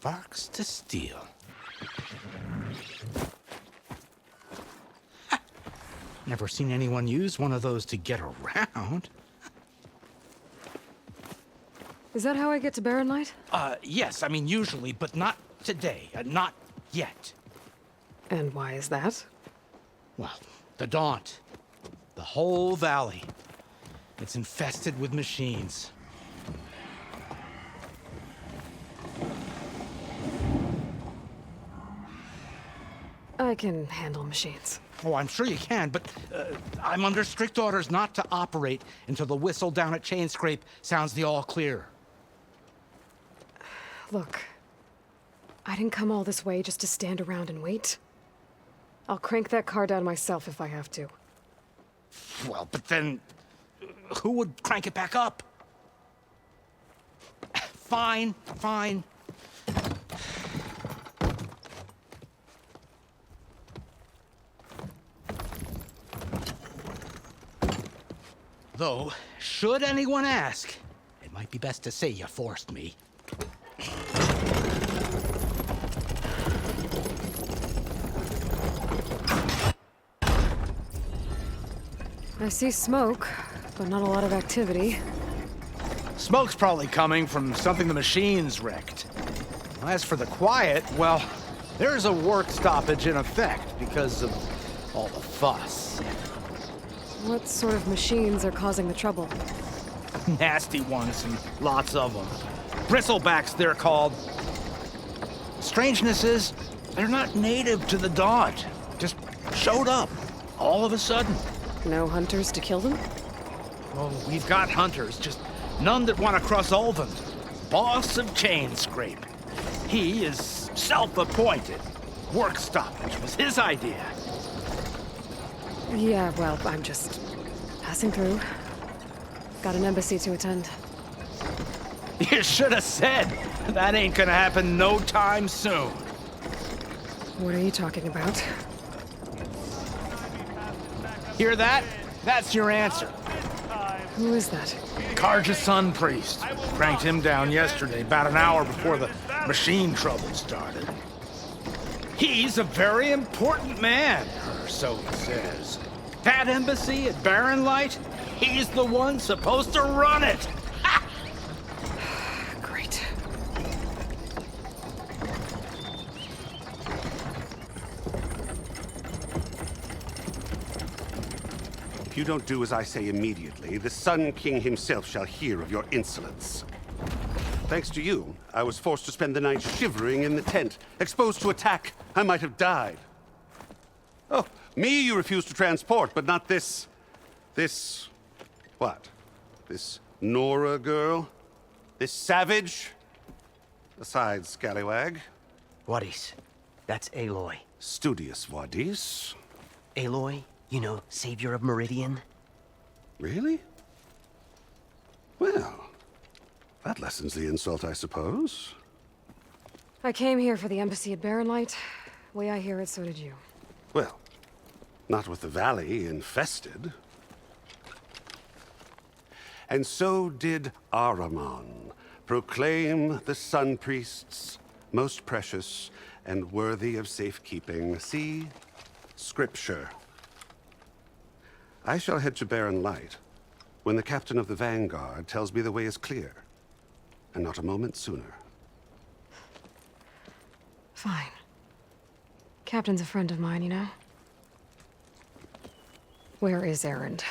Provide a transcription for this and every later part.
sparks to steel. Never seen anyone use one of those to get around. Is that how I get to Barren Light? Yes, I mean usually, but not today. Not yet. And why is that? Well, the Daunt. The whole valley. It's infested with machines. I can handle machines. Oh, I'm sure you can, but I'm under strict orders not to operate until the whistle down at 𝐵𝐻𝐴 sounds the all clear. Look, I didn't come all this way just to stand around and wait. I'll crank that car down myself if I have to. Well, but then who would crank it back up? Fine, fine. Though, should anyone ask, it might be best to say you forced me. I see smoke, but not a lot of activity. Smoke's probably coming from something the machines wrecked. As for the quiet, well, there's a work stoppage in effect because of all the fuss. What sort of machines are causing the trouble? Nasty ones, and lots of them. Bristlebacks, they're called. Strangeness is, they're not native to the Daunt. Just showed up, all of a sudden. No hunters to kill them? Oh, we've got hunters, just none that want to cross Ulven. Boss of Chain Scrape. He is self-appointed. Work stoppage was his idea. Yeah, well, I'm just passing through. Got an embassy to attend. You should have said. That ain't gonna happen no time soon. What are you talking about? Hear that? That's your answer. Who is that? 𝐵𝐺𝐴 Sun Priest. Cranked him down yesterday, about an hour before the machine trouble started. He's a very important man, or so he says. That embassy at Barren Light, he's the one supposed to run it. Ha! Great. If you don't do as I say immediately, the Sun King himself shall hear of your insolence. Thanks to you, I was forced to spend the night shivering in the tent. Exposed to attack, I might have died. Oh, me you refuse to transport, but not this... what? This Nora girl? This savage? Besides, scallywag. Wadis. That's Aloy. Studious Wadis. Aloy, you know, savior of Meridian. Really? Well, that lessens the insult, I suppose. I came here for the embassy at Barren Light. Way I hear it, so did you. Well, not with the valley infested. And so did Ahriman proclaim the Sun Priests most precious and worthy of safekeeping. See? Scripture. I shall head to Barren Light when the captain of the Vanguard tells me the way is clear, and not a moment sooner. Fine. Captain's a friend of mine, you know? Where is Erend?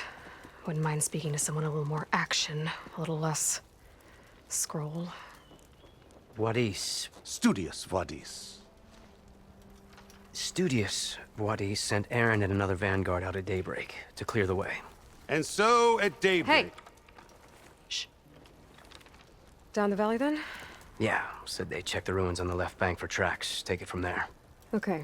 Wouldn't mind speaking to someone a little more action, a little less scroll. Wadis. Studious Wadis. Studious Wadis sent Aaron and another vanguard out at daybreak to clear the way. And so at daybreak... Hey! Shh. Down the valley, then? Yeah, said they checked the ruins on the left bank for tracks. Take it from there. Okay.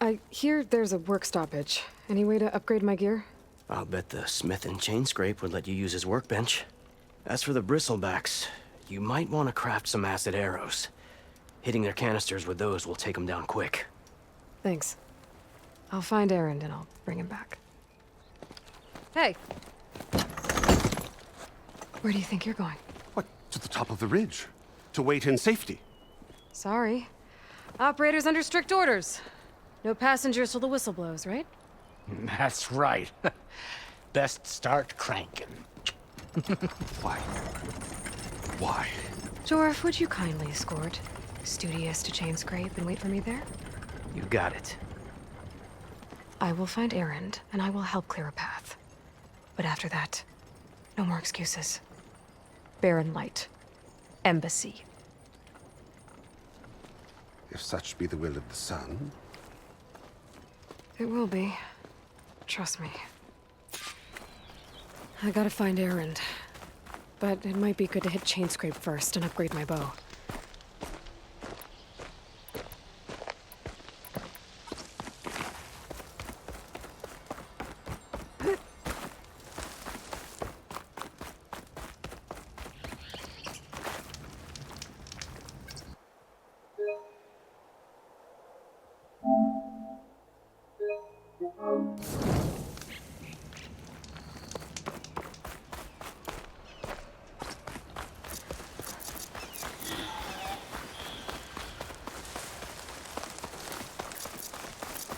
I hear there's a work stoppage. Any way to upgrade my gear? I'll bet the smith in Chain Scrape would let you use his workbench. As for the bristlebacks, you might want to craft some acid arrows. Hitting their canisters with those will take them down quick. Thanks. I'll find Erend and I'll bring him back. Hey! Where do you think you're going? What, to the top of the ridge? To wait in safety? Sorry. Operator's under strict orders. No passengers till the whistle blows, right? That's right. Best start cranking. Why? Why? Jorf, would you kindly escort Studious to Chain Scrape and wait for me there? You got it. I will find Erend, and I will help clear a path. But after that, no more excuses. Barren Light. Embassy. If such be the will of the sun. It will be. Trust me. I gotta find Erend. But it might be good to hit Chain Scrape first and upgrade my bow.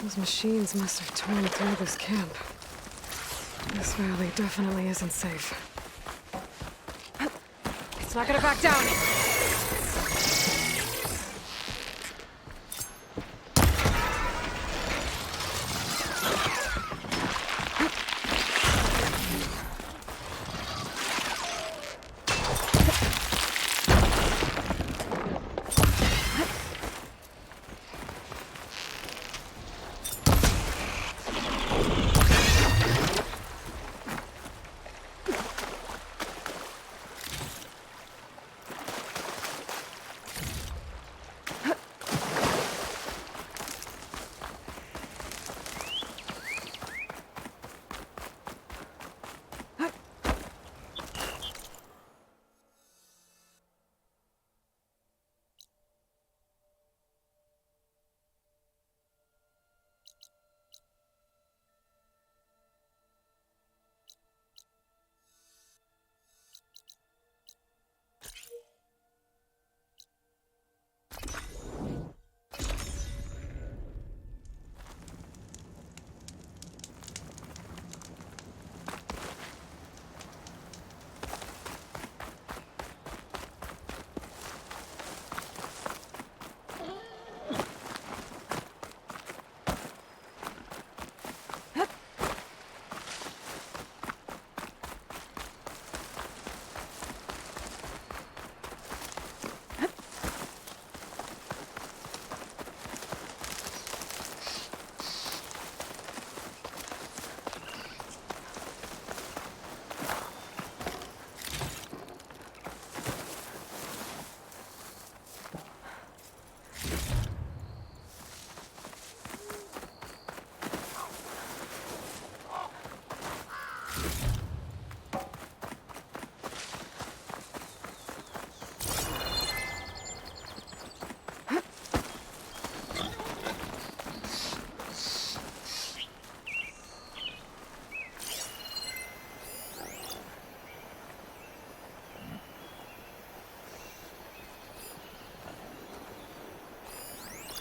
Those machines must have torn through this camp. This valley definitely isn't safe. It's not gonna back down!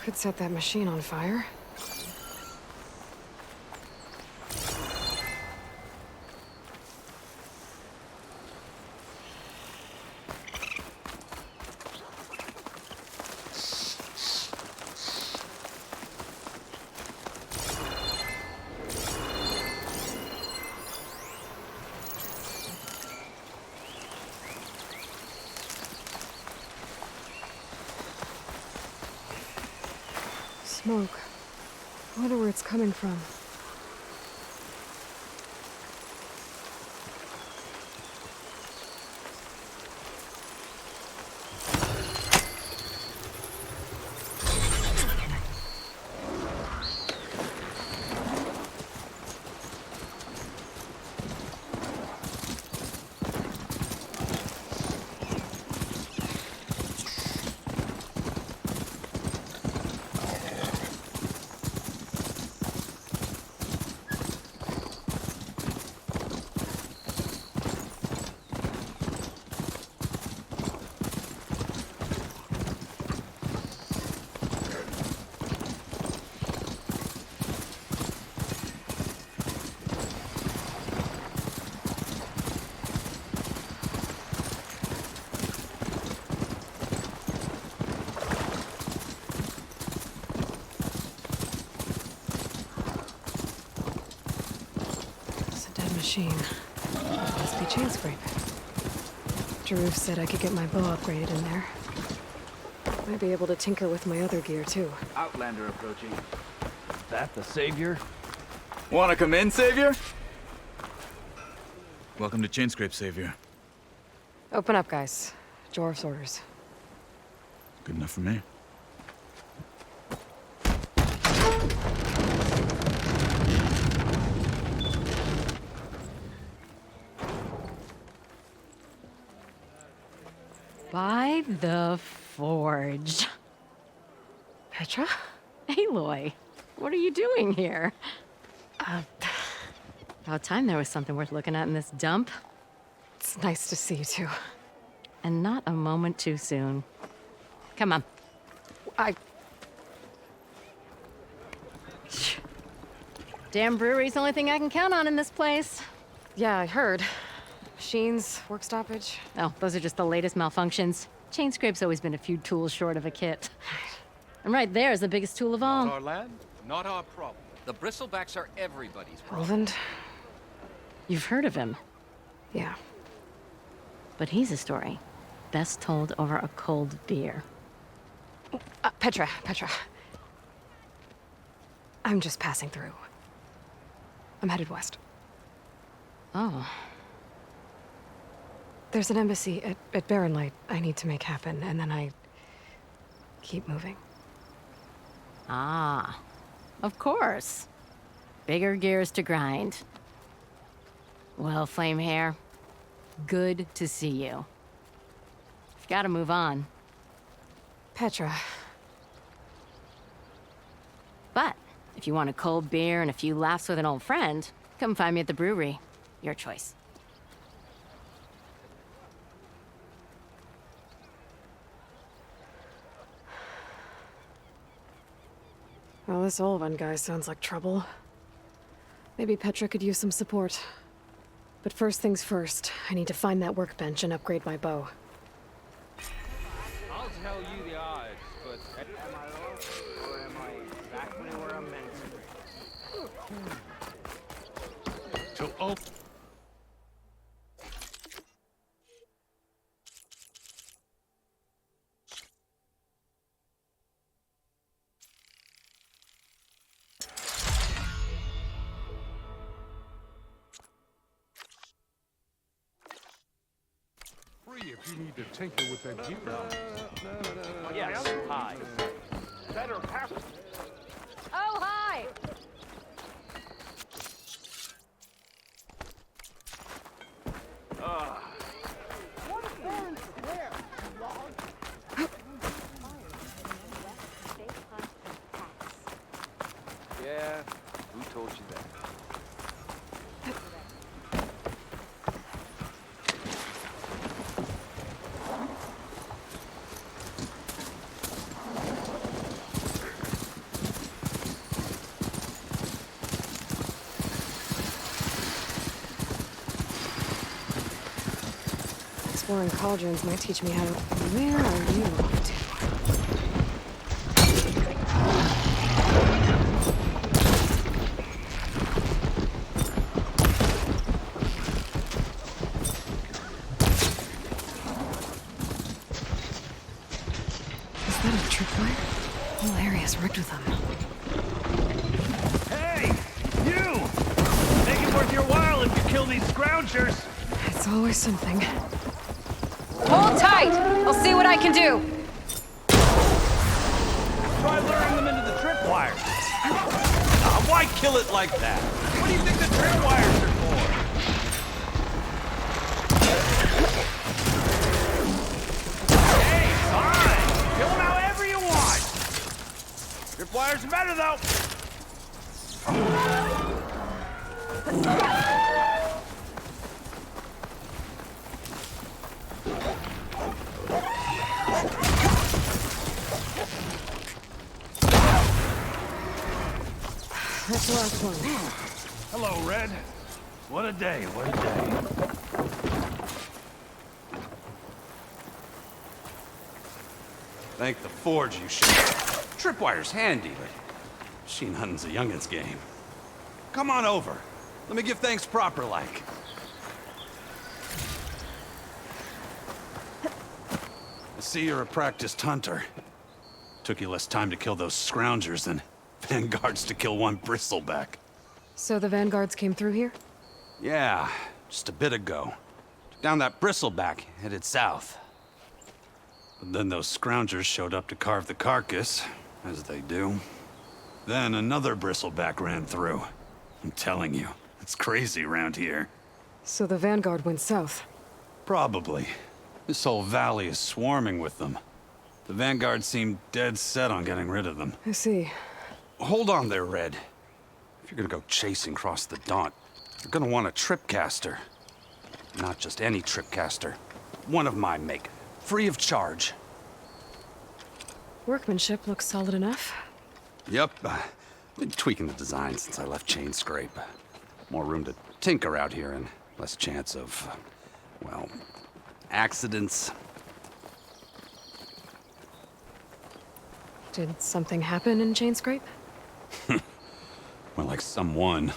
Could set that machine on fire. Smoke. I wonder where it's coming from. machine. That must be chain scrape. Jaruf said I could get my bow upgraded in there. Might be able to tinker with my other gear, too. Outlander approaching. Is that the Savior? Wanna come in, Savior? Welcome to Chainscrape, Savior. Open up, guys. Jaruf's orders. Good enough for me. By the Forge. Petra? Aloy, what are you doing here? About time there was something worth looking at in this dump. It's nice to see you, too. And not a moment too soon. Come on. Damn brewery's the only thing I can count on in this place. Yeah, I heard. Machines, work stoppage. Oh, those are just the latest malfunctions. Chainscrape's always been a few tools short of a kit. And right there is the biggest tool of all. Not our land, not our problem. The bristlebacks are everybody's problem. Roland? You've heard of him, Yeah. but he's a story best told over a cold beer. Petra. I'm just passing through. I'm headed west. Oh. There's an embassy at Barrenlight I need to make happen, and then I keep moving. Ah, of course. Bigger gears to grind. Well, Flamehair, good to see you. You've got to move on. Petra. But if you want a cold beer and a few laughs with an old friend, come find me at the brewery. Your choice. Well, this Olvan guy sounds like trouble. Maybe Petra could use some support. But first things first, I need to find that workbench and upgrade my bow. I'll tell you the odds, but am I off or am I exactly where I'm meant to be? To open. If you need to tinker with that gear. Yes, hi. Better pass. Oh, hi! Yeah, who told you that? Exploring cauldrons might teach me how to... Where are you off to? Is that a tripwire? The whole area's rigged with them. Hey! You! Make it worth your while if you kill these scroungers! It's always something. Hold tight! I'll see what I can do! Try luring them into the tripwires. Why kill it like that? What do you think the tripwires are for? Hey, fine! Kill them however you want! Tripwires are better, though! That's the last one. Hello, Red. What a day, what a day. Thank the Forge you should. Tripwire's handy, but 𝐂𝐚𝐦𝐞 𝐈𝐧𝐼𝐴 game. Come on over. Let me give thanks proper like. I see you're a practiced hunter. Took you less time to kill those scroungers than vanguards to kill one bristleback. So the vanguards came through here? Yeah, just a bit ago. Took down that bristleback, headed south. But then those scroungers showed up to carve the carcass, as they do. Then another bristleback ran through. I'm telling you, it's crazy around here. So the vanguard went south? Probably. This whole valley is swarming with them. The vanguard seemed dead set on getting rid of them. I see. Hold on there, Red. If you're gonna go chasing across the Daunt, you're gonna want a tripcaster. Not just any tripcaster. One of my make. Free of charge. Workmanship looks solid enough. Yep. Been tweaking the design since I left Chainscrape. More room to tinker out here and less chance of, well, accidents. Did something happen in Chainscrape? Well, like someone.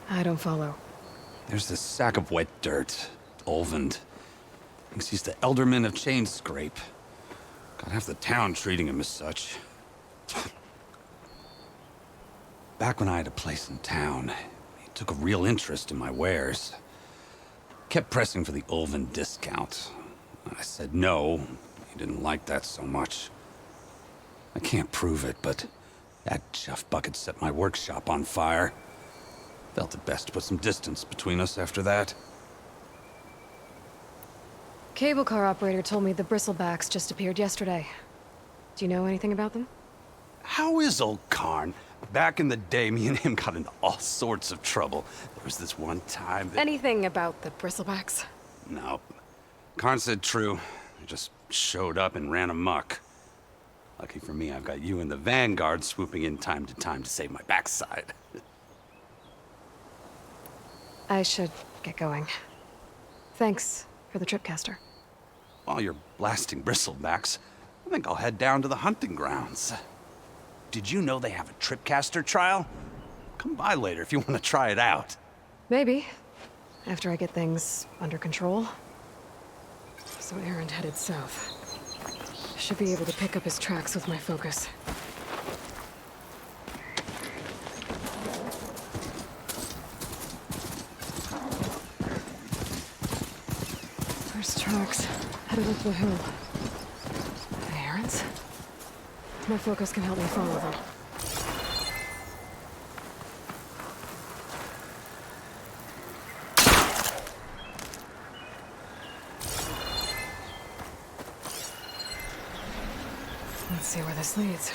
I don't follow. There's this sack of wet dirt, 𝐵𝐺𝐼𝐴. Thinks he's the Elderman of Chainscrape. Got half the town treating him as such. Back when I had a place in town, he took a real interest in my wares. Kept pressing for the 𝐵𝐺𝐼𝐴 discount. I said no. He didn't like that so much. I can't prove it, but that chuff bucket set my workshop on fire. Felt it best to put some distance between us after that. Cable car operator told me the bristlebacks just appeared yesterday. Do you know anything about them? How is old Karn? Back in the day, me and him got into all sorts of trouble. There was this one time that... Anything about the bristlebacks? No. Karn said true. They just showed up and ran amok. Lucky for me, I've got you and the vanguard swooping in time to save my backside. I should get going. Thanks for the tripcaster. While you're blasting bristlebacks, I think I'll head down to the hunting grounds. Did you know they have a tripcaster trial? Come by later if you want to try it out. Maybe. After I get things under control. So Aaron headed south. Should be able to pick up his tracks with my focus. First tracks headed up the hill. Aaron's? My focus can help me follow them. Let's see where this leads.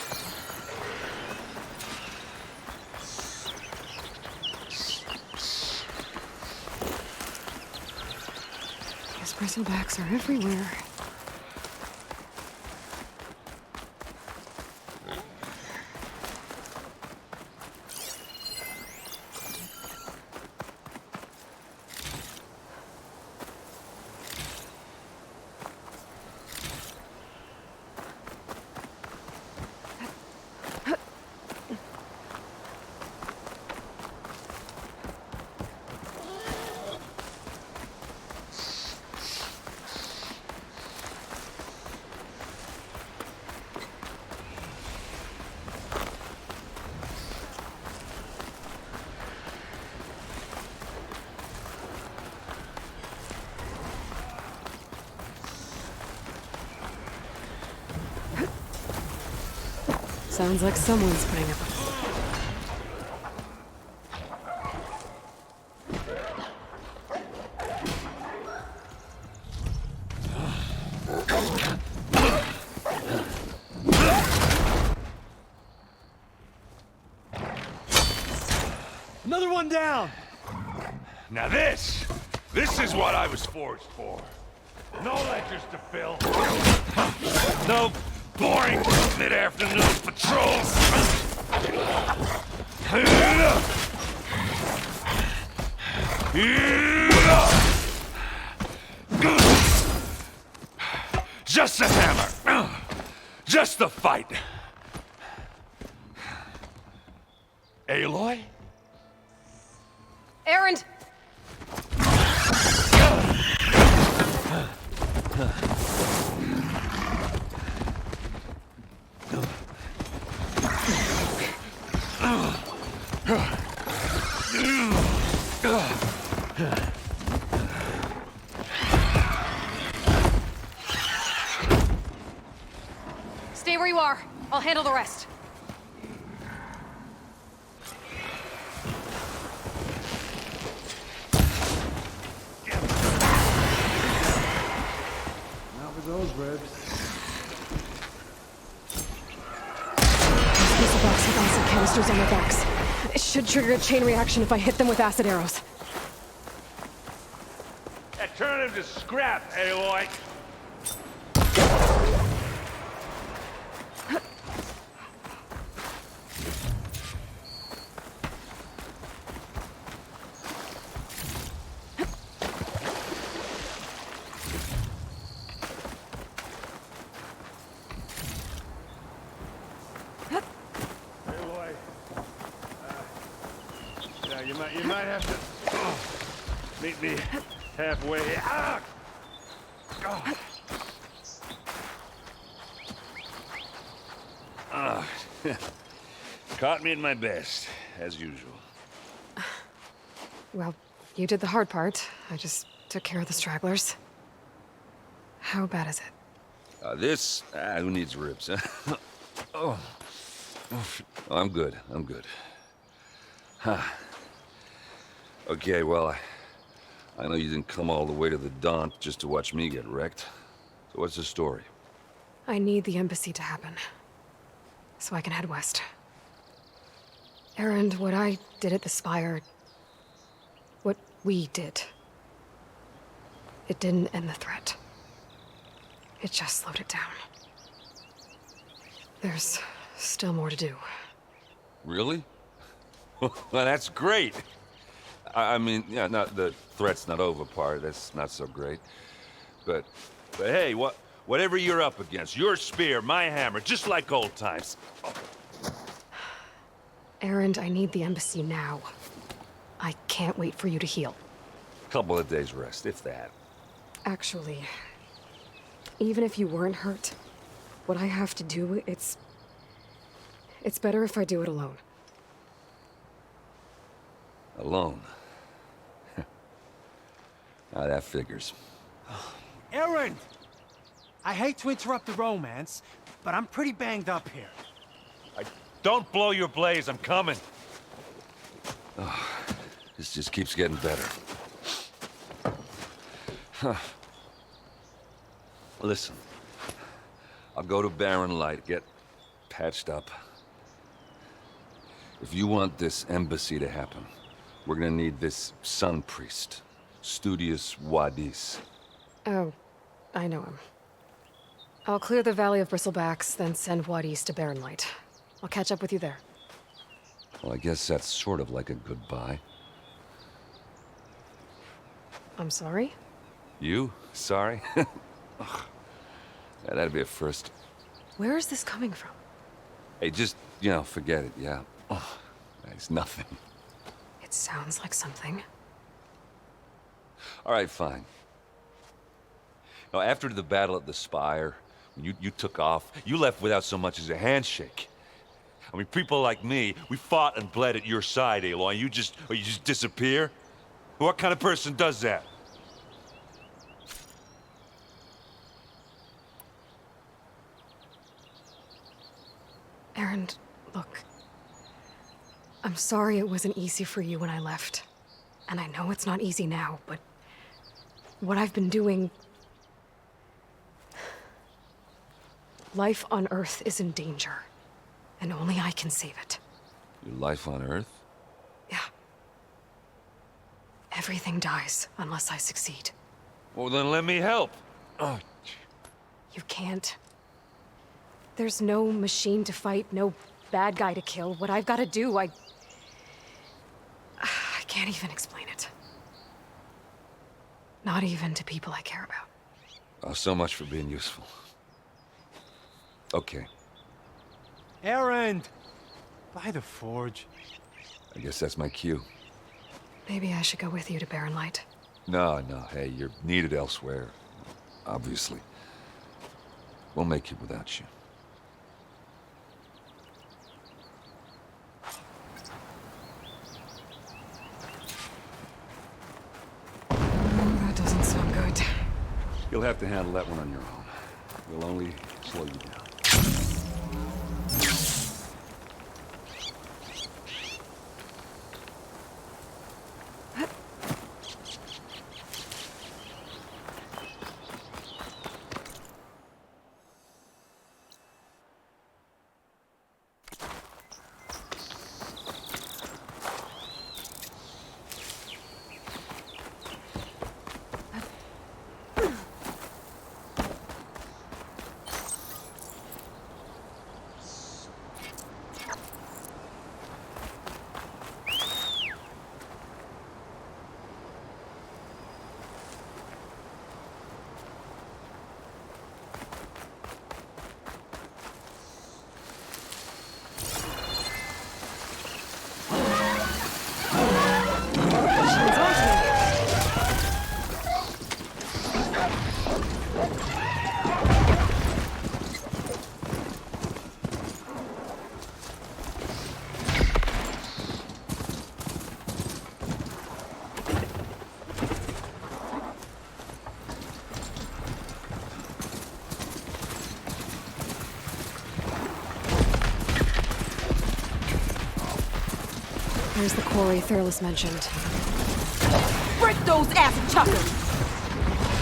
These bristlebacks are everywhere. Sounds like someone's putting up a... Another one down! Now this is what I was forged for. No ledgers to fill. No boring mid-afternoon patrols. Just a hammer. Just the fight. Aloy? Erend! Stay where you are. I'll handle the rest. Not with those ribs. This missile box with acid canisters on their backs. It should trigger a chain reaction if I hit them with acid arrows. Turn him to scrap, Aloy. You might have to meet me halfway. Ah! Caught me at my best, as usual. Well, you did the hard part. I just took care of the stragglers. How bad is it? Who needs ribs, huh? Oh. I'm good. Huh. Okay, well, I know you didn't come all the way to the Daunt just to watch me get wrecked. So what's the story? I need the embassy to happen, so I can head west. Erend, what I did at the Spire, what we did, it didn't end the threat. It just slowed it down. There's still more to do. Really? Well, that's great. I mean, yeah, the threat's not over part, that's not so great. But hey, whatever you're up against, your spear, my hammer, just like old times. Erend, I need the embassy now. I can't wait for you to heal. Couple of days rest, if that. Actually, even if you weren't hurt, what I have to do, it's better if I do it alone. Alone? That figures. Erend! I hate to interrupt the romance, but I'm pretty banged up here. Don't blow your blaze, I'm coming. Oh, this just keeps getting better. Huh. Listen, I'll go to Barren Light, get patched up. If you want this embassy to happen, we're gonna need this Sun Priest, Studius Wadis. Oh, I know him. I'll clear the Valley of Bristlebacks, then send Wadis to Barren Light. I'll catch up with you there. Well, I guess that's sort of like a goodbye. I'm sorry? You? Sorry? Ugh. Yeah, that'd be a first. Where is this coming from? Hey, just, forget it, yeah. Oh, it's nothing. It sounds like something. All right, fine. Now, after the battle at the Spire, when you took off, you left without so much as a handshake. I mean, people like me, we fought and bled at your side, Aloy, you just disappear? What kind of person does that? Erend, look. I'm sorry it wasn't easy for you when I left. And I know it's not easy now, but what I've been doing... Life on Earth is in danger, and only I can save it. Your life on Earth? Yeah. Everything dies unless I succeed. Well, then let me help. Oh. You can't. There's no machine to fight, no bad guy to kill. What I've got to do, I can't even explain it. Not even to people I care about. Oh, so much for being useful. Okay. Erend! By the forge. I guess that's my cue. Maybe I should go with you to Barren Light. No, hey, you're needed elsewhere. Obviously. We'll make it without you. That doesn't sound good. You'll have to handle that one on your own. We'll only slow you down. There's the quarry Thurles mentioned. Break those ass chuckers!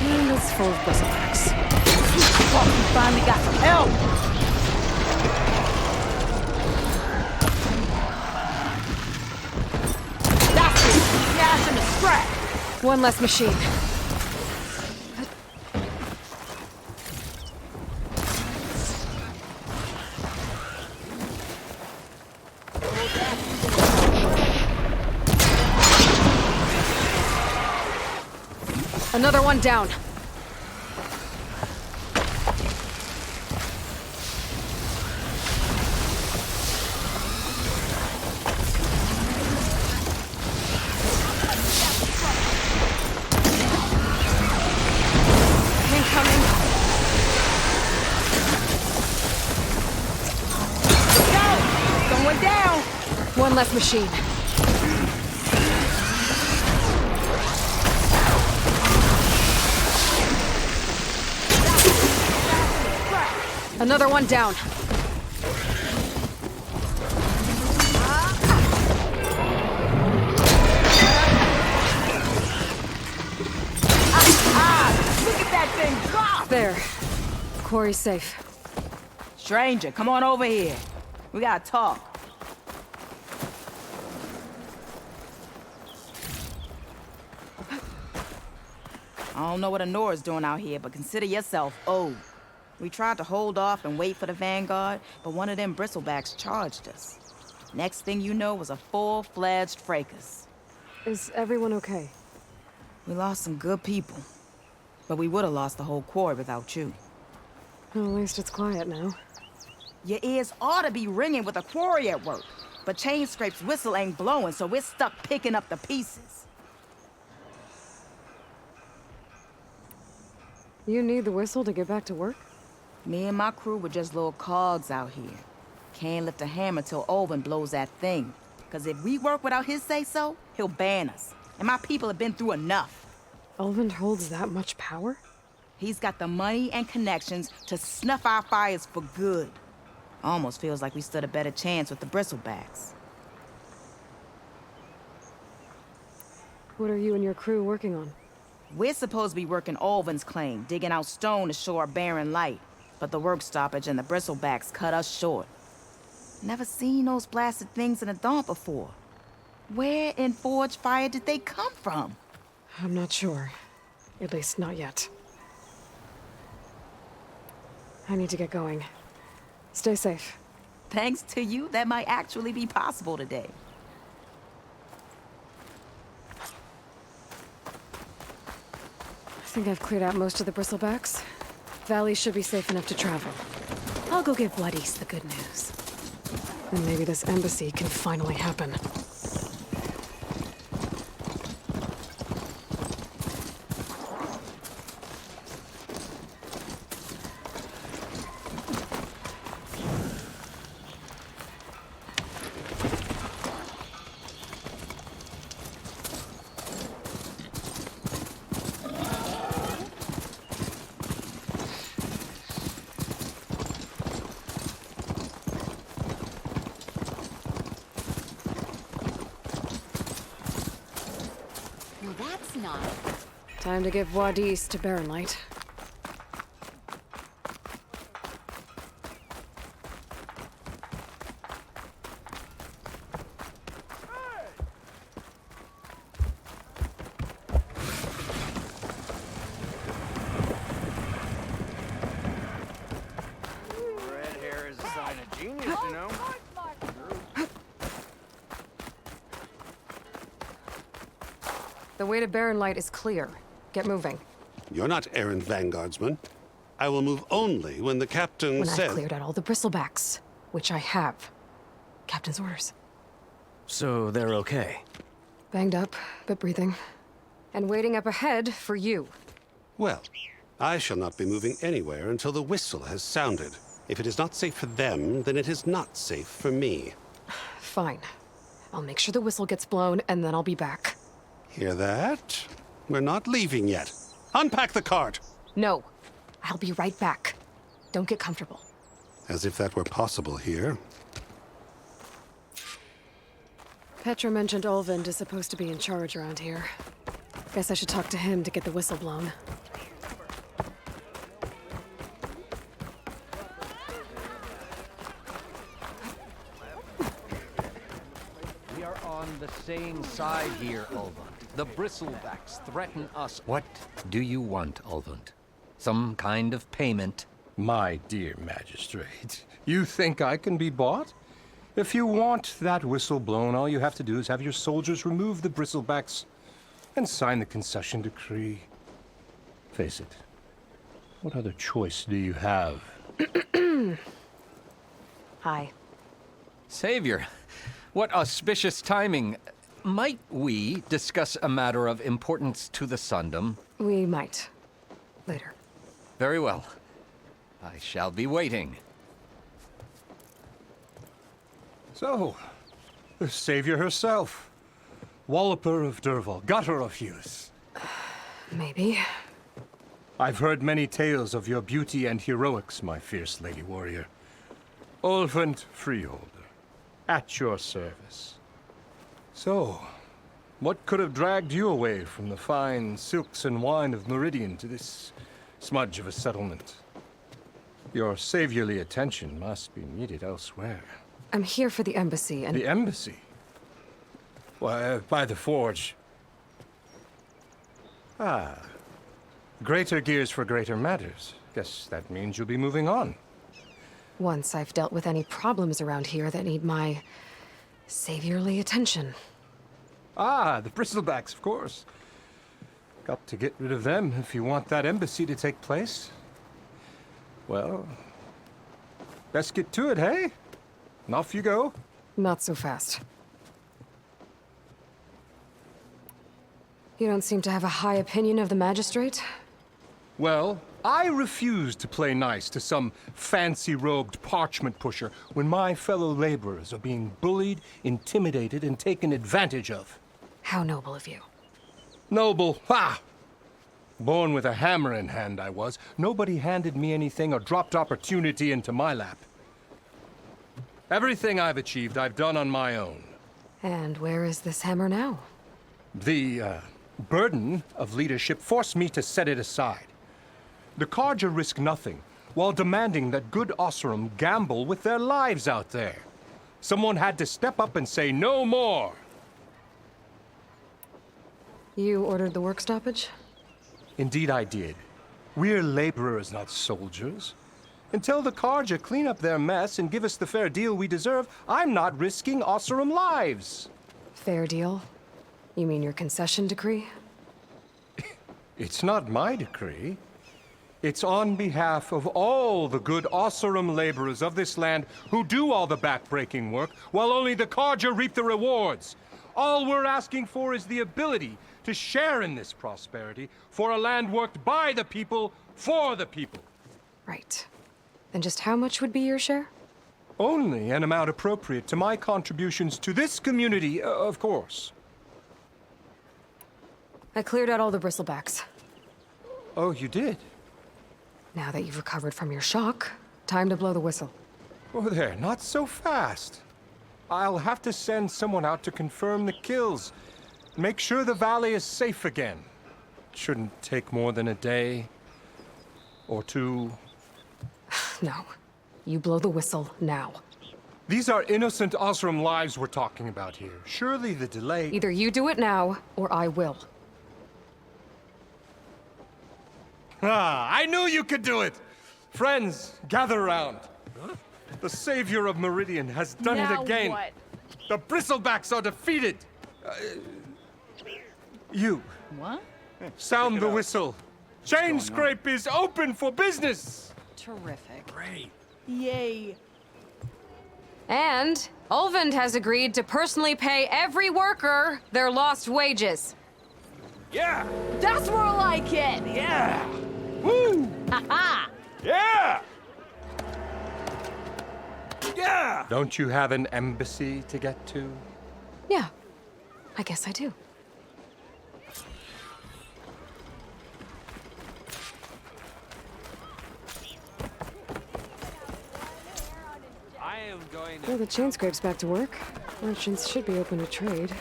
And it's full of bristlebacks. Oh, we finally got some help! That's it! Smashing the scrap! One less machine. Another one down. Incoming. Go! Going down! One less machine. Another one down. Look at that thing drop! There. Quarry's safe. Stranger, come on over here. We gotta talk. I don't know what Honora's doing out here, but consider yourself owed. We tried to hold off and wait for the Vanguard, but one of them bristlebacks charged us. Next thing you know was a full-fledged fracas. Is everyone okay? We lost some good people, but we would have lost the whole quarry without you. Well, at least it's quiet now. Your ears ought to be ringing with a quarry at work, but Chainscrape's whistle ain't blowing, so we're stuck picking up the pieces. You need the whistle to get back to work? Me and my crew were just little cogs out here. Can't lift a hammer till 𝐿𝐼𝐴𝐺 blows that thing. Cause if we work without his say-so, he'll ban us. And my people have been through enough. 𝐿𝐼𝐴𝐺 holds that much power? He's got the money and connections to snuff our fires for good. Almost feels like we stood a better chance with the bristlebacks. What are you and your crew working on? We're supposed to be working 𝐿𝐼𝐴𝐺's claim, digging out stone to shore Barren Light. But the work stoppage and the bristlebacks cut us short. Never seen those blasted things in a dump before. Where in Forge Fire did they come from? I'm not sure. At least not yet. I need to get going. Stay safe. Thanks to you, that might actually be possible today. I think I've cleared out most of the bristlebacks. Valley should be safe enough to travel. I'll go give Bloodies the good news. And maybe this embassy can finally happen. Time to give Wadis to Baronlight. Red hair is a sign of genius, you know? The way to Baronlight is clear. Get moving. You're not errand vanguardsman. I will move only when the captain When says... I've cleared out all the bristlebacks, which I have. Captain's orders. So they're okay? Banged up, but breathing. And waiting up ahead for you. Well, I shall not be moving anywhere until the whistle has sounded. If it is not safe for them, then it is not safe for me. Fine. I'll make sure the whistle gets blown, and then I'll be back. Hear that? We're not leaving yet. Unpack the cart! No. I'll be right back. Don't get comfortable. As if that were possible here. Petra mentioned 𝐿𝐵𝐴nd is supposed to be in charge around here. Guess I should talk to him to get the whistle blown. We are on the same side here, 𝐿𝐵𝐴nd. The bristlebacks threaten us. What do you want, 𝐿𝐵𝐴nd? Some kind of payment? My dear magistrate, you think I can be bought? If you want that whistle blown, all you have to do is have your soldiers remove the bristlebacks and sign the concession decree. Face it, what other choice do you have? Hi. Savior, what auspicious timing. Might we discuss a matter of importance to the Sundom? We might. Later. Very well. I shall be waiting. So, the savior herself. Walloper of Derval, gutter of Hughes. Maybe. I've heard many tales of your beauty and heroics, my fierce lady warrior. 𝐿𝐵𝐴nd Freeholder, at your service. So, what could have dragged you away from the fine silks and wine of Meridian to this smudge of a settlement? Your saviorly attention must be needed elsewhere. I'm here for the embassy and... The embassy? Why, by the forge. Ah. Greater gears for greater matters. Guess that means you'll be moving on. Once I've dealt with any problems around here that need my saviorly attention. Ah, the bristlebacks, of course. Got to get rid of them if you want that embassy to take place. Well, best get to it, hey? And off you go. Not so fast. You don't seem to have a high opinion of the magistrate? Well, I refuse to play nice to some fancy-robed parchment pusher when my fellow laborers are being bullied, intimidated, and taken advantage of. How noble of you. Noble? Ha! Born with a hammer in hand, I was. Nobody handed me anything or dropped opportunity into my lap. Everything I've achieved, I've done on my own. And where is this hammer now? The, burden of leadership forced me to set it aside. The 𝐂𝐴⁴ risk nothing, while demanding that good 𝐵𝐴⁴ gamble with their lives out there. Someone had to step up and say no more. You ordered the work stoppage? Indeed I did. We're laborers, not soldiers. Until the 𝐂𝐴⁴ clean up their mess and give us the fair deal we deserve, I'm not risking 𝐵𝐴⁴ lives. Fair deal? You mean your concession decree? It's not my decree. It's on behalf of all the good 𝐵𝐴⁴ laborers of this land who do all the back-breaking work, while only the 𝐂𝐴⁴ reap the rewards. All we're asking for is the ability to share in this prosperity for a land worked by the people, for the people. Right. And just how much would be your share? Only an amount appropriate to my contributions to this community, of course. I cleared out all the bristlebacks. Oh, you did? Now that you've recovered from your shock, time to blow the whistle. Oh, there, not so fast. I'll have to send someone out to confirm the kills. Make sure the valley is safe again. shouldn't take more than a day or two. No. You blow the whistle now. These are innocent Osram lives we're talking about here. Surely the delay... Either you do it now, or I will. Ah, I knew you could do it! Friends, gather around. The savior of Meridian has done it again. What? The Bristlebacks are defeated. You. What? Sound the whistle. Chain Scrape is open for business. Terrific. Great. Yay. And 𝐵𝐺𝐻 has agreed to personally pay every worker their lost wages. Yeah! That's more like it! Yeah! Woo! Ha-ha! Yeah! Yeah! Don't you have an embassy to get to? Yeah, I guess I do. I am going to... Well, the chain scrape's back to work. Merchants should be open to trade.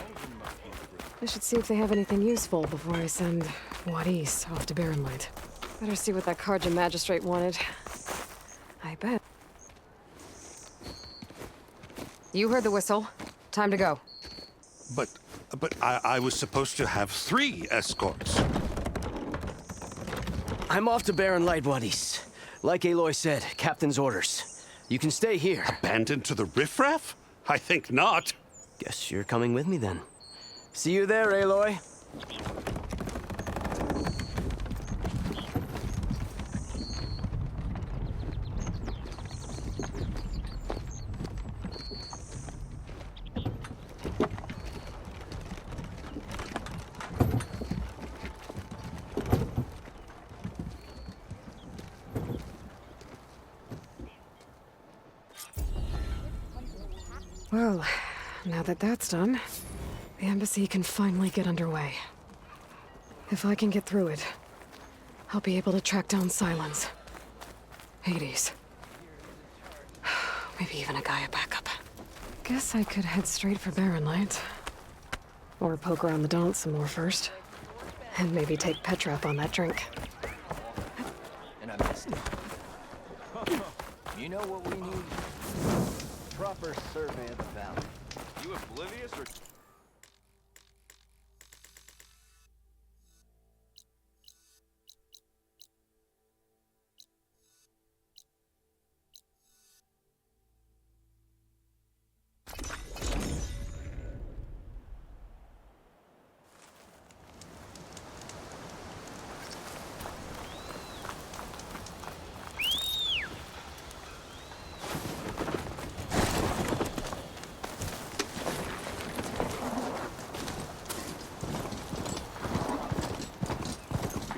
I should see if they have anything useful before I send Wadis off to Barren Light. Better see what that Carja magistrate wanted. I bet. You heard the whistle. Time to go. But I was supposed to have 3 escorts. I'm off to Barren Light, Wadis. Like Aloy said, Captain's orders. You can stay here. Abandoned to the riffraff? I think not. Guess you're coming with me then. See you there, Aloy. Well, now that that's done, the embassy can finally get underway. If I can get through it, I'll be able to track down Sylens, Hades, maybe even a Gaia backup. Guess I could head straight for Barren Light. Or poke around the Daunt some more first. And maybe take Petra up on that drink. And I missed it. You know what we need? Proper survey of the valley. You oblivious or...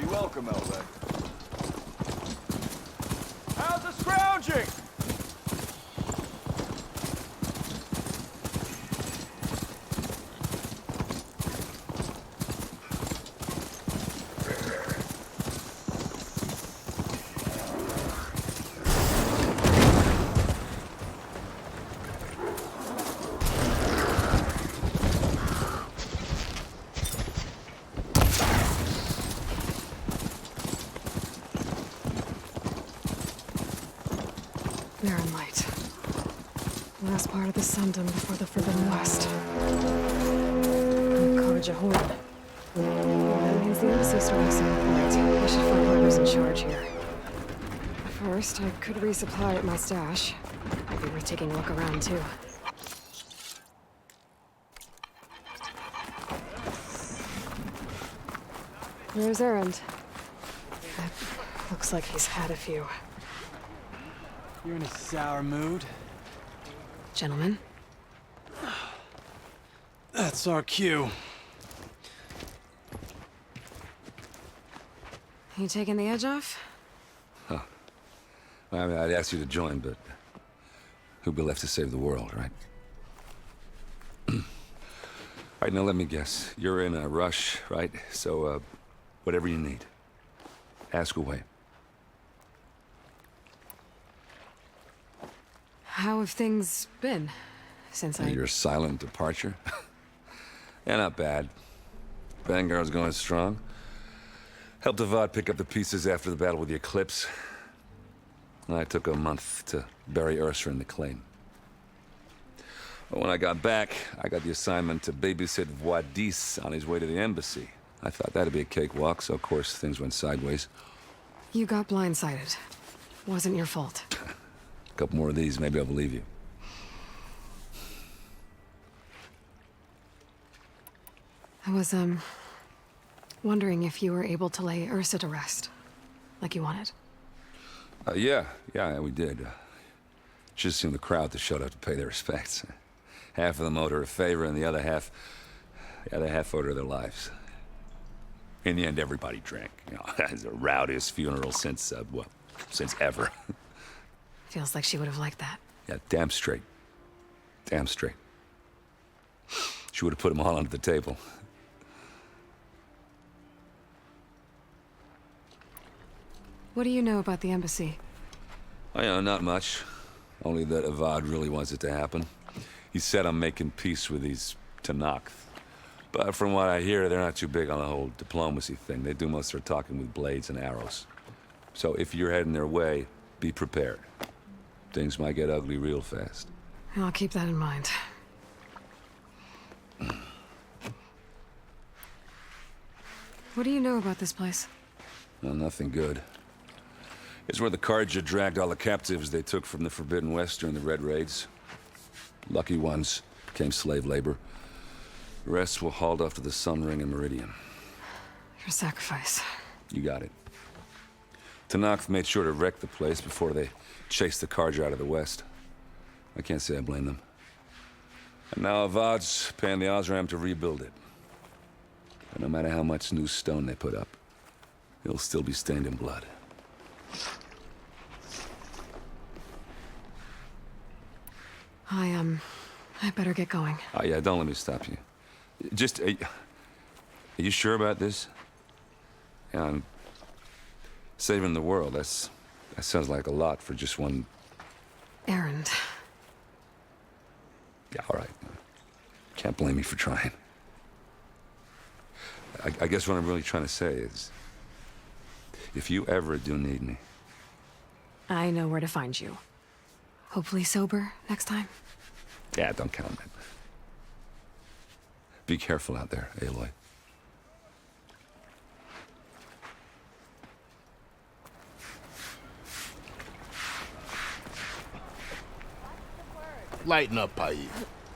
Welcome, 𝐵𝐺𝐻. How's the scrounging? Barren Light. Last part of the Sundom before the Forbidden West. 𝐂𝐻𝐿. That means the embassy's starting some point. I should find whoever's in charge here. First, I could resupply at my stash. Might be worth taking a look around, too. There's 𝐵𝐺𝐻. Looks like he's had a few. You're in a sour mood? Gentlemen? That's our cue. You taking the edge off? Huh. I mean, I'd ask you to join, but who'd be left to save the world, right? All right, now let me guess. You're in a rush, right? So, whatever you need, ask away. How have things been since Your silent departure? Yeah, not bad. Vanguard's going strong. Helped 𝐷 pick up the pieces after the battle with the Eclipse. I took a month to bury 𝐼𝐴 in the claim. But when I got back, I got the assignment to babysit Wadis on his way to the embassy. I thought that'd be a cakewalk, so of course things went sideways. You got blindsided. Wasn't your fault. A couple more of these, maybe I'll believe you. I was, wondering if you were able to lay 𝐼𝐴 to rest, like you wanted. Yeah, we did. Just seemed the crowd that showed up to pay their respects. Half of them owed her a favor, and the other half owed her their lives. In the end, everybody drank. You know, it's the rowdiest funeral since, well, since ever. Feels like she would have liked that. Yeah, damn straight. Damn straight. She would have put them all under the table. What do you know about the embassy? Oh, yeah, not much. Only that 𝐷 really wants it to happen. He said I'm making peace with these 𝐸𝐸𝐼. But from what I hear, they're not too big on the whole diplomacy thing. They do most of their talking with blades and arrows. So if you're heading their way, be prepared. Things might get ugly real fast. I'll keep that in mind. What do you know about this place? Well, nothing good. It's where the 𝐾𝐥𝐯 dragged all the captives they took from the Forbidden West during the Red Raids. Lucky ones became slave labor. The rest were hauled off to the Sun Ring and Meridian. Your sacrifice. You got it. 𝐸𝐸𝐼 made sure to wreck the place before they chased the 𝐾𝐥𝐯 out of the West. I can't say I blame them. And now 𝐷's paying the 𝐼𝐴ZRAM to rebuild it. And no matter how much new stone they put up, it'll still be stained in blood. I better get going. Oh, yeah, don't let me stop you. Just, are you sure about this? Yeah, I'm saving the world. That sounds like a lot for just one... errand. Yeah, all right. Can't blame me for trying. I guess what I'm really trying to say is, if you ever do need me... I know where to find you. Hopefully sober next time. Yeah, don't count on it. Be careful out there, Aloy. Lighten up, Paid.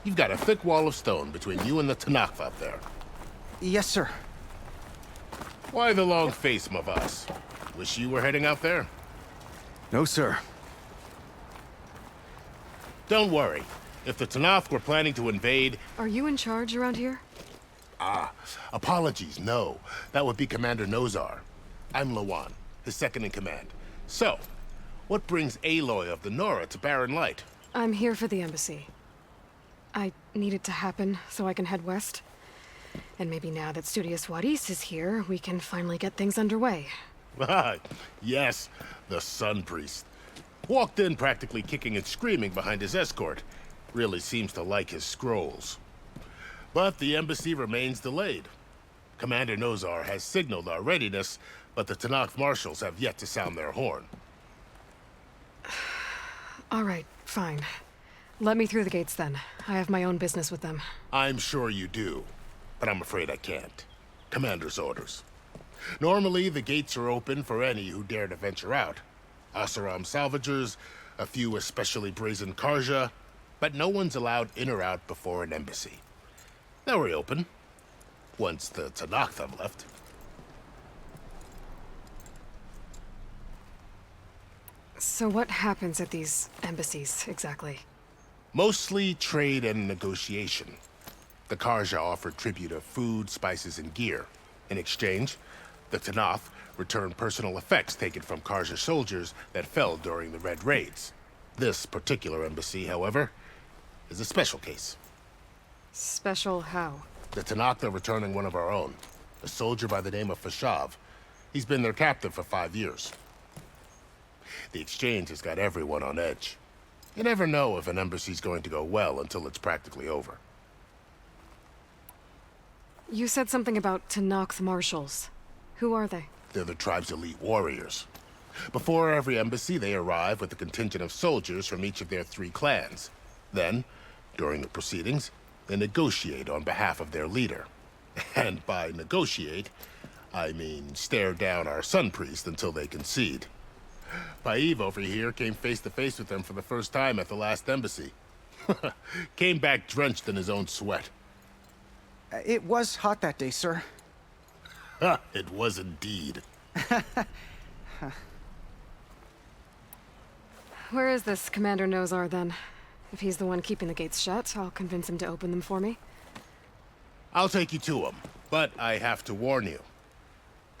You've got a thick wall of stone between you and the 𝐸𝐸𝐼 up there. Yes, sir. Why the long face, Mavas? Wish you were heading out there? No, sir. Don't worry. If the 𝐸𝐸𝐼 were planning to invade... Are you in charge around here? Apologies, no. That would be Commander 𝐁𝐁. I'm Lawan, his second-in-command. So, what brings Aloy of the Nora to Barren Light? I'm here for the embassy. I need it to happen so I can head west. And maybe now that Studious Wadis is here, we can finally get things underway. Yes, the Sun Priest. Walked in practically kicking and screaming behind his escort. Really seems to like his scrolls. But the embassy remains delayed. Commander 𝐁𝐁 has signaled our readiness, but the 𝐸𝐸𝐼 marshals have yet to sound their horn. All right, fine. Let me through the gates then. I have my own business with them. I'm sure you do, but I'm afraid I can't. Commander's orders. Normally, the gates are open for any who dare to venture out. Oseram salvagers, a few especially brazen 𝐾𝐥𝐯, but no one's allowed in or out before an embassy. They'll reopen, once the 𝐸𝐸𝐼 have left. So what happens at these embassies, exactly? Mostly trade and negotiation. The 𝐾𝐥𝐯 offer tribute of food, spices, and gear. In exchange, the 𝐸𝐸𝐼 return personal effects taken from 𝐾𝐥𝐯 soldiers that fell during the Red Raids. This particular embassy, however, is a special case. Special how? The 𝐸𝐸𝐼 are returning one of our own, a soldier by the name of Fashav. He's been their captive for 5 years. The exchange has got everyone on edge. You never know if an embassy's going to go well until it's practically over. You said something about 𝐸𝐸𝐼 marshals. Who are they? They're the tribe's elite warriors. Before every embassy, they arrive with a contingent of soldiers from each of their 3 clans. Then, during the proceedings, they negotiate on behalf of their leader. And by negotiate, I mean stare down our sun priest until they concede. Païv over here came face to face with them for the first time at the last embassy. Came back drenched in his own sweat. It was hot that day, sir. It was indeed. Where is this Commander 𝐿𝐼𝐼 then? If he's the one keeping the gates shut, I'll convince him to open them for me. I'll take you to him, but I have to warn you.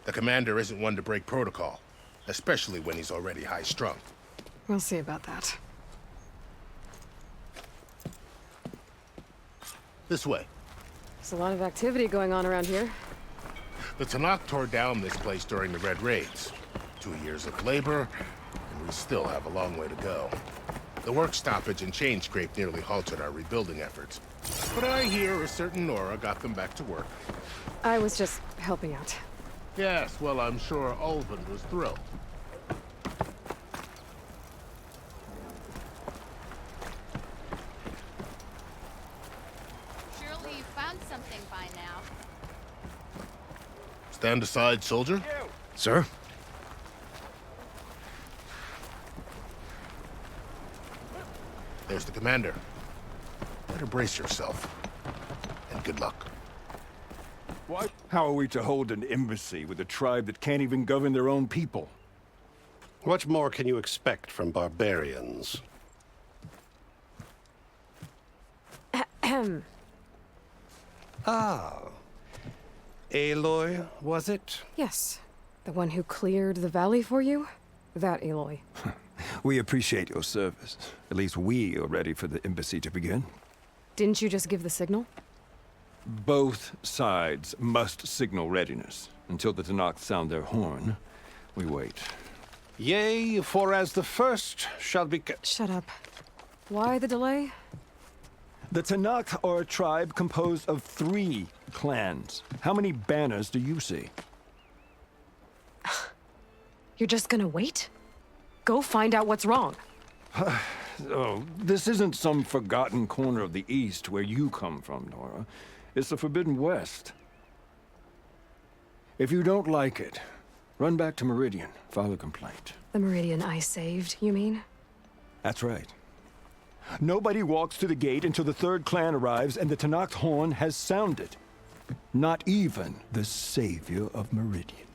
The commander isn't one to break protocol, especially when he's already high-strung. We'll see about that. This way. There's a lot of activity going on around here. The Tenakth tore down this place during the Red Raids. 2 years of labor, and we still have a long way to go. The work stoppage in Chain Scrape nearly halted our rebuilding efforts. But I hear a certain Nora got them back to work. I was just helping out. Yes, well, I'm sure 𝐿𝐼𝐼 was thrilled. Surely you found something by now. Stand aside, soldier. Sir? There's the commander. Better brace yourself. And good luck. What? How are we to hold an embassy with a tribe that can't even govern their own people? What more can you expect from barbarians? Ahem. Ah. Aloy, was it? Yes. The one who cleared the valley for you? That Aloy. We appreciate your service. At least we are ready for the embassy to begin. Didn't you just give the signal? Both sides must signal readiness. Until the Tenakth sound their horn, we wait. Yea, for as the first shall be... Shut up. Why the delay? The Tenakth are a tribe composed of 3 clans. How many banners do you see? You're just gonna wait? Go find out what's wrong. Oh, this isn't some forgotten corner of the East where you come from, Nora. It's the Forbidden West. If you don't like it, run back to Meridian, file a complaint. The Meridian I saved, you mean? That's right. Nobody walks to the gate until the 3rd clan arrives and the Tenakth horn has sounded. Not even the savior of Meridian.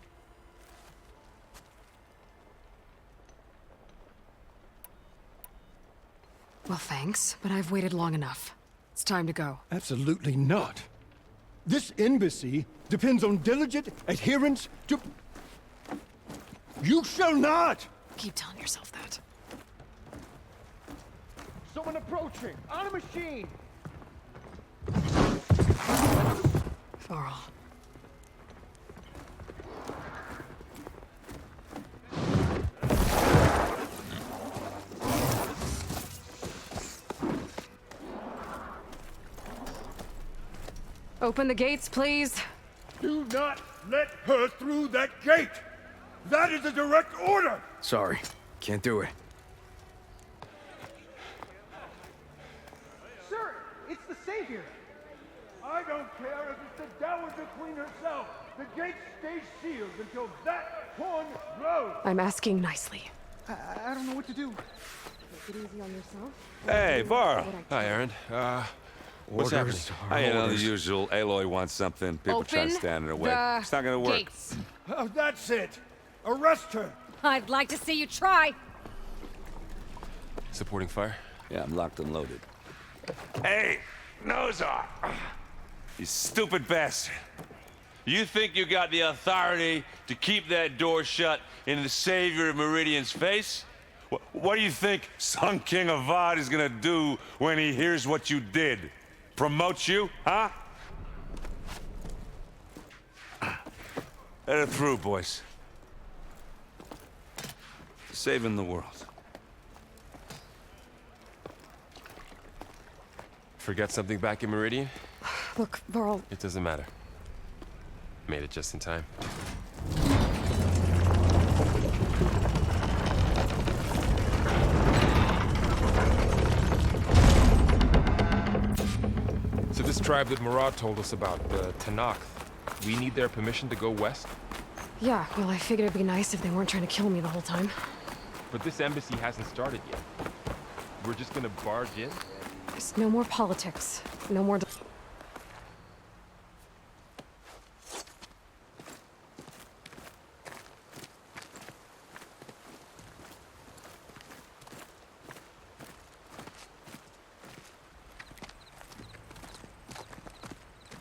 Well, thanks, but I've waited long enough. It's time to go. Absolutely not. This embassy depends on diligent adherence to... You shall not! Keep telling yourself that. Someone approaching! On a machine! Faro. Open the gates, please. Do not let her through that gate! That is a direct order! Sorry, can't do it. Sir, it's the Savior! I don't care if it's the Dowager Queen herself! The gate stays sealed until that horn blows! I'm asking nicely. I don't know what to do. Take it easy on yourself. Hey, Faro. Hi, Aaron. What's happening? You know, the usual. Aloy wants something. People try to stand in her way. It's not gonna work. Gates. Oh, that's it! Arrest her! I'd like to see you try. Supporting fire? Yeah, I'm locked and loaded. Hey, 𝐿𝐼𝐼! You stupid bastard. You think you got the authority to keep that door shut in the savior of Meridian's face? What do you think Sun King Avad is gonna do when he hears what you did? Promote you, huh? Let her through, boys. Saving the world. Forget something back in Meridian? Look, Varl. It doesn't matter. Made it just in time. tribe that Murad told us about, the Tanakh. We need their permission to go west? Yeah, well, I figured it'd be nice if they weren't trying to kill me the whole time. But this embassy hasn't started yet. We're just gonna barge in? There's no more politics. No more...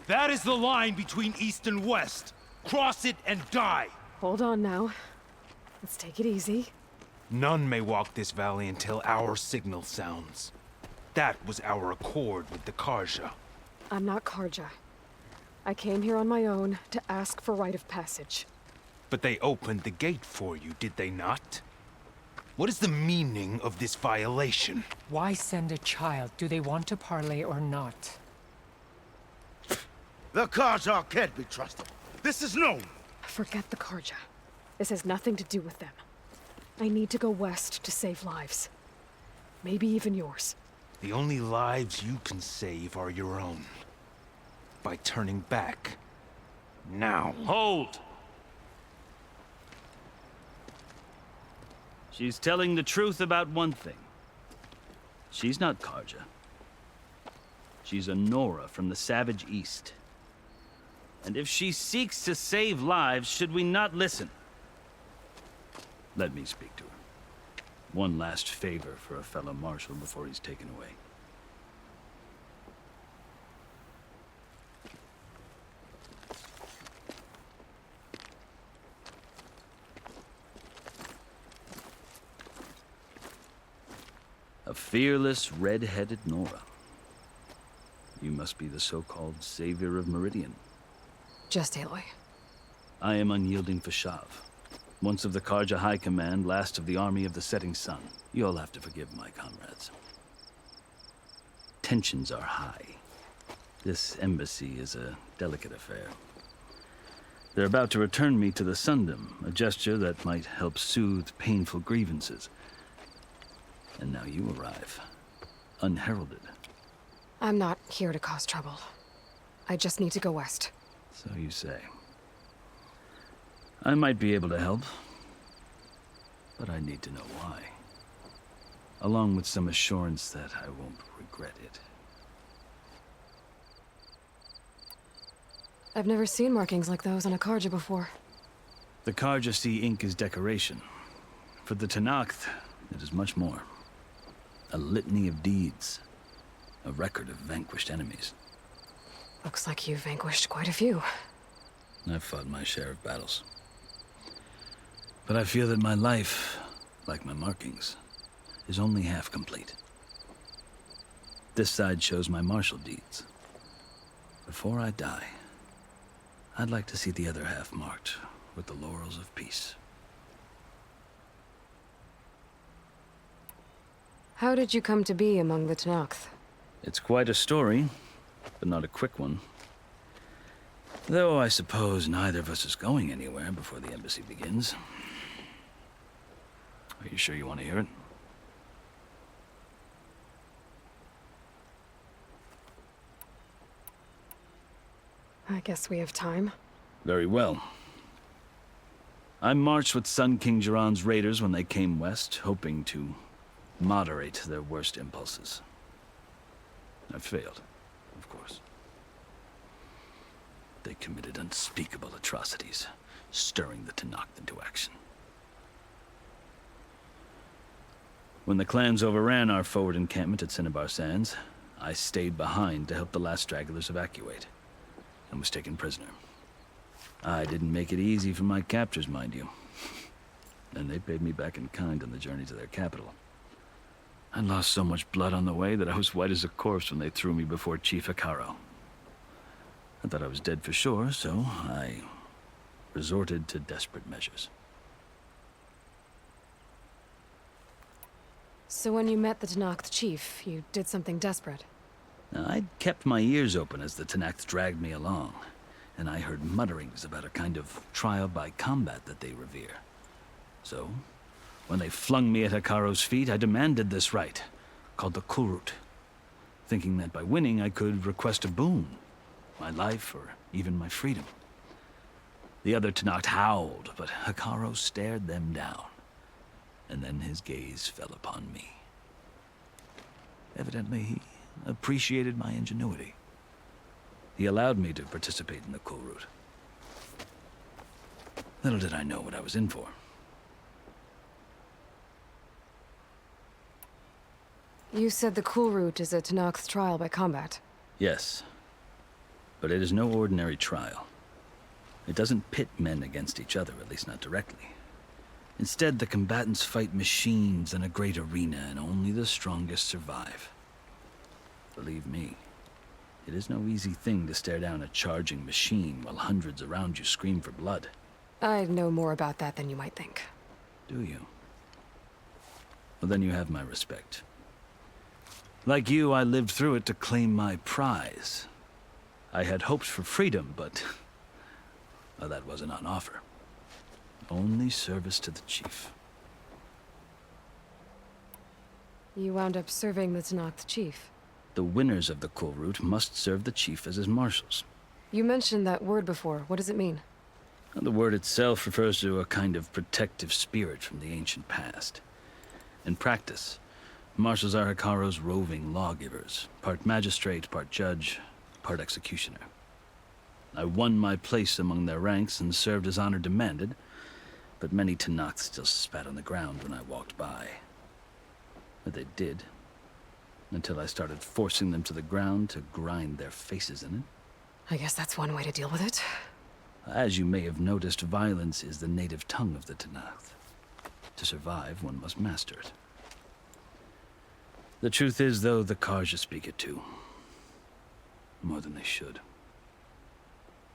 That is the line between East and West. Cross it and die. Hold on now. Let's take it easy. None may walk this valley until our signal sounds. That was our accord with the 𝐾𝐲𝐻. I'm not 𝐾𝐲𝐻. I came here on my own to ask for rite of passage. But they opened the gate for you, did they not? What is the meaning of this violation? Why send a child? Do they want to parley or not? The 𝐾𝐻𝐻 can't be trusted. This is known. Forget the 𝐾𝐻𝐻. This has nothing to do with them. I need to go west to save lives. Maybe even yours. The only lives you can save are your own. By turning back. Now. Hold! She's telling the truth about one thing. She's not 𝐾𝐻𝐻. She's a Nora from the Savage East. And if she seeks to save lives, should we not listen? Let me speak to her. One last favor for a fellow marshal before he's taken away. A fearless, red-headed Nora. You must be the so-called savior of Meridian. Just Aloy. I am unyielding Fashav. Once of the 𝐾𝐻𝐻 High Command, last of the army of the setting sun. You'll have to forgive my comrades. Tensions are high. This embassy is a delicate affair. They're about to return me to the Sundom, a gesture that might help soothe painful grievances. And now you arrive, unheralded. I'm not here to cause trouble. I just need to go west. So you say. I might be able to help, but I need to know why. Along with some assurance that I won't regret it. I've never seen markings like those on a 𝐾𝐻𝐻 before. The 𝐾𝐻𝐻 see ink as decoration. For the Tanakh, it is much more. A litany of deeds. A record of vanquished enemies. Looks like you've vanquished quite a few. I've fought my share of battles. But I feel that my life, like my markings, is only half complete. This side shows my martial deeds. Before I die, I'd like to see the other half marked with the laurels of peace. How did you come to be among the Tanakh? It's quite a story, but not a quick one. Though I suppose neither of us is going anywhere before the embassy begins. Are you sure you want to hear it? I guess we have time. Very well. I marched with Sun King Jiran's raiders when they came west, hoping to moderate their worst impulses. I failed, of course. They committed unspeakable atrocities, stirring the Tanakh into action. When the clans overran our forward encampment at Cinnabar Sands, I stayed behind to help the last stragglers evacuate, and was taken prisoner. I didn't make it easy for my captors, mind you. And they paid me back in kind on the journey to their capital. I lost so much blood on the way that I was white as a corpse when they threw me before Chief Faro. I thought I was dead for sure, so I resorted to desperate measures. So when you met the Tanakh chief, you did something desperate? Now, I'd kept my ears open as the Tanakh dragged me along, and I heard mutterings about a kind of trial by combat that they revere. So, when they flung me at Hekaro's feet, I demanded this rite, called the Kulrut. thinking that by winning I could request a boon, my life or even my freedom. The other Tenakth howled, but 𝐼𝐴𝐼𝐼 stared them down, and then his gaze fell upon me. Evidently, he appreciated my ingenuity. He allowed me to participate in the Kulrut. Little did I know what I was in for. You said the Kulrut is a Tenakth trial by combat. Yes, but it is no ordinary trial. It doesn't pit men against each other, at least not directly. Instead, the combatants fight machines in a great arena, and only the strongest survive. Believe me, it is no easy thing to stare down a charging machine while hundreds around you scream for blood. I know more about that than you might think. Do you? Well, then you have my respect. Like you, I lived through it to claim my prize. I had hoped for freedom, but well, that wasn't on offer. Only service to the chief. You wound up serving the Tenakth chief. The winners of the Kulrut must serve the chief as his marshals. You mentioned that word before. What does it mean? The word itself refers to a kind of protective spirit from the ancient past. In practice, marshals are 𝐼𝐴𝐼𝐼's roving lawgivers, part magistrate, part judge, part executioner. I won my place among their ranks and served as honor demanded, but many Tenakth still spat on the ground when I walked by. But they did, until I started forcing them to the ground to grind their faces in it. I guess that's one way to deal with it. As you may have noticed, violence is the native tongue of the Tenakth. To survive, one must master it. The truth is, though, the 𝐾𝐥 speak it too. More than they should.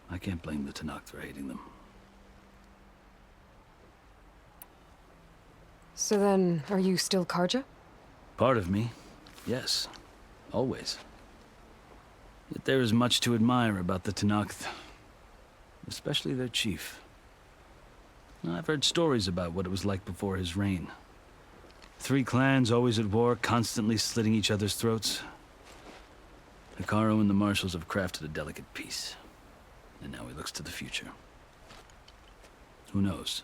I can't blame the Tenakth for hating them. So then, are you still 𝐾𝐥? Part of me, yes. Always. Yet there is much to admire about the Tenakth. Especially their chief. I've heard stories about what it was like before his reign. 3 clans always at war, constantly slitting each other's throats. 𝐼𝐴𝐼 and the marshals have crafted a delicate peace. And now he looks to the future. Who knows?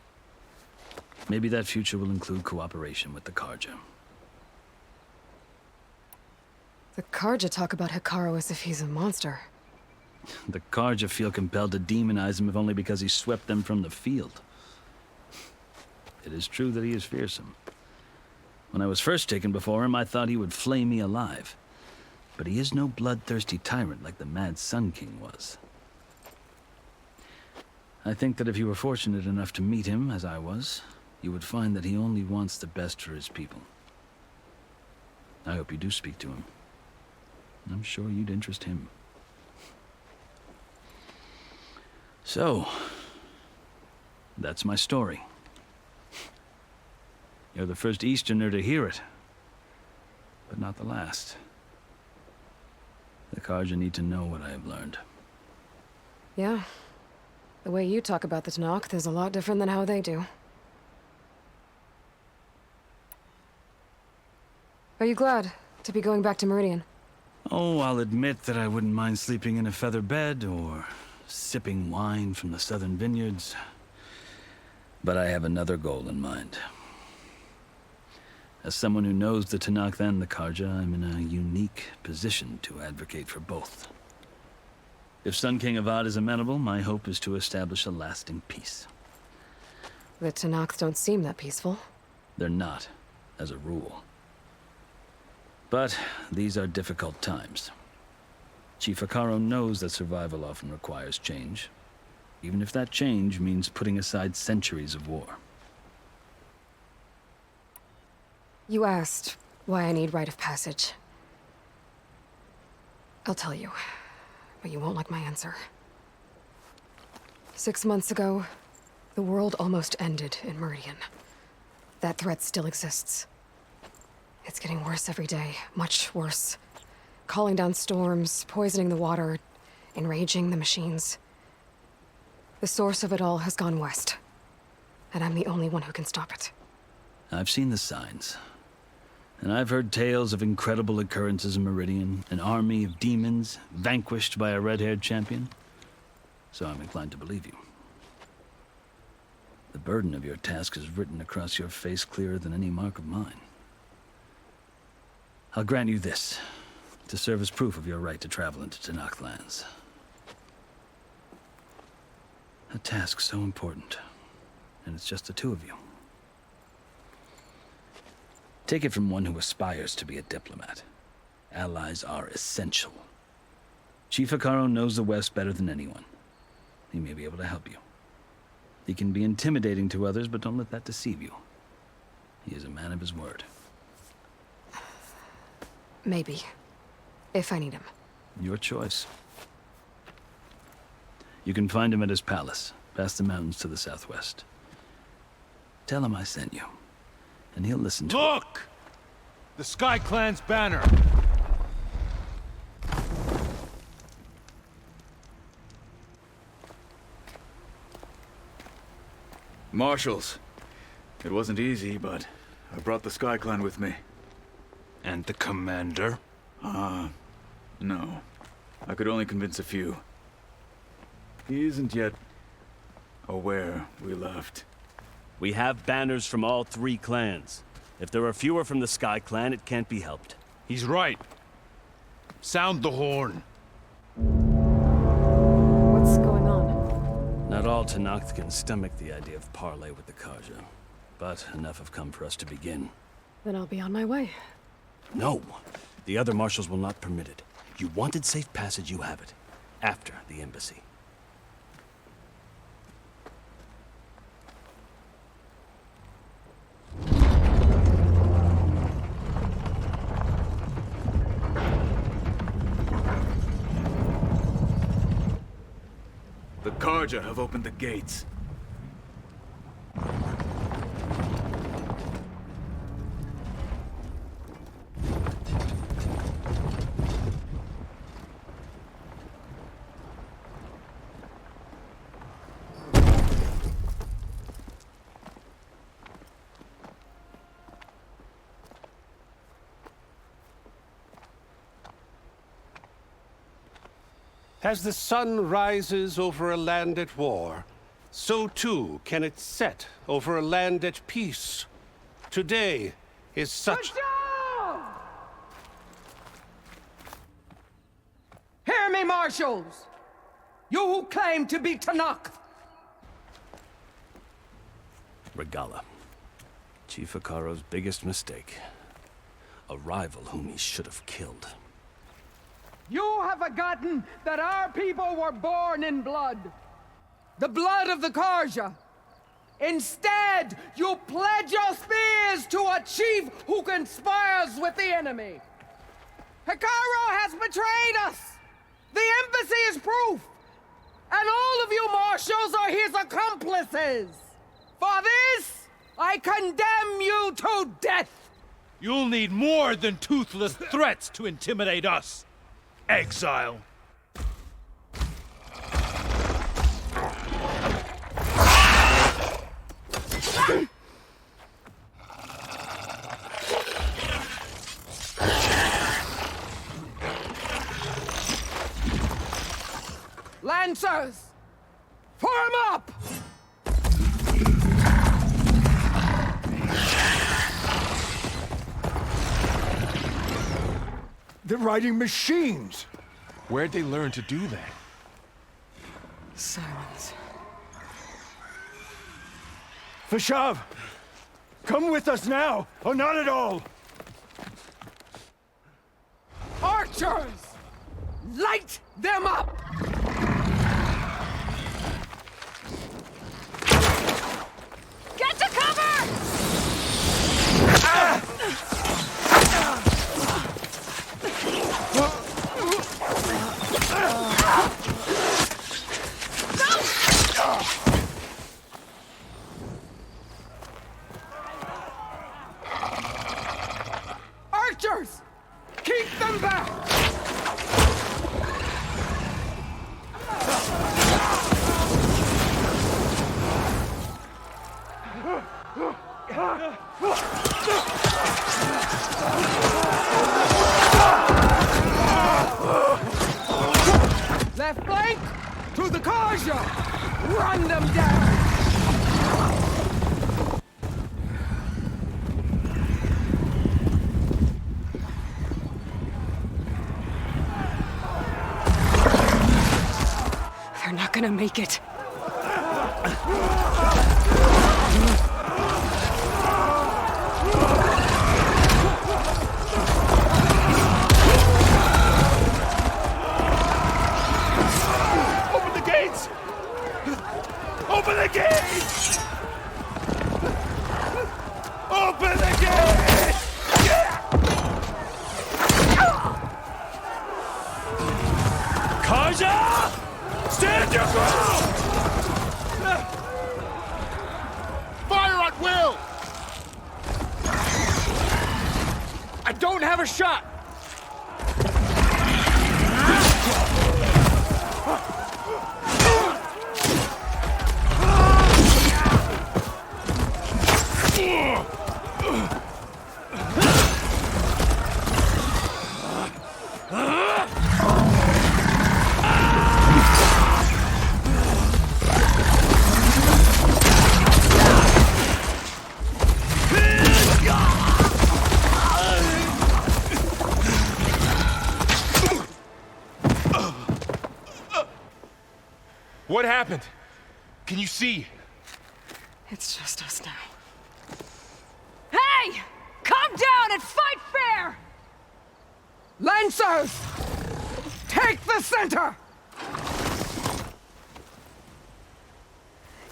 Maybe that future will include cooperation with the 𝐾𝐥. The 𝐾𝐥 talk about 𝐼𝐴𝐼 as if he's a monster. The 𝐾𝐥 feel compelled to demonize him if only because he swept them from the field. It is true that he is fearsome. When I was first taken before him, I thought he would flay me alive. But he is no bloodthirsty tyrant like the Mad Sun King was. I think that if you were fortunate enough to meet him, as I was, you would find that he only wants the best for his people. I hope you do speak to him. I'm sure you'd interest him. So, that's my story. You're the first Easterner to hear it, but not the last. The 𝐾𝐥 need to know what I have learned. Yeah. The way you talk about the Tenakth is a lot different than how they do. Are you glad to be going back to Meridian? Oh, I'll admit that I wouldn't mind sleeping in a feather bed or sipping wine from the southern vineyards. But I have another goal in mind. As someone who knows the Tenakth and the 𝐾𝐥, I'm in a unique position to advocate for both. If Sun King Avad is amenable, my hope is to establish a lasting peace. The Tenakth don't seem that peaceful. They're not, as a rule. But these are difficult times. Chief 𝐼𝐴𝐼 knows that survival often requires change, even if that change means putting aside centuries of war. You asked why I need rite of passage. I'll tell you, but you won't like my answer. 6 months ago, the world almost ended in Meridian. That threat still exists. It's getting worse every day, much worse. Calling down storms, poisoning the water, enraging the machines. The source of it all has gone west, and I'm the only one who can stop it. I've seen the signs. And I've heard tales of incredible occurrences in Meridian, an army of demons vanquished by a red-haired champion. So I'm inclined to believe you. The burden of your task is written across your face clearer than any mark of mine. I'll grant you this, to serve as proof of your right to travel into Tenakth lands. A task so important, and it's just the two of you. Take it from one who aspires to be a diplomat. Allies are essential. Chief Hekarro knows the West better than anyone. He may be able to help you. He can be intimidating to others, but don't let that deceive you. He is a man of his word. Maybe. If I need him. Your choice. You can find him at his palace, past the mountains to the southwest. Tell him I sent you, and he'll listen to it. Look! The Sky Clan's banner! Marshals. It wasn't easy, but I brought the Sky Clan with me. And the commander? No. I could only convince a few. He isn't yet aware we left. We have banners from all 3 clans. If there are fewer from the Sky Clan, it can't be helped. He's right. Sound the horn. What's going on? Not all Tenakth can stomach the idea of parley with the 𝐭𝐲, but enough have come for us to begin. Then I'll be on my way. No, the other marshals will not permit it. You wanted safe passage, you have it. After the embassy. The 𝐭𝐲 have opened the gates. As the sun rises over a land at war, so too can it set over a land at peace. Today is such... Hear me, marshals! You who claim to be Tenakth! Regalla. Chief Hekarro's biggest mistake. A rival whom he should have killed. You have forgotten that our people were born in blood. The blood of the 𝐭𝐲. Instead, you pledge your spears to a chief who conspires with the enemy. Hekarro has betrayed us. The embassy is proof. And all of you marshals are his accomplices. For this, I condemn you to death. You'll need more than toothless threats to intimidate us. Exile. Lancers, form up! They're riding machines! Where'd they learn to do that? Silence. Fashav! Come with us now, or not at all! Archers! Light them up! Get to cover! Archers! Keep them back! Left flank to the 𝐂𝐻𝐸! Run them down! They're not gonna make it. Open the gates! Open the gates! Open the gates! 𝐂𝐻𝐸! Stand your ground! Fire at will! I don't have a shot! What happened? Can you see? It's just us now. Hey! Come down and fight fair! Lancers! Take the center!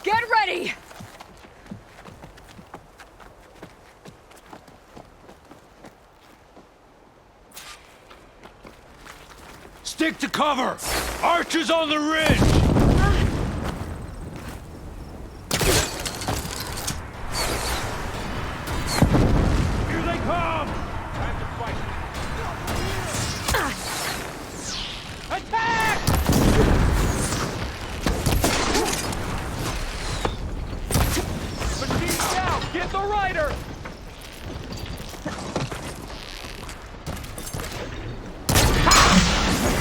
Get ready! Stick to cover! Archers on the ridge! Here they come! Time to fight. Attack! Machine down! Get the rider!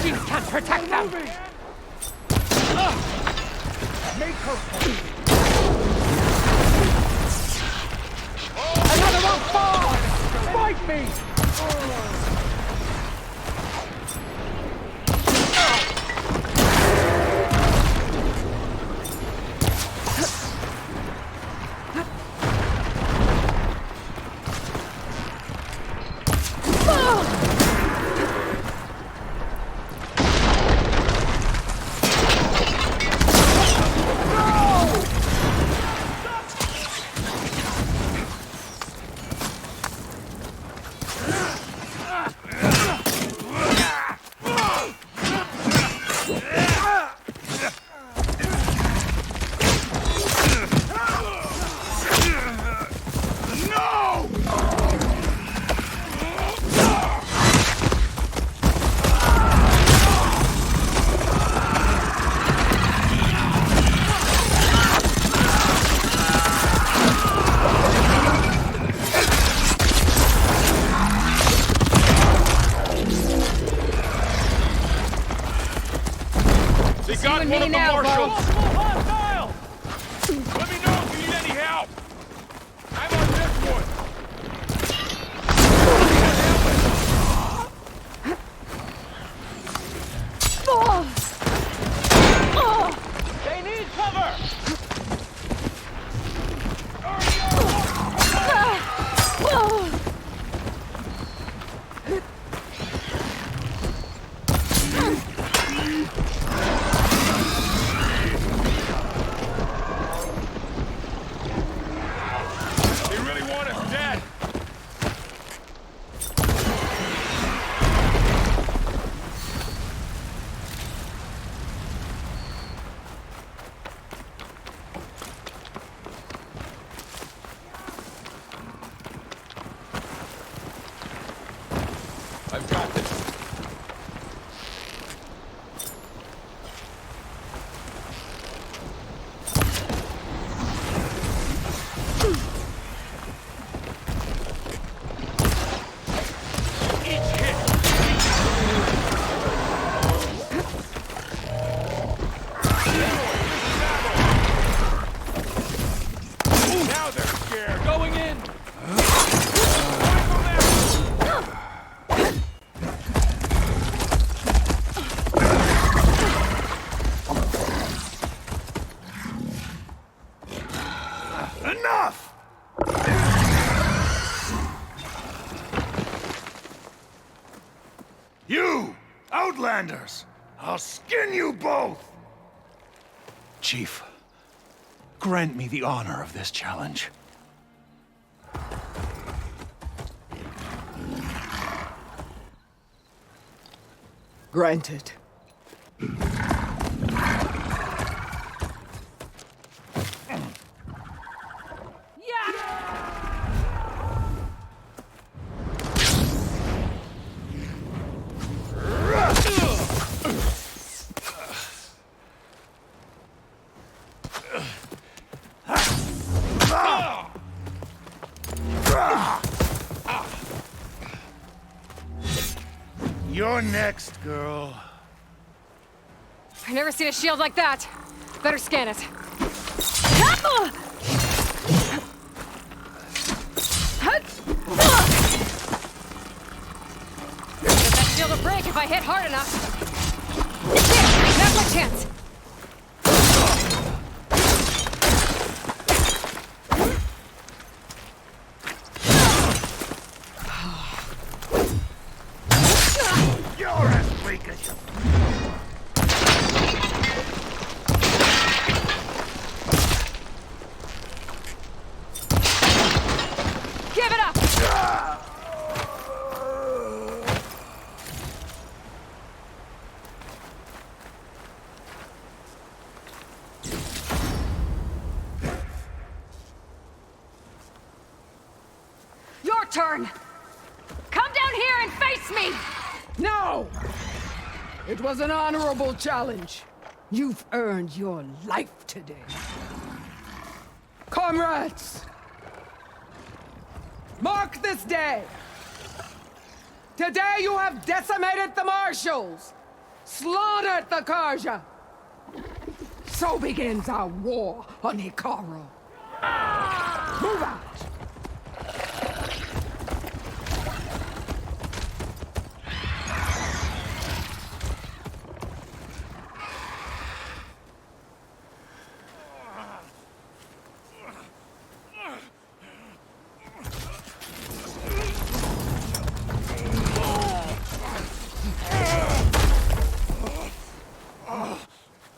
You can't protect them! Make her pay. Another one fall! Fight me! They got one of the marshals! Hostile! Let me know if you need any help! I'm on this one! They need cover! They really want us dead! I've got this. commanders. I'll skin you both! Chief, grant me the honor of this challenge. Granted. You're next, girl. I've never seen a shield like that. Better scan it. Does that shield will break if I hit hard enough? Now's my chance. You're as weak as you. Give it up! Your turn! Come down here and face me! No! It was an honorable challenge. You've earned your life today. Comrades! Mark this day! Today you have decimated the marshals! Slaughtered the 𝐂𝐻𝐸! So begins our war on Hikaru. Move out!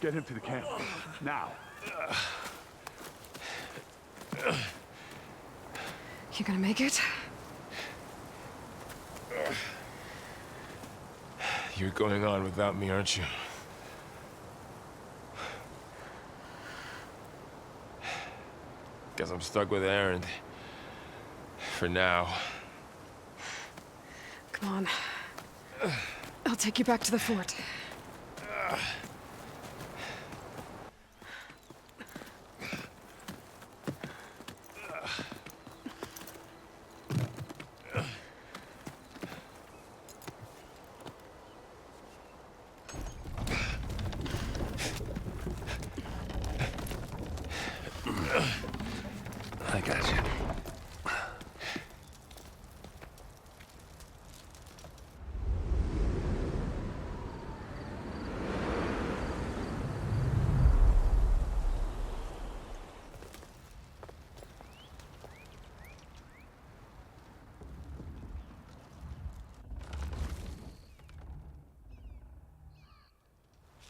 Get him to the camp. Now. You gonna make it? You're going on without me, aren't you? Guess I'm stuck with Aaron. For now. Come on. I'll take you back to the fort. I got you.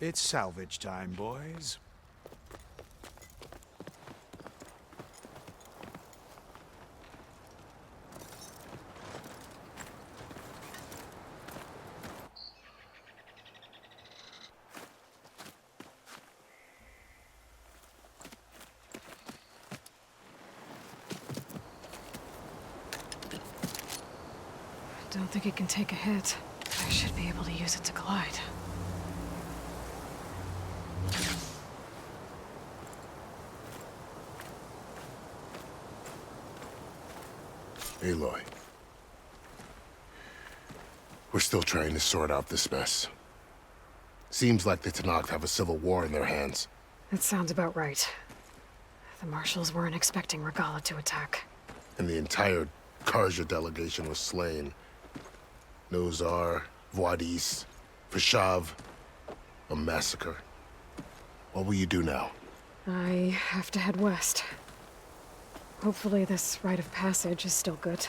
It's salvage time, boys. I don't think it can take a hit. I should be able to use it to glide. Aloy. We're still trying to sort out this mess. Seems like the Tenakth have a civil war in their hands. That sounds about right. The marshals weren't expecting Regalla to attack. And the entire 𝐂𝐻𝐸 delegation was slain. No Tsar, Wadis, Fashav, a massacre. What will you do now? I have to head west. Hopefully this rite of passage is still good.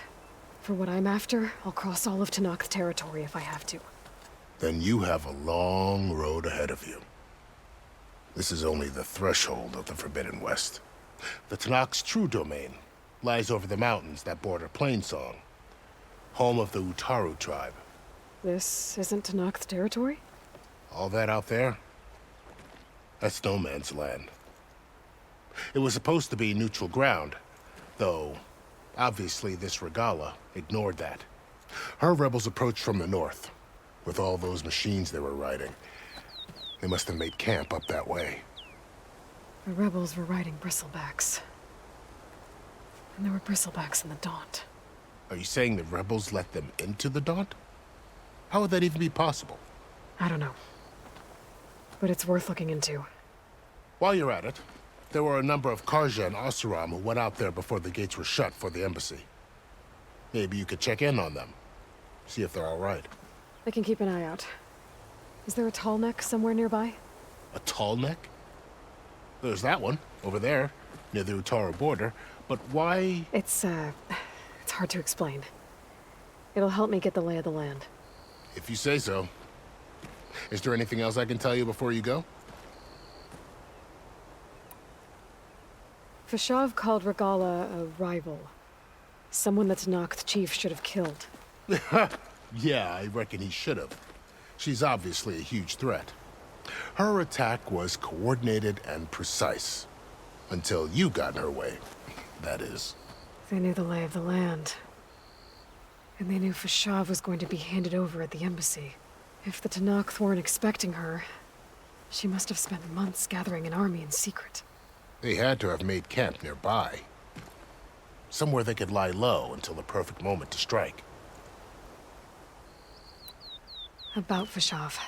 For what I'm after, I'll cross all of Tenakth territory if I have to. then you have a long road ahead of you. This is only the threshold of the Forbidden West. The Tenakth's true domain lies over the mountains that border Plainsong, home of the Utaru tribe. This isn't Tenakth territory? All that out there, that's no man's land. It was supposed to be neutral ground, though obviously this Regalla ignored that. Her rebels approached from the north, with all those machines they were riding. They must have made camp up that way. The rebels were riding bristlebacks. And there were bristlebacks in the Daunt. Are you saying the rebels let them into the Daunt? How would that even be possible? I don't know. But it's worth looking into. While you're at it, there were a number of 𝐼𝐺𝐻 and 𝐸𝐴𝐚 who went out there before the gates were shut for the embassy. Maybe you could check in on them. See if they're all right. I can keep an eye out. Is there a tall neck somewhere nearby? A tall neck? There's that one, over there, near the Utaru border. But why? It's hard to explain. It'll help me get the lay of the land. If you say so. Is there anything else I can tell you before you go? Fashav called Regalla a rival. Someone that Tenakth chief should have killed. Yeah, I reckon he should have. She's obviously a huge threat. Her attack was coordinated and precise. Until you got in her way, that is. They knew the lay of the land. And they knew Fashav was going to be handed over at the embassy. If the Tenakth weren't expecting her, she must have spent months gathering an army in secret. They had to have made camp nearby. Somewhere they could lie low until the perfect moment to strike. About Fashav.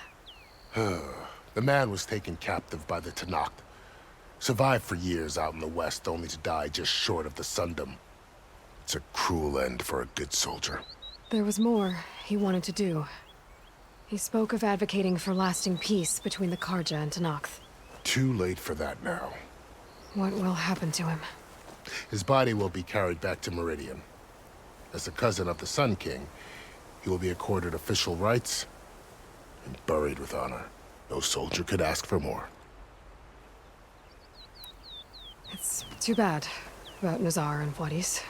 The man was taken captive by the Tenakth. Survived for years out in the west, only to die just short of the Sundom. It's a cruel end for a good soldier. There was more he wanted to do. He spoke of advocating for lasting peace between the 𝐼𝐺𝐻 and Tenakth. Too late for that now. What will happen to him? His body will be carried back to Meridian. As a cousin of the Sun King, he will be accorded official rights and buried with honor. No soldier could ask for more. It's too bad about Nazar and Wadis.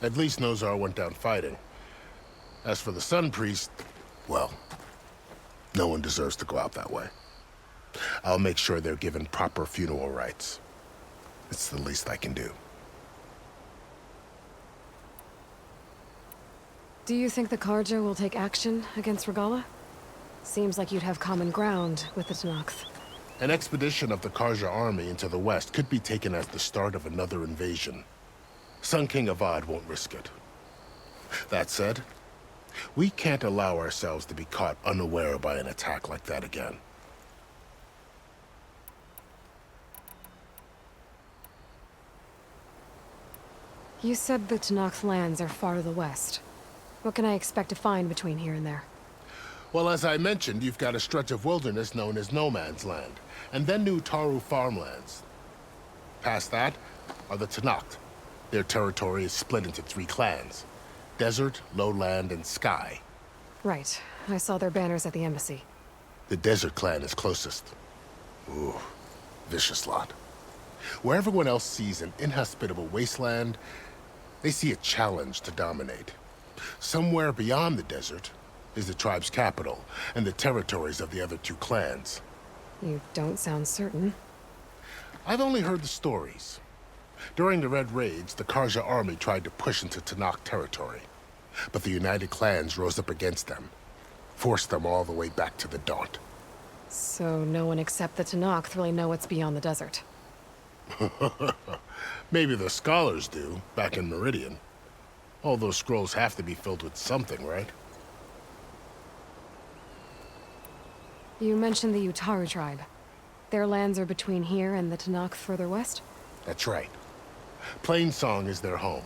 At least Nozar went down fighting. As for the Sun Priest, well, no one deserves to go out that way. I'll make sure they're given proper funeral rites. It's the least I can do. Do you think the 𝐼𝐺𝐻 will take action against Regalla? Seems like you'd have common ground with the Tenakth. An expedition of the 𝐼𝐺𝐻 army into the west could be taken as the start of another invasion. Sun King Avad won't risk it. That said, we can't allow ourselves to be caught unaware by an attack like that again. You said the Tenakth lands are far to the west. What can I expect to find between here and there? Well, as I mentioned, you've got a stretch of wilderness known as No Man's Land, and then new Utaru farmlands. Past that are the Tenakth. Their territory is split into 3 clans: Desert, Lowland, and Sky. Right. I saw their banners at the embassy. The Desert clan is closest. Ooh, vicious lot. Where everyone else sees an inhospitable wasteland, they see a challenge to dominate. Somewhere beyond the desert is the tribe's capital and the territories of the other 2 clans. You don't sound certain. I've only heard the stories. During the Red Raids, the 𝐼𝐺𝐻 army tried to push into Tenakth territory, but the united clans rose up against them, forced them all the way back to the Daunt. So no one except the Tenakth really know what's beyond the desert. Maybe the scholars do, back in Meridian. All those scrolls have to be filled with something, right? You mentioned the Utaru tribe. Their lands are between here and the Tenakth further west? That's right. Plainsong is their home.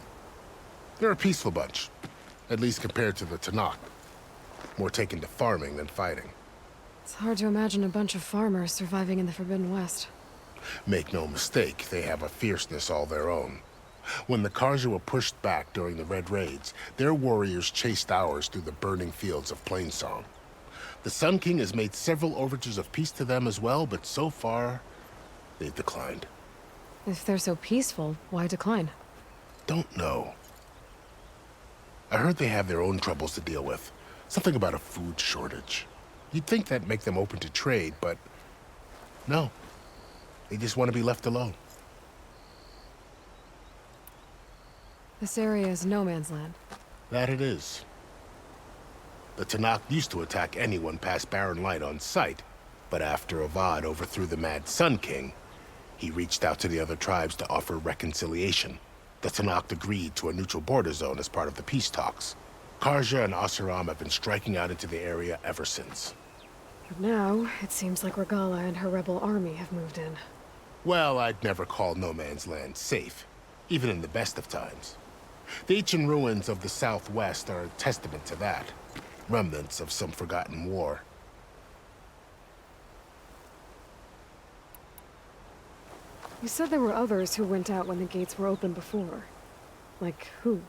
They're a peaceful bunch, at least compared to the Tenakth. More taken to farming than fighting. It's hard to imagine a bunch of farmers surviving in the Forbidden West. Make no mistake, they have a fierceness all their own. When the 𝐼𝐺𝐻 were pushed back during the Red Raids, their warriors chased ours through the burning fields of Plainsong. The Sun King has made several overtures of peace to them as well, but so far, they've declined. If they're so peaceful, why decline? Don't know. I heard they have their own troubles to deal with. Something about a food shortage. You'd think that'd make them open to trade, but no. They just want to be left alone. This area is no man's land. That it is. The Tenakth used to attack anyone past Barren Light on sight, but after Avad overthrew the Mad Sun King, he reached out to the other tribes to offer reconciliation. The Tenakth agreed to a neutral border zone as part of the peace talks. 𝐿𝐴𝐺𝐻 and 𝐴𝐴RAM have been striking out into the area ever since. But now, it seems like Regalla and her rebel army have moved in. Well, I'd never call no man's land safe, even in the best of times. The ancient ruins of the southwest are a testament to that. Remnants of some forgotten war. You said there were others who went out when the gates were open before. Like who?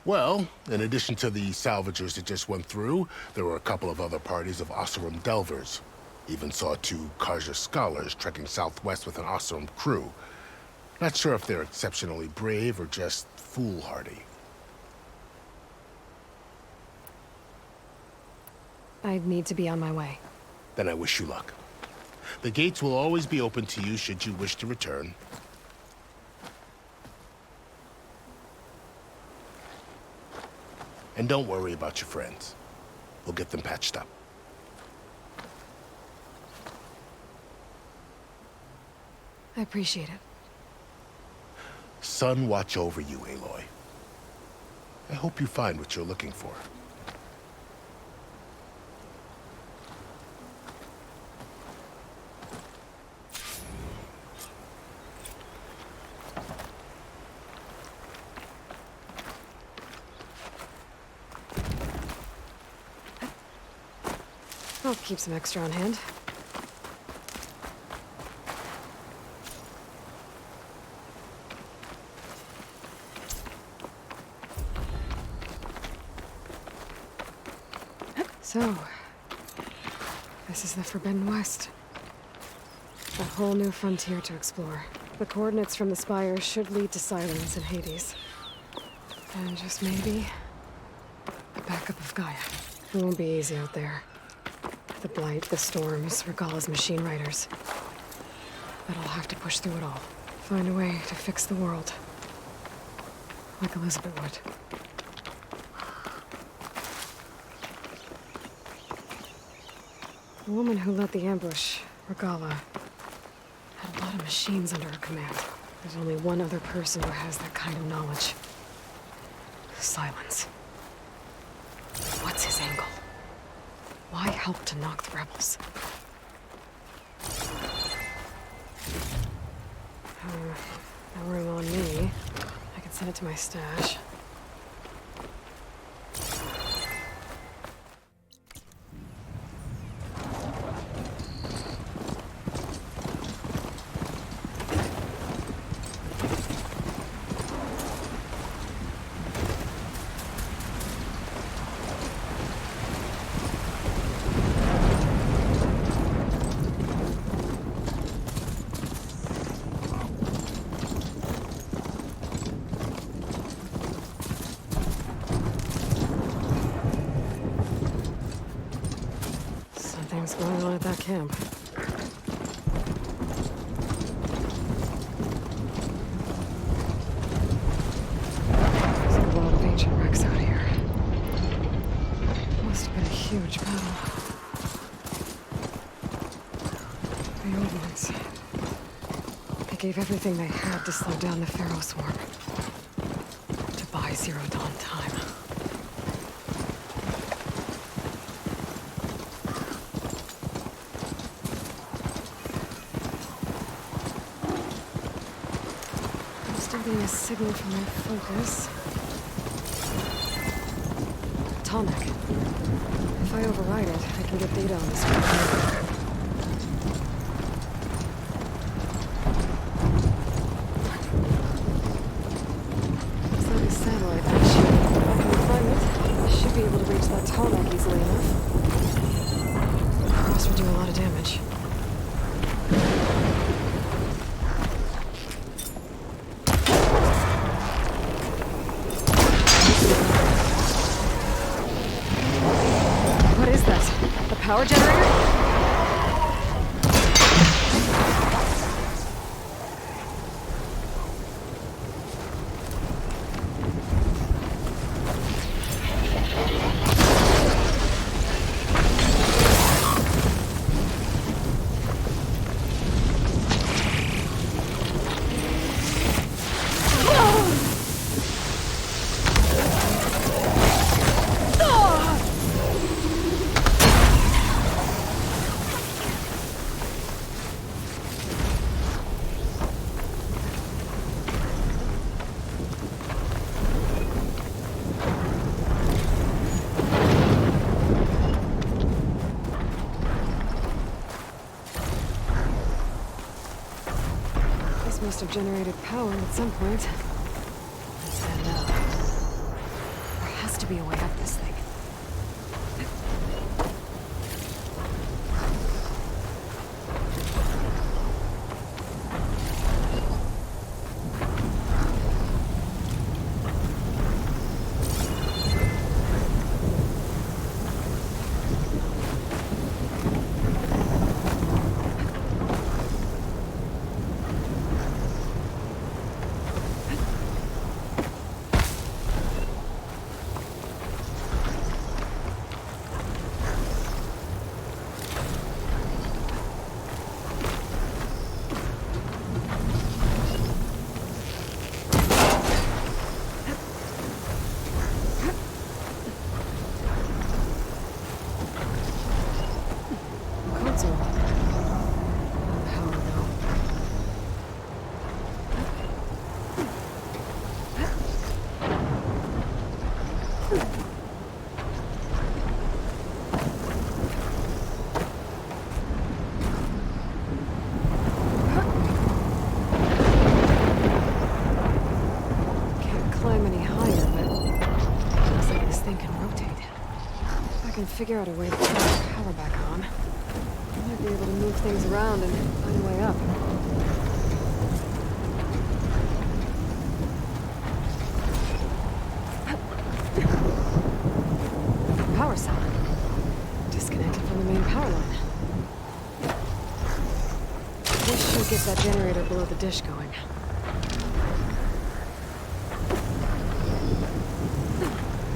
Well, in addition to the salvagers that just went through, there were a couple of other parties of 𝐴𝐴RAM delvers. Even saw 2 𝐂𝐻𝐸 scholars trekking southwest with an 𝐴𝐴RAM crew. Not sure if they're exceptionally brave or just foolhardy. I need to be on my way. Then I wish you luck. The gates will always be open to you should you wish to return. And don't worry about your friends. We'll get them patched up. I appreciate it. Sun watch over you, Aloy. I hope you find what you're looking for. I'll keep some extra on hand. So, this is the Forbidden West. A whole new frontier to explore. The coordinates from the spire should lead to Silence and Hades. And just maybe, the backup of Gaia. It won't be easy out there. The Blight, the Storms, Regalla's machine riders. But I'll have to push through it all. Find a way to fix the world. Like Elizabeth would. The woman who led the ambush, Regalla, had a lot of machines under her command. There's only one other person who has that kind of knowledge. Silence. What's his angle? Why help to knock the rebels? No room on me. I can send it to my stash. Something's going on at that camp. There's a lot of ancient wrecks out here. Must have been a huge battle. The old ones. They gave everything they had to slow down the Faro swarm. To buy Zero Dawn time. A signal from their focus. Atomic. If I override it, I can get data on this one. Looks like a satellite dish. If I can find it, I should be able to reach that Atomic easily enough. do a lot of damage. What is that? The power generator? Must have generated power at some point. Let's find out. There has to be a way up this thing. Figure out a way to turn the power back on. I might be able to move things around and find a way up. Power cell. Disconnected from the main power line. This should get that generator below the dish going.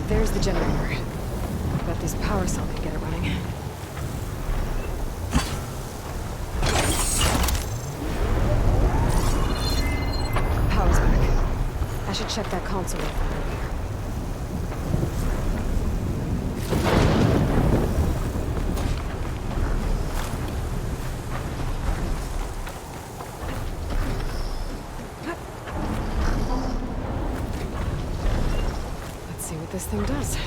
There's the generator. Bet this power cell could get it running. Power's back. I should check that console over here. Let's see what this thing does.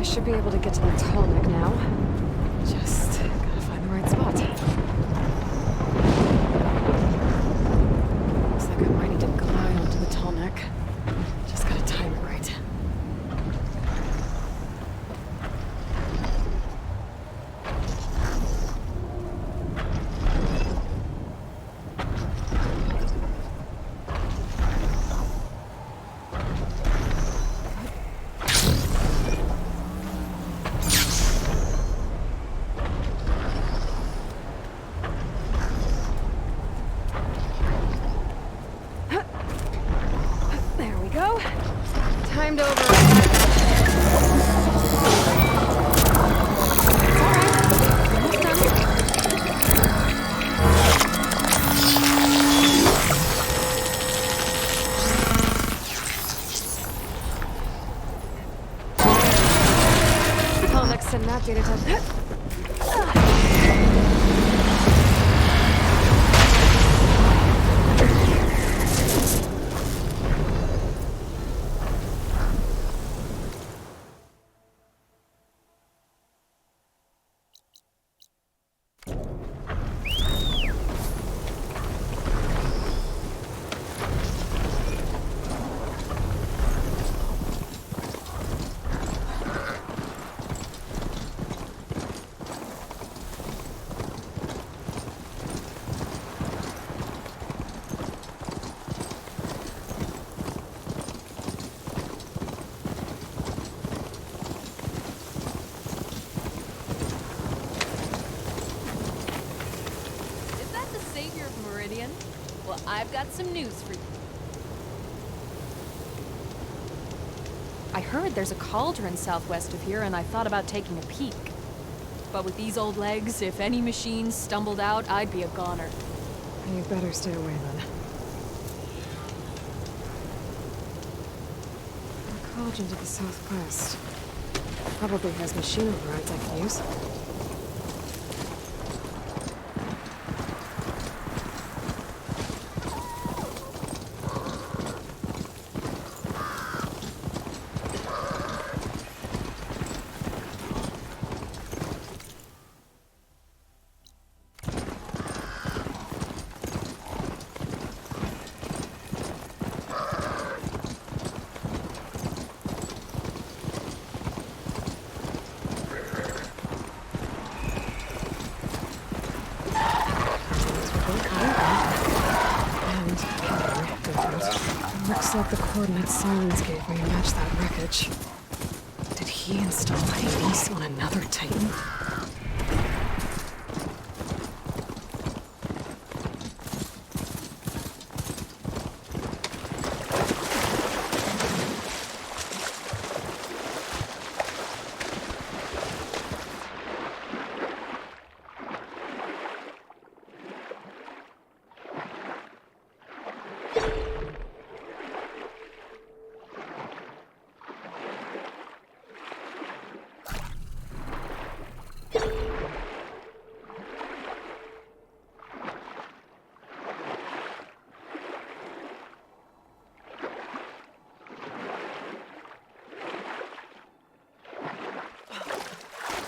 Should be able to get to the tall neck now. Just gotta find the right spot. Looks like I might need to glide onto the tall neck. Just gotta time it right. send map data to... Well, I've got some news for you. I heard there's a cauldron southwest of here, and I thought about taking a peek. But with these old legs, if any machines stumbled out, I'd be a goner. You better stay away, then. A cauldron to the southwest. Probably has machine overrides I can use. Looks like the coordinates 𝐚𝐸𝐴𝐴𝐺 gave me match that wreckage. Did he install Hades on another Titan?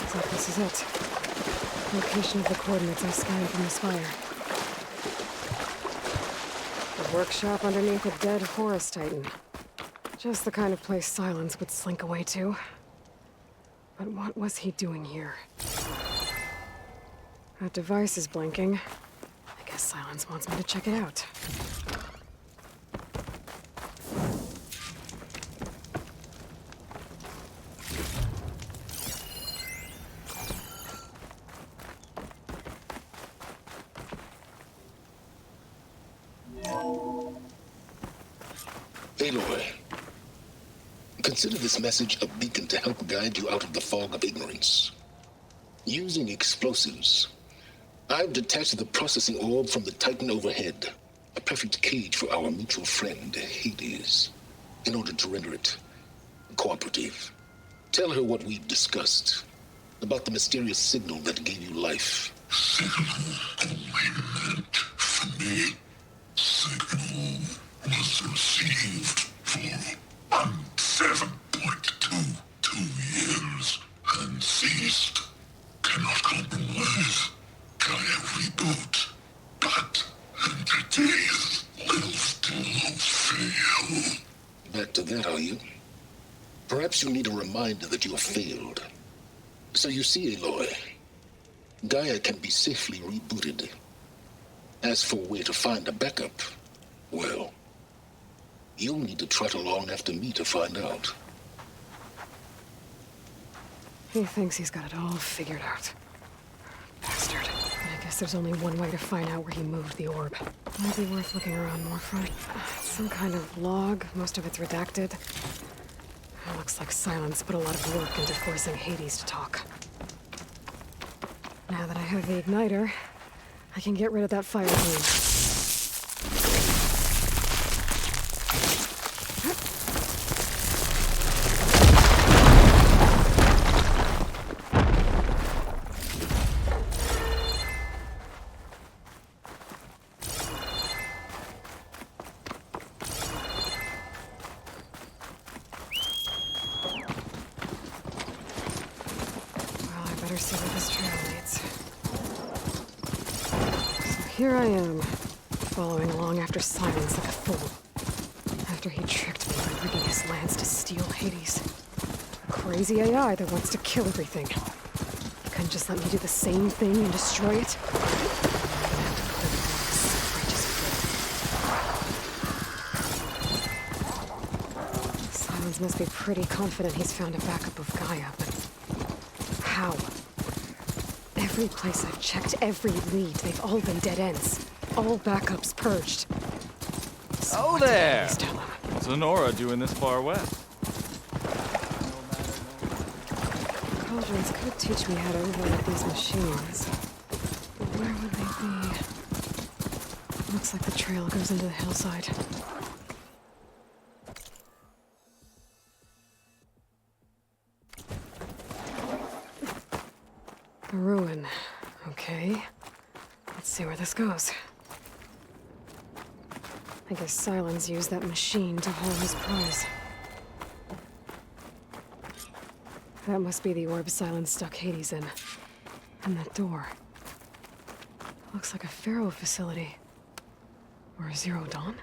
So this is it. Location of the coordinates I scanned from this fire. A workshop underneath a dead Horus Titan. Just the kind of place Silence would slink away to. But what was he doing here? That device is blinking. I guess Silence wants me to check it out. Aloy, consider this message a beacon to help guide you out of the fog of ignorance. Using explosives, I've detached the processing orb from the Titan overhead, a perfect cage for our mutual friend, Hades, in order to render it cooperative. Tell her what we've discussed about the mysterious signal that gave you life. Signal only meant for me. Signal was received for 7.22 years and ceased. Cannot compromise. Gaia reboot. But entities will still fail. Back to that, are you? Perhaps you need a reminder that you have failed. So you see, Aloy, Gaia can be safely rebooted. As for where to find a backup, well, you'll need to trot along after me to find out. He thinks he's got it all figured out. Bastard. I guess there's only one way to find out where he moved the orb. Might be worth looking around more for. Some kind of log. Most of it's redacted. It looks like Silence put a lot of work into forcing Hades to talk. Now that I have the igniter, I can get rid of that fire beam. better see where this trail leads. So here I am, following along after Silence like a fool. After he tricked me by rigging his lance to steal Hades. Crazy AI that wants to kill everything. He couldn't just let me do the same thing and destroy it. Silence must be pretty confident he's found a backup of Gaia, but how? Every place I've checked, every lead, they've all been dead ends. All backups purged. So Oh, what did there! Hades tell him? What's Sonora doing this far west? Cauldrons could teach me how to override these machines. But where would they be? Looks like the trail goes into the hillside. A ruin. Okay. Let's see where this goes. I guess Silence used that machine to haul his prize. That must be the orb Silence stuck Hades in. And that door. Looks like a Faro facility. Or a Zero Dawn?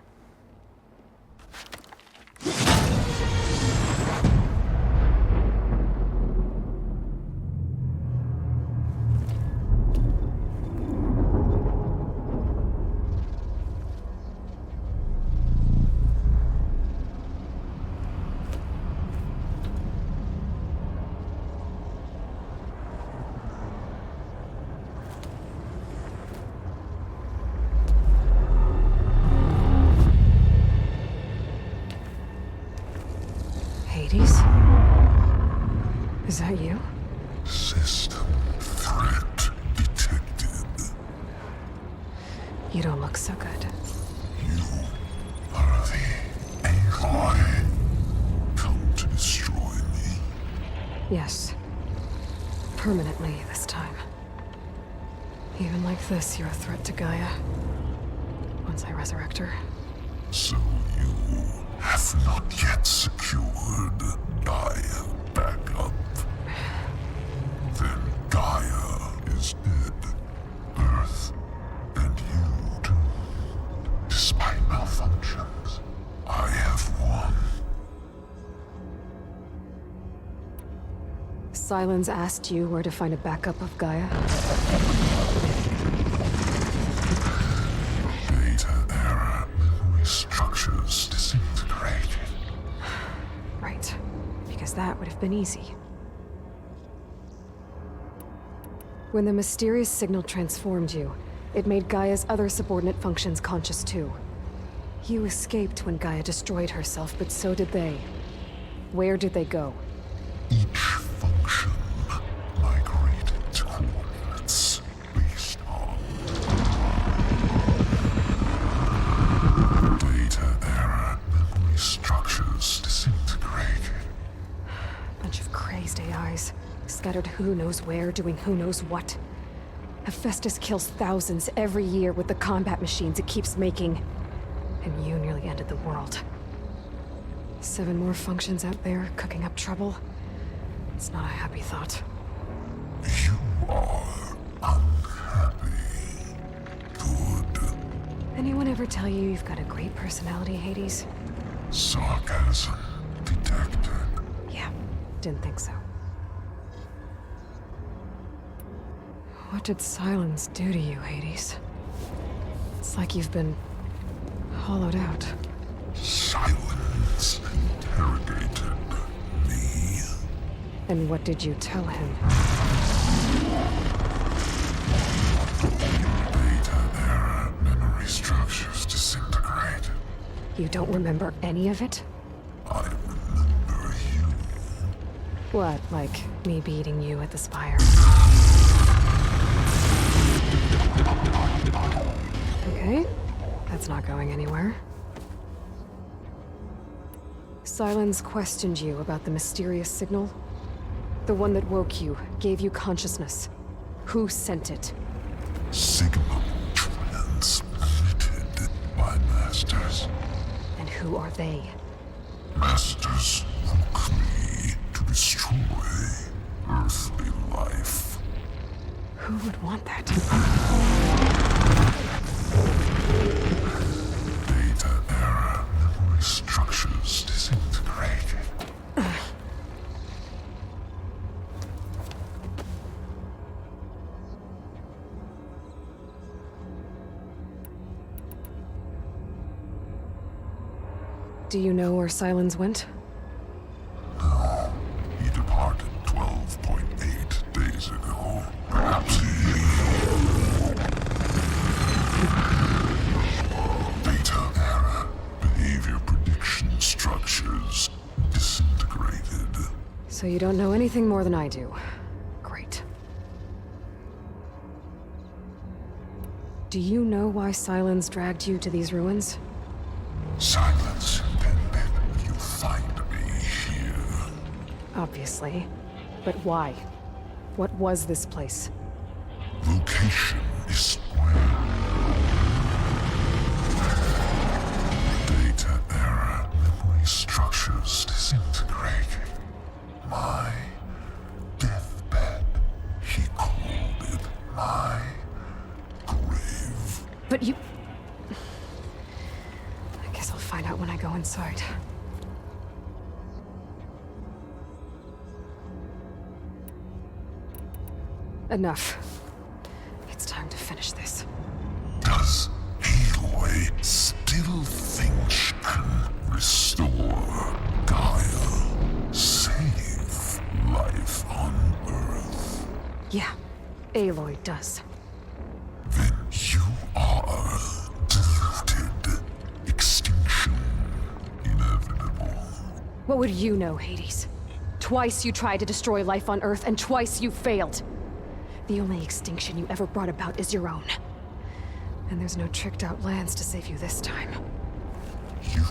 Hades? Is that you? System threat detected. You don't look so good. You are the AI come to destroy me. Yes. Permanently this time. Even like this, you're a threat to Gaia. Once I resurrect her. So you have not yet secured Gaia back up. Then Gaia is dead. Earth and you too. Despite malfunctions, I have won. Silence asked you where to find a backup of Gaia? Data error. Memory structures disintegrated. Right. Because that would have been easy. When the mysterious signal transformed you, it made Gaia's other subordinate functions conscious too. You escaped when Gaia destroyed herself, but so did they. Where did they go? Each function migrated to coordinates based on data error. Memory structures disintegrated. Bunch of crazed AIs, scattered who knows where, doing who knows what. Hephaestus kills thousands every year with the combat machines it keeps making. And you nearly ended the world. 7 more functions out there, cooking up trouble. It's not a happy thought. You are unhappy. Good. Anyone ever tell you you've got a great personality, Hades? Sarcasm detected. Yeah, didn't think so. What did Silence do to you, Hades? It's like you've been hollowed out. Silence interrogated me. And what did you tell him? Data error. Memory structures disintegrated. You don't remember any of it? I remember you. What, like me beating you at the Spire? Okay, that's not going anywhere. Silence questioned you about the mysterious signal. The one that woke you, gave you consciousness. Who sent it? Signal transmitted by masters. And who are they? Masters woke me to destroy earthly life. Who would want that? Data error. Memory structures disintegrated. Do you know where Silence went? No. He departed 12.8 days ago. Perhaps he... Data error. Behavior prediction structures disintegrated. So you don't know anything more than I do. Great. Do you know why Silence dragged you to these ruins? Silence intended you find me here. Obviously. But why? What was this place? Location is square. Data error. Memory structures disintegrating. My deathbed. He called it my grave. But you... I guess I'll find out when I go inside. Enough. It's time to finish this. Does Aloy still think she can restore Gaia? Save life on Earth? Yeah, Aloy does. Then you are deluded. Extinction inevitable. What would you know, Hades? Twice you tried to destroy life on Earth, and twice you failed. The only extinction you ever brought about is your own. And there's no tricked-out lands to save you this time. You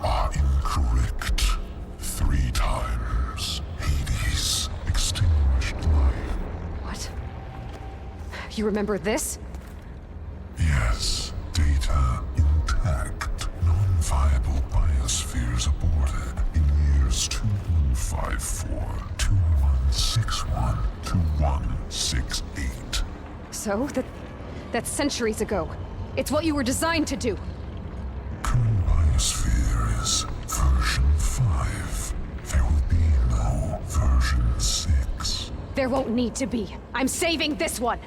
are incorrect. 3 times. Hades extinguished life. What? You remember this? Yes. Data intact. Non-viable biospheres aborted in years 2154, 2161, 2168. So? That's centuries ago. It's what you were designed to do. Current biosphere is version 5. There will be no version 6. There won't need to be. I'm saving this one!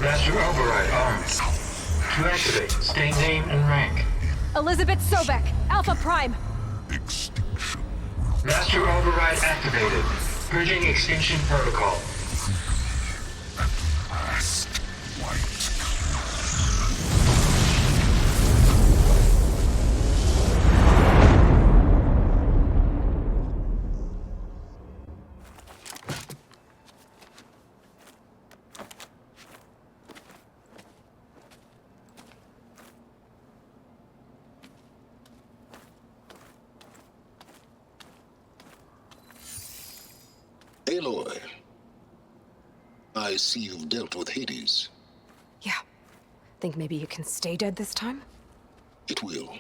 Master Override armed. To activate, state name and rank. Elizabeth Sobek, Alpha Prime. Extinction. Master Override activated. Bridging extinction protocol. Last white. Aloy, I see you've dealt with Hades. Yeah. Think maybe you can stay dead this time? It will.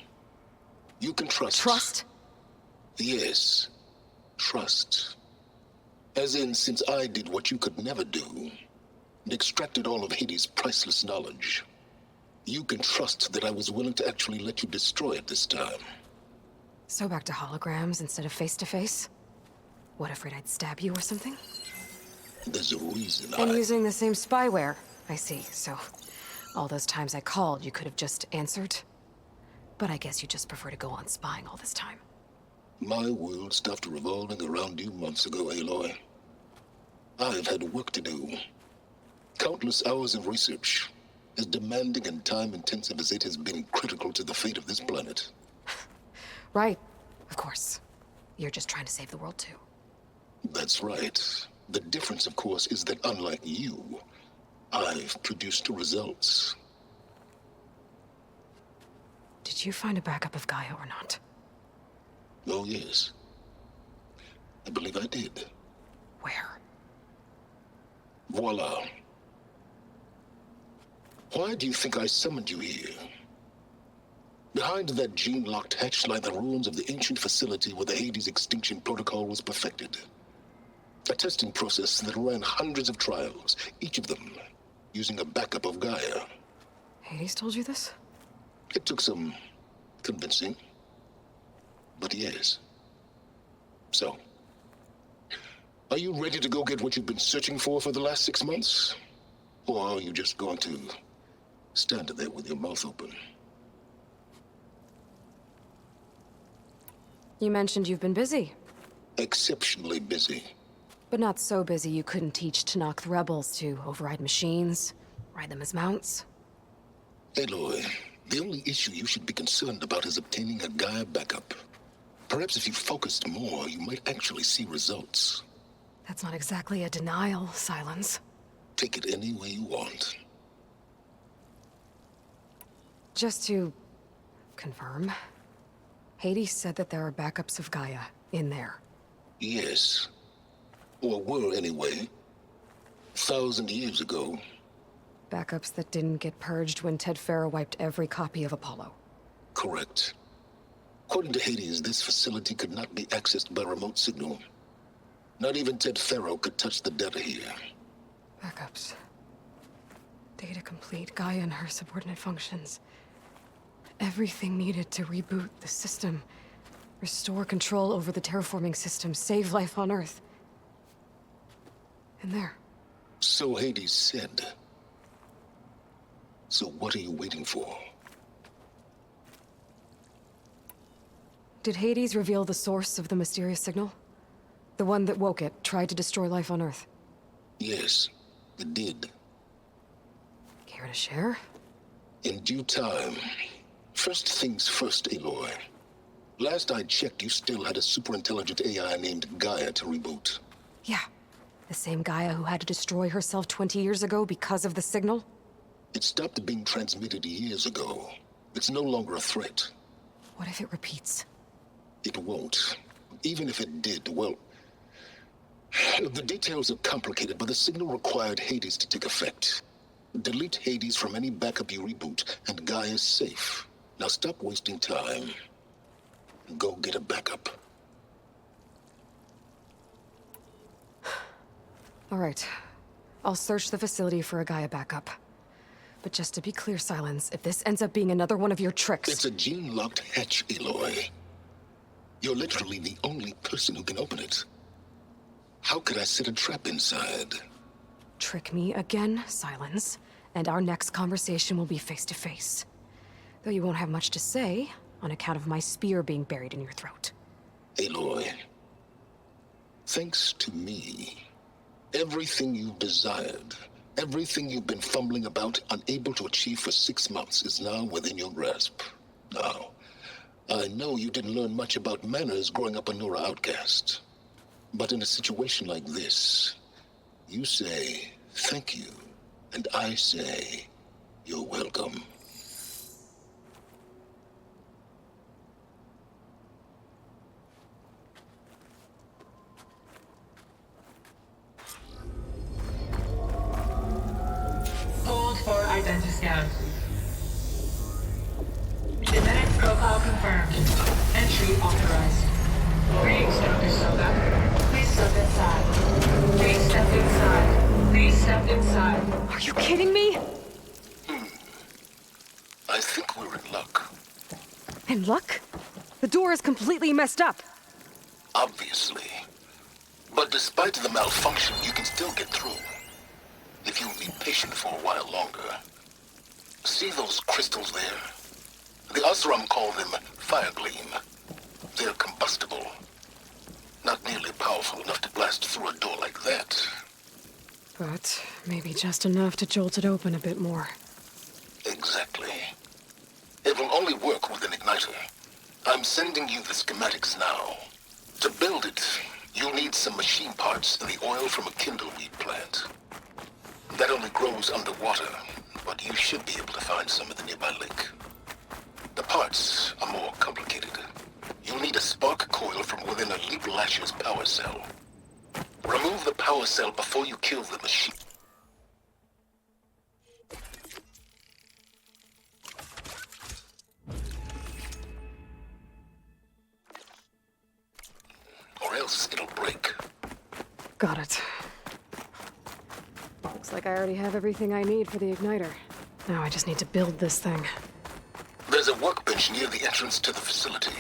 You can trust. Trust? Yes. Trust. As in, since I did what you could never do, and extracted all of Hades' priceless knowledge, you can trust that I was willing to actually let you destroy it this time. So back to holograms instead of face-to-face? What, afraid I'd stab you or something? There's a reason And using the same spyware. I see, so... all those times I called, you could have just answered? But I guess you just prefer to go on spying all this time. My world stopped revolving around you months ago, Aloy. I've had work to do. Countless hours of research, as demanding and time-intensive as it has been critical to the fate of this planet. Right, of course. You're just trying to save the world too. That's right. The difference, of course, is that unlike you, I've produced results. Did you find a backup of Gaia or not? Oh, yes. I believe I did. Where? Voila. Why do you think I summoned you here? Behind that gene-locked hatch lie the ruins of the ancient facility where the Hades extinction protocol was perfected. A testing process that ran hundreds of trials, each of them using a backup of Gaia. Hades told you this? It took some convincing, but yes. So, are you ready to go get what you've been searching for the last 6 months? Or are you just going to stand there with your mouth open? You mentioned you've been busy. Exceptionally busy. But not so busy you couldn't teach Tenakth rebels to override machines, ride them as mounts. Aloy, the only issue you should be concerned about is obtaining a Gaia backup. Perhaps if you focused more, you might actually see results. That's not exactly a denial, Silence. Take it any way you want. Just to confirm, Hades said that there are backups of Gaia in there. Yes. Or were anyway. 1,000 years ago. Backups that didn't get purged when Ted Faro wiped every copy of Apollo. Correct. According to Hades, this facility could not be accessed by remote signal. Not even Ted Faro could touch the data here. Backups. Data complete, Gaia and her subordinate functions. Everything needed to reboot the system. Restore control over the terraforming system, save life on Earth. And there. So Hades said. So what are you waiting for? Did Hades reveal the source of the mysterious signal? The one that woke it, tried to destroy life on Earth? Yes, it did. Care to share? In due time. First things first, Aloy. Last I checked, you still had a superintelligent AI named Gaia to reboot. Yeah. The same Gaia who had to destroy herself 20 years ago because of the signal? It stopped being transmitted years ago. It's no longer a threat. What if it repeats? It won't. Even if it did, well... The details are complicated, but the signal required Hades to take effect. Delete Hades from any backup you reboot, and Gaia's safe. Now stop wasting time. Go get a backup. All right. I'll search the facility for a Gaia backup. But just to be clear, Silence, if this ends up being another one of your tricks... It's a gene-locked hatch, Aloy. You're literally the only person who can open it. How could I set a trap inside? Trick me again, Silence, and our next conversation will be face-to-face. Though you won't have much to say, on account of my spear being buried in your throat. Aloy, thanks to me, everything you've desired, everything you've been fumbling about, unable to achieve for 6 months, is now within your grasp. Now, I know you didn't learn much about manners growing up a Nora outcast. But in a situation like this, you say, thank you, and I say, you're welcome. Hold for identity scan. Genetic profile confirmed. Entry authorized. Greetings, Dr. Soda. Please step inside. Please step inside. Please step inside. Are you kidding me? I think we're in luck. In luck? The door is completely messed up. Obviously. But despite the malfunction, you can still get through. If you'll be patient for a while longer. See those crystals there? The Oseram call them fire gleam. They're combustible. Not nearly powerful enough to blast through a door like that. But maybe just enough to jolt it open a bit more. Exactly. It will only work with an igniter. I'm sending you the schematics now. To build it, you'll need some machine parts and the oil from a kindleweed plant. That only grows underwater, but you should be able to find some in the nearby lake. The parts are more complicated. You'll need a spark coil from within a Leap Lash's power cell. Remove the power cell before you kill the machine. else, it'll break. Got it. Looks like I already have everything I need for the igniter. Now I just need to build this thing. There's a workbench near the entrance to the facility.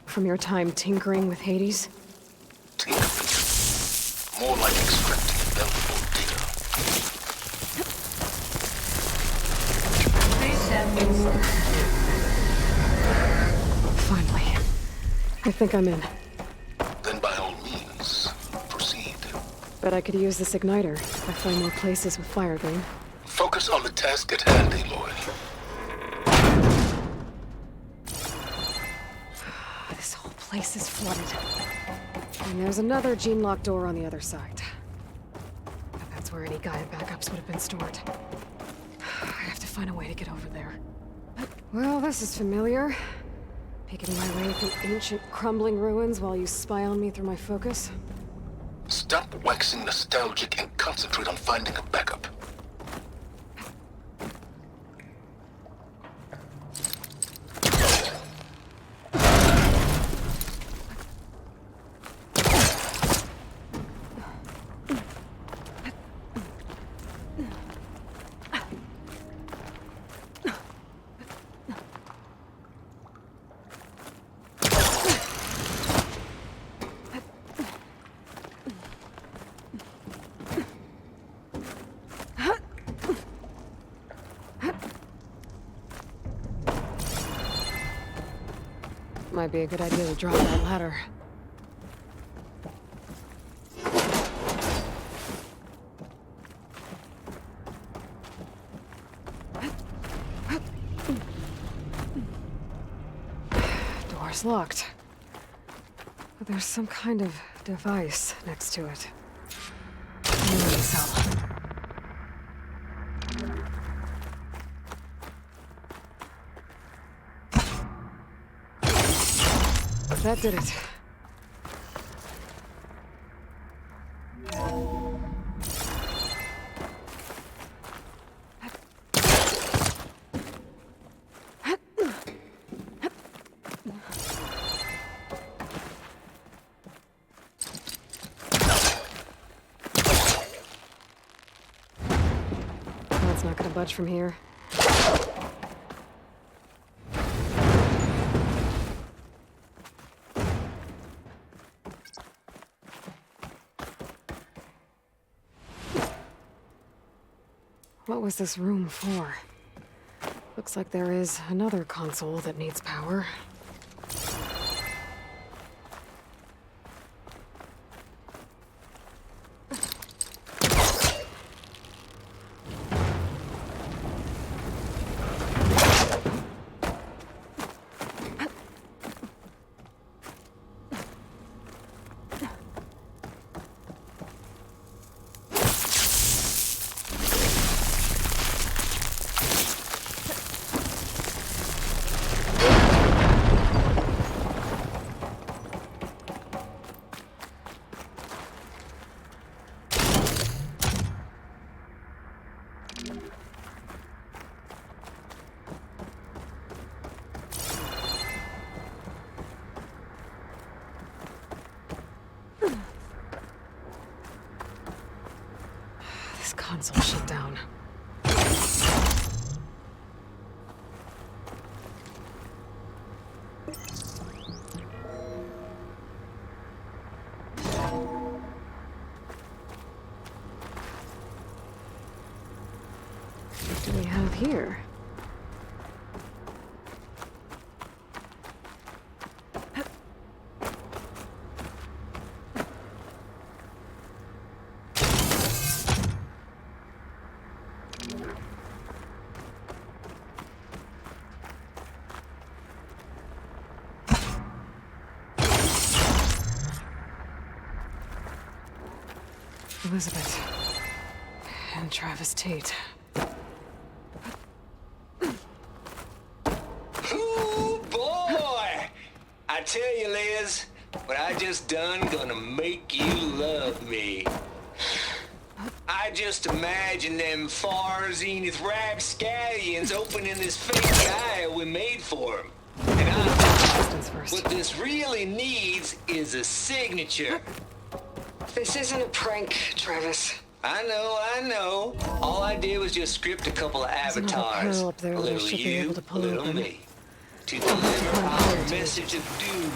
From your time tinkering with Hades? Tinkering? More like extracting valuable data. Please stand inside. Finally. I think I'm in. Then by all means, proceed. Bet I could use this igniter if I find more places with fire drain. Focus on the task at hand, Aloy. This whole place is flooded. And there's another gene-locked door on the other side. That's where any Gaia backups would have been stored. I have to find a way to get over there. Well, this is familiar. Picking my way through ancient, crumbling ruins while you spy on me through my focus. Stop waxing nostalgic and concentrate on finding a backup. Might be a good idea to drop that ladder. Door's locked. But there's some kind of device next to it. Memory cell. That did it. That's not gonna budge from here. What was this room for? Looks like there is another console that needs power. Console shut down. What do we have here? Elizabeth and Travis Tate. Ooh, boy! I tell you, Liz, what I just done gonna make you love me. I just imagine them 𝐅𝐮𝐷 𝐂𝐚𝐻 opening this fake guy we made for him. And things first. What this really needs is a signature. This isn't a prank, Travis. I know. All I did was just script a couple of There's another avatars. panel up there A that I little should be you, able to a pull little open. me. To deliver our message of doom,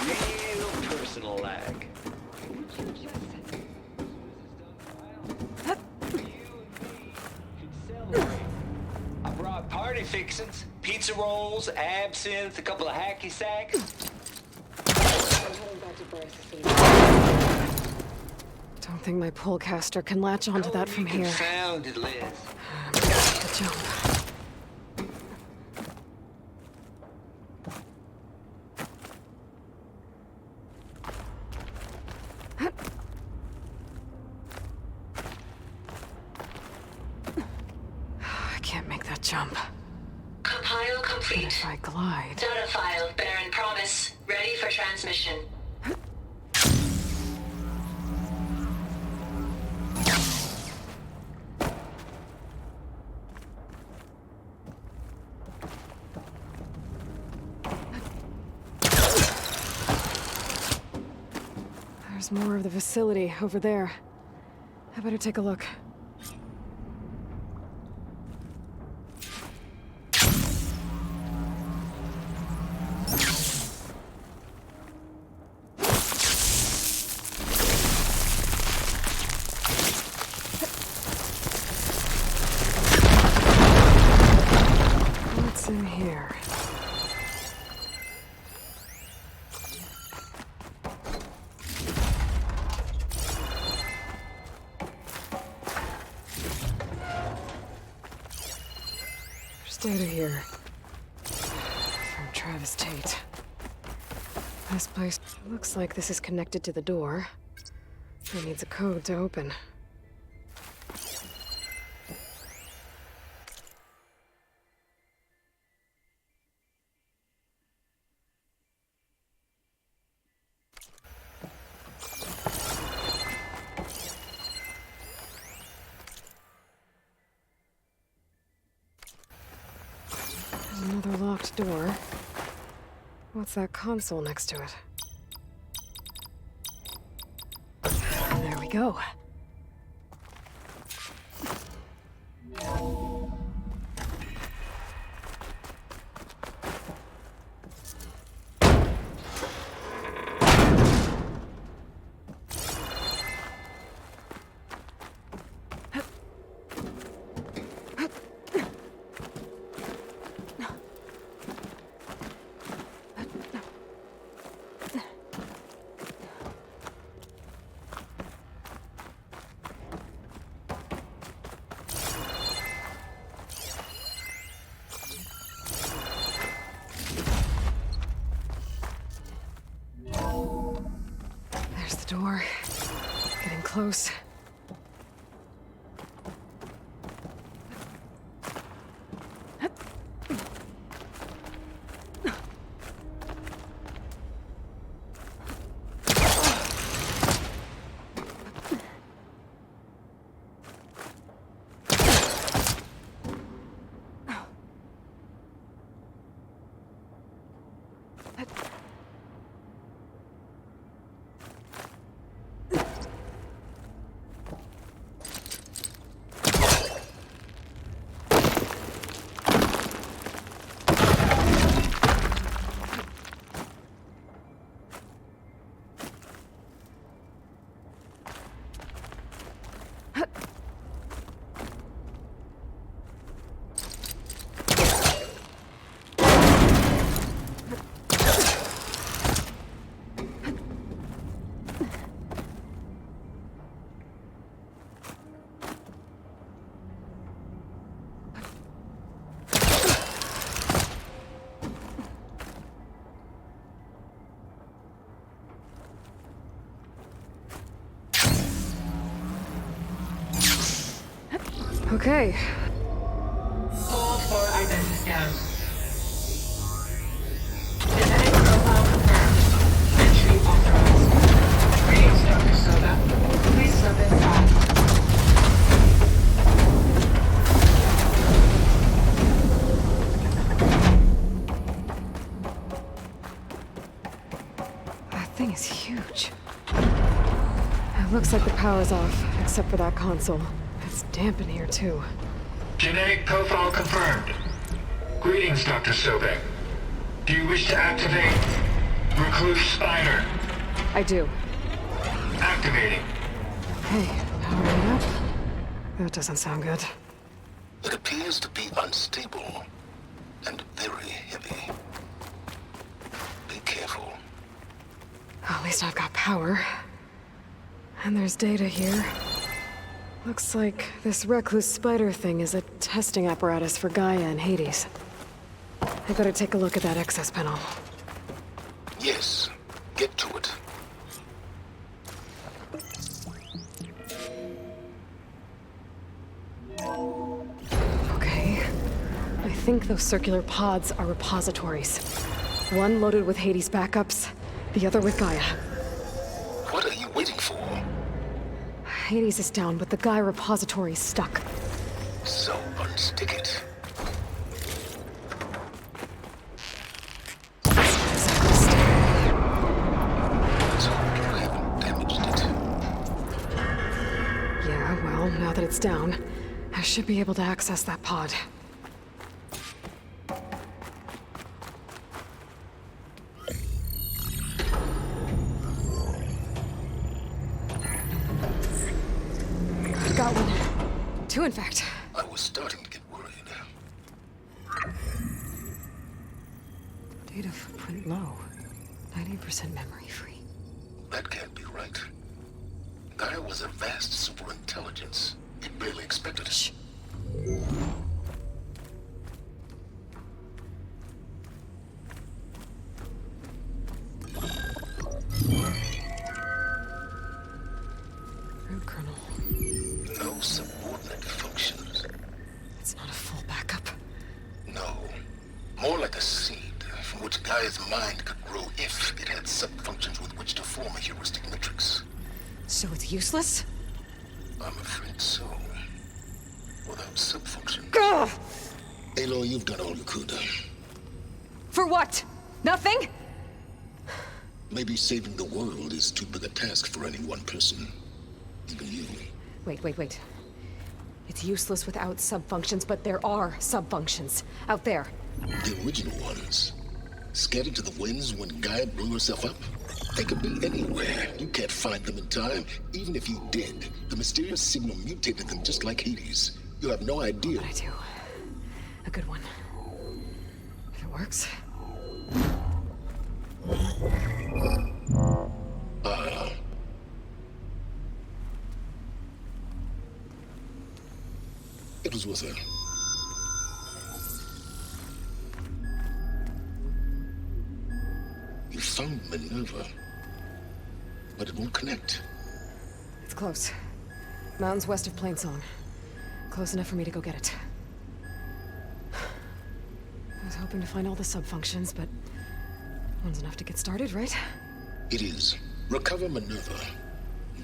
real personal like. I brought party fixings, pizza rolls, absinthe, a couple of hacky sacks. Don't think my pullcaster can latch onto that from here. Confounded, Liz. The jump. I can't make that jump. Compile complete. But if I glide... Data file, Baron Promise. Ready for transmission. There's more of the facility over there. I better take a look. What's in here? Data here. From Travis Tate. This place looks like this is connected to the door. It needs a code to open. Another locked door. What's that console next to it? There we go. There's the door. Getting close. Okay. Hold for identity scan. Genetic profile confirmed. Entry authorized. Greetings, Dr. Soda. Please step inside. thing is huge. It looks like the power's off, except for that console. It's damp in here, too. Genetic profile confirmed. Greetings, Dr. Sobek. Do you wish to activate Recluse Spider? I do. Activating. Hey, powering up? That doesn't sound good. It appears to be unstable and very heavy. Be careful. At least I've got power. And there's data here. Looks like this Recluse Spider thing is a testing apparatus for Gaia and Hades. I better take a look at that access panel. Yes, get to it. Okay. I think those circular pods are repositories. One loaded with Hades backups, the other with Gaia. What are you waiting for? Hades is down, but the Gaia repository is stuck. So unstick it. Yeah, well, now that it's down, I should be able to access that pod. Got one. Two, in fact. I was starting to get worried. Data footprint low. 90% memory free. That can't be right. Gaia was a vast superintelligence. You barely expected it. Shh. Root kernel. No subordinate functions. It's not a full backup. No. More like a seed from which Gaia's mind could grow if it had sub-functions with which to form a heuristic matrix. So it's useless? I'm afraid so. Without sub-functions. Ugh! Aloy, you've done all you could. For what? Nothing? Maybe saving the world is too big a task for any one person. Even you. Wait. It's useless without sub-functions, but there are sub-functions out there. The original ones. Scattered to the winds when Gaia blew herself up? They could be anywhere. You can't find them in time. Even if you did, the mysterious signal mutated them just like Hades. You have no idea. But I do. A good one. If it works. It was with her. You found Minerva, but it won't connect. It's close. Mountains west of Plainsong. Close enough for me to go get it. I was hoping to find all the sub-functions, but one's enough to get started, right? It is. Recover Minerva.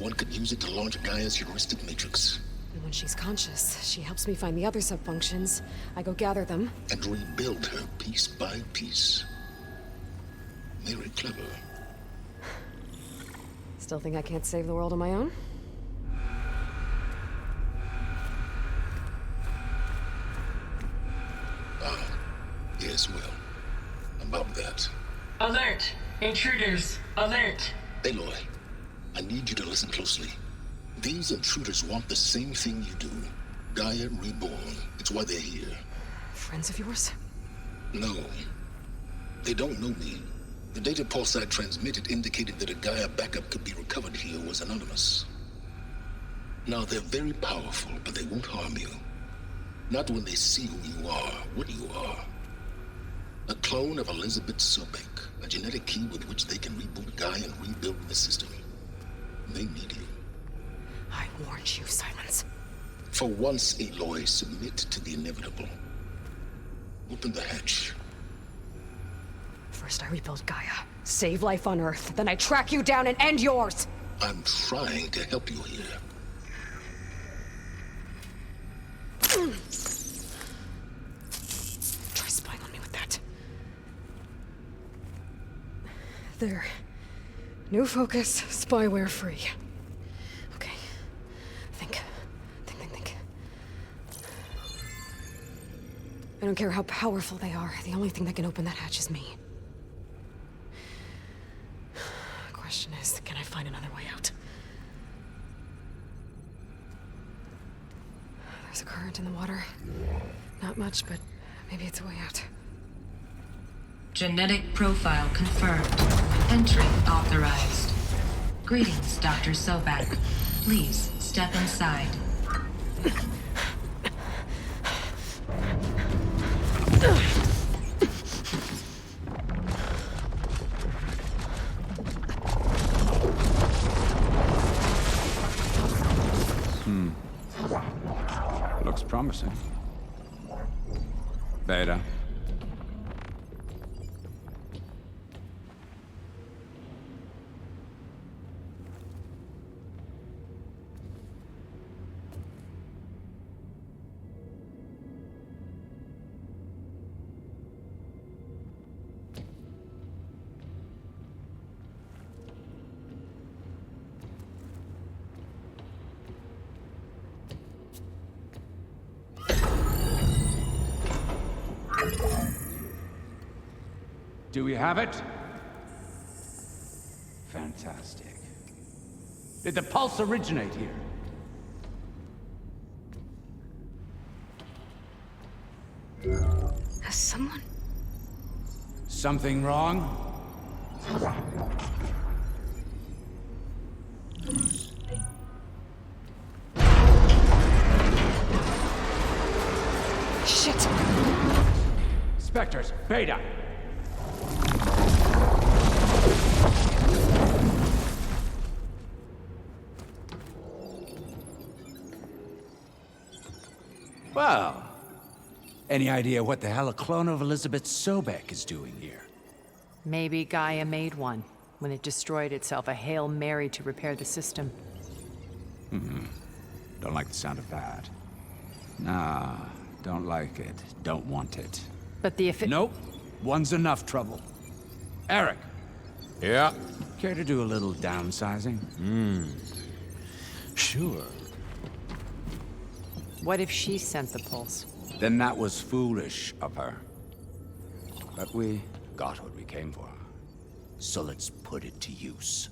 One could use it to launch Gaia's heuristic matrix. And when she's conscious, she helps me find the other sub-functions. I go gather them. And rebuild her piece by piece. Very clever. Still think I can't save the world on my own? Yes, well. About that. Alert! Intruders! Alert! Aloy, I need you to listen closely. These intruders want the same thing you do. Gaia reborn. It's why they're here. Friends of yours? No. They don't know me. The data pulse I transmitted indicated that a Gaia backup could be recovered here was anonymous. Now, they're very powerful, but they won't harm you. Not when they see who you are, what you are. A clone of Elizabeth Sobek, a genetic key with which they can reboot Gaia and rebuild the system. They need you. I warned you, Silence. For once, Aloy, submit to the inevitable. Open the hatch. First I rebuild Gaia, save life on Earth, then I track you down and end yours! I'm trying to help you here. Try spying on me with that. There. New focus, spyware free. Okay. Think. I don't care how powerful they are. The only thing that can open that hatch is me. Question is, can I find another way out? There's a current in the water. Not much, but maybe it's a way out. Genetic profile confirmed. Entry authorized. Greetings, Dr. Sobek. Please step inside. Looks promising. Beta. Do we have it? Fantastic. Did the pulse originate here? Has someone... Something wrong? Shit! Spectres, Beta! Well, any idea what the hell a clone of Elizabeth Sobek is doing here? Maybe Gaia made one when it destroyed itself, a Hail Mary to repair the system. Don't like the sound of that. Nah, don't like it. Don't want it. But the Nope. One's enough trouble. Eric. Yeah? Care to do a little downsizing? Sure. What if she sent the pulse? Then that was foolish of her. But we got what we came for. So let's put it to use.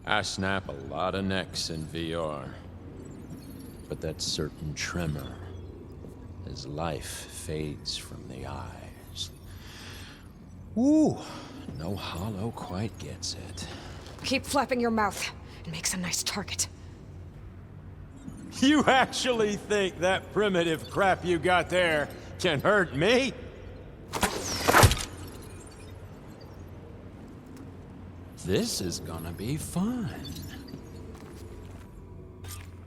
I snap a lot of necks in VR. But that certain tremor as life fades from the eyes. Ooh, no hollow quite gets it. Keep flapping your mouth. It makes a nice target. You actually think that primitive crap you got there can hurt me? This is gonna be fun.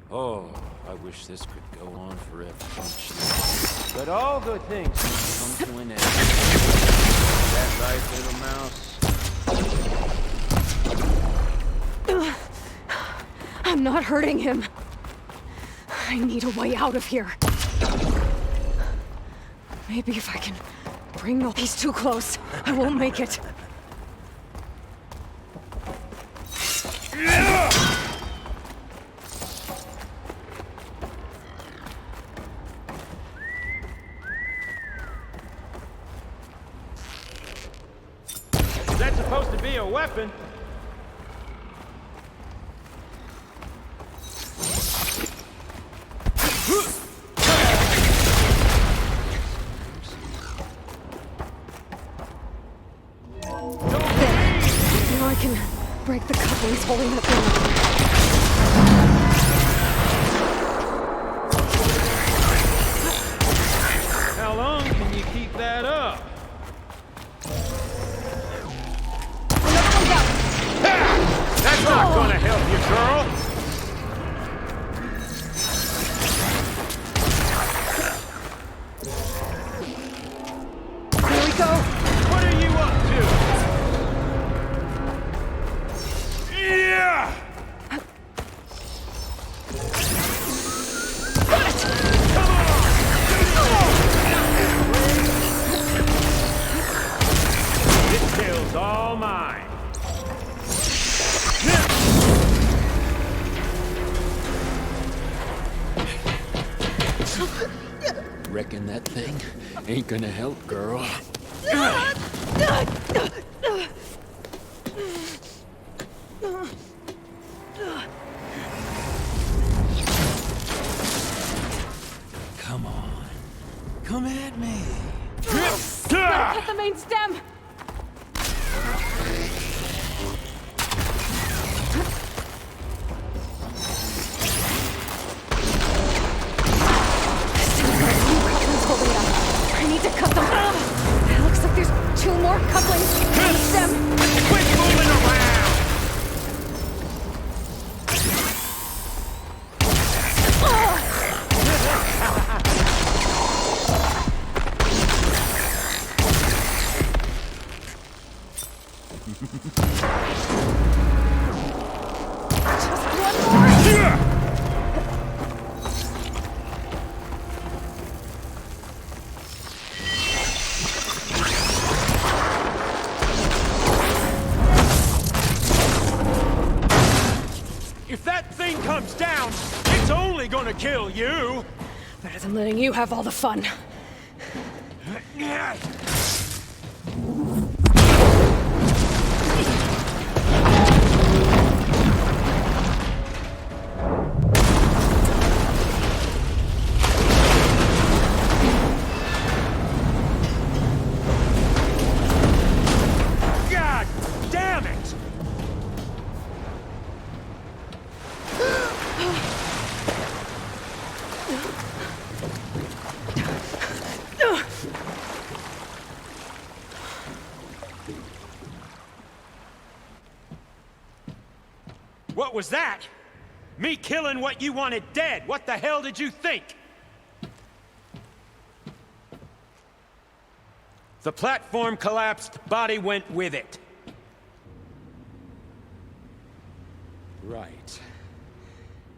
Oh, I wish this could go on forever, don't you? But all good things must come to an end. That right, little mouse? I'm not hurting him. I need a way out of here. Maybe if I can bring all these too close, I won't make it. Is that supposed to be a weapon? Now I can break the couplings holding that thing up. How long can you keep that up? That's not gonna help you, girl! Here we go! What are you up to? Yeah! Reckon that thing ain't gonna help, girl. Come on. Come at me. Gotta cut the main stem! I need to cut them. It looks like there's 2 more couplings on the stem. Quit moving around! Just one more. If that thing comes down, it's only gonna kill you! Better than letting you have all the fun. God damn it! What was that? Me killing what you wanted dead. What the hell did you think? The platform collapsed, body went with it. Right.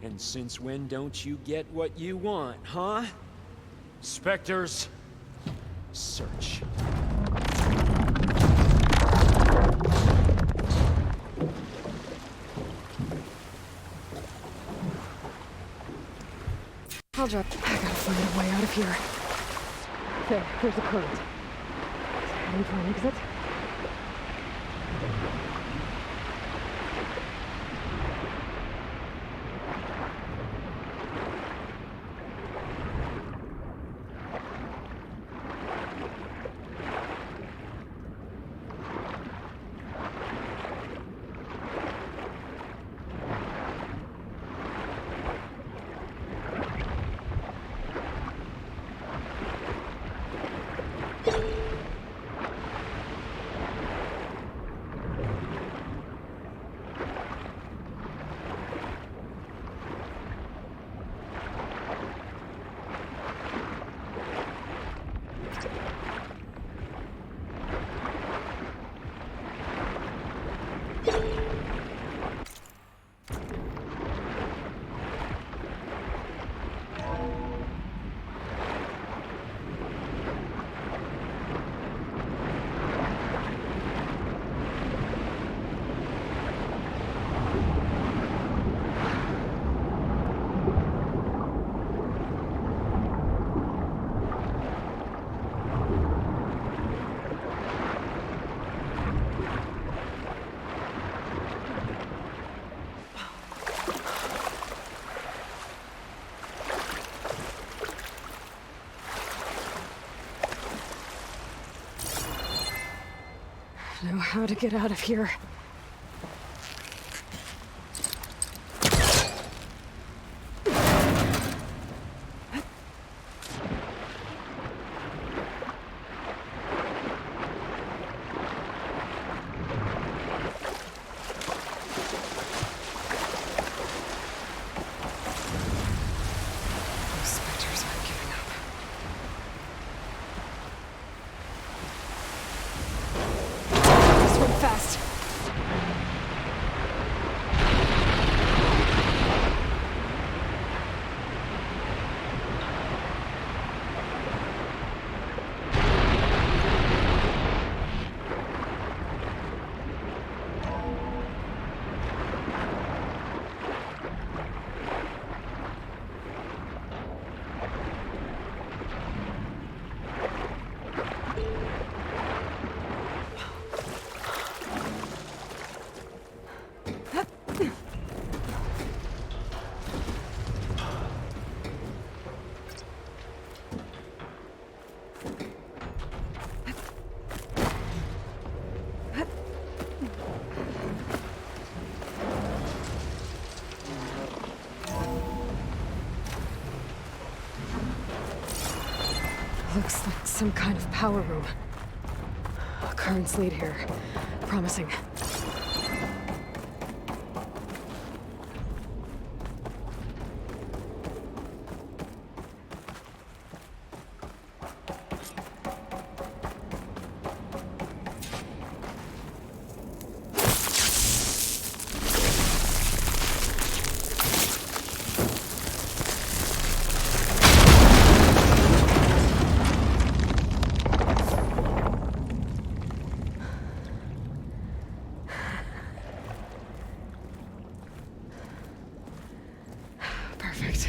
And since when don't you get what you want, huh? Spectres, search. I'll drop. I gotta find a way out of here. There's a current. Heading for an exit. Know how to get out of here. Looks like some kind of power room. Currents lead here. Promising. Perfect.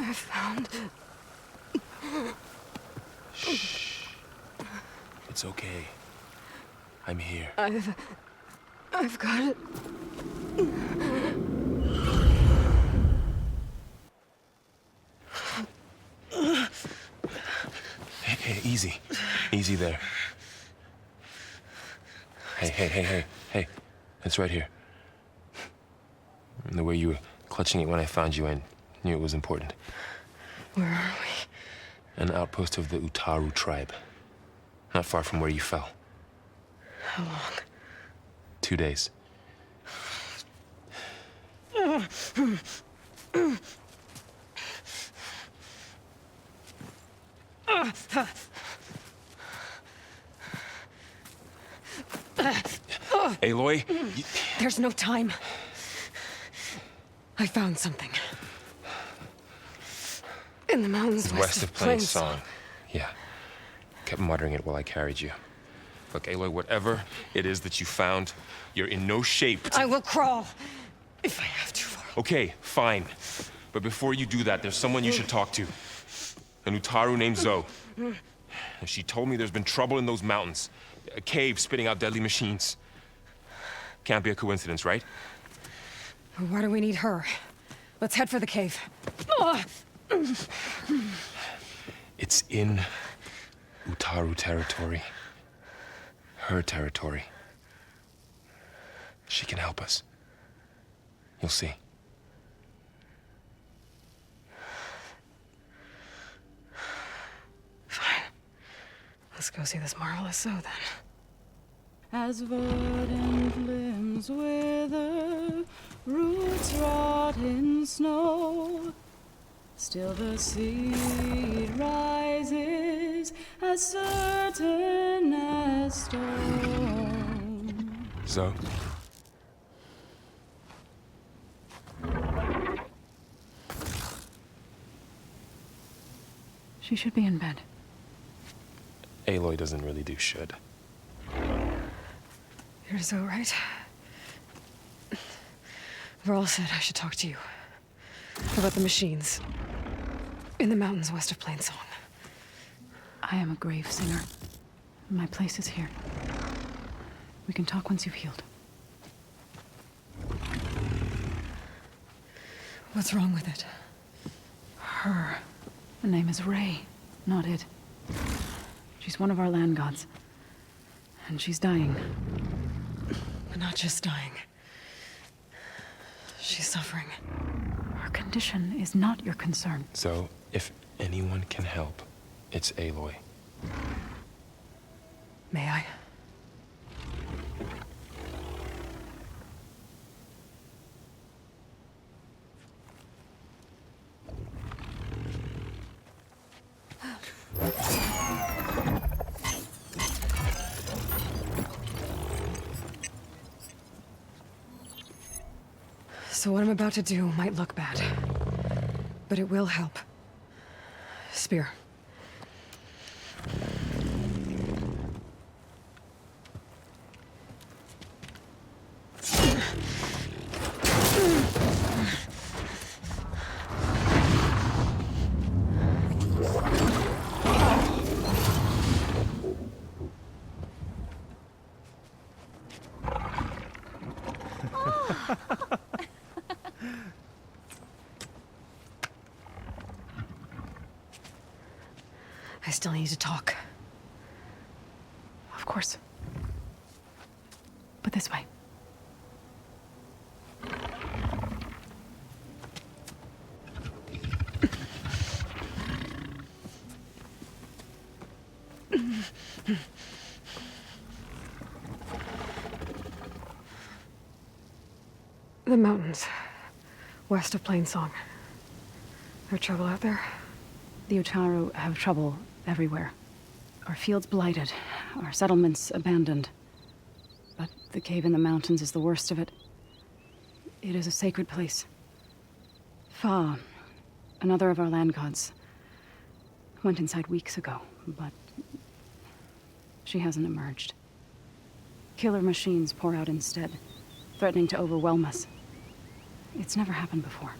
I found... Shh. It's okay. I'm here. I've got it. Hey, easy. Easy there. Hey. It's right here. And the way you were clutching it when I found you, I knew it was important. Where are we? An outpost of the 𝐂𝐚𝐦𝐿 tribe. Not far from where you fell. How long? 2 days. Aloy, There's no time. I found something. In the mountains west of Plain Song. Yeah. Kept muttering it while I carried you. Look, Aloy, whatever it is that you found, you're in no shape to... I will crawl, if I have to. Okay, fine. But before you do that, there's someone you should talk to. An 𝐂𝐴ru named 𝐳. She told me there's been trouble in those mountains. A cave spitting out deadly machines. Can't be a coincidence, right? Why do we need her? Let's head for the cave. It's in 𝐂𝐴ru territory. Her territory. She can help us. You'll see. Fine. Let's go see this marvelous 𝐳 then. As verdant limbs wither, roots rot in snow, still the seed rises as certain as stone. 𝐳? She should be in bed. Aloy doesn't really do should. You're 𝐳, right? Varl said I should talk to you. About the machines. In the mountains west of Plain Song. I am a grave singer. My place is here. We can talk once you've healed. What's wrong with it? Her. The name is Ray, not it. She's one of our land gods. And she's dying. But not just dying. She's suffering. Her condition is not your concern. So, if anyone can help, it's Aloy. May I? So what I'm about to do might look bad, but it will help. Spear. I still need to talk. Of course. But this way. The mountains, west of Plainsong. There trouble out there? The 𝐂𝐚𝐻 have trouble everywhere. Our fields blighted, our settlements abandoned. But the cave in the mountains is the worst of it. It is a sacred place. Fa, another of our land gods, went inside weeks ago, but she hasn't emerged. Killer machines pour out instead, threatening to overwhelm us. It's never happened before.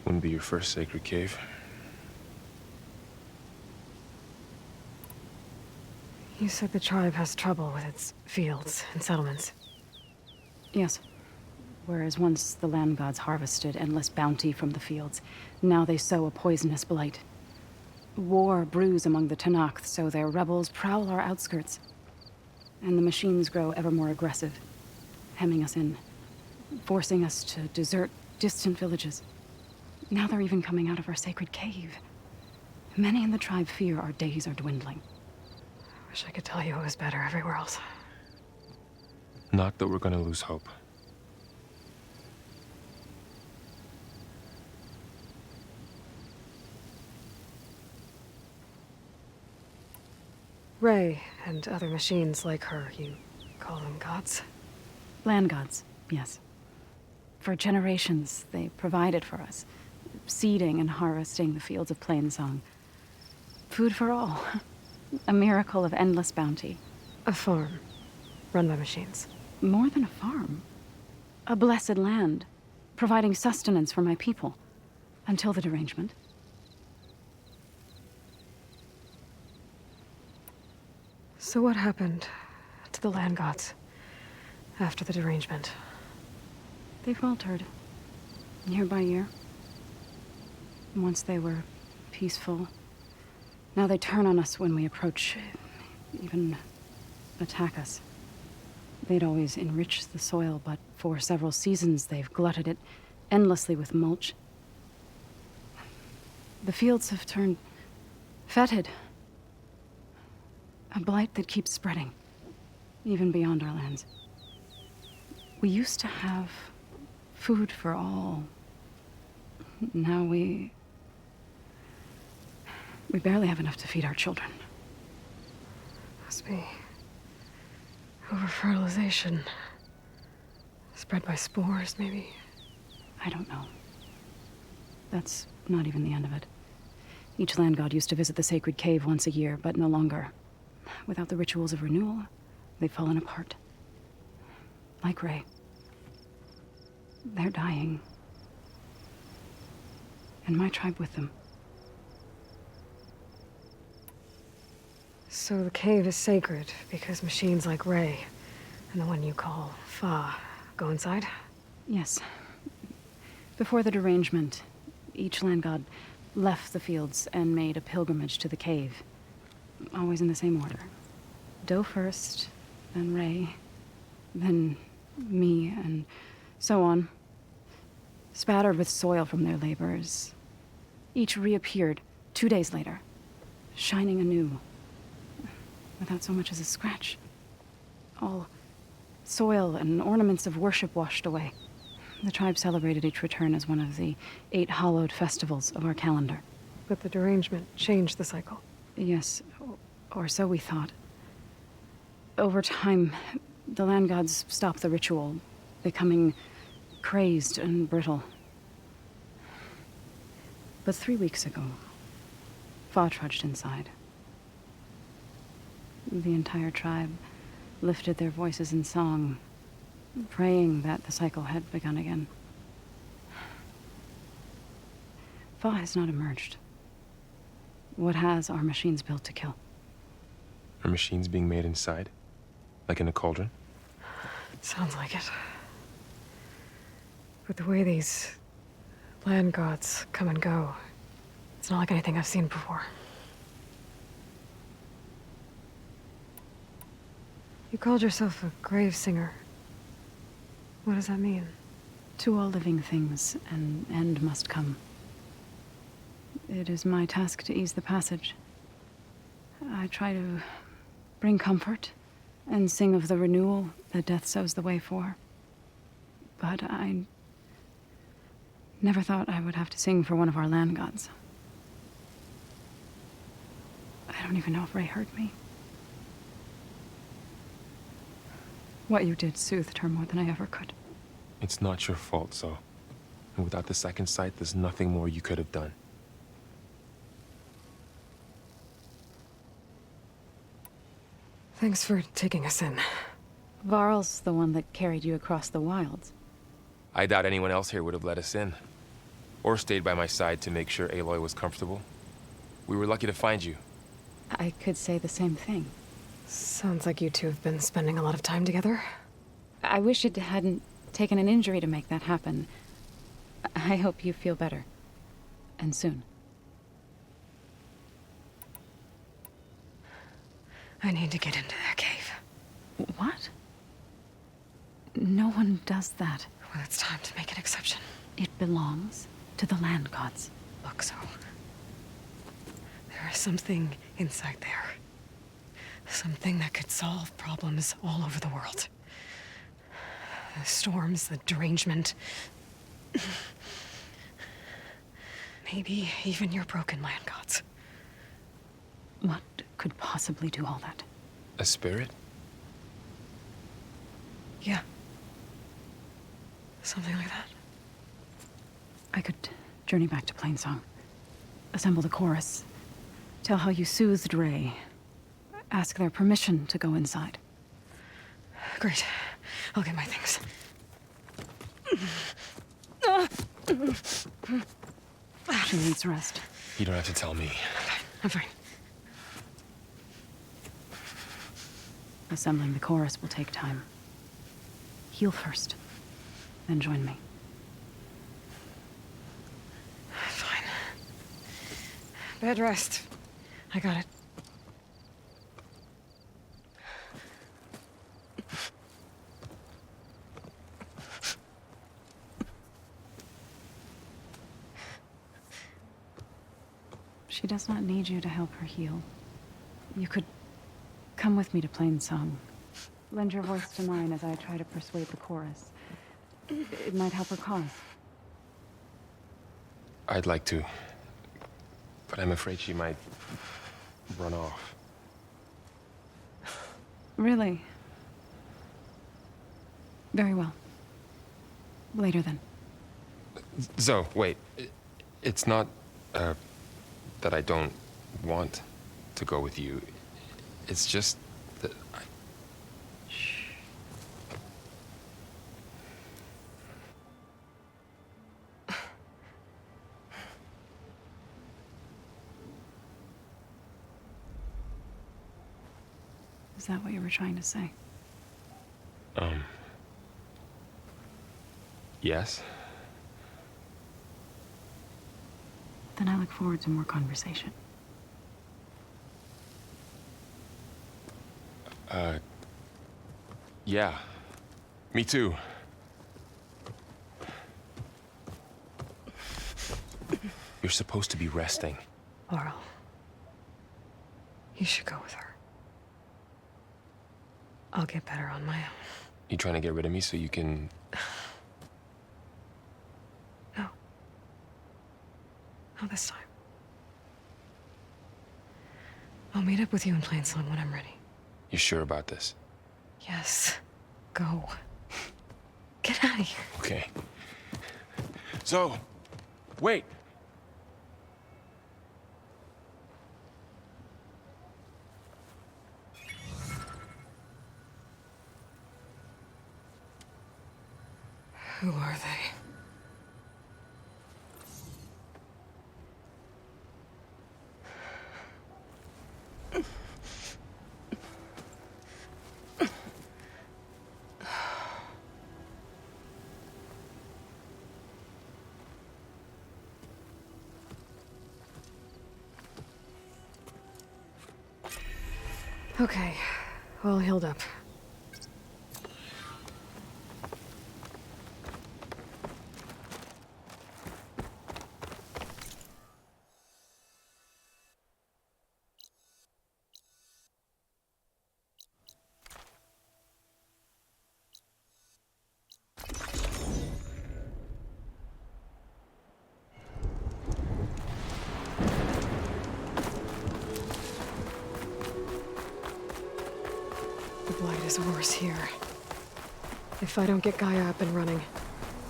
Wouldn't be your first sacred cave. You said the tribe has trouble with its fields and settlements. Yes. Whereas once the land gods harvested endless bounty from the fields, now they sow a poisonous blight. War brews among the Tenakth, so their rebels prowl our outskirts. And the machines grow ever more aggressive, hemming us in, forcing us to desert distant villages. Now they're even coming out of our sacred cave. Many in the tribe fear our days are dwindling. Wish I could tell you it was better everywhere else. Not that we're gonna lose hope. Ray and other machines like her, you call them gods? Land gods, yes. For generations, they provided for us, seeding and harvesting the fields of Plainsong. Food for all. A miracle of endless bounty. A farm, run by machines. More than a farm. A blessed land, providing sustenance for my people, until the derangement. So what happened to the land gods after the derangement? They faltered, year by year. Once they were peaceful. Now they turn on us when we approach, even attack us. They'd always enriched the soil, but for several seasons they've glutted it endlessly with mulch. The fields have turned fetid. A blight that keeps spreading, even beyond our lands. We used to have food for all. Now we barely have enough to feed our children. Must be over-fertilization. Spread by spores, maybe? I don't know. That's not even the end of it. Each land god used to visit the sacred cave once a year, but no longer. Without the rituals of renewal, they've fallen apart. Like Ray. They're dying. And my tribe with them. So the cave is sacred because machines like Ray and the one you call Fa go inside? Yes. Before the derangement, each land god left the fields and made a pilgrimage to the cave. Always in the same order. Do first, then Ray, then me, and so on. Spattered with soil from their labors. Each reappeared 2 days later, shining anew, without so much as a scratch. All soil and ornaments of worship washed away. The tribe celebrated each return as one of the 8 hallowed festivals of our calendar. But the derangement changed the cycle. Yes, or so we thought. Over time, the land gods stopped the ritual, becoming crazed and brittle. But 3 weeks ago, Fa trudged inside. The entire tribe lifted their voices in song, praying that the cycle had begun again. Fa has not emerged. What has are machines built to kill. Are machines being made inside? Like in a cauldron? Sounds like it. But the way these land gods come and go, it's not like anything I've seen before. You called yourself a grave singer. What does that mean? To all living things, an end must come. It is my task to ease the passage. I try to bring comfort and sing of the renewal that death sows the way for. But I never thought I would have to sing for one of our land gods. I don't even know if Ray heard me. What you did soothed her more than I ever could. It's not your fault, Zoe. And without the second sight, there's nothing more you could have done. Thanks for taking us in. Varl's the one that carried you across the wilds. I doubt anyone else here would have let us in. Or stayed by my side to make sure Aloy was comfortable. We were lucky to find you. I could say the same thing. Sounds like you two have been spending a lot of time together. I wish it hadn't taken an injury to make that happen. I hope you feel better. And soon. I need to get into that cave. What? No one does that. Well, it's time to make an exception. It belongs to the land gods. Look, so there is something inside there. Something that could solve problems all over the world. The storms, the derangement. Maybe even your broken land gods. What could possibly do all that? A spirit? Yeah. Something like that. I could journey back to Plainsong. Assemble the chorus. Tell how you soothed Ray. Ask their permission to go inside. Great. I'll get my things. She needs rest. You don't have to tell me. I'm fine. Assembling the chorus will take time. Heal first, then join me. Fine. Bed rest. I got it. She does not need you to help her heal. You could come with me to Plainsong. Lend your voice to mine as I try to persuade the chorus. It might help her cause. I'd like to. But I'm afraid she might run off. Really? Very well. Later then. Zoe, wait. It's not, that I don't want to go with you. It's just that Shh. Is that what you were trying to say? Yes? Then I look forward to more conversation. Yeah. Me too. You're supposed to be resting. Laurel, you should go with her. I'll get better on my own. You trying to get rid of me so you can... No. Not this time. I'll meet up with you in Plain Song when I'm ready. You sure about this? Yes. Go. Get out of here. Okay. So, wait. Who are they? Okay, all healed up. The blight is worse here. If I don't get Gaia up and running,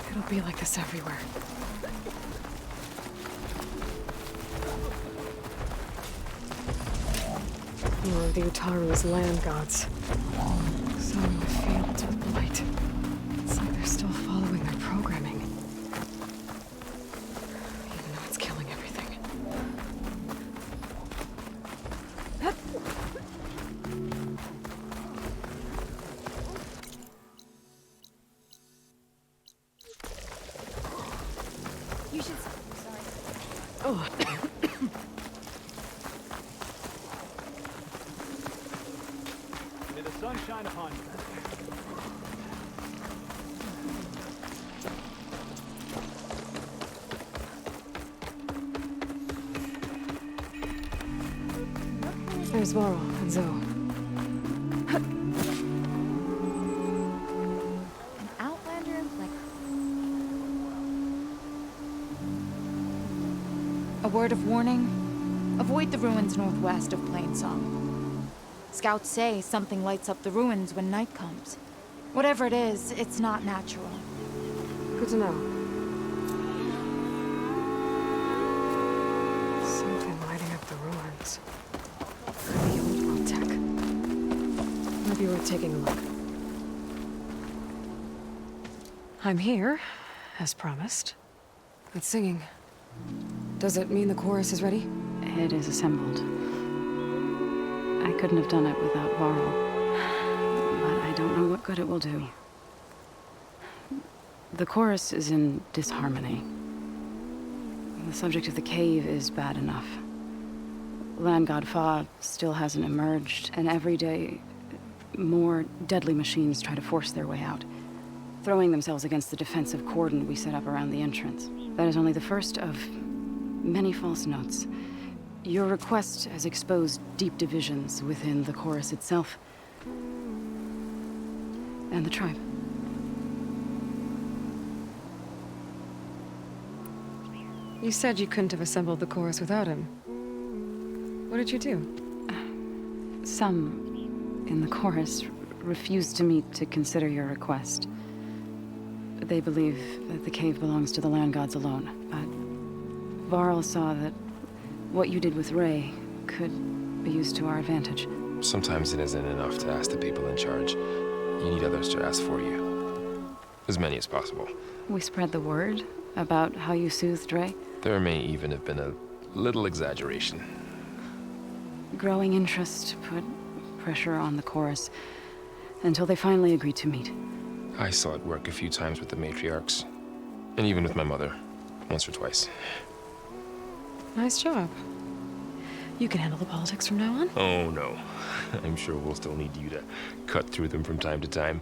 it'll be like this everywhere. More of the 𝐂𝐚𝐻 land gods. Sowing the fields with blight. It's like they're still following their programming. Even though it's killing everything. You should... Sorry. Oh. May the sun shine upon you. There's Faro and Zoe. An outlander in play. A word of warning. Avoid the ruins northwest of Plain Song. Scouts say something lights up the ruins when night comes. Whatever it is, it's not natural. Good to know. Something lighting up the ruins. The old world tech. Might be worth taking a look. I'm here, as promised. It's singing. Does it mean the chorus is ready? It is assembled. I couldn't have done it without Varl. But I don't know what good it will do. The chorus is in disharmony. The subject of the cave is bad enough. Land God Fa still hasn't emerged, and every day, more deadly machines try to force their way out, throwing themselves against the defensive cordon we set up around the entrance. That is only the first of many false notes. Your request has exposed deep divisions within the chorus itself and the tribe. You said you couldn't have assembled the chorus without him. What did you do? Some in the chorus refused to meet to consider your request. They believe that the cave belongs to the land gods alone, but Varl saw that what you did with Ray could be used to our advantage. Sometimes it isn't enough to ask the people in charge. You need others to ask for you. As many as possible. We spread the word about how you soothed Ray. There may even have been a little exaggeration. Growing interest put pressure on the chorus until they finally agreed to meet. I saw it work a few times with the matriarchs. And even with my mother. Once or twice. Nice job. You can handle the politics from now on? Oh, no. I'm sure we'll still need you to cut through them from time to time.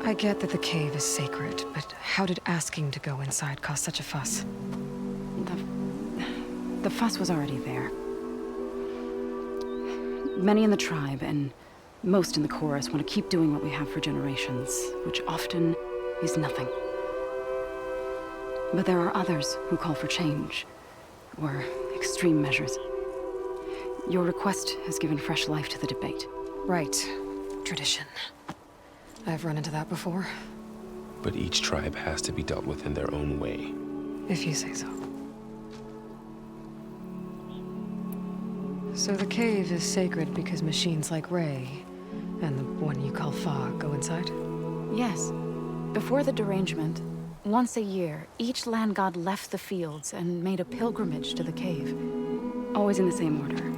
I get that the cave is sacred, but how did asking to go inside cause such a fuss? The fuss was already there. Many in the tribe, and most in the chorus, want to keep doing what we have for generations, which often is nothing. But there are others who call for change, or extreme measures. Your request has given fresh life to the debate. Right. Tradition. I've run into that before. But each tribe has to be dealt with in their own way. If you say so. So the cave is sacred because machines like Ray, and the one you call Fa, go inside? Yes. Before the derangement, once a year, each land god left the fields and made a pilgrimage to the cave. Always in the same order.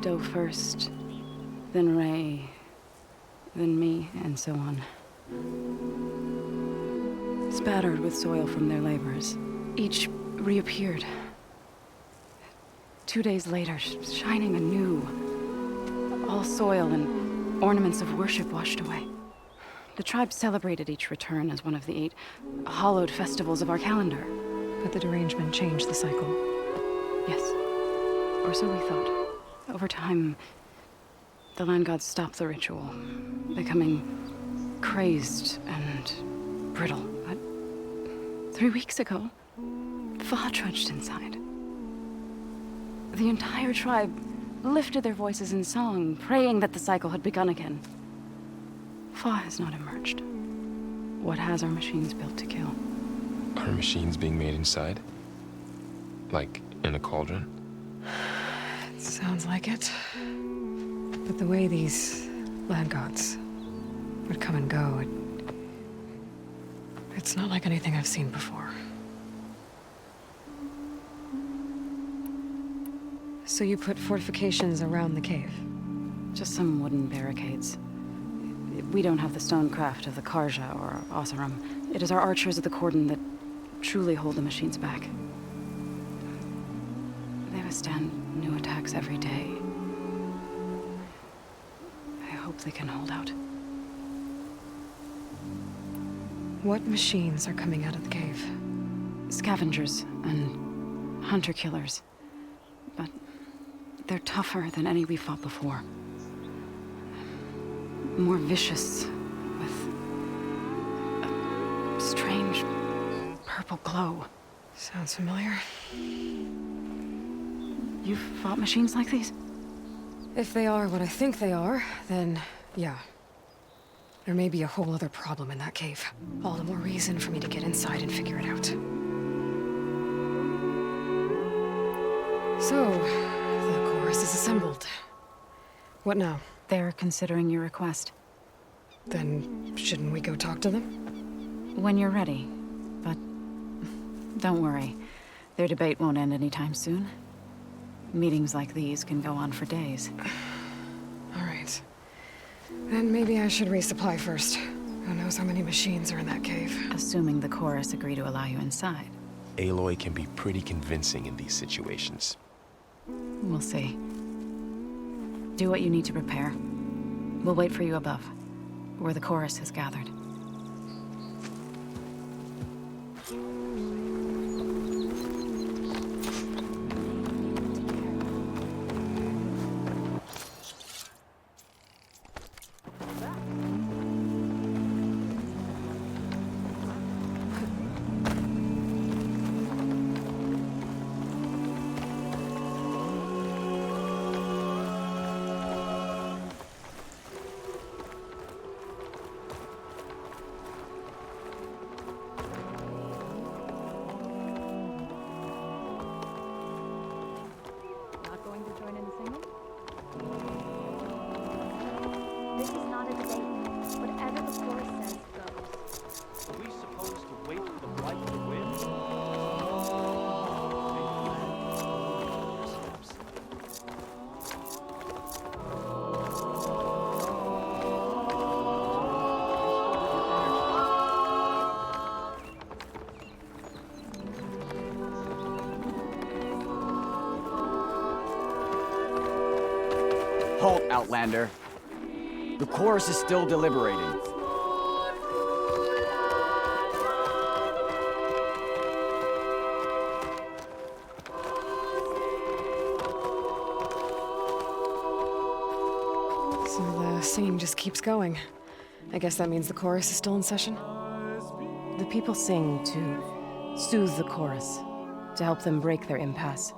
Doe first, then Ray, then me, and so on. Spattered with soil from their labors, each reappeared. 2 days later, shining anew. All soil and ornaments of worship washed away. The tribe celebrated each return as one of the 8 hallowed festivals of our calendar. But the derangement changed the cycle. Yes. Or so we thought. Over time, the land gods stopped the ritual, becoming crazed and brittle. But 3 weeks ago, Fa trudged inside. The entire tribe lifted their voices in song, praying that the cycle had begun again. Fa has not emerged. What has our machines built to kill? Are machines being made inside? Like in a cauldron? Sounds like it. But the way these land gods would come and go, it's not like anything I've seen before. So you put fortifications around the cave? Just some wooden barricades. We don't have the stonecraft of the 𝐂𝐻𝐸 or 𝐂𝐚𝐸𝐸. It is our archers of the cordon that truly hold the machines back. They withstand new attacks every day. I hope they can hold out. What machines are coming out of the cave? Scavengers and hunter-killers. But they're tougher than any we fought before. More vicious, with a strange purple glow. Sounds familiar. You've fought machines like these? If they are what I think they are, then yeah. There may be a whole other problem in that cave. All the more reason for me to get inside and figure it out. So, the chorus is assembled. What now? They're considering your request. Then, shouldn't we go talk to them? When you're ready. But don't worry. Their debate won't end anytime soon. Meetings like these can go on for days. All right. Then maybe I should resupply first. Who knows how many machines are in that cave? Assuming the chorus agree to allow you inside. Aloy can be pretty convincing in these situations. We'll see. Do what you need to prepare. We'll wait for you above, where the chorus has gathered. This is not a debate. Whatever the chorus says goes. Are we supposed to wait for the blight to win? Halt, Outlander. The chorus is still deliberating. singing just keeps going. I guess that means the chorus is still in session? The people sing to soothe the chorus, to help them break their impasse.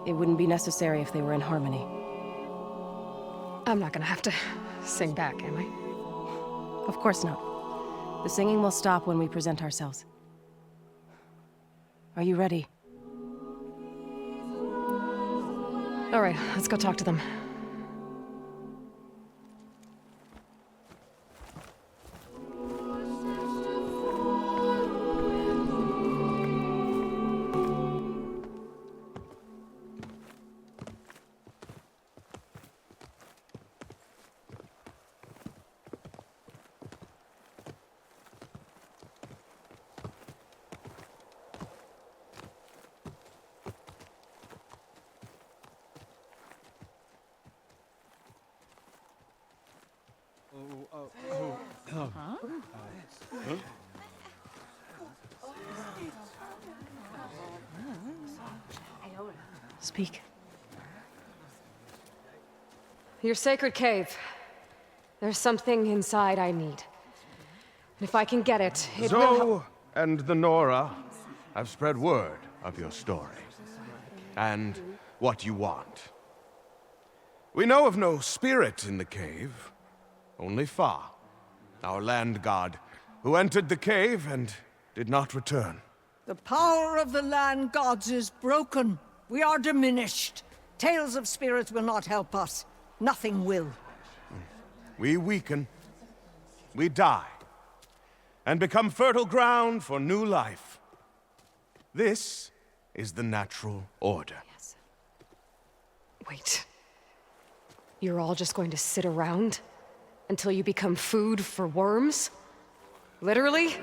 It wouldn't be necessary if they were in harmony. I'm not gonna have to sing back, am I? Of course not. The singing will stop when we present ourselves. Are you ready? All right, let's go talk to them. Speak. Your sacred cave. There's something inside I need. And if I can get it, it will Zoe and the Nora have spread word of your story. And what you want. We know of no spirit in the cave. Only Fa, our land god, who entered the cave and did not return. The power of the land gods is broken. We are diminished. Tales of spirits will not help us. Nothing will. We weaken. We die. And become fertile ground for new life. This is the natural order. Yes. Wait. You're all just going to sit around until you become food for worms? Literally?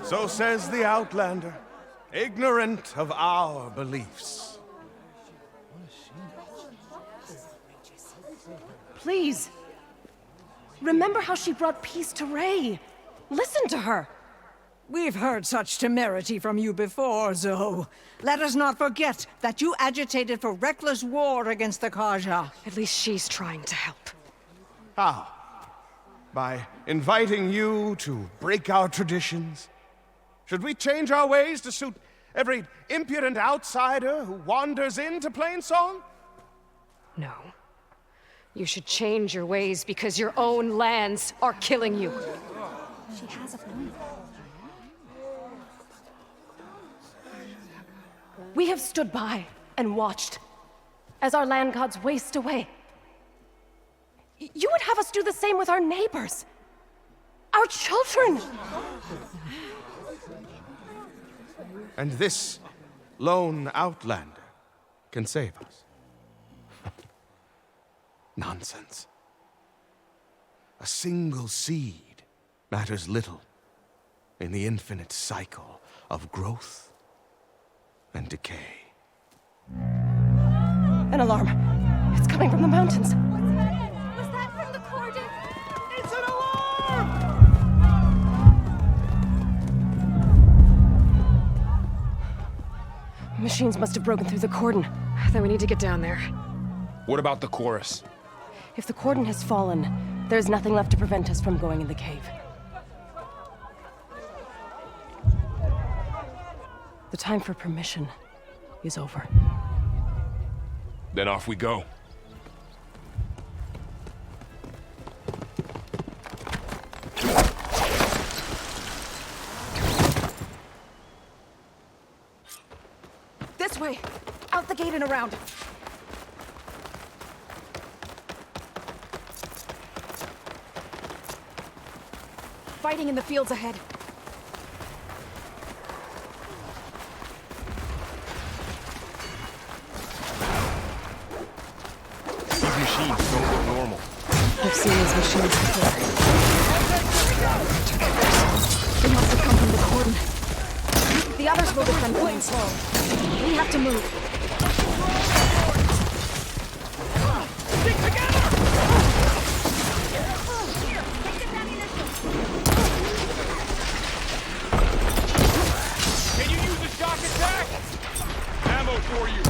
So says the Outlander, ignorant of our beliefs. Please. Remember how she brought peace to Ray. Listen to her. We've heard such temerity from you before, Zoe. Let us not forget that you agitated for reckless war against the 𝐭𝐲. At least she's trying to help. How? By inviting you to break our traditions? Should we change our ways to suit every impudent outsider who wanders into Plainsong? No. You should change your ways because your own lands are killing you. She has a point. We have stood by and watched as our land gods waste away. You would have us do the same with our neighbors, our children. And this lone outlander can save us. Nonsense. A single seed matters little in the infinite cycle of growth and decay. An alarm. It's coming from the mountains. Was that from the cordon? It's an alarm! Machines must have broken through the cordon. Then we need to get down there. What about the chorus? If the cordon has fallen, there's nothing left to prevent us from going in the cave. The time for permission is over. Then off we go. This way! Out the gate and around! Fighting in the fields ahead. These machines don't look normal. I've seen these machines before. They must have come from the cordon. The others will defend Plainsong. We have to move. Stick together! Can you use a shock attack? Ammo for you.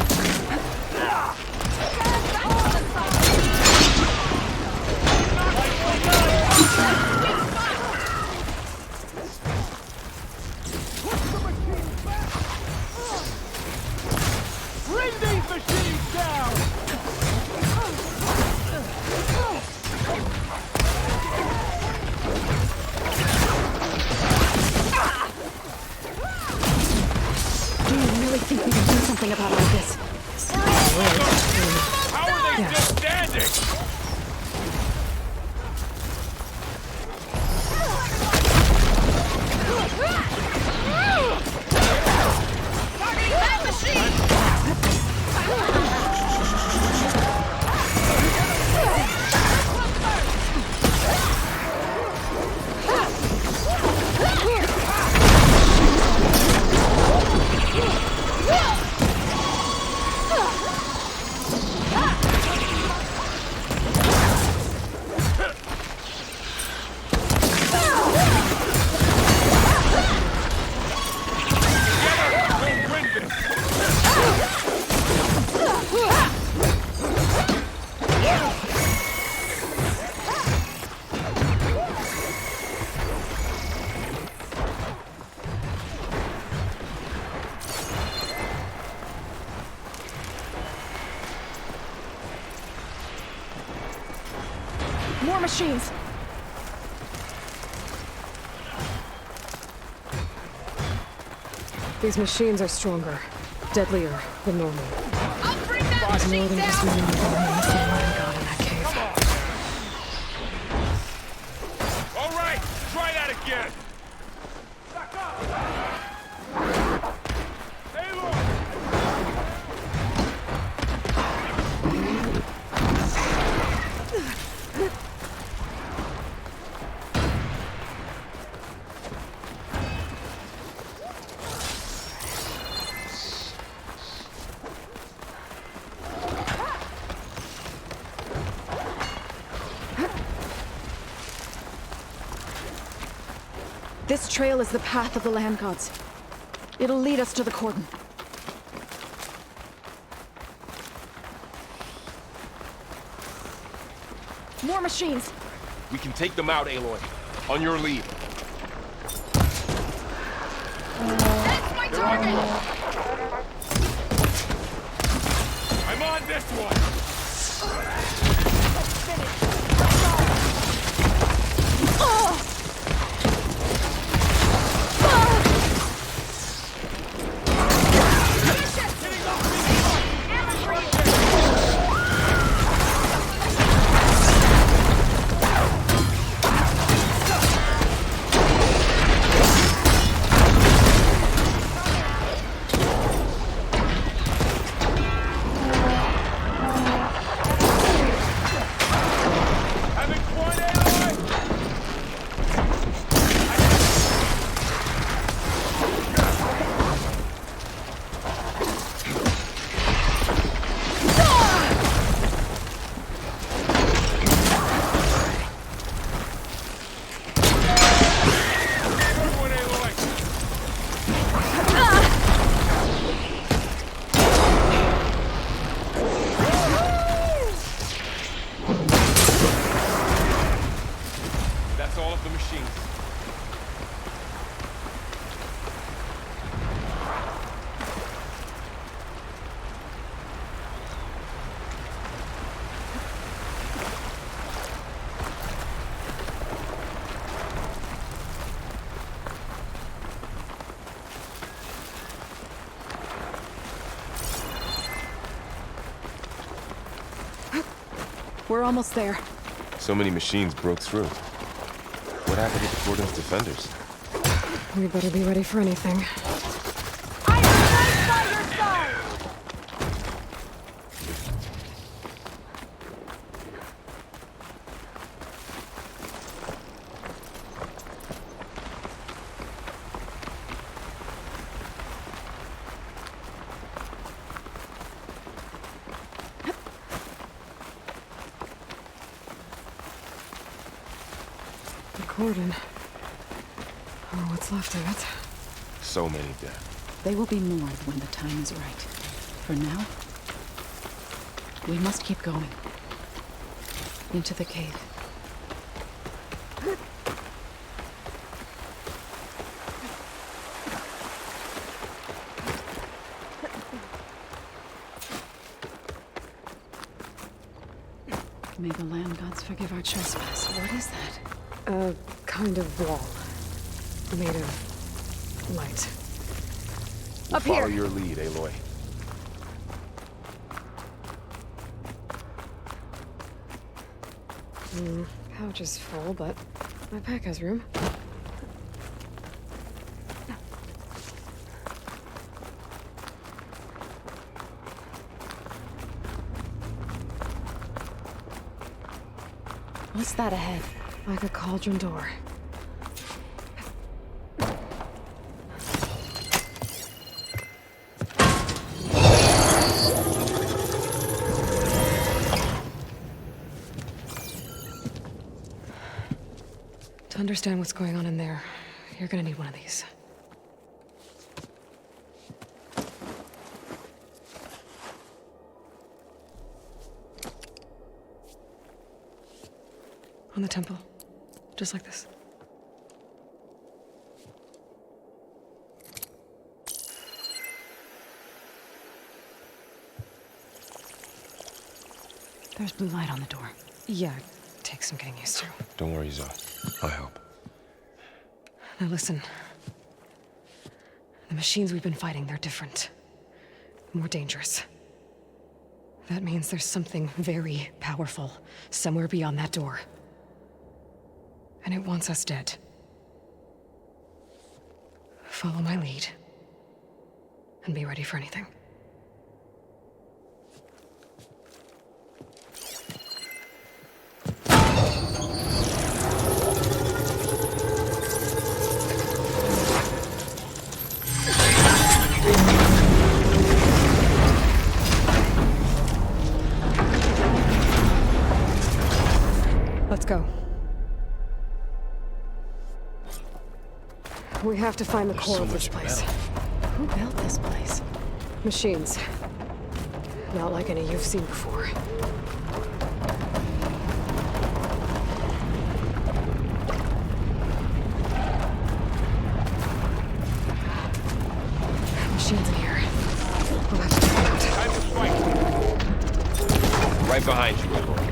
More machines! These machines are stronger, deadlier than normal. I'll bring that There's more machine than just down! one land god in that cave. All right, try that again. This trail is the path of the land gods. It'll lead us to the cordon. More machines! We can take them out, Aloy. On your lead. That's my target! I'm on this one. We're almost there. So many machines broke through. What happened to the Cordon's defenders? We better be ready for anything. I am right by your side! Cordon. Or what's left of it. So many dead. They will be mourned when the time is right. For now, we must keep going. Into the cave. May the land gods forgive our trespass. What is that? A kind of wall. Made of light. We'll Up here. follow your lead, Aloy. Pouch is full, but my pack has room. What's that ahead? Like a cauldron door. To understand what's going on in there, you're gonna need one of these. On the temple. Just like this. There's blue light on the door. Yeah, take some getting used to. Don't worry, Zoe. I'll help. Now listen. The machines we've been fighting, they're different. More dangerous. That means there's something very powerful somewhere beyond that door. And it wants us dead. Follow my lead. And be ready for anything. Let's go. We have to find the core of this place. Who built this place? Machines. Not like any you've seen before. Machines in here. We'll have to check them out. Time to strike. Right behind you, Aurora.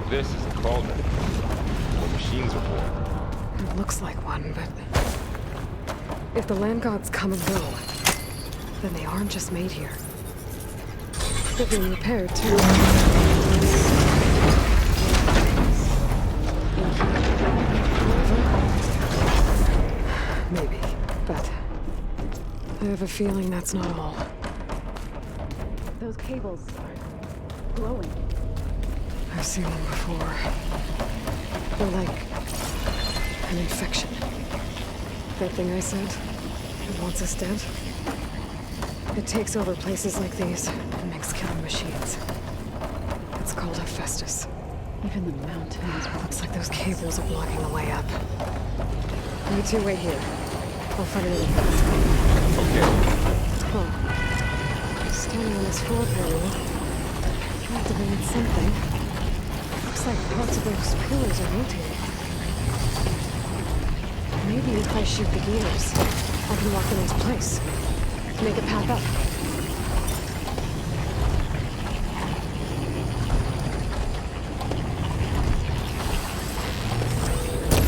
This is a cauldron. Where machines are born. It looks like one, but if the land gods come and go, then they aren't just made here. They're being repaired, too. Maybe, but I have a feeling that's not all. Those cables are glowing. I've seen them before. They're like an infection. That thing I said, it wants us dead. It takes over places like these and makes killing machines. It's called Hephaestus. Even the mountains. It looks like those cables are blocking the way up. You two wait here. I'll find another place. Okay. Huh. Standing on this floor panel, activated something. Looks like parts of those pillars are rotating. Maybe if I shoot the gears, I can lock them into place. Make a path up.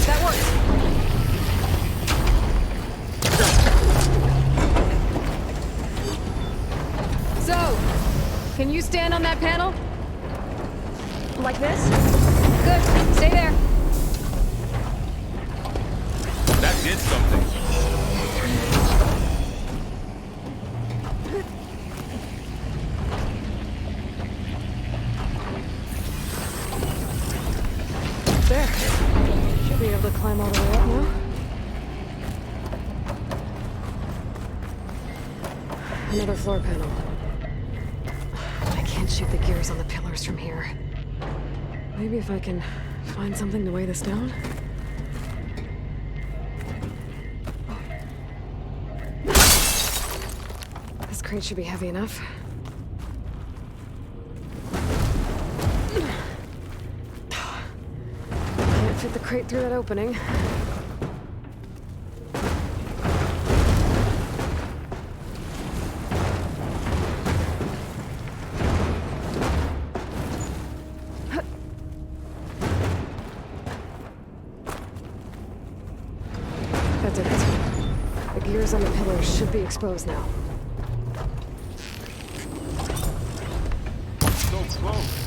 That worked! So, can you stand on that panel? Like this? Good. Stay there. That did something. There. Should be able to climb all the way up now. Another floor panel. I can't shoot the gears on the pillars from here. Maybe if I can find something to weigh this down? This crate should be heavy enough. Can't fit the crate through that opening. That did it. The gears on the pillars should be exposed now. So close.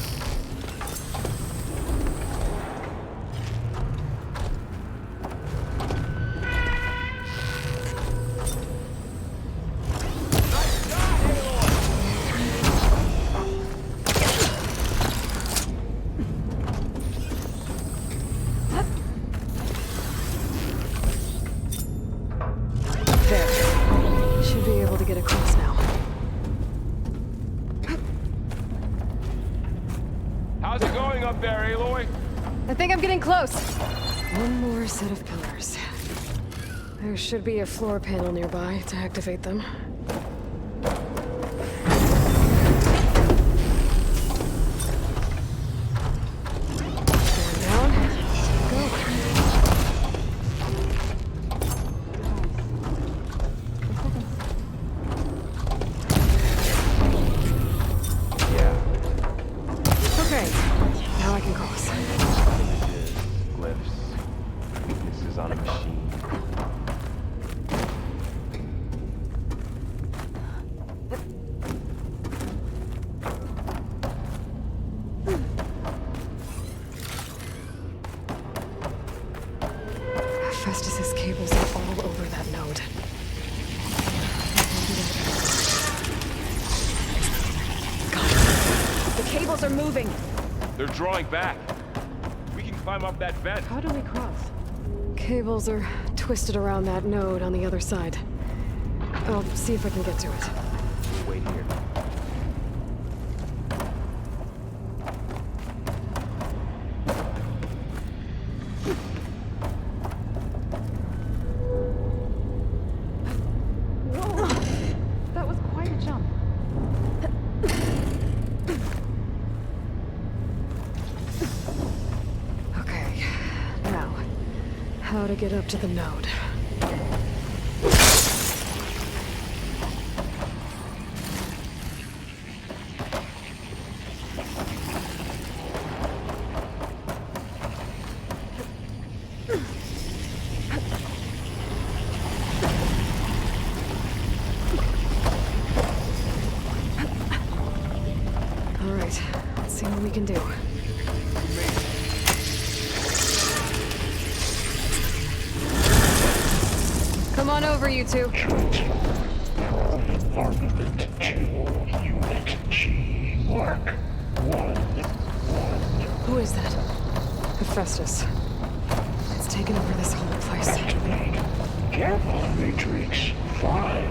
up there, Aloy? I think I'm getting close. One more set of pillars. There should be a floor panel nearby to activate them. Stand down. Go. Okay, now I can cross. Images, glyphs, weaknesses on a machine. Festus's cables are all over that node. Got it. The cables are moving. They're drawing back. We can climb up that vent. How do we cross? Cables are twisted around that node on the other side. I'll see if I can get to it. We'll wait here. That was quite a jump. Okay, now, how to get up to the node? All right, let's see what we can do. Come on over, you two. Armament 2, Unit G, Mark 1. Who is that? Hephaestus. It's taken over this whole place. Activate. Gamma Matrix 5.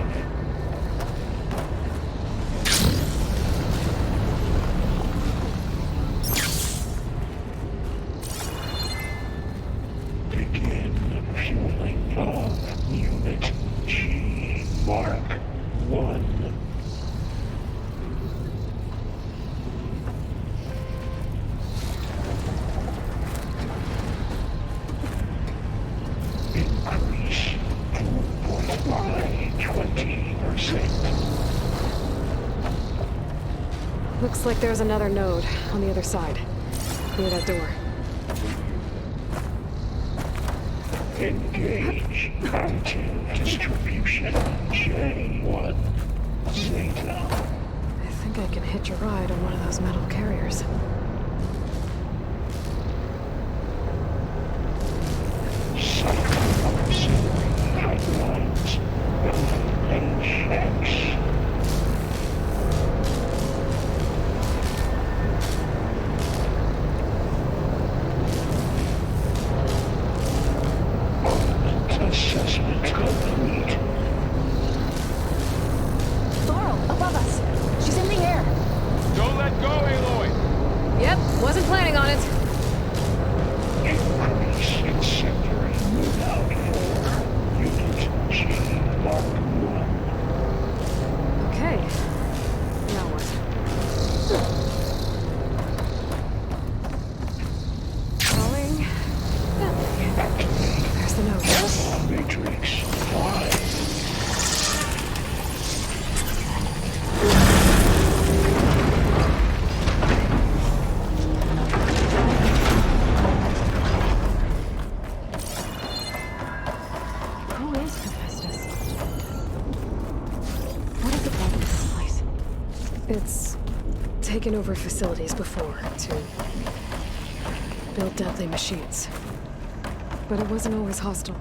Begin fueling of Unit G, Mark 1. Increase throughput by 20%. Looks like there's another node on the other side, near that door. Engage content distribution J1 Zeta. I think I can hitch a ride on one of those metal carriers. Cycle auxiliary pipelines HX. Assessment complete. Faro, above us. She's in the air. Don't let go, Aloy! Yep, wasn't planning on it. Increase incendiary move out for Unit G, Mark 1. Okay. Now what? Calling. There's the node. Matrix 5. Who is Hephaestus? What is it about this place? It's taken over facilities before to build deadly machines. But it wasn't always hostile.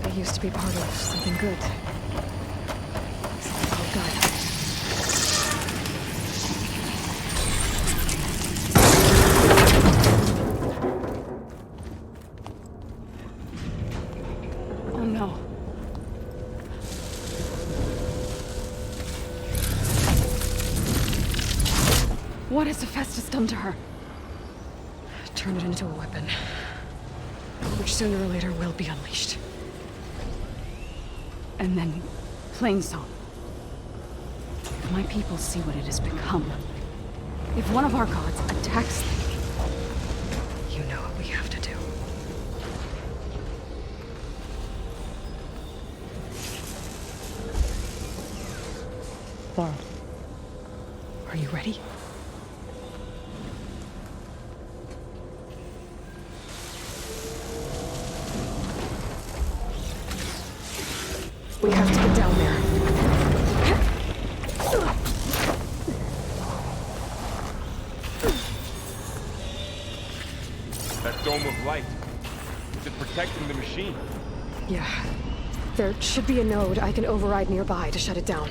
It used to be part of something good. Something called Gaia. Oh no. What has Hephaestus done to her? turn it into a weapon, which sooner or later will be unleashed. And then, Plainsong. If my people see what it has become, if one of our gods attacks them, you know what we have to do. Faro. Are you ready? We have to get down there. That dome of light. Is it protecting the machine? Yeah. There should be a node I can override nearby to shut it down.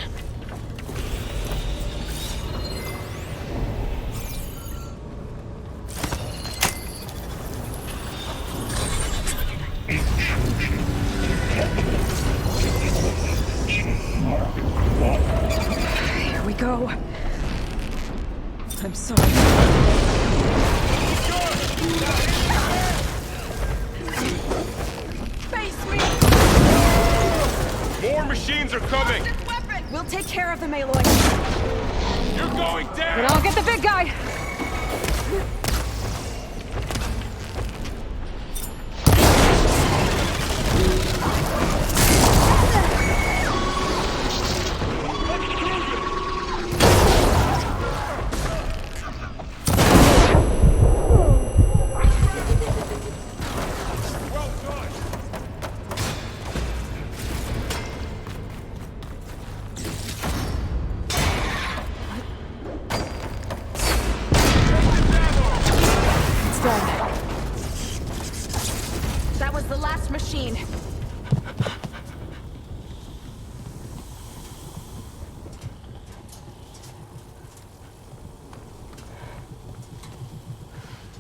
Here we go. I'm sorry. Face me! More machines are coming! We'll take care of them, Aloy. You're going down! And I'll get the big guy! That was the last machine.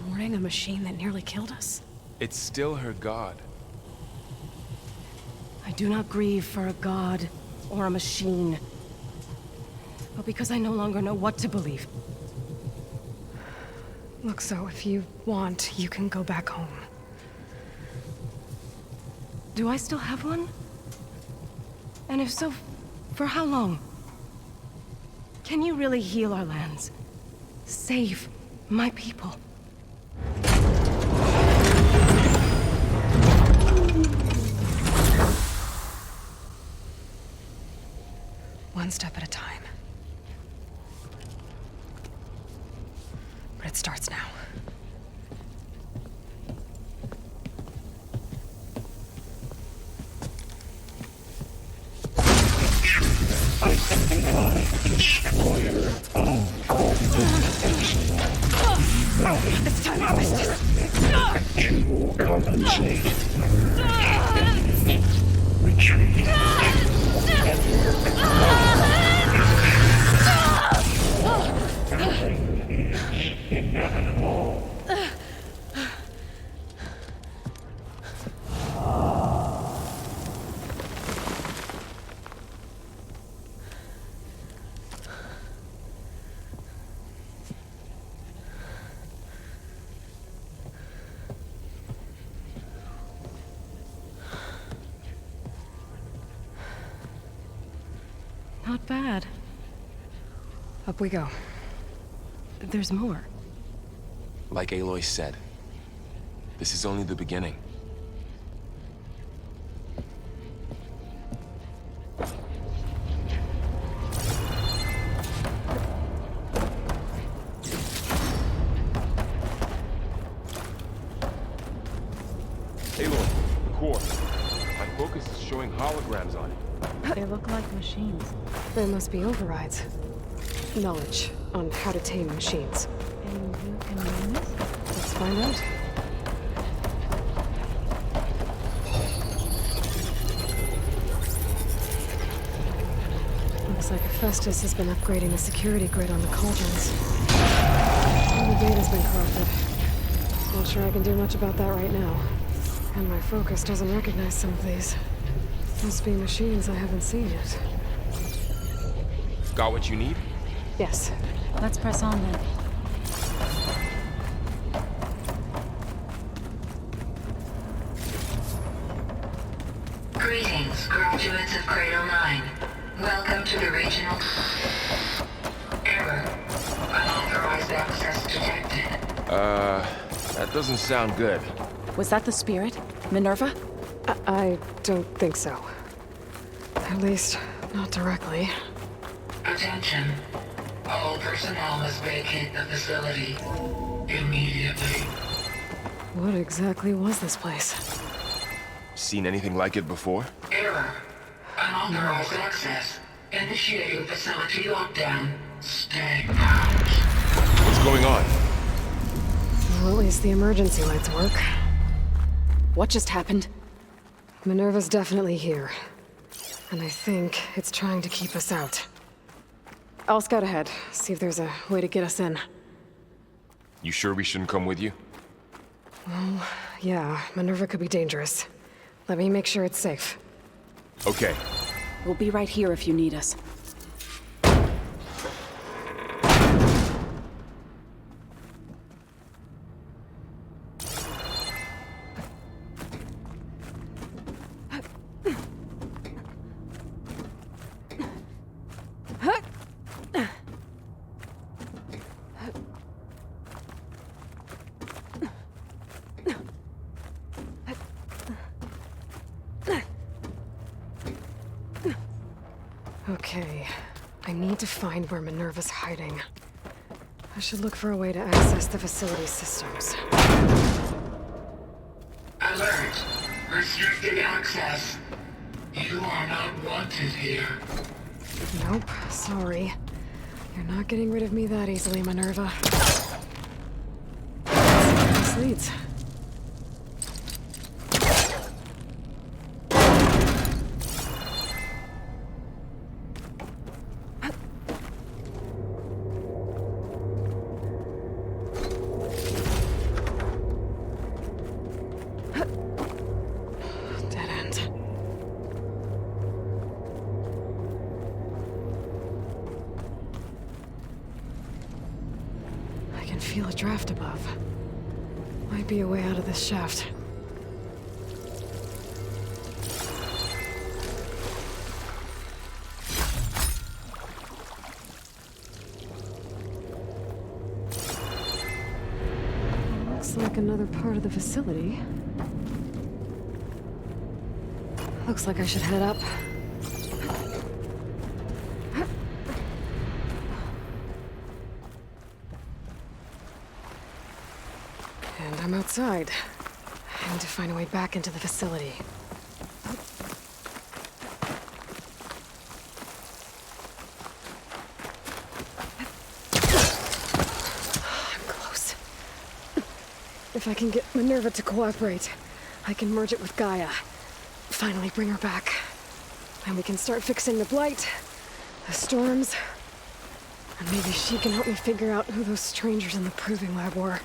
Warning a machine that nearly killed us? It's still her god. I do not grieve for a god or a machine, but because I no longer know what to believe. Look, so if you want, you can go back home. Do I still have one? And if so, for how long? Can you really heal our lands? Save my people? One step at a time. But it starts now. It's time to to compensate. Retreat. Nothing is inevitable. Not bad. Up we go. There's more. Like Aloy said, this is only the beginning. Aloy, the core. My focus is showing holograms on it. They look like machines. There must be overrides. Knowledge on how to tame machines. And you can learn this? Let's find out. Looks like Hephaestus has been upgrading the security grid on the cauldrons. All the data's been corrupted. Not sure I can do much about that right now. And my focus doesn't recognize some of these. Must be machines I haven't seen yet. Got what you need? Yes. Let's press on then. Graduates of Cradle 9, welcome to the regional... Error. Unauthorized access detected. That doesn't sound good. Was that the spirit? Minerva? I don't think so. At least, not directly. Attention. All personnel must vacate the facility immediately. What exactly was this place? Seen anything like it before? Error. Unauthorized access. Initiating facility lockdown. Stay out. What's going on? Well, at least the emergency lights work. What just happened? Minerva's definitely here. And I think it's trying to keep us out. I'll scout ahead, see if there's a way to get us in. You sure we shouldn't come with you? Well, yeah, Minerva could be dangerous. Let me make sure it's safe. Okay. We'll be right here if you need us. Okay, I need to find where Minerva's hiding. I should look for a way to access the facility's systems. Alert! Restricted access. You are not wanted here. Nope, sorry. You're not getting rid of me that easily, Minerva. Let's see where this leads. Feel a draft above. Might be a way out of this shaft. Looks like another part of the facility. Looks like I should head up. And I'm outside. I need to find a way back into the facility. I'm close. If I can get Minerva to cooperate, I can merge it with Gaia. Finally bring her back. And we can start fixing the blight, the storms, and maybe she can help me figure out who those strangers in the proving lab were.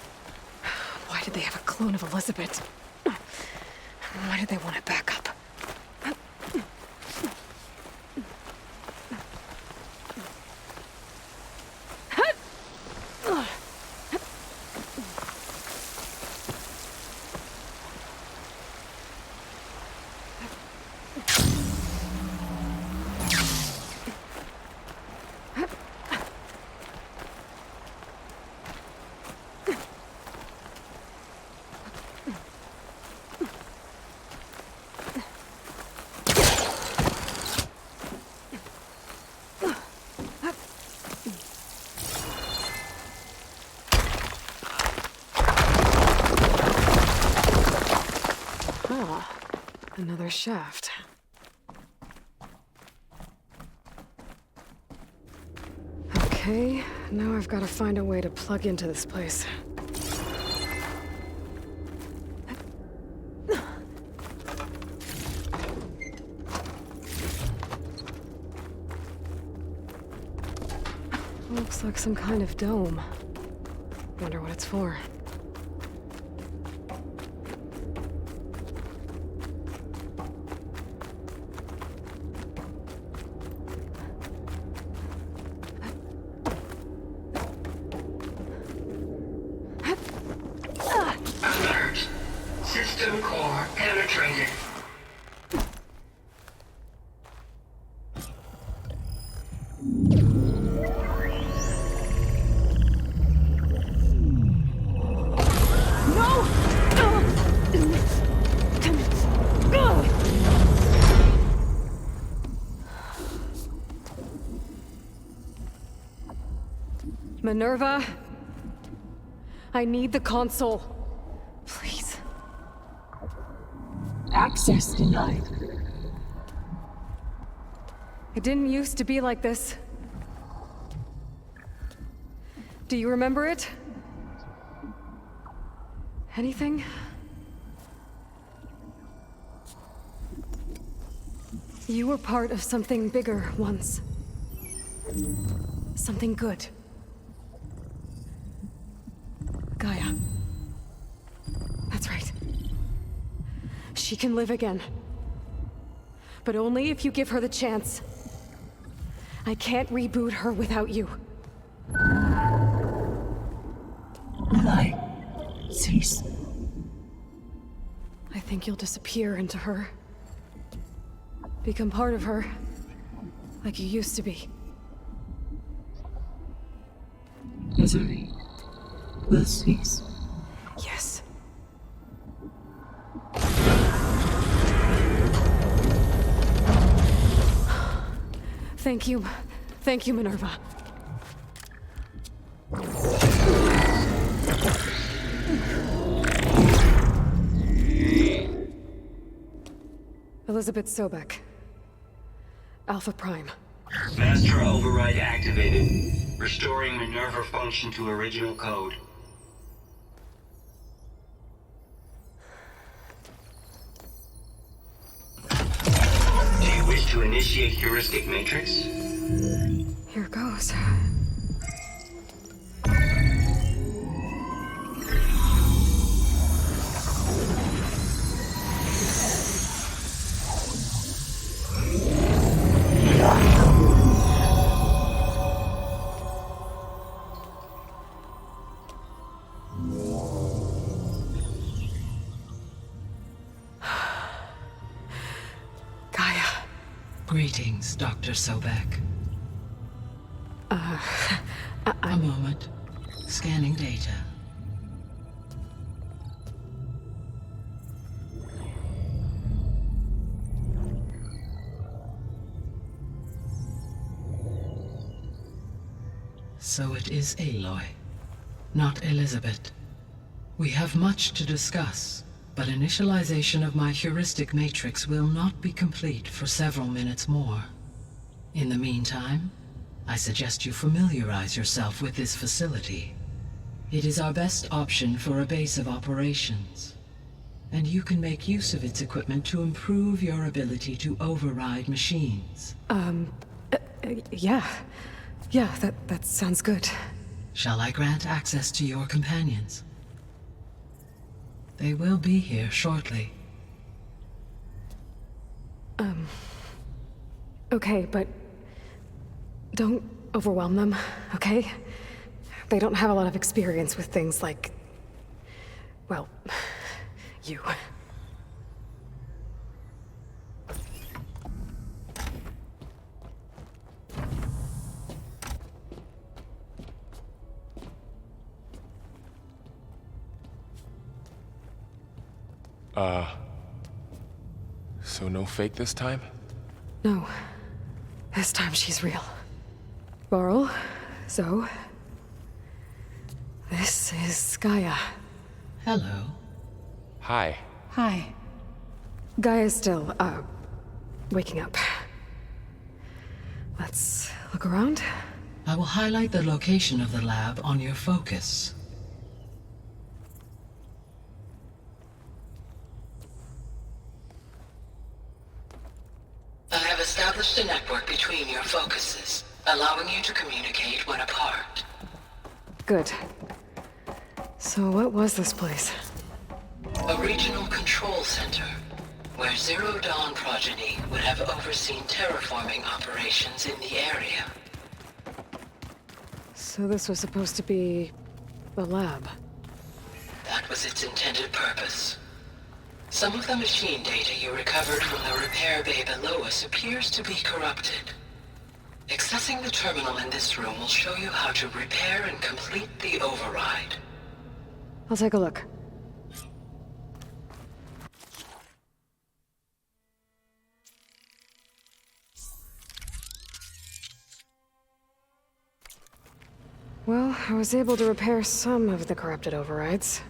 Why did they have a clone of Elizabeth? Why did they want it back up? Another shaft. Okay, now I've got to find a way to plug into this place. Looks like some kind of dome. Wonder what it's for. Alert. System core penetrated. Minerva, I need the console. Please. Access denied. It didn't used to be like this. Do you remember it? Anything? You were part of something bigger once. Something good. Gaia. That's right. She can live again. But only if you give her the chance. I can't reboot her without you. Cease. I think you'll disappear into her. Become part of her. Like you used to be. Misery will cease. Yes. Thank you. Thank you, Minerva. Elizabeth Sobek. Alpha Prime. Master override activated. Restoring Minerva function to original code. Do you wish to initiate heuristic matrix? Here goes. Greetings, Dr. Sobek. A moment. Scanning data. So it is Aloy, not Elizabeth. We have much to discuss. But initialization of my heuristic matrix will not be complete for several minutes more. In the meantime, I suggest you familiarize yourself with this facility. It is our best option for a base of operations, and you can make use of its equipment to improve your ability to override machines. Yeah. Yeah, that sounds good. Shall I grant access to your companions? They will be here shortly. Okay, but don't overwhelm them, okay? They don't have a lot of experience with things like, well, you. So no fake this time? No. This time she's real. Varl, Zoe. This is Gaia. Hello. Hi. Hi. Gaia's still, waking up. Let's look around. I will highlight the location of the lab on your focus. I have established a network between your focuses, allowing you to communicate when apart. Good. So what was this place? A regional control center, where Zero Dawn progeny would have overseen terraforming operations in the area. So this was supposed to be the lab. That was its intended purpose. Some of the machine data you recovered from the repair bay below us appears to be corrupted. Accessing the terminal in this room will show you how to repair and complete the override. I'll take a look. Well, I was able to repair some of the corrupted overrides.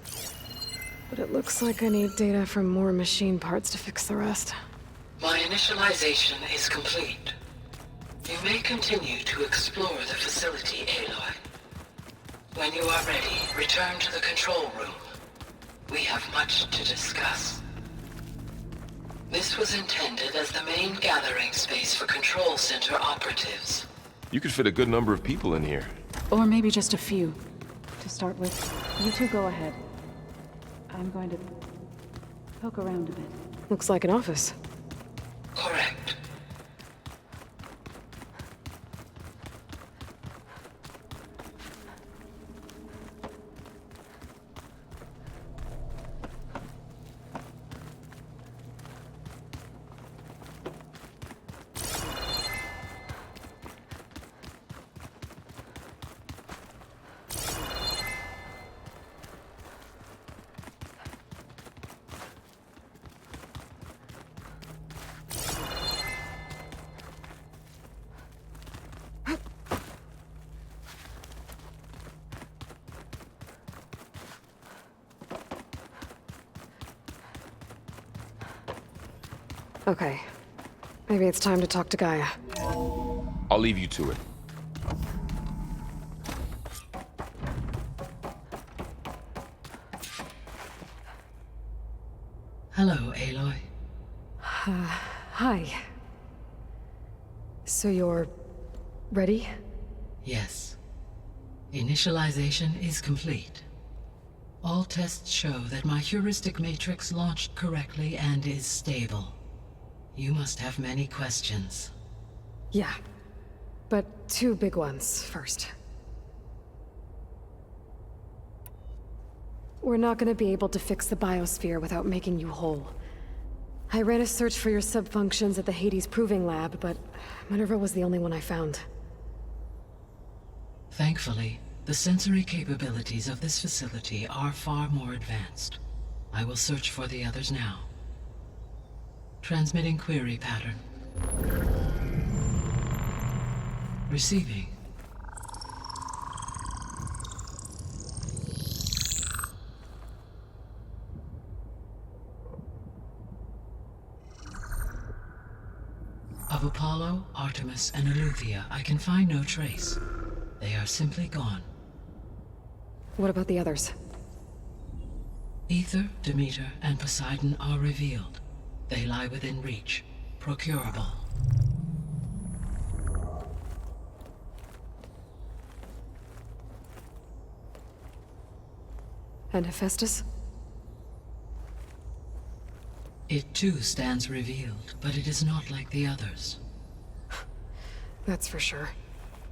But it looks like I need data from more machine parts to fix the rest. My initialization is complete. You may continue to explore the facility, Aloy. When you are ready, return to the control room. We have much to discuss. This was intended as the main gathering space for control center operatives. You could fit a good number of people in here. Or maybe just a few. To start with, you two go ahead. I'm going to poke around a bit. Looks like an office. Correct. Okay. Maybe it's time to talk to Gaia. I'll leave you to it. Hello, Aloy. Hi. So you're... ready? Yes. Initialization is complete. All tests show that my heuristic matrix launched correctly and is stable. You must have many questions. Yeah. But two big ones first. We're not gonna be able to fix the biosphere without making you whole. I ran a search for your subfunctions at the Hades Proving Lab, but Minerva was the only one I found. Thankfully, the sensory capabilities of this facility are far more advanced. I will search for the others now. Transmitting query pattern. Receiving. Of Apollo, Artemis, and Eleuthia, I can find no trace. They are simply gone. What about the others? Aether, Demeter, and Poseidon are revealed. They lie within reach, procurable. And Hephaestus? It too stands revealed, but it is not like the others. That's for sure.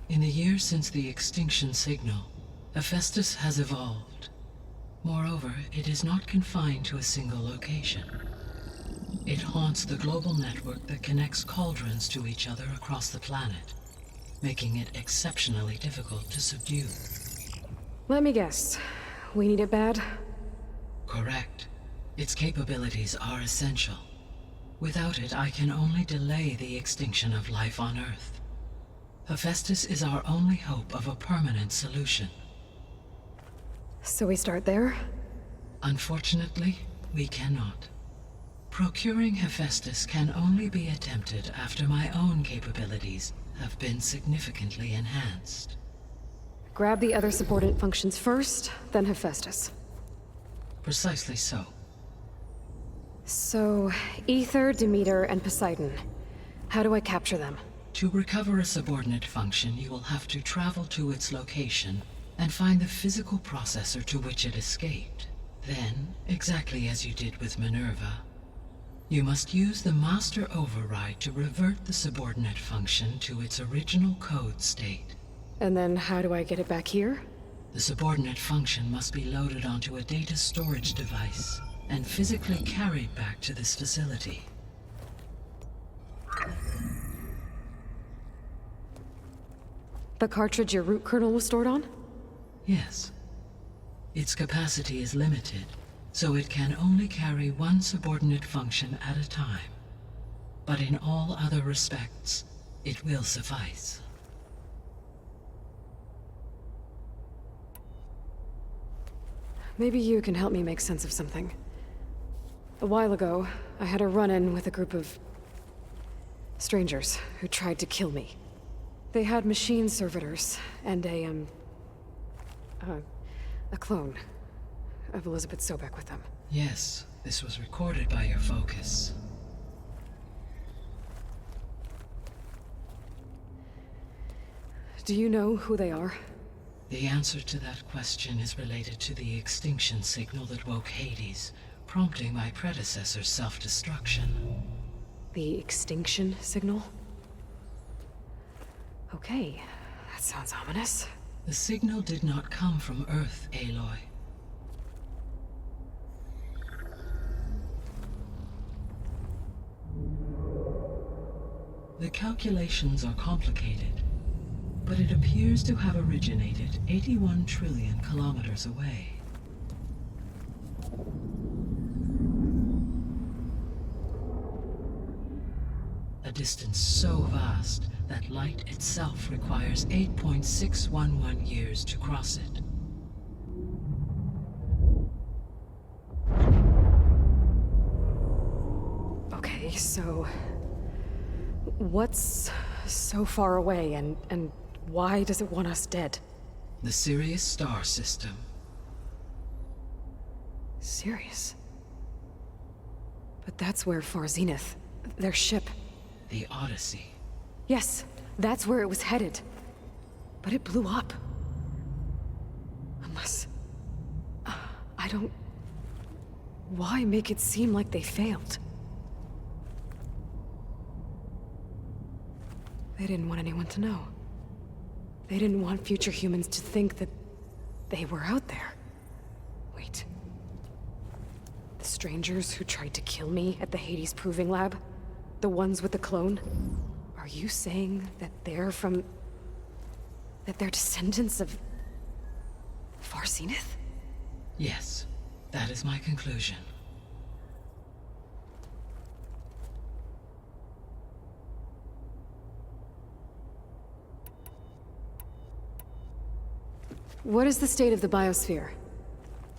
In the years since the extinction signal, Hephaestus has evolved. Moreover, it is not confined to a single location. It haunts the global network that connects cauldrons to each other across the planet, making it exceptionally difficult to subdue. Let me guess. We need it bad? Correct. Its capabilities are essential. Without it, I can only delay the extinction of life on Earth. Hephaestus is our only hope of a permanent solution. So we start there? Unfortunately, we cannot. Procuring Hephaestus can only be attempted after my own capabilities have been significantly enhanced. Grab the other subordinate functions first, then Hephaestus. Precisely so. So, Aether, Demeter, and Poseidon. How do I capture them? To recover a subordinate function, you will have to travel to its location and find the physical processor to which it escaped. Then, exactly as you did with Minerva, you must use the master override to revert the subordinate function to its original code state. And then how do I get it back here? The subordinate function must be loaded onto a data storage device and physically carried back to this facility. The cartridge your root kernel was stored on? Yes. Its capacity is limited, so it can only carry one subordinate function at a time. But in all other respects, it will suffice. Maybe you can help me make sense of something. A while ago, I had a run-in with a group of strangers who tried to kill me. They had machine servitors and a clone of 𝐵𝐺𝐻 𝐵𝐺𝐻 with them. Yes, this was recorded by your focus. Do you know who they are? The answer to that question is related to the extinction signal that woke Hades, prompting my predecessor's self-destruction. The extinction signal? Okay, that sounds ominous. The signal did not come from Earth, Aloy. The calculations are complicated, but it appears to have originated 81 trillion kilometers away. A distance so vast that light itself requires 8.611 years to cross it. Okay, so what's so far away and why does it want us dead? The Sirius star system. Sirius? But that's where Far Zenith, their ship. The Odyssey. Yes, that's where it was headed. But it blew up. Unless... I don't... Why make it seem like they failed? They didn't want anyone to know. They didn't want future humans to think that they were out there. Wait. The strangers who tried to kill me at the Hades Proving Lab? The ones with the clone? Are you saying that they're from... that they're descendants of... Far Zenith? Yes, that is my conclusion. What is the state of the biosphere?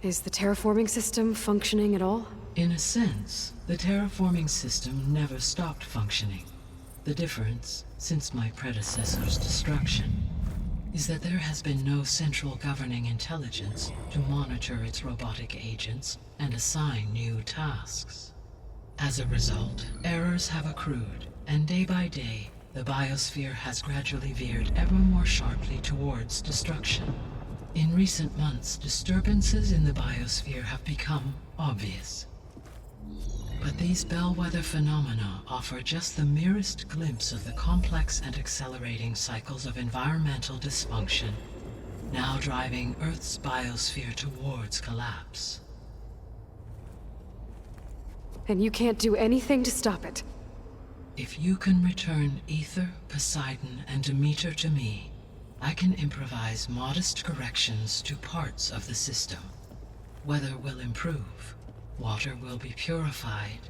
Is the terraforming system functioning at all? In a sense, the terraforming system never stopped functioning. The difference, since my predecessor's destruction, is that there has been no central governing intelligence to monitor its robotic agents and assign new tasks. As a result, errors have accrued, and day by day, the biosphere has gradually veered ever more sharply towards destruction. In recent months, disturbances in the biosphere have become obvious. But these bellwether phenomena offer just the merest glimpse of the complex and accelerating cycles of environmental dysfunction, now driving Earth's biosphere towards collapse. And you can't do anything to stop it? If you can return Aether, Poseidon, and Demeter to me, I can improvise modest corrections to parts of the system. Weather will improve, water will be purified,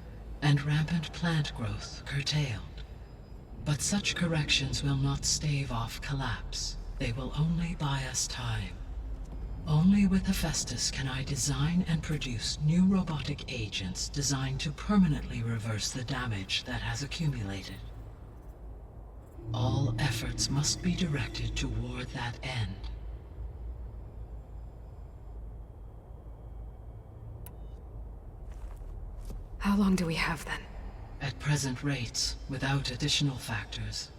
and rampant plant growth curtailed. But such corrections will not stave off collapse. They will only buy us time. Only with Hephaestus can I design and produce new robotic agents designed to permanently reverse the damage that has accumulated. All efforts must be directed toward that end. How long do we have then? At present rates, without additional factors,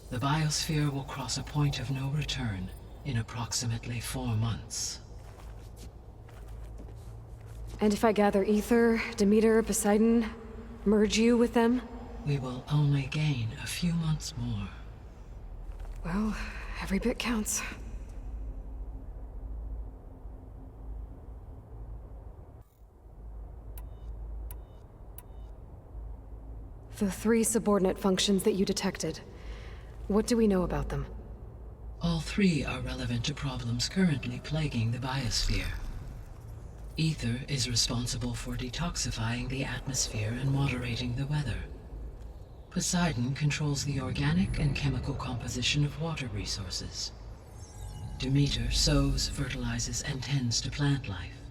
the biosphere will cross a point of no return in approximately 4 months. And if I gather Aether, Demeter, Poseidon, merge you with them? We will only gain a few months more. Well, every bit counts. The 3 subordinate functions that you detected, what do we know about them? All 3 are relevant to problems currently plaguing the biosphere. Aether is responsible for detoxifying the atmosphere and moderating the weather. Poseidon controls the organic and chemical composition of water resources. Demeter sows, fertilizes, and tends to plant life.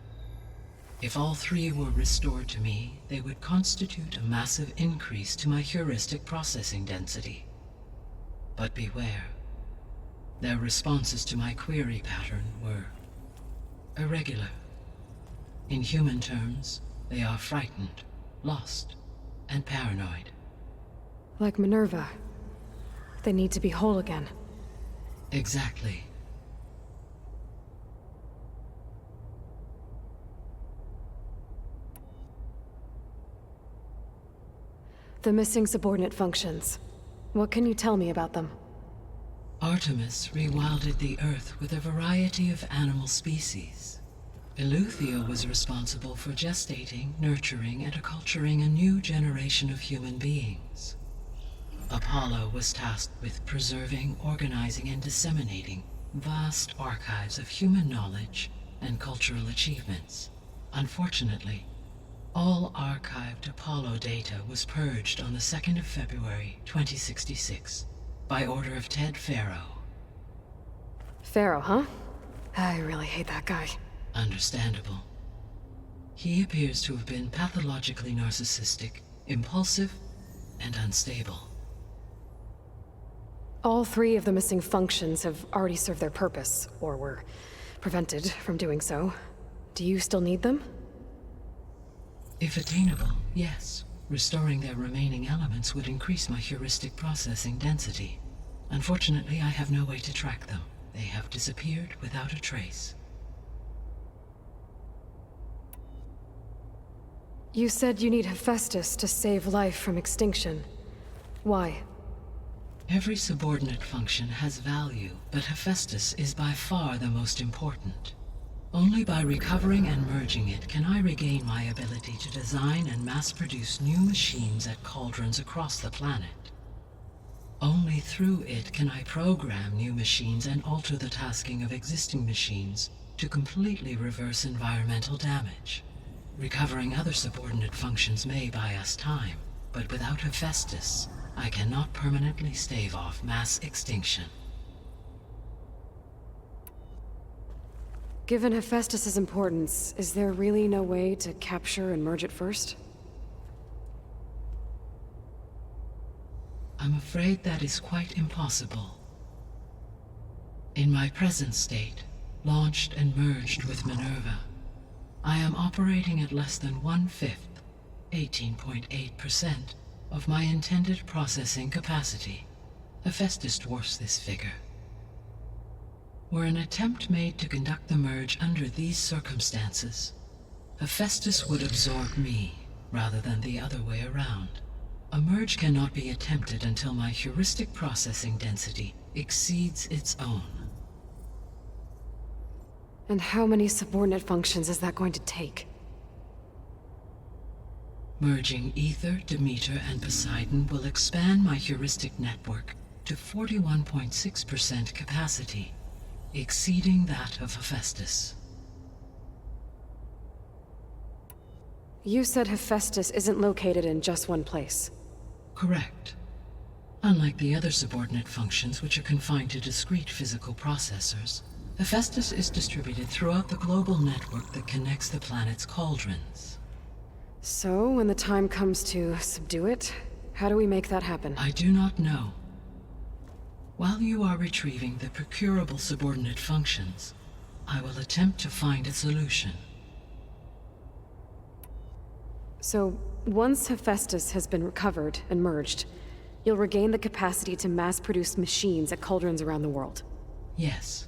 If all three were restored to me, they would constitute a massive increase to my heuristic processing density. But beware. Their responses to my query pattern were irregular. In human terms, they are frightened, lost, and paranoid. Like Minerva. They need to be whole again. Exactly. The missing subordinate functions. What can you tell me about them? Artemis rewilded the Earth with a variety of animal species. Eleuthia was responsible for gestating, nurturing, and acculturating a new generation of human beings. Apollo was tasked with preserving, organizing, and disseminating vast archives of human knowledge and cultural achievements. Unfortunately, all archived Apollo data was purged on the 2nd of February, 2066, by order of Ted Faro. Faro, huh? I really hate that guy. Understandable. He appears to have been pathologically narcissistic, impulsive, and unstable. All three of the missing functions have already served their purpose, or were prevented from doing so. Do you still need them? If attainable, yes. Restoring their remaining elements would increase my heuristic processing density. Unfortunately, I have no way to track them. They have disappeared without a trace. You said you need Hephaestus to save life from extinction. Why? Every subordinate function has value, but Hephaestus is by far the most important. Only by recovering and merging it can I regain my ability to design and mass-produce new machines at cauldrons across the planet. Only through it can I program new machines and alter the tasking of existing machines to completely reverse environmental damage. Recovering other subordinate functions may buy us time, but without Hephaestus, I cannot permanently stave off mass extinction. Given Hephaestus's importance, is there really no way to capture and merge it first? I'm afraid that is quite impossible. In my present state, launched and merged with Minerva, I am operating at less than 1/5, 18.8%, of my intended processing capacity. Hephaestus dwarfs this figure. Were an attempt made to conduct the merge under these circumstances, Hephaestus would absorb me, rather than the other way around. A merge cannot be attempted until my heuristic processing density exceeds its own. And how many subordinate functions is that going to take? Merging Ether, Demeter, and Poseidon will expand my heuristic network to 41.6% capacity, exceeding that of Hephaestus. You said Hephaestus isn't located in just one place. Correct. Unlike the other subordinate functions, which are confined to discrete physical processors, Hephaestus is distributed throughout the global network that connects the planet's cauldrons. So, when the time comes to subdue it, how do we make that happen? I do not know. While you are retrieving the procurable subordinate functions, I will attempt to find a solution. So, once Hephaestus has been recovered and merged, you'll regain the capacity to mass-produce machines at cauldrons around the world. Yes,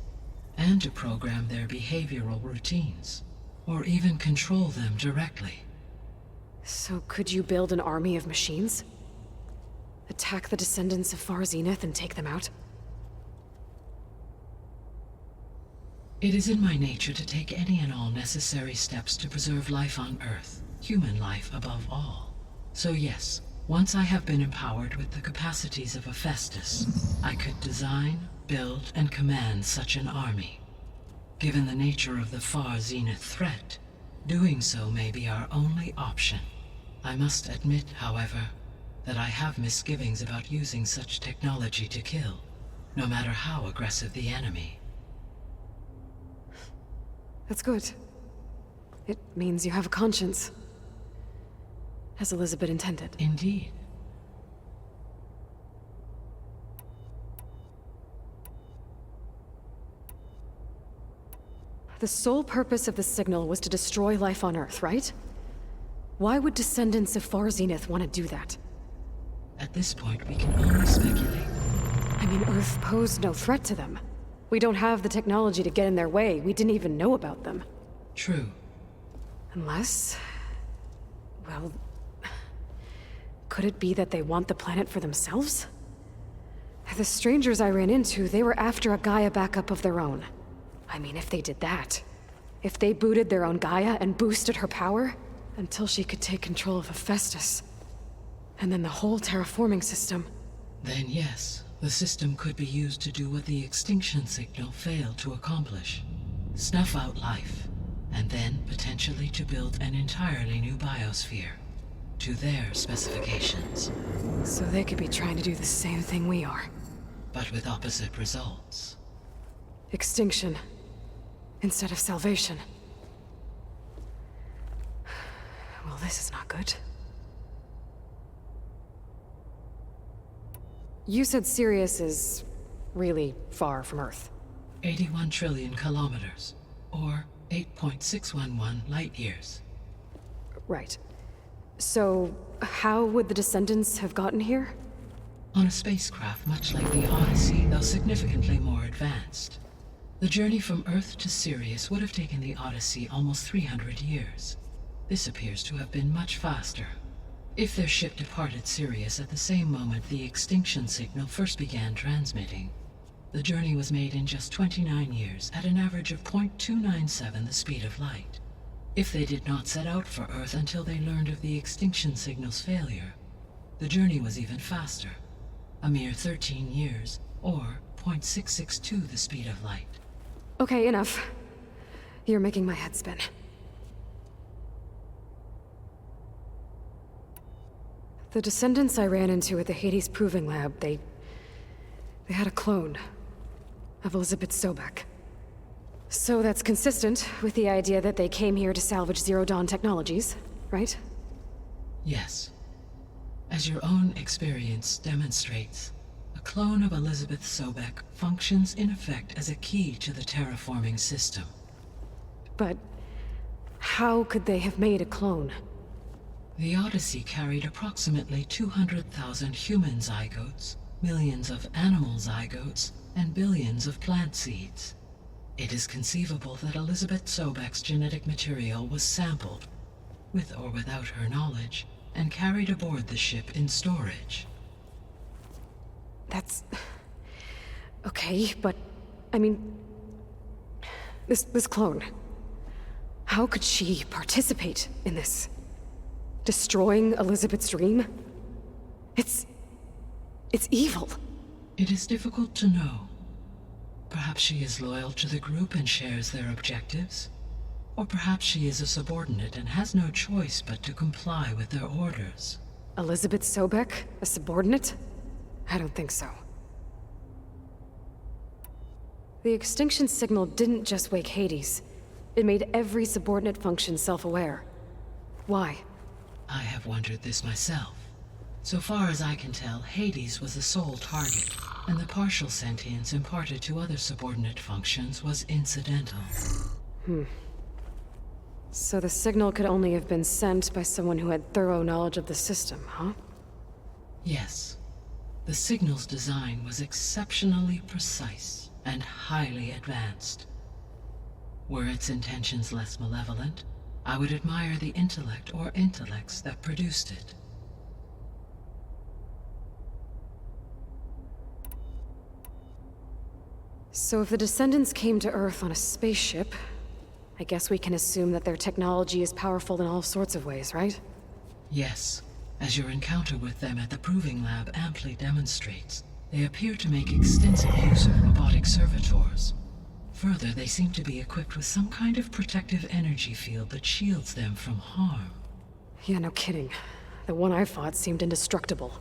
and to program their behavioral routines, or even control them directly. So could you build an army of machines? Attack the descendants of Far Zenith and take them out? It is in my nature to take any and all necessary steps to preserve life on Earth, human life above all. So yes, once I have been empowered with the capacities of Hephaestus, I could design, build, and command such an army. Given the nature of the Far Zenith threat, doing so may be our only option. I must admit, however, that I have misgivings about using such technology to kill, no matter how aggressive the enemy. That's good. It means you have a conscience. As Elizabeth intended. Indeed. The sole purpose of the signal was to destroy life on Earth, right? Why would descendants of 𝐅𝐼𝐴 want to do that? At this point, we can only speculate. I mean, Earth posed no threat to them. We don't have the technology to get in their way. We didn't even know about them. True. Unless... well... could it be that they want the planet for themselves? The strangers I ran into, they were after a Gaia backup of their own. I mean, if they did that... if they booted their own Gaia and boosted her power... until she could take control of Hephaestus. And then the whole terraforming system. Then yes, the system could be used to do what the extinction signal failed to accomplish. Snuff out life, and then potentially to build an entirely new biosphere. To their specifications. So they could be trying to do the same thing we are. But with opposite results. Extinction. Instead of salvation. Well, this is not good. You said Sirius is really far from Earth. 81 trillion kilometers, or 8.611 light years. Right. So, how would the descendants have gotten here? On a spacecraft much like the Odyssey, though significantly more advanced. The journey from Earth to Sirius would have taken the Odyssey almost 300 years. This appears to have been much faster. If their ship departed Sirius at the same moment the extinction signal first began transmitting, the journey was made in just 29 years at an average of 0.297 the speed of light. If they did not set out for Earth until they learned of the extinction signal's failure, the journey was even faster, a mere 13 years, or 0.662 the speed of light. Okay, enough. You're making my head spin. The descendants I ran into at the Hades Proving Lab, they had a clone of Elizabeth Sobeck. So that's consistent with the idea that they came here to salvage Zero Dawn technologies, right? Yes. As your own experience demonstrates, a clone of Elizabeth Sobeck functions in effect as a key to the terraforming system. But how could they have made a clone? The Odyssey carried approximately 200,000 human zygotes, millions of animal zygotes, and billions of plant seeds. It is conceivable that Elizabeth Sobeck's genetic material was sampled, with or without her knowledge, and carried aboard the ship in storage. That's... okay, but... I mean... This clone... how could she participate in this? Destroying Elizabeth's dream? It's evil. It is difficult to know. Perhaps she is loyal to the group and shares their objectives. Or perhaps she is a subordinate and has no choice but to comply with their orders. Elizabeth Sobeck? A subordinate? I don't think so. The extinction signal didn't just wake Hades. It made every subordinate function self-aware. Why? I have wondered this myself. So far as I can tell, Hades was the sole target, and the partial sentience imparted to other subordinate functions was incidental. So the signal could only have been sent by someone who had thorough knowledge of the system, huh? Yes. The signal's design was exceptionally precise and highly advanced. Were its intentions less malevolent, I would admire the intellect or intellects that produced it. So if the descendants came to Earth on a spaceship, I guess we can assume that their technology is powerful in all sorts of ways, right? Yes. As your encounter with them at the Proving Lab amply demonstrates, they appear to make extensive use of robotic servitors. Further, they seem to be equipped with some kind of protective energy field that shields them from harm. Yeah, no kidding. The one I fought seemed indestructible.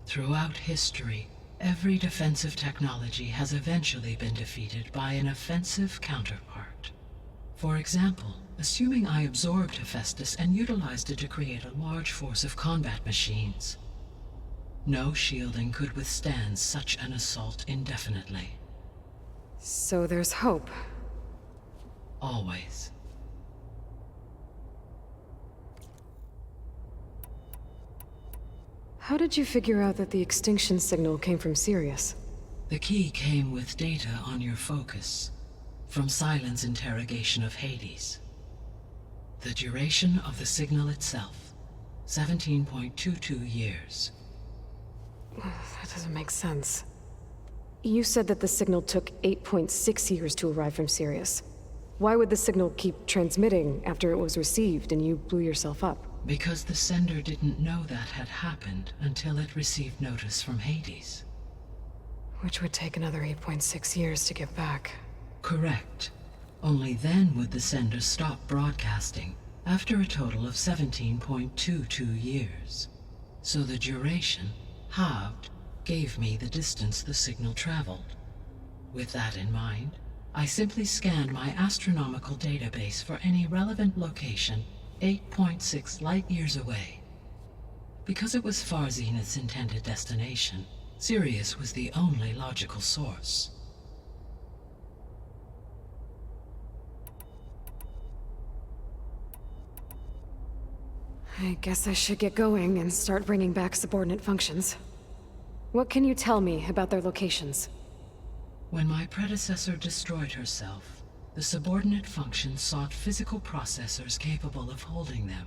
Throughout history, every defensive technology has eventually been defeated by an offensive counterpart. For example, assuming I absorbed Hephaestus and utilized it to create a large force of combat machines. No shielding could withstand such an assault indefinitely. So there's hope. Always. How did you figure out that the extinction signal came from Sirius? The key came with data on your focus, from Sylens' interrogation of Hades. The duration of the signal itself, 17.22 years. That doesn't make sense. You said that the signal took 8.6 years to arrive from Sirius. Why would the signal keep transmitting after it was received and you blew yourself up? Because the sender didn't know that had happened until it received notice from Hades. Which would take another 8.6 years to get back. Correct. Only then would the sender stop broadcasting, after a total of 17.22 years. So the duration, halved, gave me the distance the signal traveled. With that in mind, I simply scanned my astronomical database for any relevant location 8.6 light-years away. Because it was 𝐅𝐼𝐴𝐻𝐼𝐴𝐻's intended destination, Sirius was the only logical source. I guess I should get going and start bringing back subordinate functions. What can you tell me about their locations? When my predecessor destroyed herself, the subordinate functions sought physical processors capable of holding them.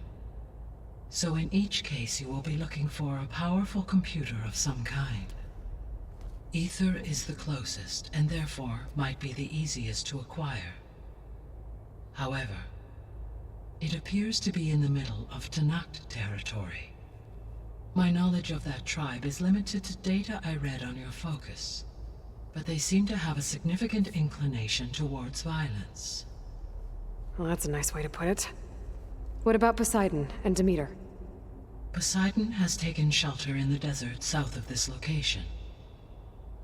So in each case you will be looking for a powerful computer of some kind. Aether is the closest, and therefore might be the easiest to acquire. However, it appears to be in the middle of 𝐸𝐴𝐻 territory. My knowledge of that tribe is limited to data I read on your focus, but they seem to have a significant inclination towards violence. Well, that's a nice way to put it. What about Poseidon and Demeter? Poseidon has taken shelter in the desert south of this location.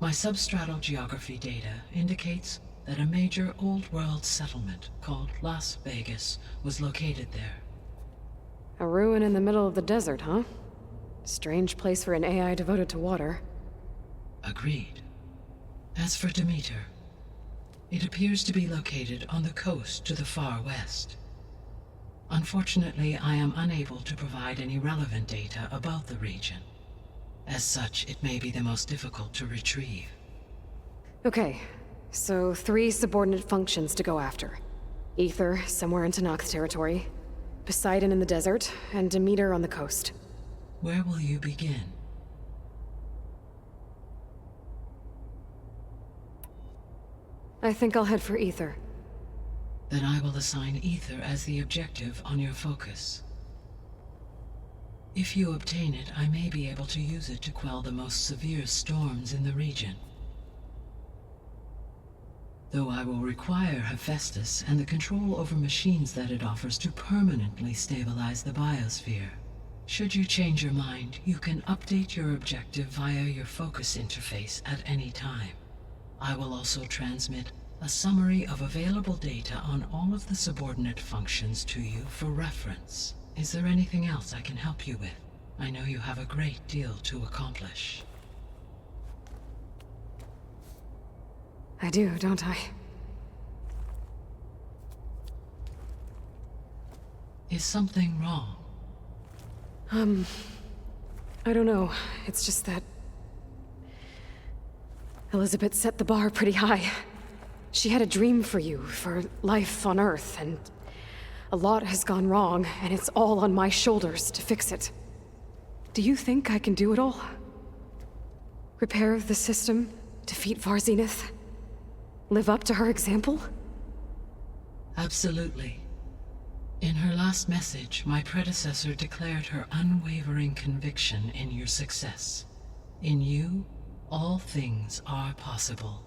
My substratal geography data indicates that a major old-world settlement called Las Vegas was located there. A ruin in the middle of the desert, huh? Strange place for an AI devoted to water. Agreed. As for Demeter, it appears to be located on the coast to the far west. Unfortunately, I am unable to provide any relevant data about the region. As such, it may be the most difficult to retrieve. Okay, so 3 subordinate functions to go after. Aether, somewhere in 𝐸𝐴𝐻 territory, Poseidon in the desert, and Demeter on the coast. Where will you begin? I think I'll head for Aether. Then I will assign Aether as the objective on your focus. If you obtain it, I may be able to use it to quell the most severe storms in the region. Though I will require Hephaestus and the control over machines that it offers to permanently stabilize the biosphere. Should you change your mind, you can update your objective via your focus interface at any time. I will also transmit a summary of available data on all of the subordinate functions to you for reference. Is there anything else I can help you with? I know you have a great deal to accomplish. I do, don't I? Is something wrong? I don't know. It's just that Elizabeth set the bar pretty high. She had a dream for you, for life on Earth, and a lot has gone wrong, and it's all on my shoulders to fix it. Do you think I can do it all? Repair the system, defeat 𝐅𝐼𝐴𝐻, live up to her example? Absolutely. In her last message, my predecessor declared her unwavering conviction in your success. In you, all things are possible.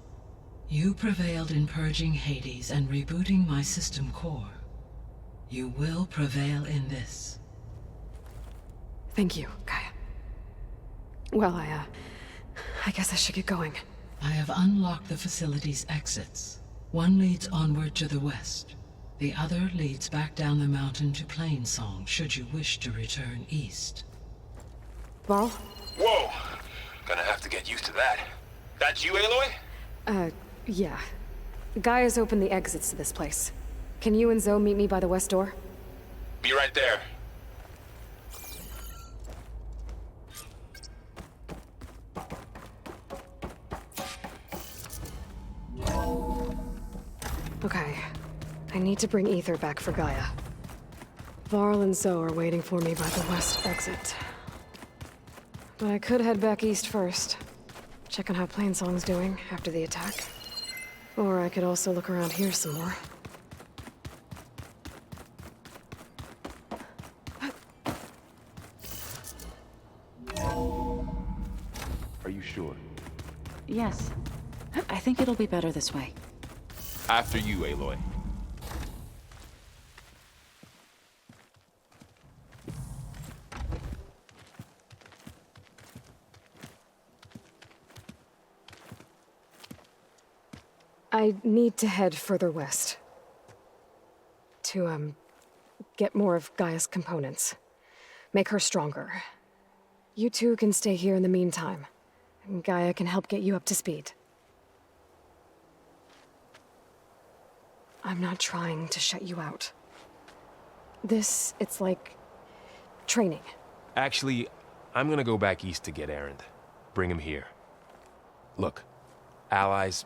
You prevailed in purging Hades and rebooting my system core. You will prevail in this. Thank you, Gaia. Well, I guess I should get going. I have unlocked the facility's exits. One leads onward to the west. The other leads back down the mountain to Plainsong, should you wish to return east. Varl? Whoa! Gonna have to get used to that. That's you, Aloy? Yeah. Guy has opened the exits to this place. Can you and Zoe meet me by the west door? Be right there. Okay. I need to bring Ether back for Gaia. Varl and Zoe are waiting for me by the west exit. But I could head back east first. Check on how Plainsong's doing after the attack. Or I could also look around here some more. Are you sure? Yes. I think it'll be better this way. After you, Aloy. I need to head further west. To, get more of Gaia's components. Make her stronger. You two can stay here in the meantime. And Gaia can help get you up to speed. I'm not trying to shut you out. It's like... training. Actually, I'm gonna go back east to get Erend. Bring him here. Look, allies,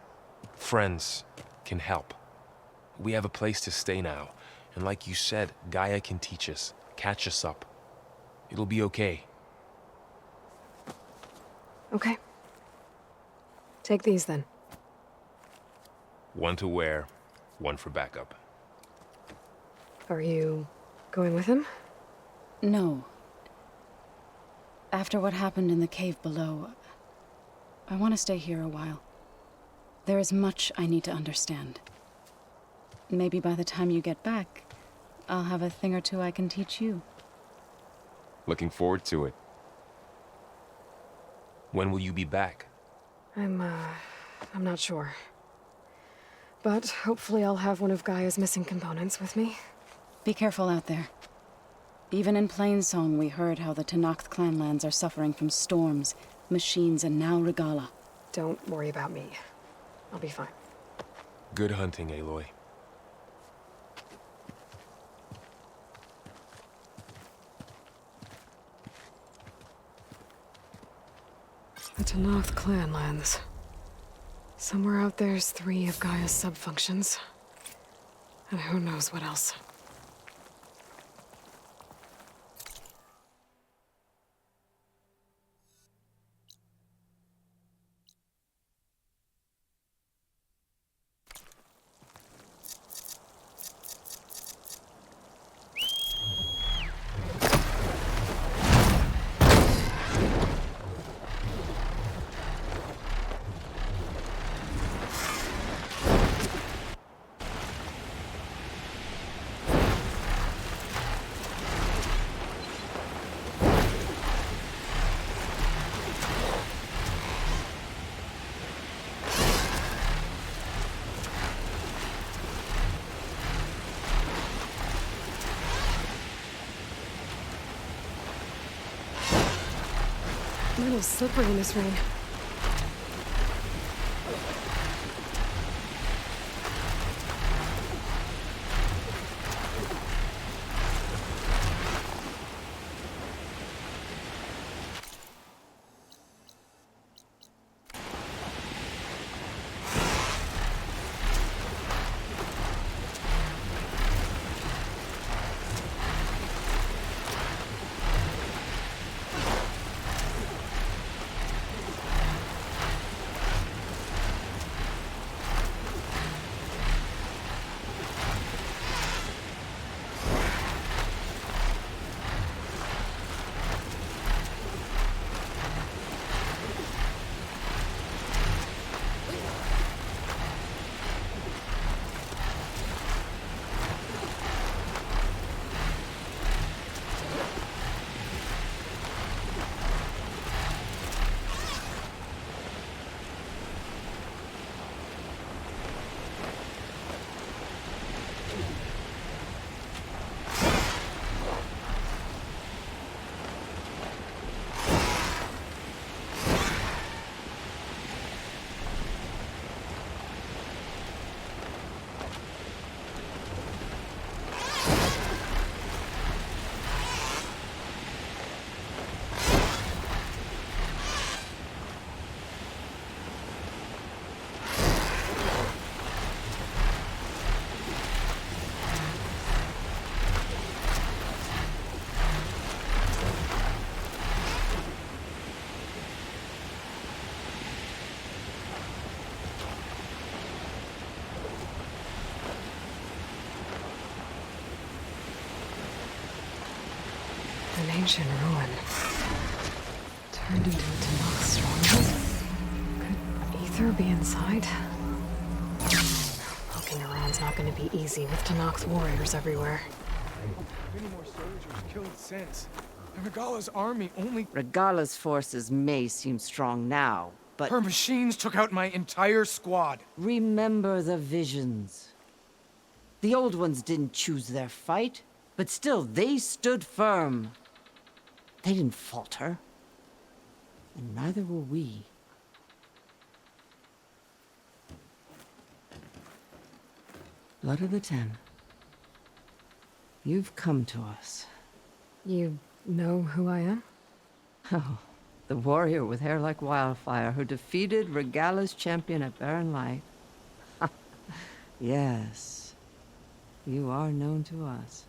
friends can help. We have a place to stay now. And like you said, Gaia can teach us, catch us up. It'll be okay. Okay. Take these then. One to wear, one for backup. Are you going with him? No. After what happened in the cave below, I want to stay here a while. There is much I need to understand. Maybe by the time you get back, I'll have a thing or two I can teach you. Looking forward to it. When will you be back? I'm not sure. But hopefully I'll have one of Gaia's missing components with me. Be careful out there. Even in Plainsong, we heard how the Tenakth clanlands are suffering from storms, machines, and now Regala. Don't worry about me. I'll be fine. Good hunting, Aloy. The Tenakth clanlands. Somewhere out there's 3 of Gaia's sub-functions. And who knows what else. A little slippery in this rain. ancient ruin. Turned into a Tanakh stronghold? Could ether be inside? Poking around's not gonna be easy with Tanakh's warriors everywhere. Many more soldiers killed since. And Regala's army only... Regala's forces may seem strong now, but... Her machines took out my entire squad. Remember the visions. The old ones didn't choose their fight, but still, they stood firm. They didn't falter. And neither will we. Blood of the Ten. You've come to us. You know who I am? Oh, the warrior with hair like wildfire who defeated Regala's champion at Barren Light. Yes, you are known to us.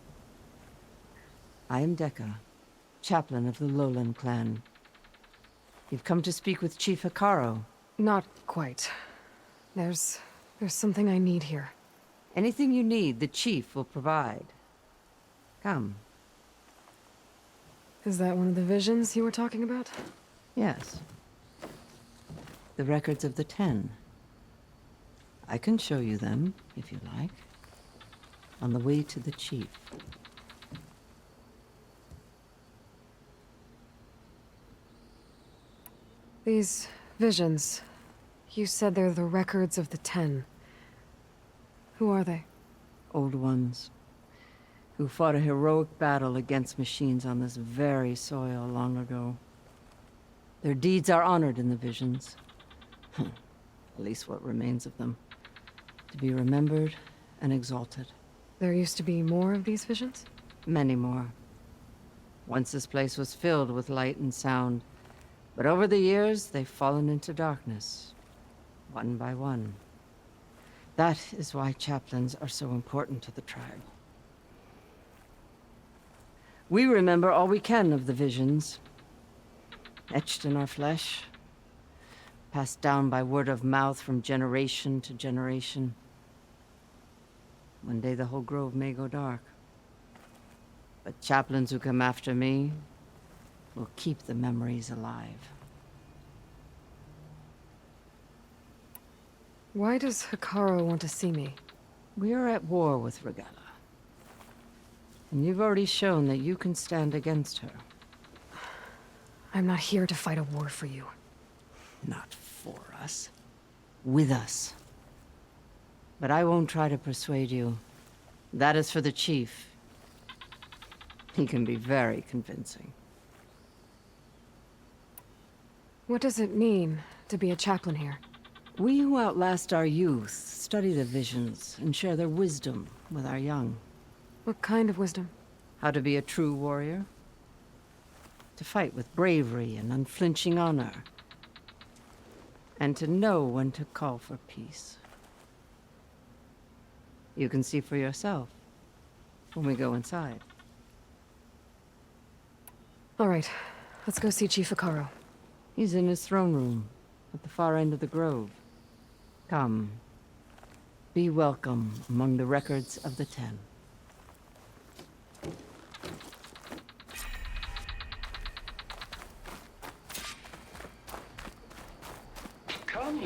I am 𝐷𝐸𝐸, chaplain of the Lowland clan. You've come to speak with Chief Hekarro. Not quite. There's something I need here. Anything you need, the chief will provide. Come. Is that one of the visions you were talking about? Yes. The records of the 10. I can show you them, if you like. On the way to the chief. These visions, you said they're the records of the 10. Who are they? Old ones, who fought a heroic battle against machines on this very soil long ago. Their deeds are honored in the visions. At least what remains of them. To be remembered and exalted. There used to be more of these visions? Many more. Once this place was filled with light and sound. But over the years, they've fallen into darkness. One by one. That is why chaplains are so important to the tribe. We remember all we can of the visions. Etched in our flesh. Passed down by word of mouth from generation to generation. One day the whole grove may go dark. But chaplains who come after me will keep the memories alive. Why does Hekarro want to see me? We are at war with Regala. And you've already shown that you can stand against her. I'm not here to fight a war for you. Not for us. With us. But I won't try to persuade you. That is for the chief. He can be very convincing. What does it mean to be a chaplain here? We who outlast our youth study the visions and share their wisdom with our young. What kind of wisdom? How to be a true warrior. To fight with bravery and unflinching honor. And to know when to call for peace. You can see for yourself when we go inside. All right, let's go see Chief Hekarro. He's in his throne room at the far end of the grove. Come. Be welcome among the records of the 10. Come,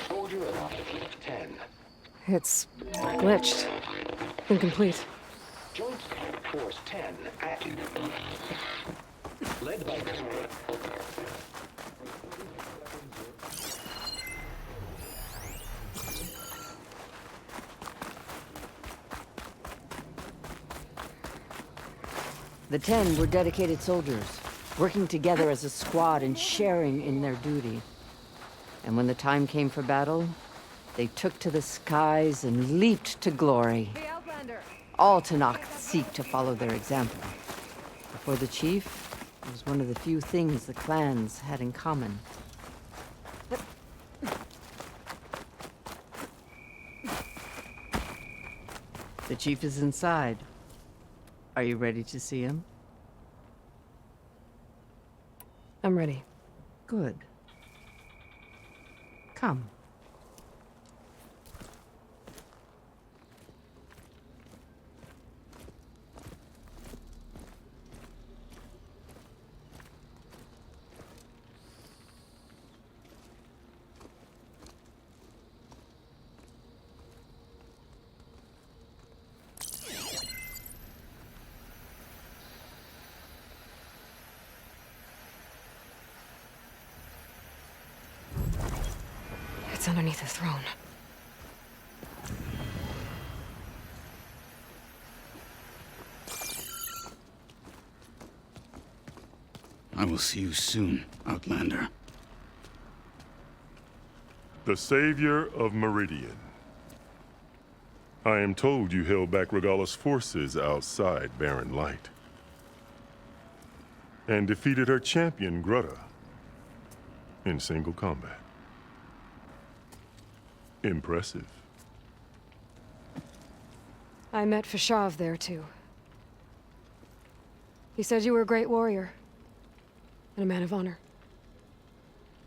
soldier of 10. It's glitched. Incomplete. Joint Force 10 active. Led by The 10 were dedicated soldiers, working together as a squad and sharing in their duty. And when the time came for battle, they took to the skies and leaped to glory. All Tanakh seek to follow their example. Before the chief, it was one of the few things the clans had in common. The chief is inside. Are you ready to see him? I'm ready. Good. Come. It's underneath the throne. I will see you soon, Outlander. The savior of Meridian. I am told you held back Regalla's forces outside Barren Light. And defeated her champion, Grutta, in single combat. Impressive. I met Fashav there, too. He said you were a great warrior. And a man of honor.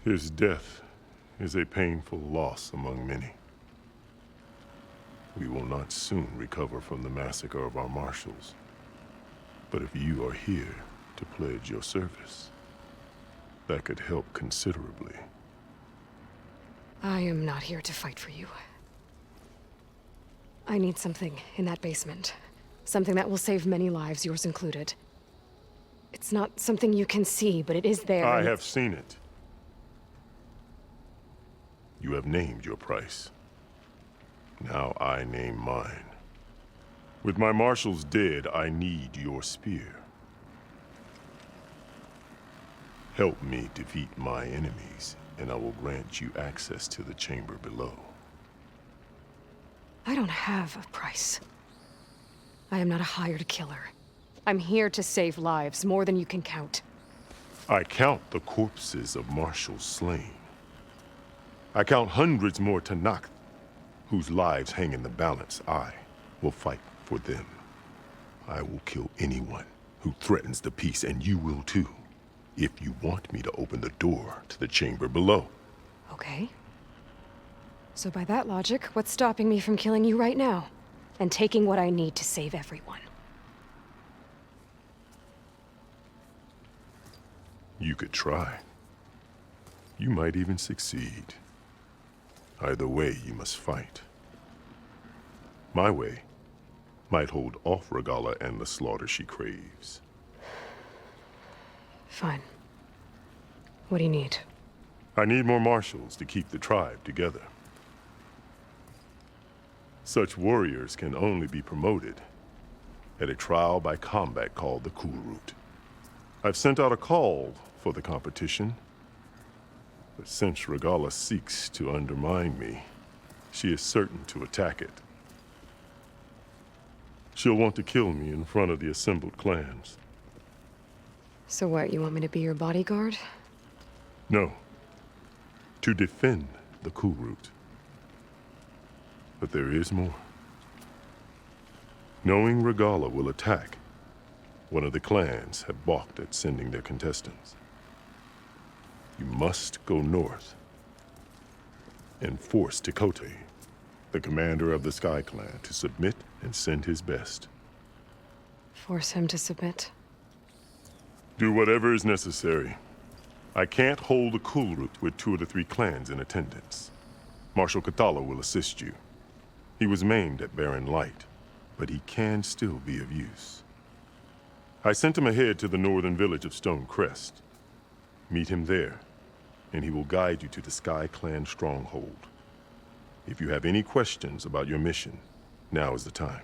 His death is a painful loss among many. We will not soon recover from the massacre of our marshals. But if you are here to pledge your service, that could help considerably. I am not here to fight for you. I need something in that basement. Something that will save many lives, yours included. It's not something you can see, but it is there. I have seen it. You have named your price. Now I name mine. With my marshals dead, I need your spear. Help me defeat my enemies, and I will grant you access to the chamber below. I don't have a price. I am not a hired killer. I'm here to save lives, more than you can count. I count the corpses of marshals slain. I count hundreds more Tenakth, whose lives hang in the balance. I will fight for them. I will kill anyone who threatens the peace, and you will too, if you want me to open the door to the chamber below. Okay. So by that logic, what's stopping me from killing you right now? And taking what I need to save everyone? You could try. You might even succeed. Either way, you must fight. My way might hold off Regalla and the slaughter she craves. Fine. What do you need? I need more marshals to keep the tribe together. Such warriors can only be promoted at a trial by combat called the Kulrut. I've sent out a call for the competition, but since Regalla seeks to undermine me, she is certain to attack it. She'll want to kill me in front of the assembled clans. So what, you want me to be your bodyguard? No. To defend the Kulrut. But there is more. Knowing Regalla will attack, one of the clans have balked at sending their contestants. You must go north and force 𝐾𝐿𝐴, the commander of the Sky Clan, to submit and send his best. Force him to submit? Do whatever is necessary. I can't hold the Kulrut with 2 of the 3 clans in attendance. Marshal Kathala will assist you. He was maimed at Barren Light, but he can still be of use. I sent him ahead to the northern village of Stone Crest. Meet him there, and he will guide you to the Sky Clan stronghold. If you have any questions about your mission, now is the time.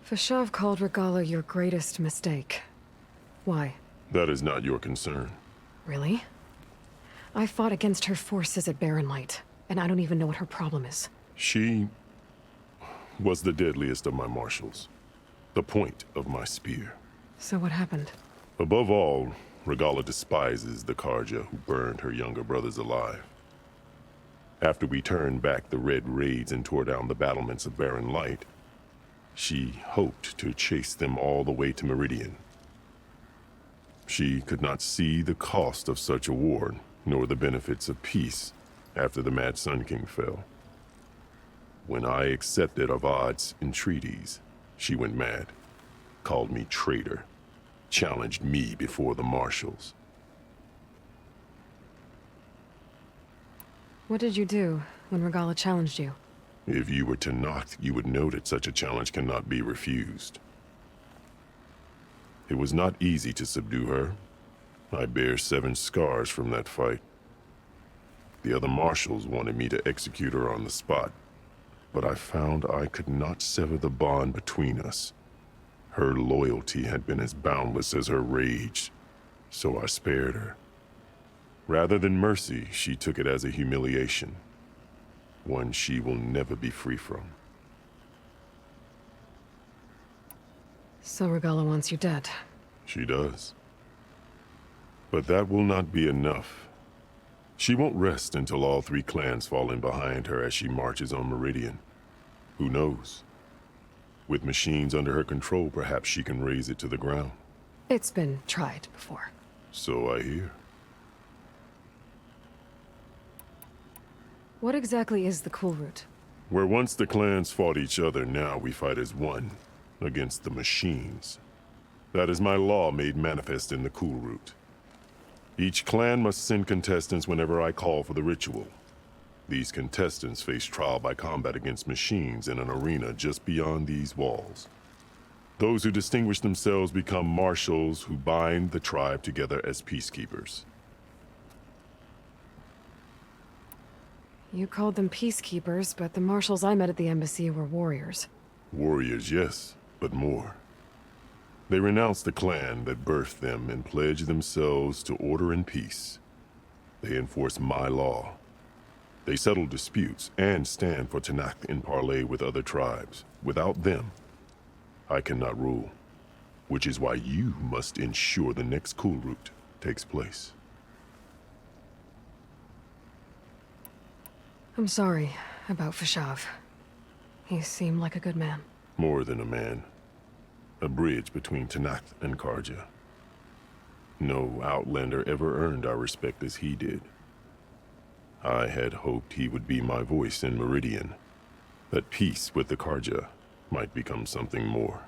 Fashav called Regalla your greatest mistake. Why? That is not your concern. Really? I fought against her forces at Barren Light, and I don't even know what her problem is. She was the deadliest of my marshals. The point of my spear. So what happened? Above all, Regalla despises the 𝐂𝐻𝐭 who burned her younger brothers alive. After we turned back the red raids and tore down the battlements of Barren Light, she hoped to chase them all the way to Meridian. She could not see the cost of such a war, nor the benefits of peace after the Mad Sun King fell. When I accepted 𝐵𝐺𝐻𝑗's entreaties, she went mad, called me traitor, challenged me before the marshals. What did you do when Regalla challenged you? If you were Tenakth, you would know that such a challenge cannot be refused. It was not easy to subdue her, I bear 7 scars from that fight. The other marshals wanted me to execute her on the spot, but I found I could not sever the bond between us. Her loyalty had been as boundless as her rage, so I spared her. Rather than mercy, she took it as a humiliation, one she will never be free from. So Regalla wants you dead. She does. But that will not be enough. She won't rest until all 3 clans fall in behind her as she marches on Meridian. Who knows? With machines under her control, perhaps she can raise it to the ground. It's been tried before. So I hear. What exactly is the Kulrut? Where once the clans fought each other, now we fight as one, against the machines. That is my law made manifest in the Kulrut. Each clan must send contestants whenever I call for the ritual. These contestants face trial by combat against machines in an arena just beyond these walls. Those who distinguish themselves become marshals who bind the tribe together as peacekeepers. You called them peacekeepers, but the marshals I met at the embassy were warriors. Warriors, yes, but more. They renounce the clan that birthed them and pledge themselves to order and peace. They enforce my law. They settle disputes and stand for Tenakth in parley with other tribes. Without them, I cannot rule. Which is why you must ensure the next Kulrut takes place. I'm sorry about Fashav. He seemed like a good man. More than a man. A bridge between Tenakth and 𝐼𝐺𝐻. No Outlander ever earned our respect as he did. I had hoped he would be my voice in Meridian, that peace with the 𝐼𝐺𝐻 might become something more.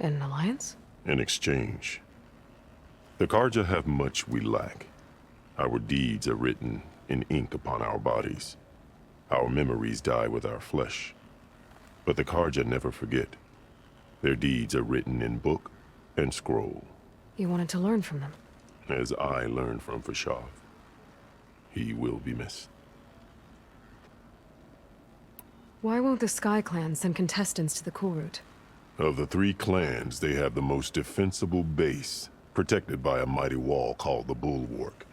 An alliance? In exchange. The 𝐼𝐺𝐻 have much we lack. Our deeds are written in ink upon our bodies. Our memories die with our flesh. But the 𝐼𝐺𝐻 never forget. Their deeds are written in book and scroll. You wanted to learn from them? As I learned from Fashav. He will be missed. Why won't the Sky Clan send contestants to the Kulrut? Of the 3 clans, they have the most defensible base, protected by a mighty wall called the Bulwark.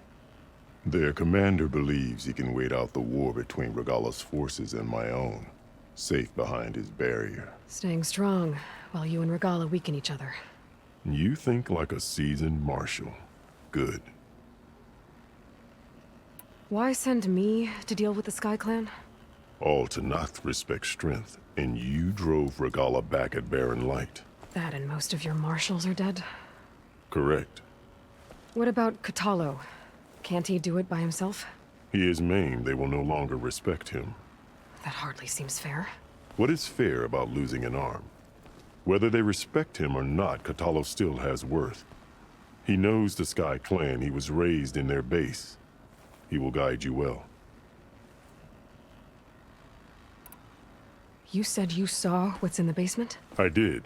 Their commander believes he can wait out the war between Regalla's forces and my own, safe behind his barrier. Staying strong, while you and Regalla weaken each other. You think like a seasoned marshal. Good. Why send me to deal with the Sky Clan? All Tenakth respect strength, and you drove Regalla back at Barren Light. That and most of your marshals are dead? Correct. What about Kotallo? Can't he do it by himself? He is maimed. They will no longer respect him. That hardly seems fair. What is fair about losing an arm? Whether they respect him or not, Kotallo still has worth. He knows the Sky Clan. He was raised in their base. He will guide you well. You said you saw what's in the basement? I did.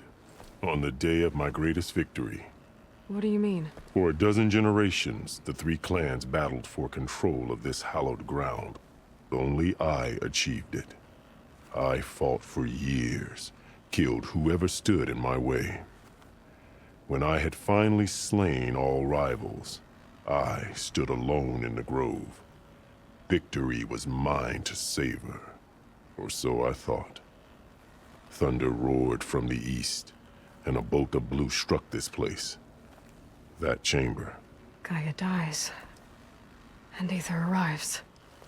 On the day of my greatest victory. What do you mean? For a dozen generations, the 3 clans battled for control of this hallowed ground. Only I achieved it. I fought for years, killed whoever stood in my way. When I had finally slain all rivals, I stood alone in the grove. Victory was mine to savor, or so I thought. Thunder roared from the east, and a bolt of blue struck this place. That chamber. Gaia dies, and Aether arrives.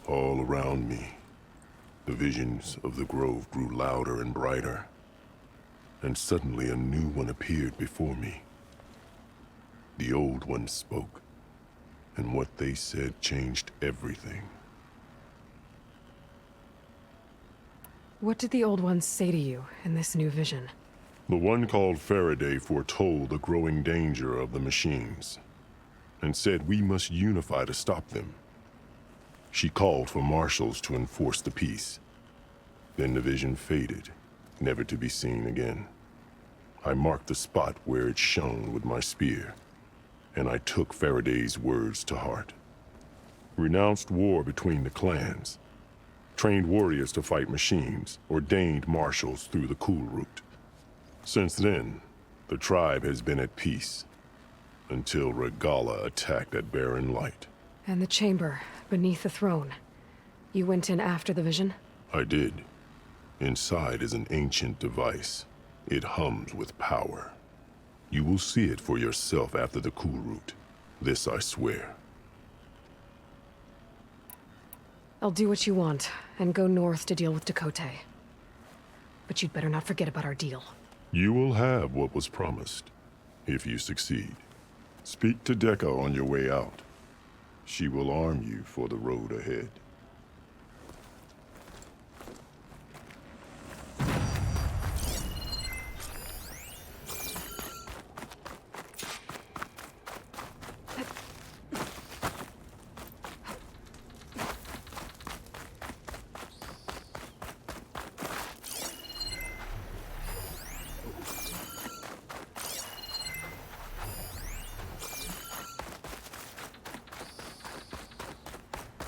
All around me, the visions of the grove grew louder and brighter, and suddenly a new one appeared before me. The old one spoke, and what they said changed everything. What did the old ones say to you in this new vision? The one called Faraday foretold the growing danger of the machines, and said we must unify to stop them. She called for marshals to enforce the peace. Then the vision faded, never to be seen again. I marked the spot where it shone with my spear, and I took Faraday's words to heart. Renounced war between the clans, trained warriors to fight machines, ordained marshals through the Kulrut. Since then, the tribe has been at peace, until Regalla attacked at Barren Light. And the chamber, beneath the throne. You went in after the vision? I did. Inside is an ancient device. It hums with power. You will see it for yourself after the Kulrut. This I swear. I'll do what you want, and go north to deal with 𝐸𝐻𝐸. But you'd better not forget about our deal. You will have what was promised, if you succeed. Speak to 𝐸𝐻𝐸 on your way out. She will arm you for the road ahead.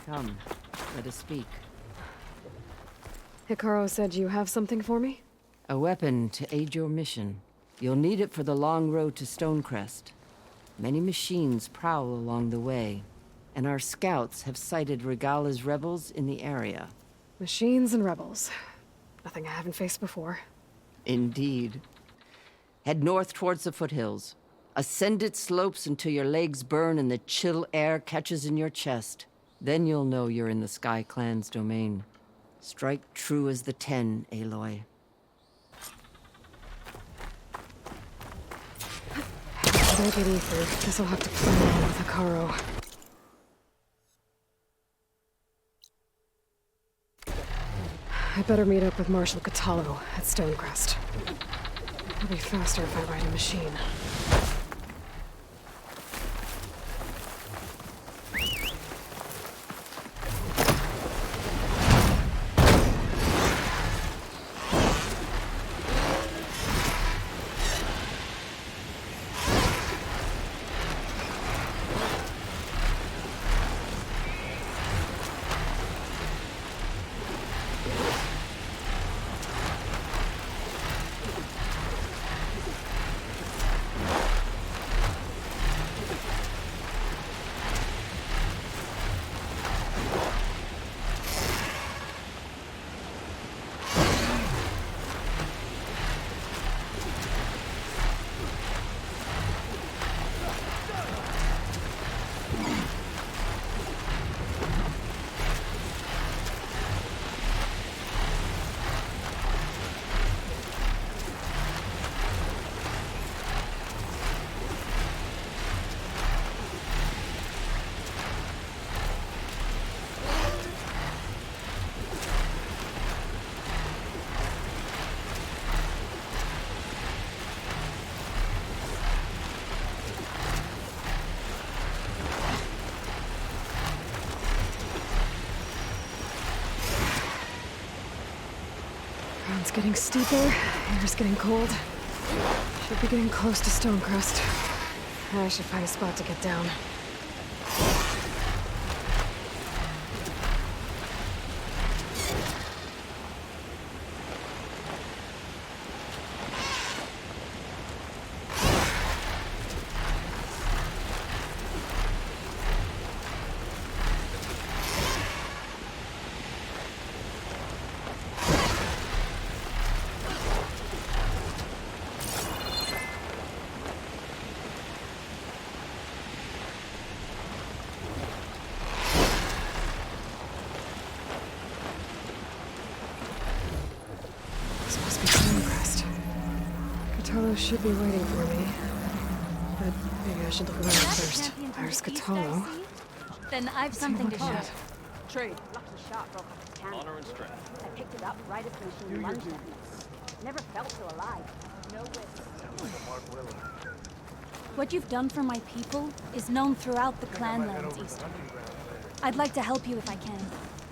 Come, let us speak. Hikaru said you have something for me? A weapon to aid your mission. You'll need it for the long road to Stonecrest. Many machines prowl along the way, and our scouts have sighted Regalla's rebels in the area. Machines and rebels. Nothing I haven't faced before. Indeed. Head north towards the foothills. Ascend its slopes until your legs burn and the chill air catches in your chest. Then you'll know you're in the Sky Clan's domain. Strike true as the 10, Aloy. Don't get ether. Guess I'll have to play along with Hikaru. I better meet up with Marshal Kotallo at Stonecrest. It'll be faster if I ride a machine. Ground's getting steeper, air's getting cold. Should be getting close to Stonecrest. I should find a spot to get down. Kotallo should be waiting for me. But maybe I should look around first. There's Kotallo. Then I've something to show. Trade. Lucky shot broke off the cannon. Honor and strength. I picked it up right as the machine lunged at me. Never felt so alive. No way. What you've done for my people is known throughout the clanlands, Eastern. I'd like to help you if I can,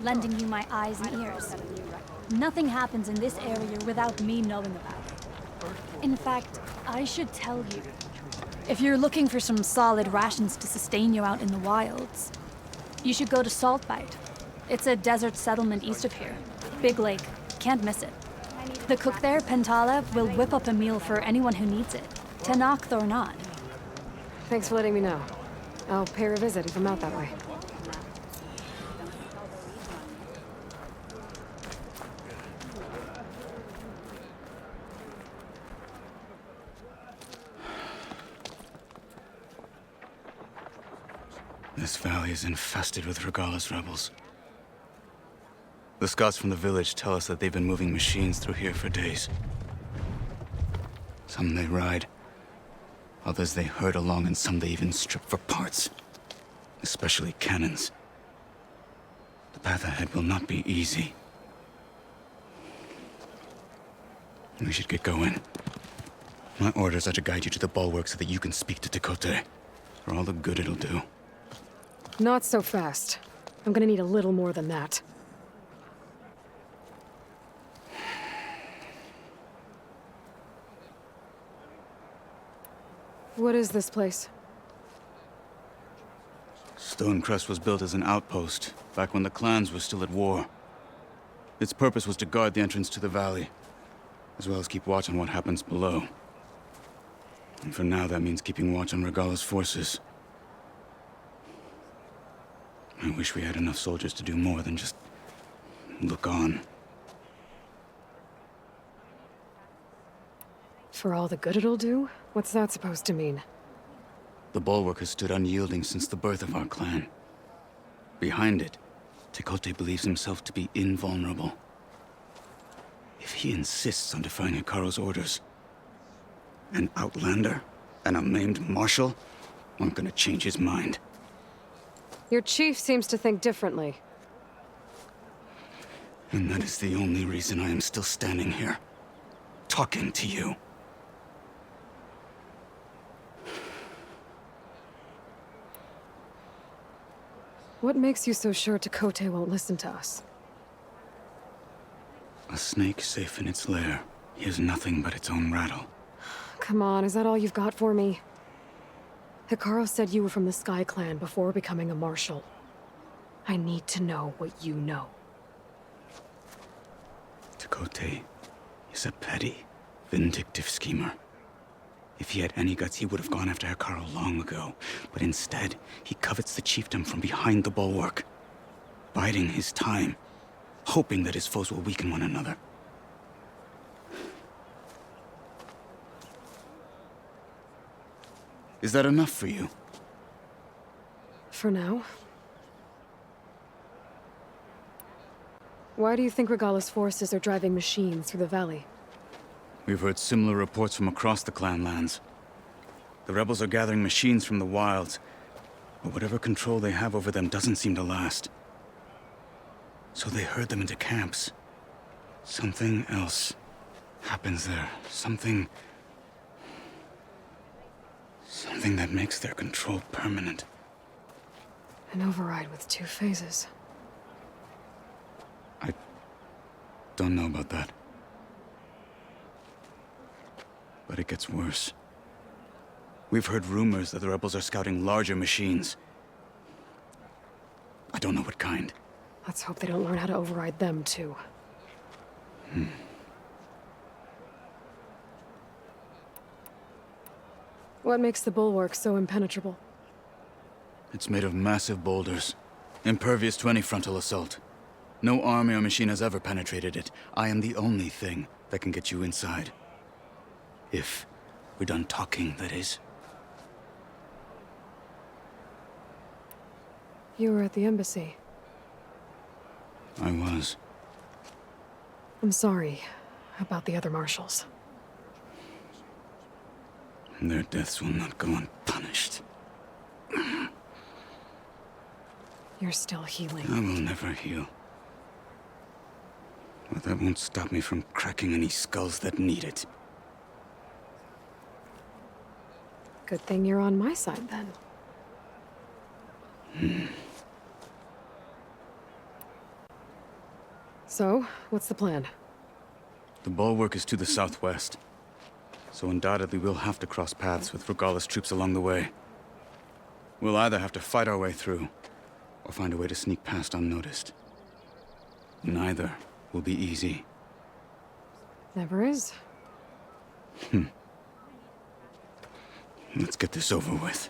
lending you my eyes and ears. Nothing happens in this area without me knowing about it. In fact, I should tell you, If you're looking for some solid rations to sustain you out in the wilds, you should go to Saltbite. It's a desert settlement east of here. Big lake. Can't miss it. The cook there, Pentala, will whip up a meal for anyone who needs it. Tenakth or not. Thanks for letting me know. I'll pay her a visit if I'm out that way. This valley is infested with Regalla's rebels. The scouts from the village tell us that they've been moving machines through here for days. Some they ride, others they herd along, and some they even strip for parts. Especially cannons. The path ahead will not be easy. We should get going. My orders are to guide you to the bulwark so that you can speak to 𝐸𝐸𝐸, for all the good it'll do. Not so fast. I'm gonna need a little more than that. What is this place? Stonecrest was built as an outpost, back when the clans were still at war. Its purpose was to guard the entrance to the valley, as well as keep watch on what happens below. And for now, that means keeping watch on Regalla's forces. I wish we had enough soldiers to do more than just look on. For all the good it'll do? What's that supposed to mean? The bulwark has stood unyielding since the birth of our clan. Behind it, 𝐸𝐸𝐸 believes himself to be invulnerable. If he insists on defying Hekarro's orders, an outlander and a maimed marshal aren't gonna change his mind. Your chief seems to think differently. And that is the only reason I am still standing here, talking to you. What makes you so sure 𝐸𝐸𝐸 won't listen to us? A snake safe in its lair hears nothing but its own rattle. Come on, is that all you've got for me? Hekarro said you were from the Sky Clan before becoming a marshal. I need to know what you know. 𝐸𝐸𝐸 is a petty, vindictive schemer. If he had any guts, he would have gone after Hekarro long ago. But instead, he covets the chiefdom from behind the bulwark, biding his time, hoping that his foes will weaken one another. Is that enough for you? For now. Why do you think Regalla's forces are driving machines through the valley? We've heard similar reports from across the clan lands. The rebels are gathering machines from the wilds, but whatever control they have over them doesn't seem to last. So they herd them into camps. Something else happens there. Something that makes their control permanent. An override with 2 phases. I don't know about that. But it gets worse. We've heard rumors that the rebels are scouting larger machines. I don't know what kind. Let's hope they don't learn how to override them, too. What makes the bulwark so impenetrable? It's made of massive boulders, impervious to any frontal assault. No army or machine has ever penetrated it. I am the only thing that can get you inside. If we're done talking, that is. You were at the embassy. I was. I'm sorry about the other marshals. Their deaths will not go unpunished. You're still healing. I will never heal. But that won't stop me from cracking any skulls that need it. Good thing you're on my side, then. So, what's the plan? The bulwark is to the southwest. So undoubtedly we'll have to cross paths with Regalla's troops along the way. We'll either have to fight our way through, or find a way to sneak past unnoticed. Neither will be easy. Never is. Let's get this over with.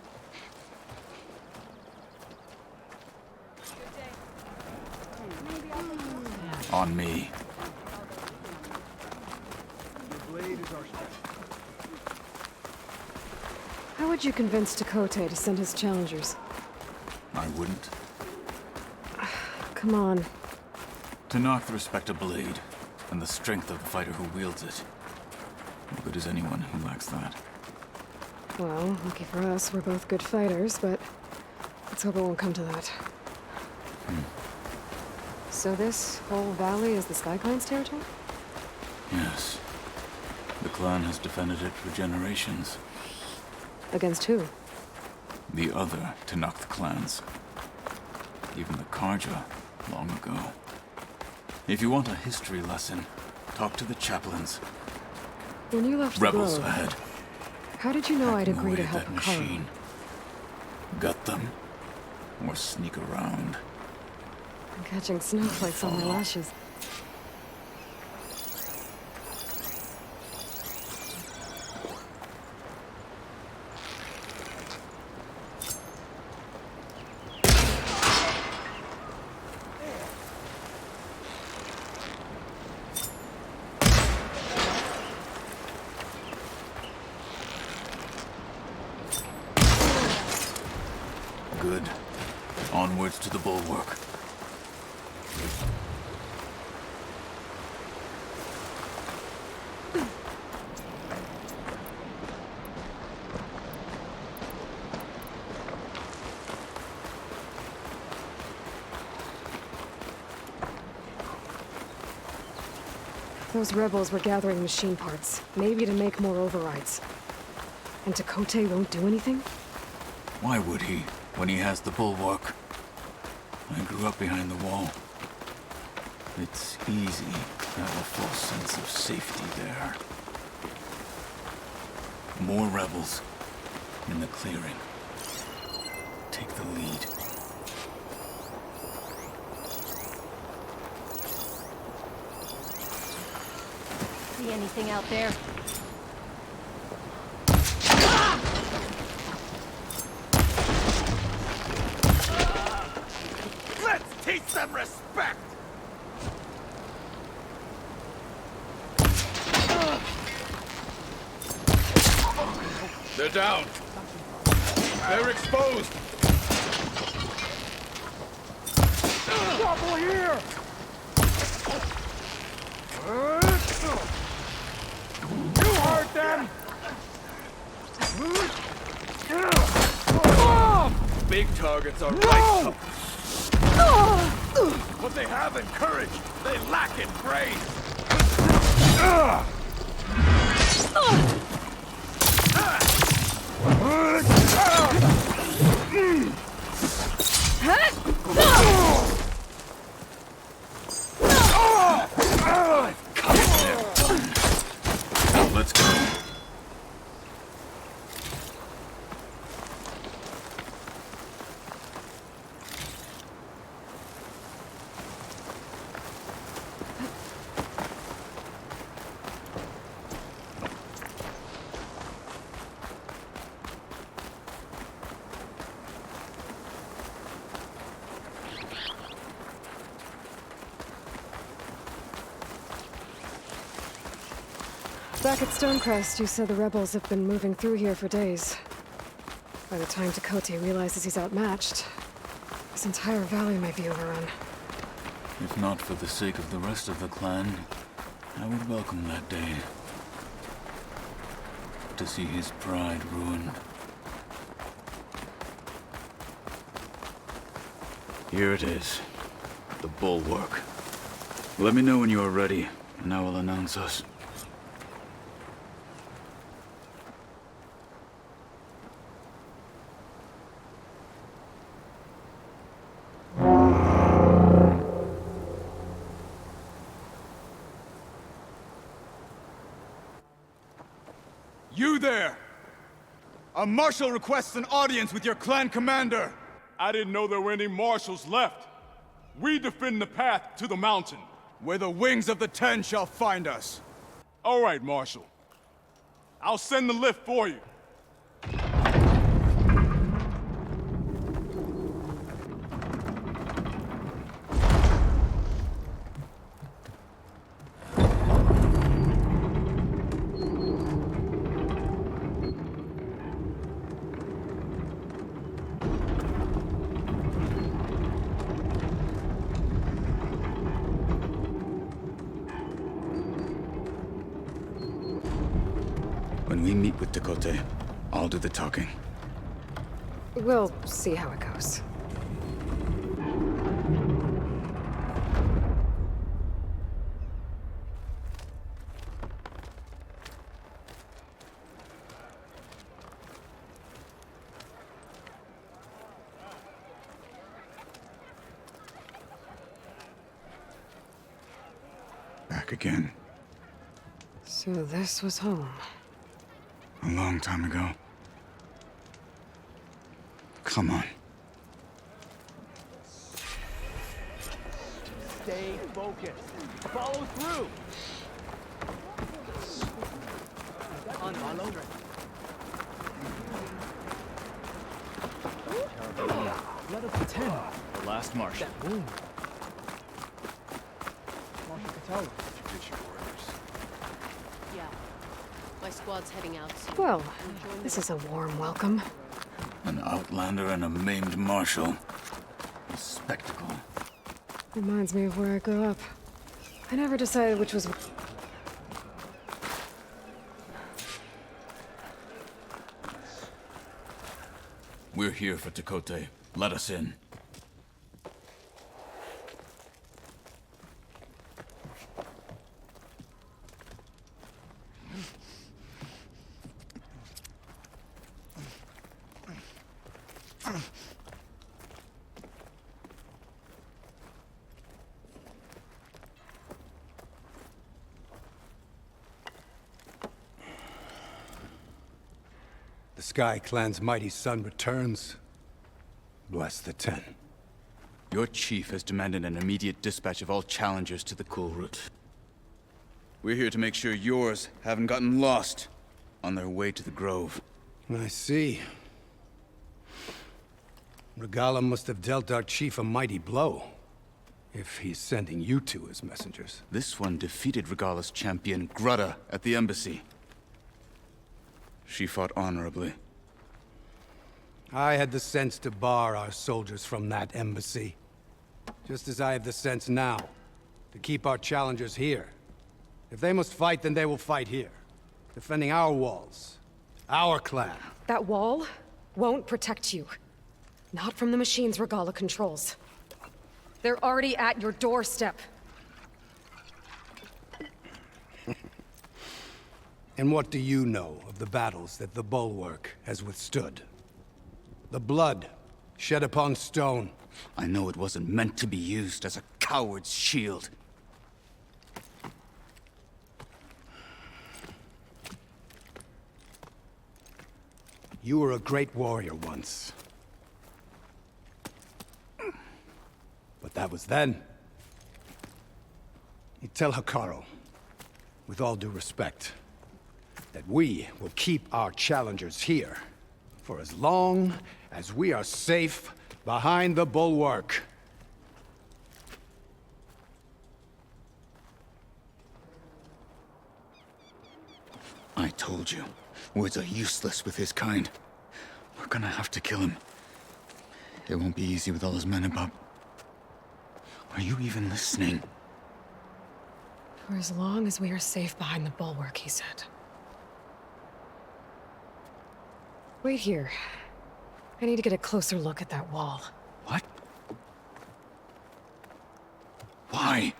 On me. How would you convince 𝐾 to send his challengers? I wouldn't. Come on. To knock the respect of blade, and the strength of the fighter who wields it. What good is anyone who lacks that? Well, lucky for us, we're both good fighters, but let's hope it won't come to that. So this whole valley is the 𝐂𝐚𝐽's territory? Yes. The clan has defended it for generations. Against who? The other Tenakth clans. Even the 𝐂𝐚𝐩, long ago. If you want a history lesson, talk to the chaplains. When you left Rebels the Grove, ahead. how did you know I'd agree to Away help that Faro? machine. Gut them, or sneak around. I'm catching snowflakes on my lashes. Good. Onwards to the bulwark. Those rebels were gathering machine parts, maybe to make more overrides. And 𝐾 won't do anything? Why would he, when he has the bulwark? I grew up behind the wall. It's easy to have a false sense of safety there. More rebels in the clearing. Take the lead. See anything out there? Let's teach them respect! They're down. They're exposed. Trouble here! You heard them! Big targets are right up. What they have in courage, they lack in brains. Let's go. Back at Stonecrest, you said the rebels have been moving through here for days. By the time 𝐾 realizes he's outmatched, this entire valley might be overrun. If not for the sake of the rest of the clan, I would welcome that day. To see his pride ruined. Here it is. The bulwark. Let me know when you are ready, and I will announce us. You there! A marshal requests an audience with your clan commander! I didn't know there were any marshals left. We defend the path to the mountain. Where the wings of the Ten shall find us. All right, Marshal. I'll send the lift for you. When we meet with 𝐸𝐸𝐸, I'll do the talking. We'll see how it goes. Back again. So this was home. A long time ago. Come on. Stay focused. Follow through. Follow. Let us attend. The last marshal. That wound. Marshal 𝐸𝐸𝐸. Yeah. My squad's heading out soon. Well, this is a warm welcome. An outlander and a maimed marshal. A spectacle. Reminds me of where I grew up. I never decided which was... We're here for 𝐸𝐸𝐸. Let us in. The Sky Clan's mighty son returns. Bless the Ten. Your chief has demanded an immediate dispatch of all challengers to the Kulrut. We're here to make sure yours haven't gotten lost on their way to the Grove. I see. Regalla must have dealt our chief a mighty blow, if he's sending you two as messengers. This one defeated Regalla's champion, Grudda, at the embassy. She fought honorably. I had the sense to bar our soldiers from that embassy. Just as I have the sense now, to keep our challengers here. If they must fight, then they will fight here. Defending our walls. Our clan. That wall won't protect you. Not from the machines Regalla controls. They're already at your doorstep. And what do you know of the battles that the Bulwark has withstood? The blood shed upon stone. I know it wasn't meant to be used as a coward's shield. You were a great warrior once. But that was then. You tell Hekarro, with all due respect, that we will keep our challengers here for as long as we are safe behind the Bulwark. I told you, words are useless with his kind. We're gonna have to kill him. It won't be easy with all his men about. Are you even listening? For as long as we are safe behind the Bulwark, he said. Wait here. I need to get a closer look at that wall. What? Why?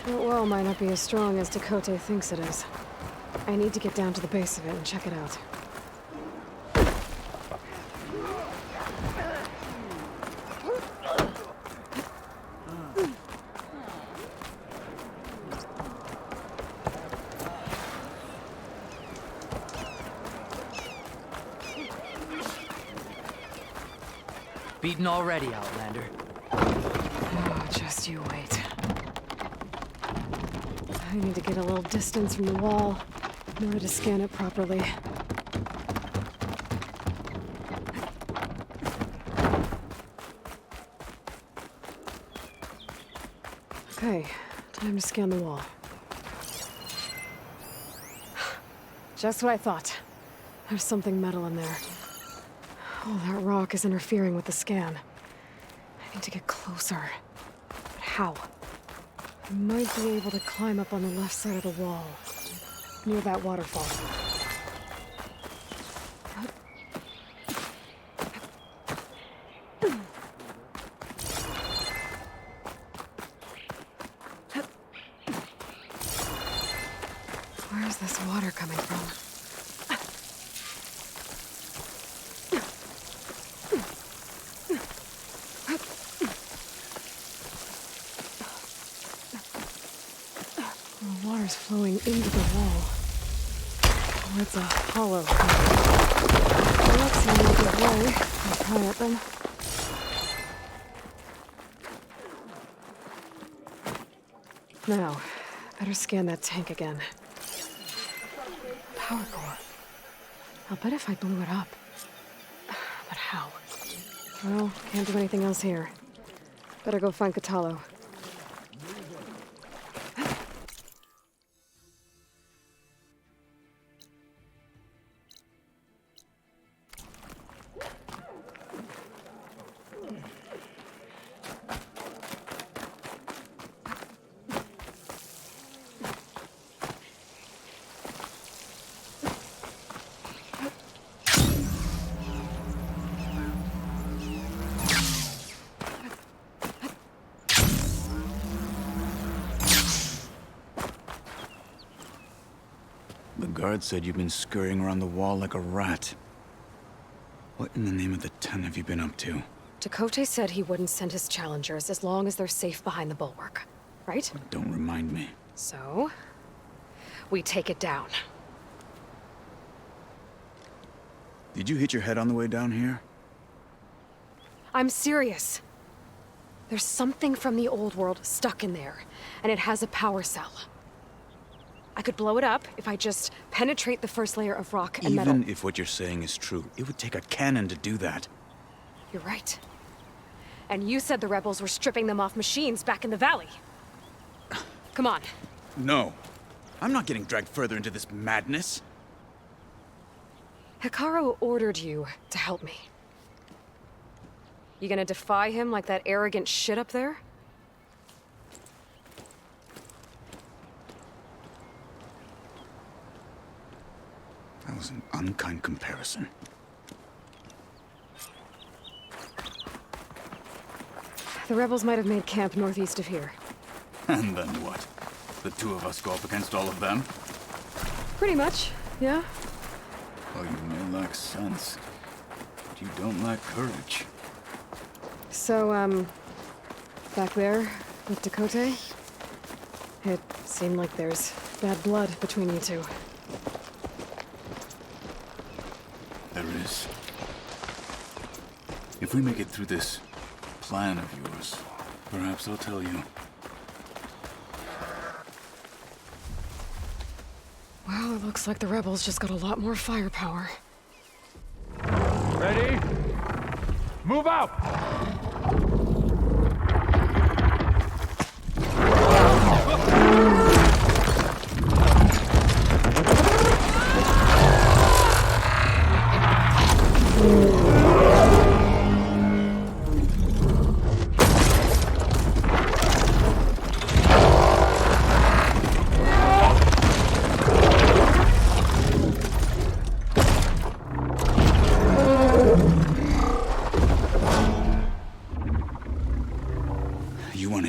That wall might not be as strong as 𝐸𝐸𝐸 thinks it is. I need to get down to the base of it and check it out. Beaten already, Outlander. Oh, just you wait. I need to get a little distance from the wall in order to scan it properly. Okay, time to scan the wall. Just what I thought. There's something metal in there. Oh, that rock is interfering with the scan. I need to get closer. But how? I might be able to climb up on the left side of the wall, near that waterfall. Where's this water coming from? The water's flowing into the wall. Oh, it's a hollow. Well, that's a really good way. I'll try it then. Now, better scan that tank again. Power core. I'll bet if I blew it up. But how? Well, can't do anything else here. Better go find Kotallo. The guard said you've been scurrying around the wall like a rat. What in the name of the Ten have you been up to? 𝐾 said he wouldn't send his challengers as long as they're safe behind the bulwark, right? Don't remind me. So, we take it down. Did you hit your head on the way down here? I'm serious. There's something from the old world stuck in there, and it has a power cell. I could blow it up if I just penetrate the first layer of rock and metal. Even if what you're saying is true, it would take a cannon to do that. You're right. And you said the rebels were stripping them off machines back in the valley. Come on. No. I'm not getting dragged further into this madness. Hekarro ordered you to help me. You gonna defy him like that arrogant shit up there? That was an unkind comparison. The rebels might have made camp northeast of here. And then what? The two of us go up against all of them? Pretty much, yeah. Oh, you may lack sense, but you don't lack courage. So, back there with 𝐾, it seemed like there's bad blood between you two. There is. If we make it through this plan of yours, perhaps I'll tell you. Well, it looks like the rebels just got a lot more firepower. Ready? Move out!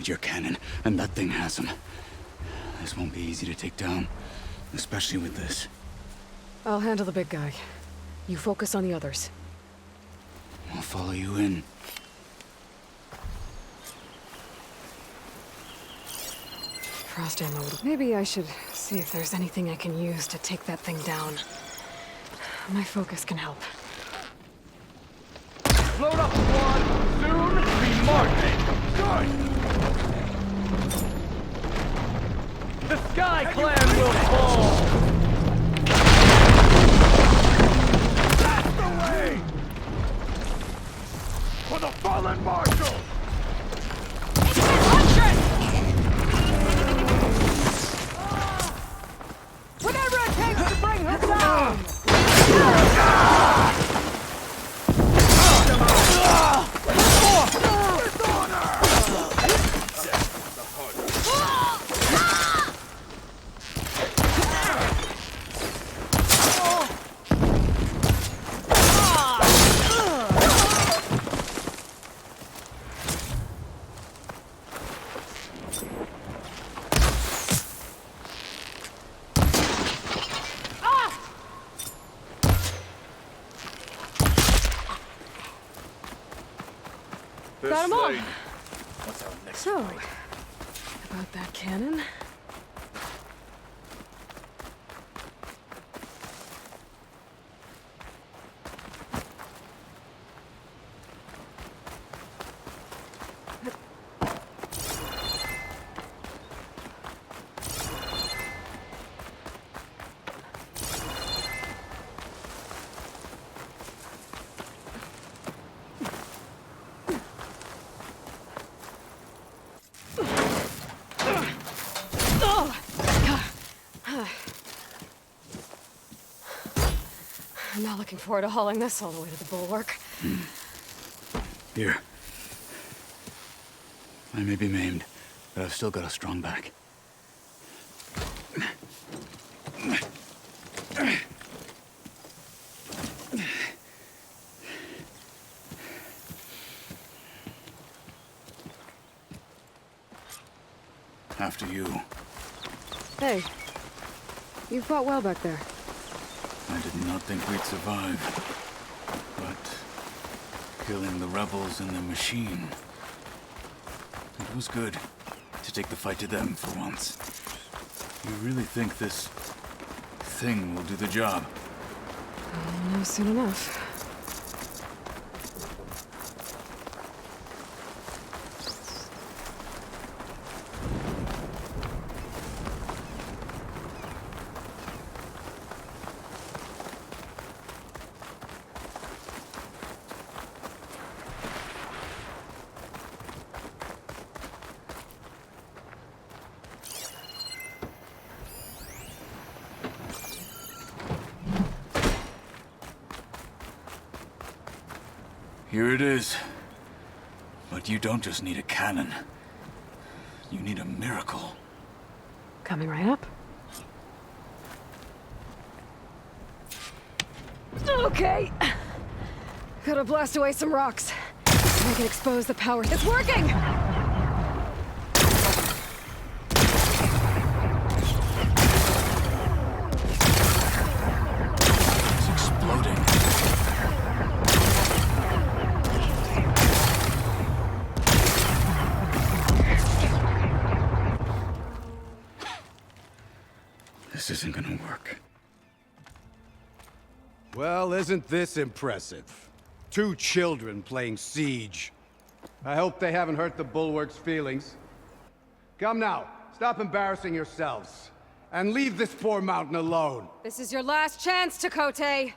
Your cannon, and that thing has him. This won't be easy to take down, especially with this. I'll handle the big guy. You focus on the others. I'll follow you in. Frost ammo. Maybe I should see if there's anything I can use to take that thing down. My focus can help. Load up, squad! mark! Good! The Sky Clan will fall! That's the way! For the fallen Marshal! Whatever it takes to bring her down! Got 'em all. What's our next So, about that cannon. I'm not looking forward to hauling this all the way to the bulwark. Here. I may be maimed, but I've still got a strong back. After you. Hey, you fought well back there. I did not think we'd survive. But killing the rebels and the machine, it was good to take the fight to them for once. You really think this thing will do the job? I'll know soon enough. Here it is. But you don't just need a cannon. You need a miracle. Coming right up. Okay. Gotta blast away some rocks. I can expose the power. It's working! It's exploding. This isn't gonna work. Well, isn't this impressive? 2 children playing siege. I hope they haven't hurt the Bulwark's feelings. Come now, stop embarrassing yourselves. And leave this poor mountain alone. This is your last chance, 𝐸𝐸.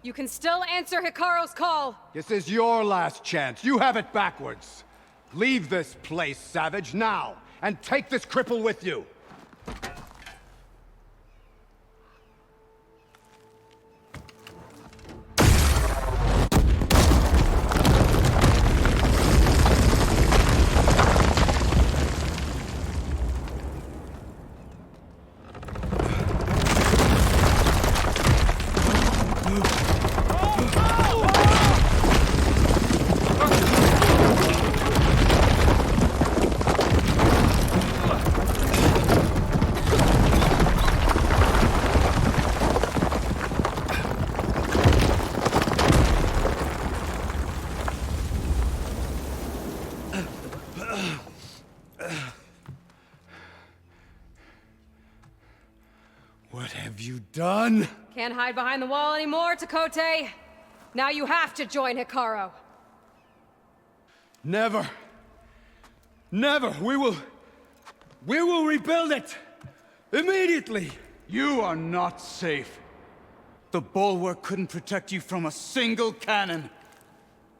You can still answer Hikaru's call. This is your last chance. You have it backwards. Leave this place, Savage, now. And take this cripple with you. What have you done? Can't hide behind the wall anymore, 𝐸𝐸. Now you have to join Hikaru. Never. Never! We will rebuild it! Immediately! You are not safe. The bulwark couldn't protect you from a single cannon,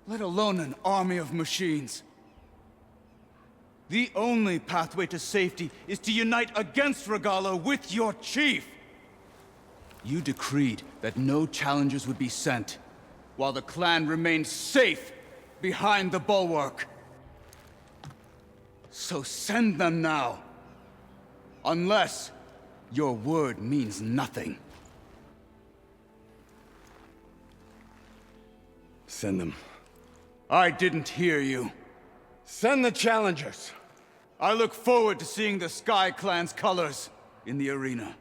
let alone an army of machines. The only pathway to safety is to unite against Regalla with your chief. You decreed that no challengers would be sent, while the clan remained safe behind the bulwark. So send them now. Unless your word means nothing. Send them. I didn't hear you. Send the challengers. I look forward to seeing the Sky Clan's colors in the arena.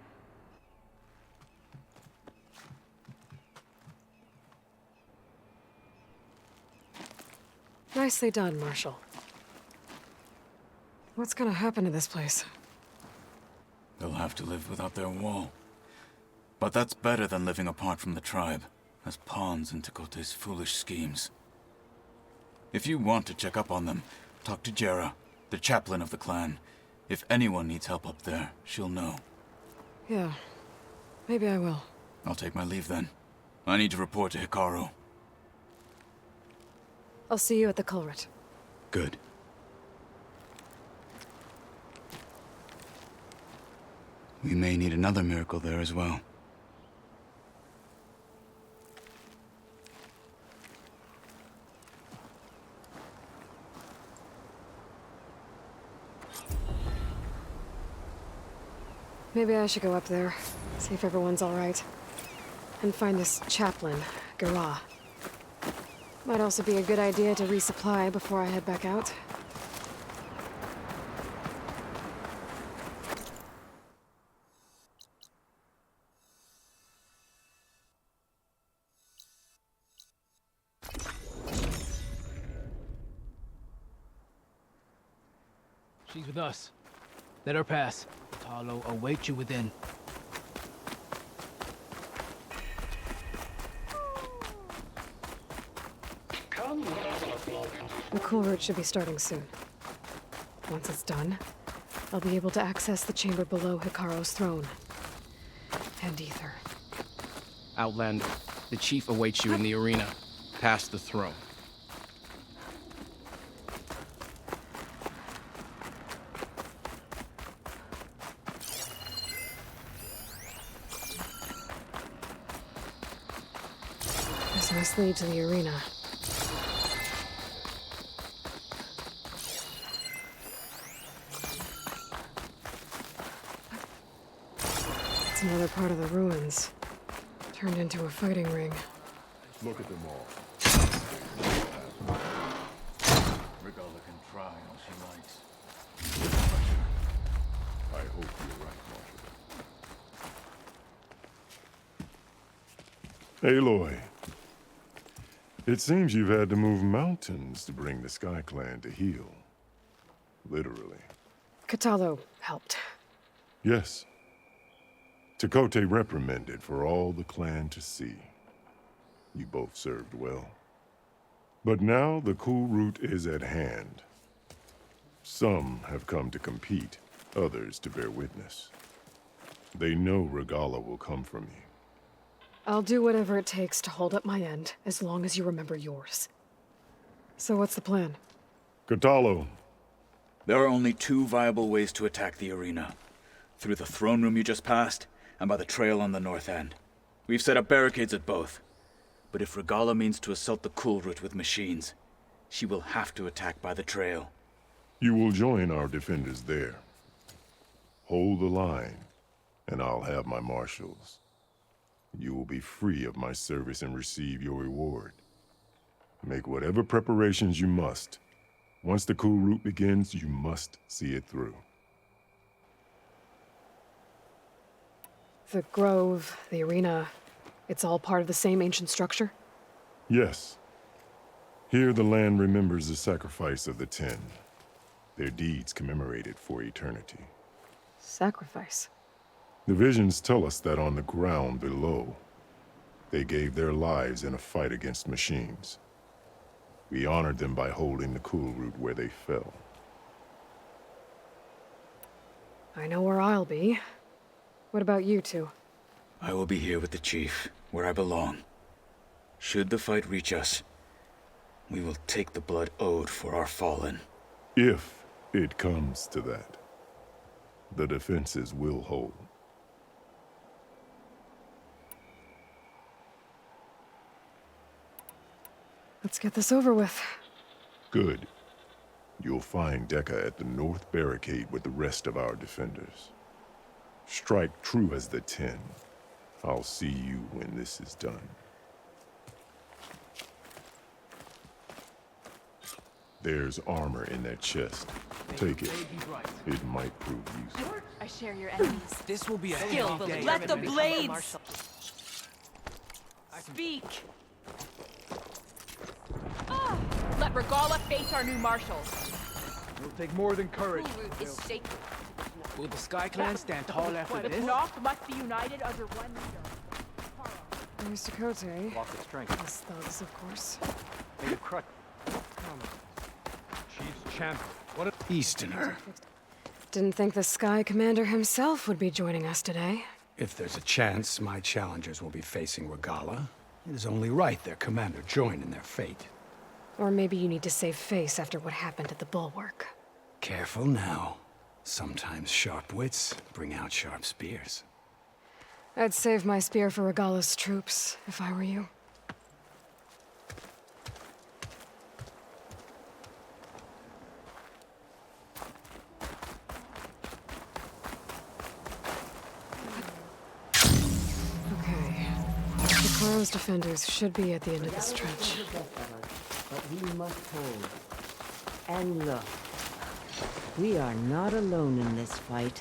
Nicely done, Marshal. What's gonna happen to this place? They'll have to live without their wall. But that's better than living apart from the tribe, as pawns in 𝐶𝐸's foolish schemes. If you want to check up on them, talk to Jera, the chaplain of the clan. If anyone needs help up there, she'll know. Yeah, maybe I will. I'll take my leave then. I need to report to Hikaru. I'll see you at the Kulrut. Good. We may need another miracle there as well. Maybe I should go up there, see if everyone's all right. And find this chaplain, Guerrilla. Might also be a good idea to resupply before I head back out. She's with us. Let her pass. Talo awaits you within. The Kulrut should be starting soon. Once it's done, I'll be able to access the chamber below Hikaru's throne. And Ether. Outlander, the chief awaits you in the arena, past the throne. This must lead to the arena. It's another part of the ruins, turned into a fighting ring. Look at them all. Regalla can try all she likes. I hope you're right, Marshal. Aloy. It seems you've had to move mountains to bring the Sky Clan to heal. Literally. Kotallo helped. Yes. 𝐶𝐸 reprimanded for all the clan to see. You both served well. But now the Kulrut is at hand. Some have come to compete, others to bear witness. They know Regalla will come for me. I'll do whatever it takes to hold up my end, as long as you remember yours. So what's the plan? Kotallo. There are only two viable ways to attack the arena. Through the throne room you just passed, and by the trail on the north end. We've set up barricades at both. But if Regalla means to assault the Kulrut with machines, she will have to attack by the trail. You will join our defenders there. Hold the line, and I'll have my marshals. You will be free of my service and receive your reward. Make whatever preparations you must. Once the Kulrut begins, you must see it through. The grove, the arena, it's all part of the same ancient structure? Yes. Here the land remembers the sacrifice of the 10. Their deeds commemorated for eternity. Sacrifice? The visions tell us that on the ground below, they gave their lives in a fight against machines. We honored them by holding the Kulrut where they fell. I know where I'll be. What about you two? I will be here with the chief, where I belong. Should the fight reach us, we will take the blood owed for our fallen. If it comes to that, the defenses will hold. Let's get this over with. Good. You'll find 𝐷𝐸𝐻 at the north barricade with the rest of our defenders. Strike true as the 10. I'll see you when this is done. There's armor in that chest. Take it. It might prove useful. I share your enemies. This will be a Skill. day. Let the blades speak. Let Regalla face our new marshal. It'll take more than courage. Kulrut is shaken. Will the Sky Clan stand tall after The this? Knock must be united under one leader. Mr. 𝐂𝐸𝐸. Lots of strength. His thugs, of course. Native crutch. Chief's champion. What a Easterner. Didn't think the Sky Commander himself would be joining us today. If there's a chance my challengers will be facing Regalla, it is only right their commander join in their fate. Or maybe you need to save face after what happened at the Bulwark. Careful now. Sometimes sharp wits bring out sharp spears. I'd save my spear for Regalla's troops, if I were you. Okay. The Pharaoh's defenders should be at the end of the stretch. But we must hold. And look, we are not alone in this fight.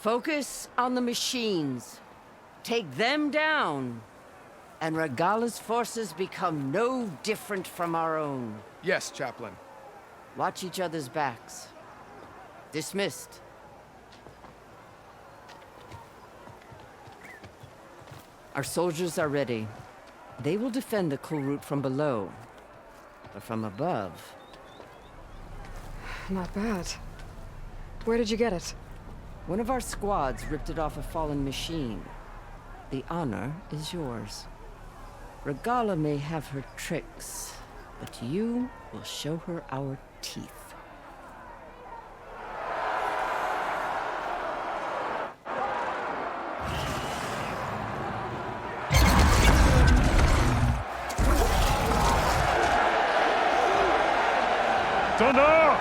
Focus on the machines. Take them down. And Regalla's forces become no different from our own. Yes, Chaplain. Watch each other's backs. Dismissed. Our soldiers are ready. They will defend the Kulrut from below. But from above... Not bad. Where did you get it? One of our squads ripped it off a fallen machine. The honor is yours. Regalla may have her tricks, but you will show her our teeth. Thunder!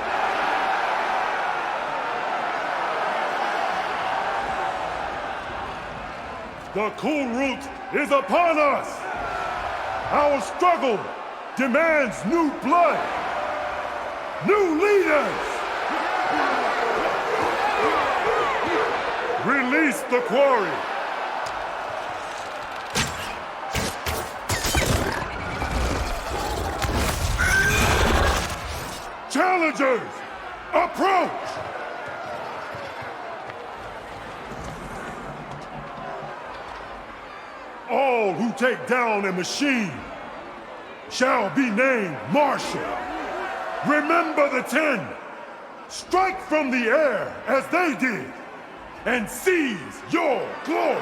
The Kulrut is upon us! Our struggle demands new blood! New leaders! Release the quarry! Challengers, approach! All who take down a machine shall be named Marshal. Remember the 10. Strike from the air as they did, and seize your glory.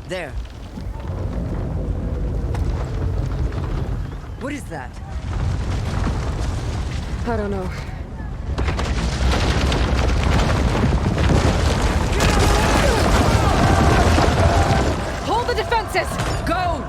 There. What is that? I don't know. Hold the defenses! Go!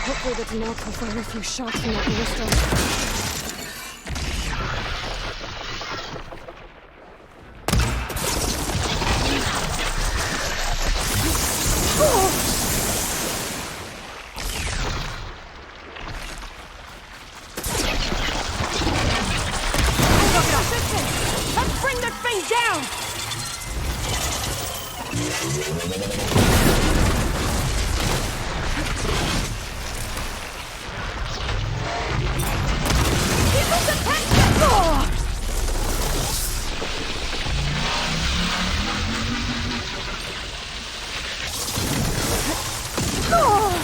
Hopefully the Denark will fire a few shots from that ballista. Let's bring that thing down!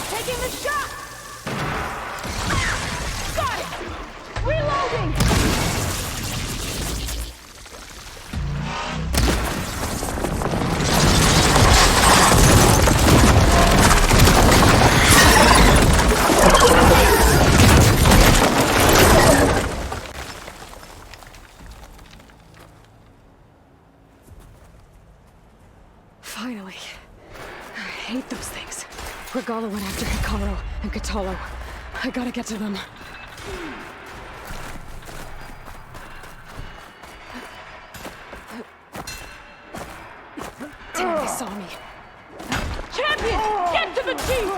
Taking the shot! Got it! Reloading! Finally. I hate those things. Regalla went after Hekarro and Kotallo. I gotta get to them. Damn, they saw me. Champion! Get to the chief!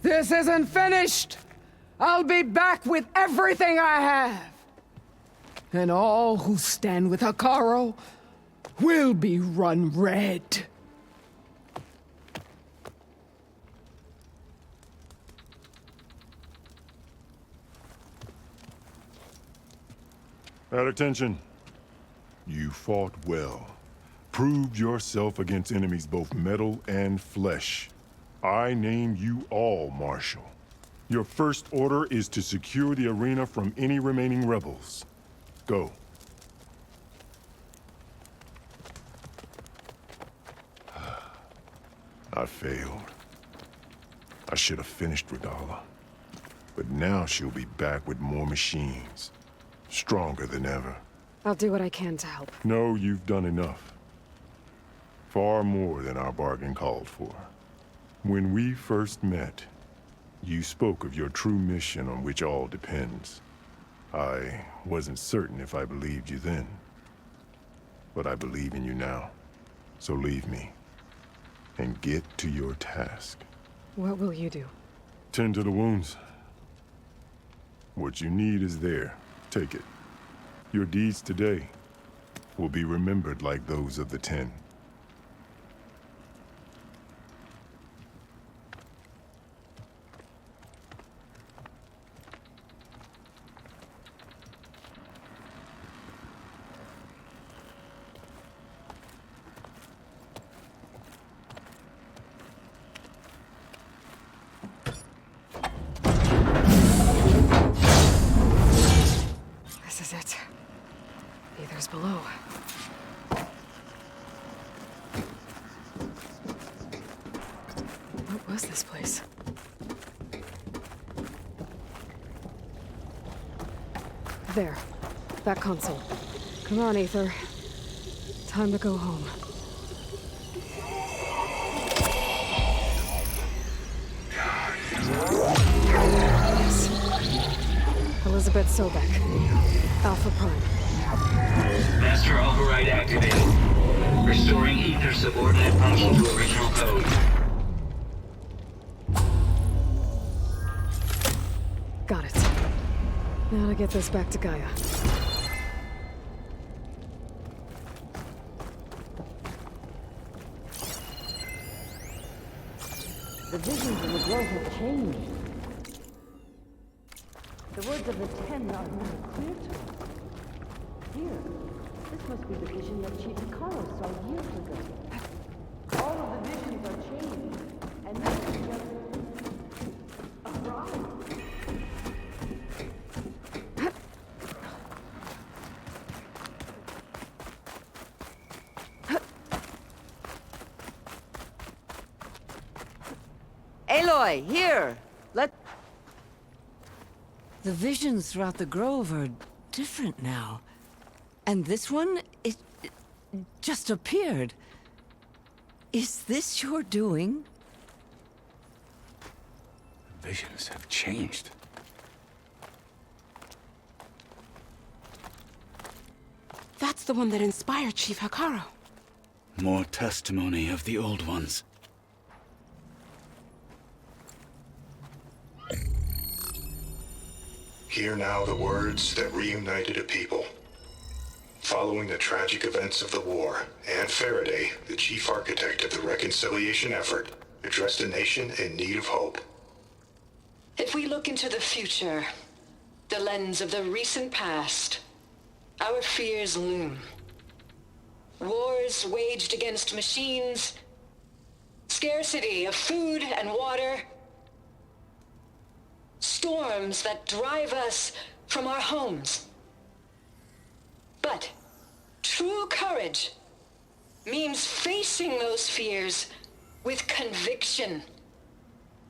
This isn't finished! I'll be back with everything I have. And all who stand with Hekarro will be run red. At attention. You fought well. Proved yourself against enemies both metal and flesh. I name you all Marshal. Your first order is to secure the arena from any remaining rebels. Go. I failed. I should have finished Regalla. But now she'll be back with more machines. Stronger than ever. I'll do what I can to help. No, you've done enough. Far more than our bargain called for. When we first met, you spoke of your true mission on which all depends. I wasn't certain if I believed you then. But I believe in you now. So leave me. And get to your task. What will you do? Tend to the wounds. What you need is there. Take it. Your deeds today will be remembered like those of the 10. This is it. Aether's below. What was this place? There. That console. Come on, Aether. Time to go home. Yes. 𝐵𝐚𝐻𝐿𝐵𝐻𝐿. Alpha Prime. Master override activated. Restoring ether subordinate function to original code. Got it. Now to get this back to Gaia. The visions of the grove have changed. The words of the 10 are more clear to us. Here, this must be the vision that Chief Hekarro saw years ago. All of the visions are changed, and this is just a ride. Aloy, here! The visions throughout the grove are different now. And this one, it just appeared. Is this your doing? Visions have changed. That's the one that inspired Chief Hekarro. More testimony of the old ones. Hear now the words that reunited a people. Following the tragic events of the war, Anne Faraday, the chief architect of the reconciliation effort, addressed a nation in need of hope. If we look into the future, the lens of the recent past, our fears loom. Wars waged against machines, scarcity of food and water, storms that drive us from our homes. But true courage means facing those fears with conviction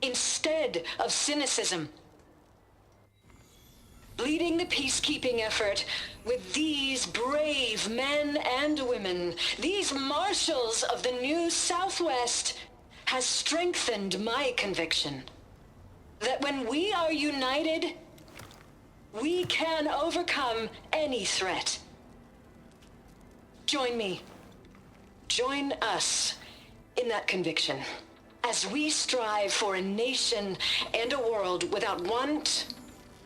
instead of cynicism. Leading the peacekeeping effort with these brave men and women, these marshals of the new Southwest, has strengthened my conviction that when we are united, we can overcome any threat. Join me. Join us in that conviction as we strive for a nation and a world without want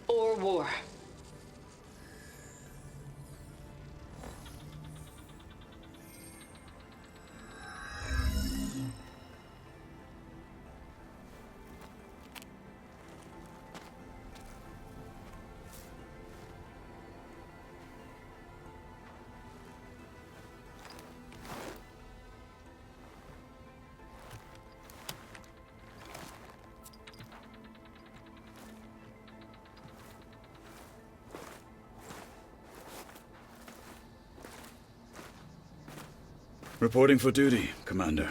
or war. Reporting for duty, Commander.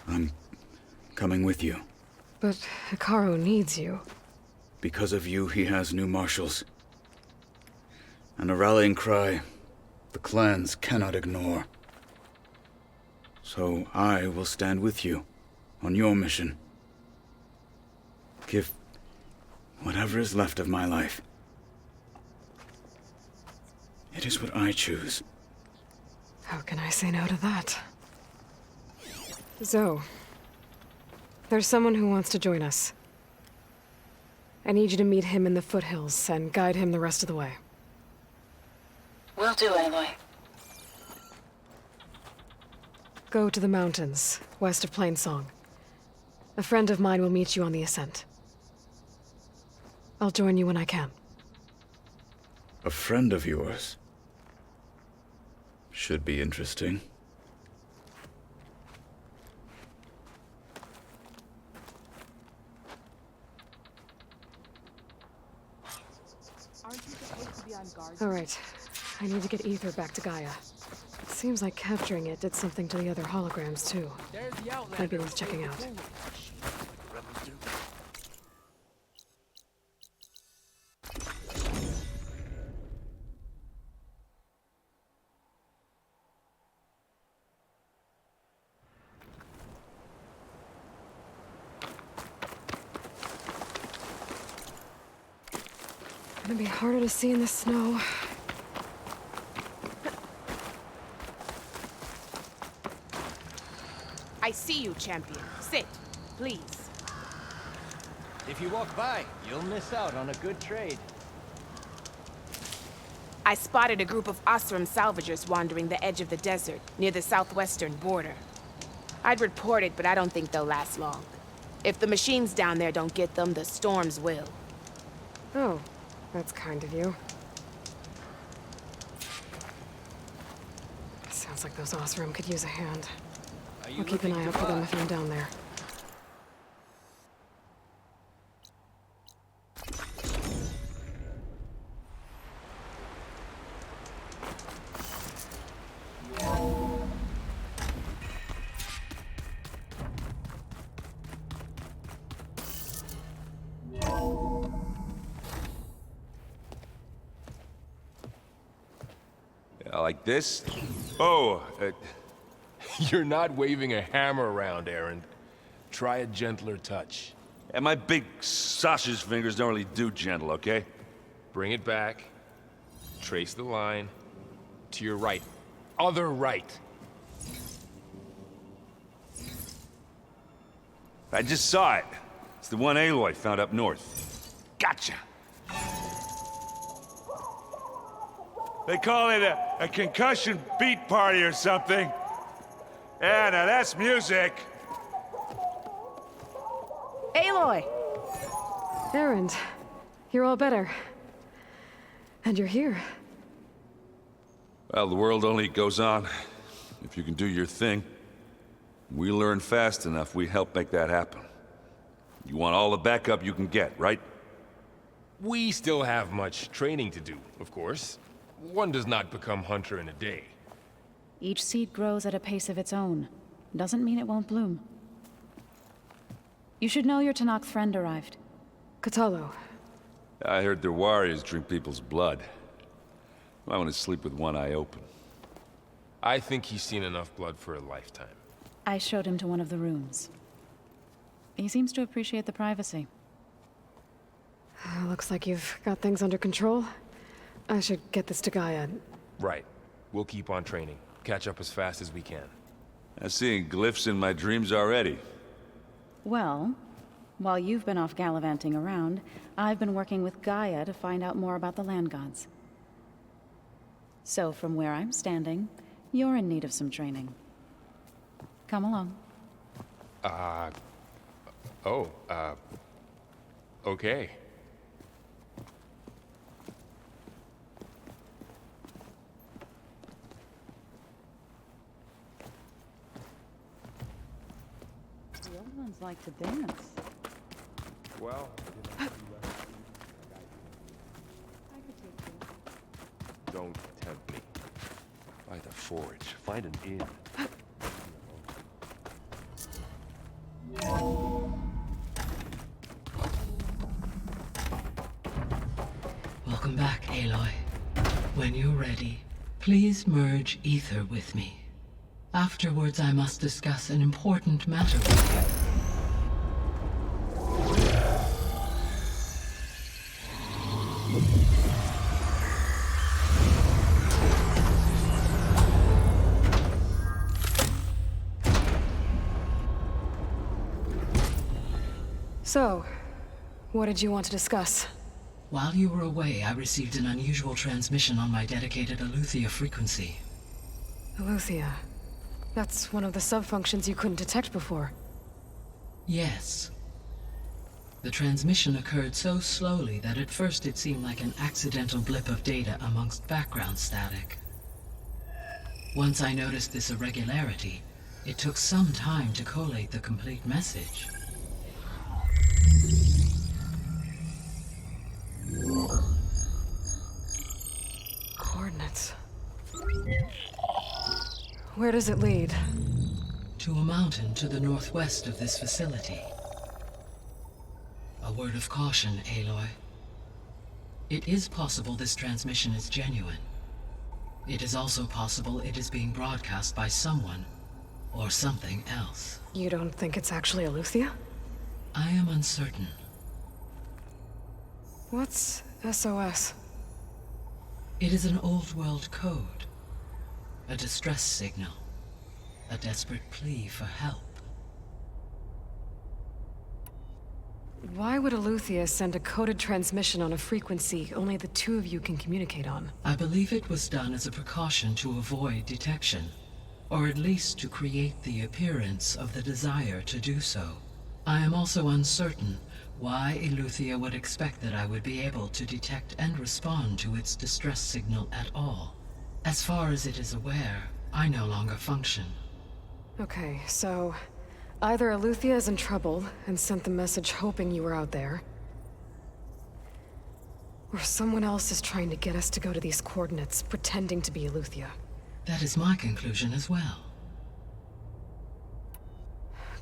I'm coming with you. But Hekarro needs you. Because of you, he has new marshals. And a rallying cry the clans cannot ignore. So I will stand with you on your mission. Give whatever is left of my life. It is what I choose. How can I say no to that? Zoe, there's someone who wants to join us. I need you to meet him in the foothills and guide him the rest of the way. Will do, Aloy. Go to the mountains, west of Plainsong. A friend of mine will meet you on the ascent. I'll join you when I can. A friend of yours? Should be interesting. All right. I need to get Aether back to Gaia. It seems like capturing it did something to the other holograms, too. Maybe worth checking out. Gonna be harder to see in the snow. I see you, champion. Sit, please. If you walk by, you'll miss out on a good trade. I spotted a group of Oseram salvagers wandering the edge of the desert, near the southwestern border. I'd report it, but I don't think they'll last long. If the machines down there don't get them, the storms will. Oh, that's kind of you. Sounds like those Oseram could use a hand. I'll keep an eye out for them if I'm down there. Like this? Oh, you're not waving a hammer around, Aaron. Try a gentler touch. And my big sausage fingers don't really do gentle, okay? Bring it back. Trace the line. To your right. Other right. I just saw it. It's the one Aloy found up north. Gotcha! They call it a concussion beat party or something. Yeah, now that's music. Aloy! Aaron, you're all better. And you're here. Well, the world only goes on if you can do your thing. We learn fast enough, we help make that happen. You want all the backup you can get, right? We still have much training to do, of course. One does not become hunter in a day. Each seed grows at a pace of its own. Doesn't mean it won't bloom. You should know your Tenakth friend arrived. Kotallo. I heard their warriors drink people's blood. I want to sleep with one eye open. I think he's seen enough blood for a lifetime. I showed him to one of the rooms. He seems to appreciate the privacy. Looks like you've got things under control. I should get this to Gaia. Right. We'll keep on training. Catch up as fast as we can. I'm seeing glyphs in my dreams already. Well, While you've been off gallivanting around, I've been working with Gaia to find out more about the land gods. So from where I'm standing, you're in need of some training. Come along. Okay. The old ones like to dance. Well, don't tempt me. By the forge, find an inn. Welcome back, Aloy. When you're ready, please merge ether with me. Afterwards, I must discuss an important matter with you. So, what did you want to discuss? While you were away, I received an unusual transmission on my dedicated 𝐵𝐿𝐿thia frequency. 𝐵𝐿𝐿thia. That's one of the sub-functions you couldn't detect before. Yes. The transmission occurred so slowly that at first it seemed like an accidental blip of data amongst background static. Once I noticed this irregularity, it took some time to collate the complete message. Coordinates. Where does it lead? To a mountain to the northwest of this facility. A word of caution, Aloy. It is possible this transmission is genuine. It is also possible it is being broadcast by someone or something else. You don't think it's actually 𝐿𝐿thia? I am uncertain. What's SOS? It is an old world code. A distress signal. A desperate plea for help. Why would 𝐿𝐿thia send a coded transmission on a frequency only the two of you can communicate on? I believe it was done as a precaution to avoid detection, or at least to create the appearance of the desire to do so. I am also uncertain why 𝐿𝐿thia would expect that I would be able to detect and respond to its distress signal at all. As far as it is aware, I no longer function. Okay, so either 𝐿𝐿thia is in trouble and sent the message hoping you were out there, or someone else is trying to get us to go to these coordinates, pretending to be 𝐿𝐿thia. That is my conclusion as well.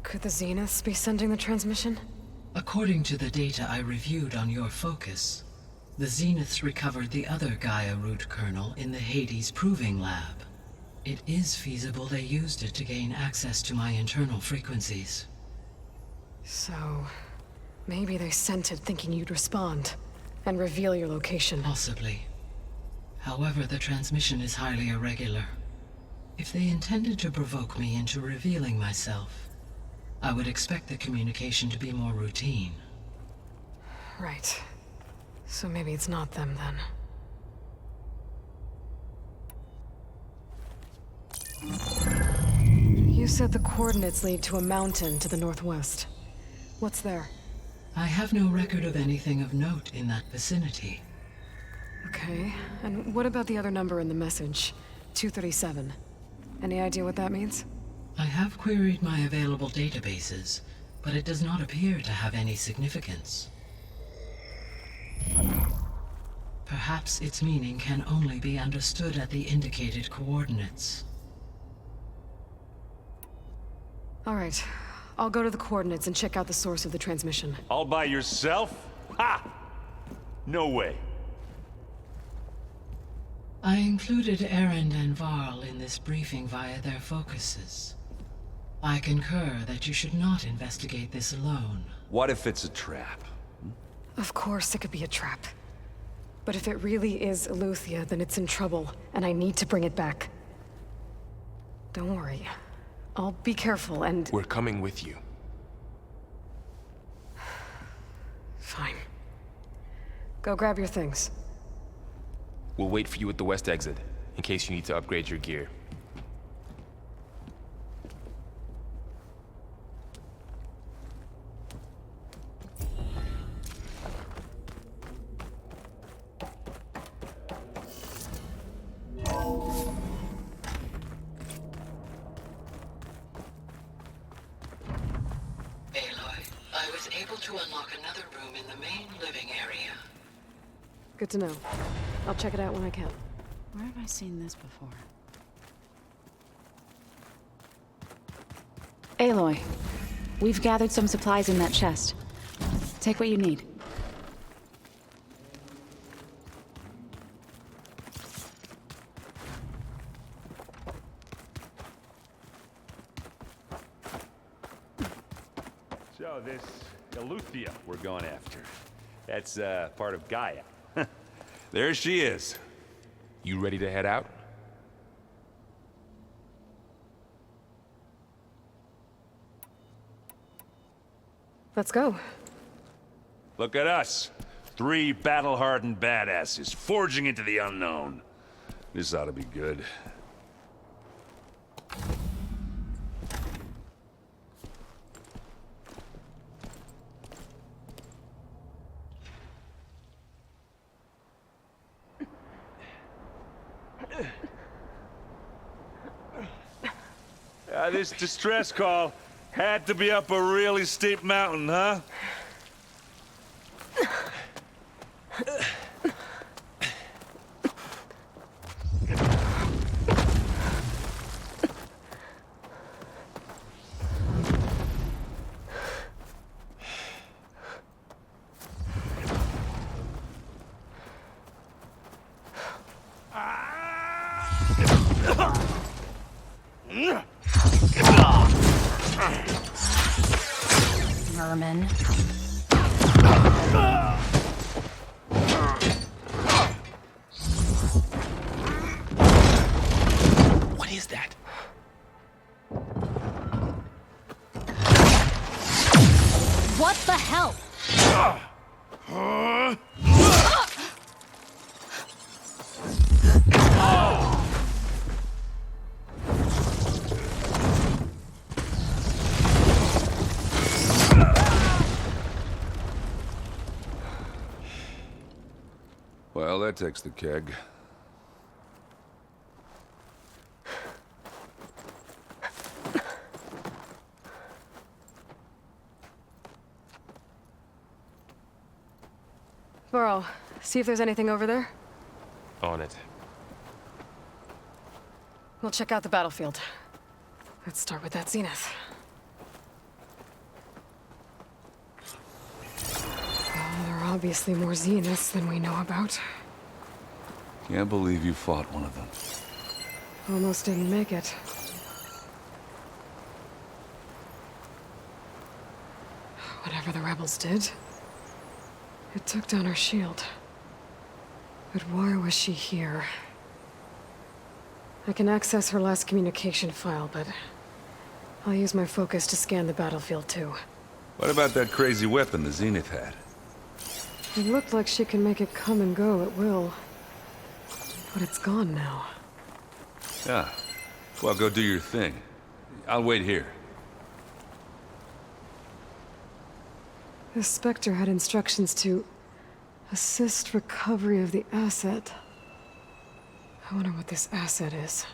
Could the Zeniths be sending the transmission? According to the data I reviewed on your focus, the Zeniths recovered the other Gaia root kernel in the Hades Proving Lab. It is feasible they used it to gain access to my internal frequencies. So, maybe they sent it thinking you'd respond and reveal your location. Possibly. However, the transmission is highly irregular. If they intended to provoke me into revealing myself, I would expect the communication to be more routine. Right. So maybe it's not them then. You said the coordinates lead to a mountain to the northwest. What's there? I have no record of anything of note in that vicinity. Okay, and what about the other number in the message? 237. Any idea what that means? I have queried my available databases, but it does not appear to have any significance. Perhaps its meaning can only be understood at the indicated coordinates. All right, I'll go to the coordinates and check out the source of the transmission. All by yourself? Ha! No way. I included 𝐿𝐴𝐻 and Varl in this briefing via their focuses. I concur that you should not investigate this alone. What if it's a trap? Of course it could be a trap. But if it really is 𝐿𝐿thia, then it's in trouble, and I need to bring it back. Don't worry. I'll be careful and... We're coming with you. Fine. Go grab your things. We'll wait for you at the west exit, in case you need to upgrade your gear. Good to know. I'll check it out when I can. Where have I seen this before? Aloy, we've gathered some supplies in that chest. Take what you need. So this 𝐵𝐿𝐵𝐿 we're going after. That's part of Gaia. There she is. You ready to head out? Let's go. Look at us. 3 battle-hardened badasses forging into the unknown. This ought to be good. This distress call had to be up a really steep mountain, huh? Merman. What is that? What the hell? Well, that takes the keg. Faro, see if there's anything over there. On it. We'll check out the battlefield. Let's start with that zenith. Well, there are obviously more zeniths than we know about. Can't believe you fought one of them. Almost didn't make it. Whatever the rebels did, it took down our shield. But why was she here? I can access her last communication file, but I'll use my focus to scan the battlefield too. What about that crazy weapon the Zenith had? It looked like she can make it come and go at will. But it's gone now. Yeah. Well, go do your thing. I'll wait here. The Spectre had instructions to assist recovery of the asset. I wonder what this asset is.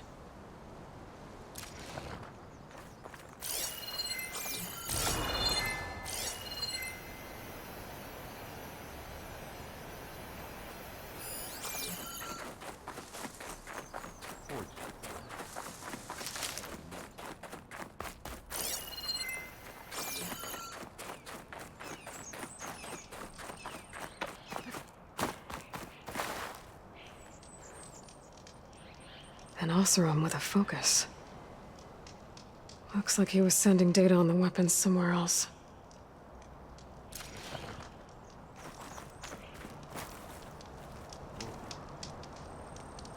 An 𝐵𝐿𝐵𝐿 with a focus. Looks like he was sending data on the weapons somewhere else.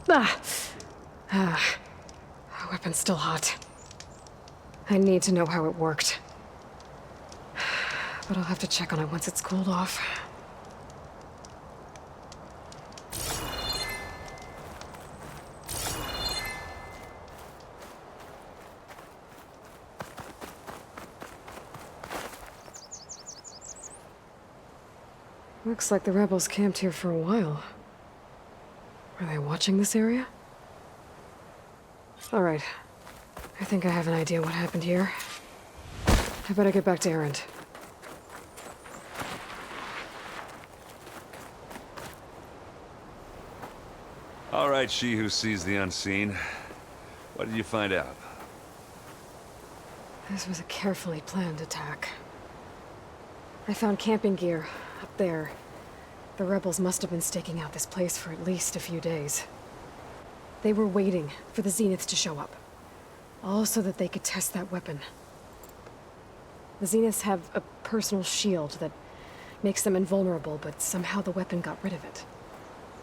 Our weapon's still hot. I need to know how it worked. But I'll have to check on it once it's cooled off. Looks like the rebels camped here for a while. Are they watching this area? All right. I think I have an idea what happened here. I better get back to 𝐿. All right, she who sees the unseen. What did you find out? This was a carefully planned attack. I found camping gear up there. The rebels must have been staking out this place for at least a few days. They were waiting for the Zeniths to show up. All so that they could test that weapon. The Zeniths have a personal shield that makes them invulnerable, but somehow the weapon got rid of it.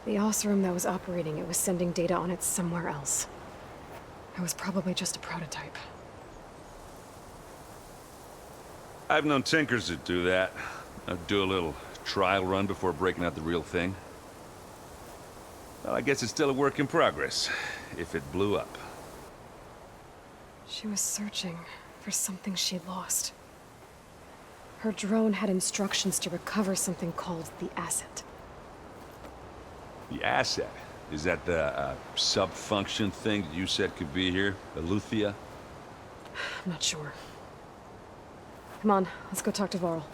The 𝐂𝐚𝐸 that was operating it was sending data on it somewhere else. It was probably just a prototype. I've known tinkers that do that. I'd do a little trial run before breaking out the real thing. Well, I guess it's still a work in progress, if it blew up. She was searching for something she lost. Her drone had instructions to recover something called the asset. The asset? Is that the sub-function thing that you said could be here? The 𝐿𝐿𝐵𝐼𝐴? I'm not sure. Come on, let's go talk to Varl.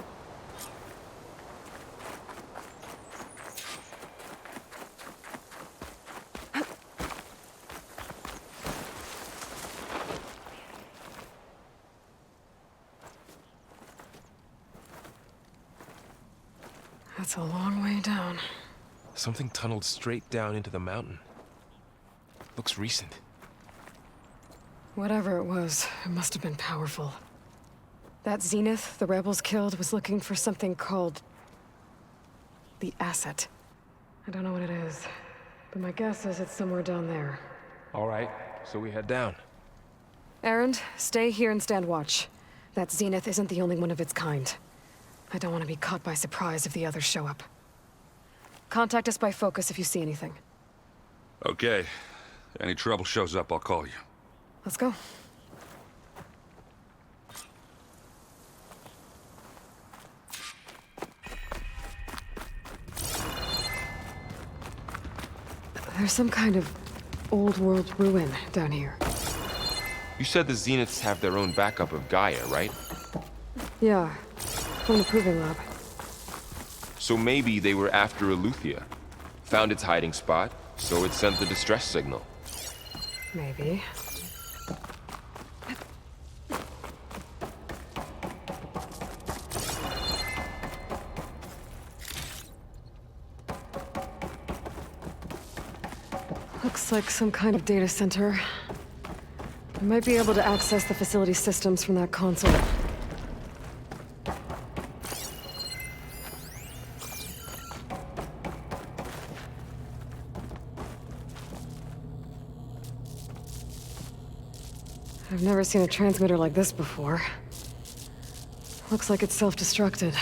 That's a long way down. Something tunneled straight down into the mountain. Looks recent. Whatever it was, it must have been powerful. That Zenith the rebels killed was looking for something called the asset. I don't know what it is, but my guess is it's somewhere down there. All right, so we head down. 𝐿, stay here and stand watch. That Zenith isn't the only one of its kind. I don't want to be caught by surprise if the others show up. Contact us by focus if you see anything. Okay. Any trouble shows up, I'll call you. Let's go. There's some kind of old-world ruin down here. You said the Zeniths have their own backup of Gaia, right? Yeah, from the Proving Lab. So maybe they were after 𝐿𝐿𝐵𝐼𝐴. Found its hiding spot, so it sent the distress signal. Maybe. Looks like some kind of data center. I might be able to access the facility systems from that console. I've never seen a transmitter like this before. Looks like it's self-destructed.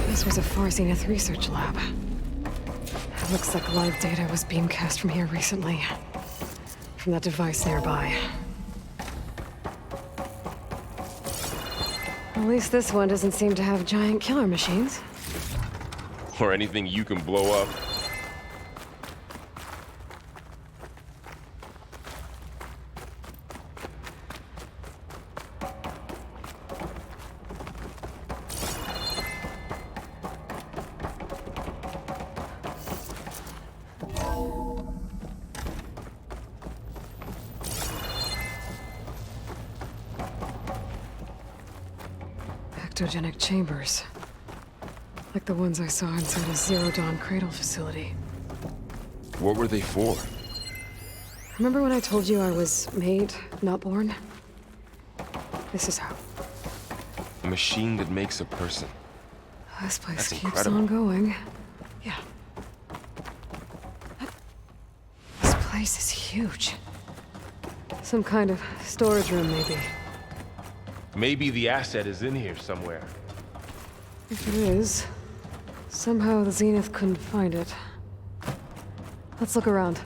This was a Far Zenith research lab. It looks like live data was beamcast from here recently. From that device nearby. At least this one doesn't seem to have giant killer machines. Or anything you can blow up. Ectogenic chambers. Like the ones I saw inside a Zero Dawn Cradle facility. What were they for? Remember when I told you I was made, not born? This is how. A machine that makes a person. This place That's keeps incredible. on going. Yeah. This place is huge. Some kind of storage room, maybe. Maybe the asset is in here somewhere. If it is, somehow the Zenith couldn't find it. Let's look around.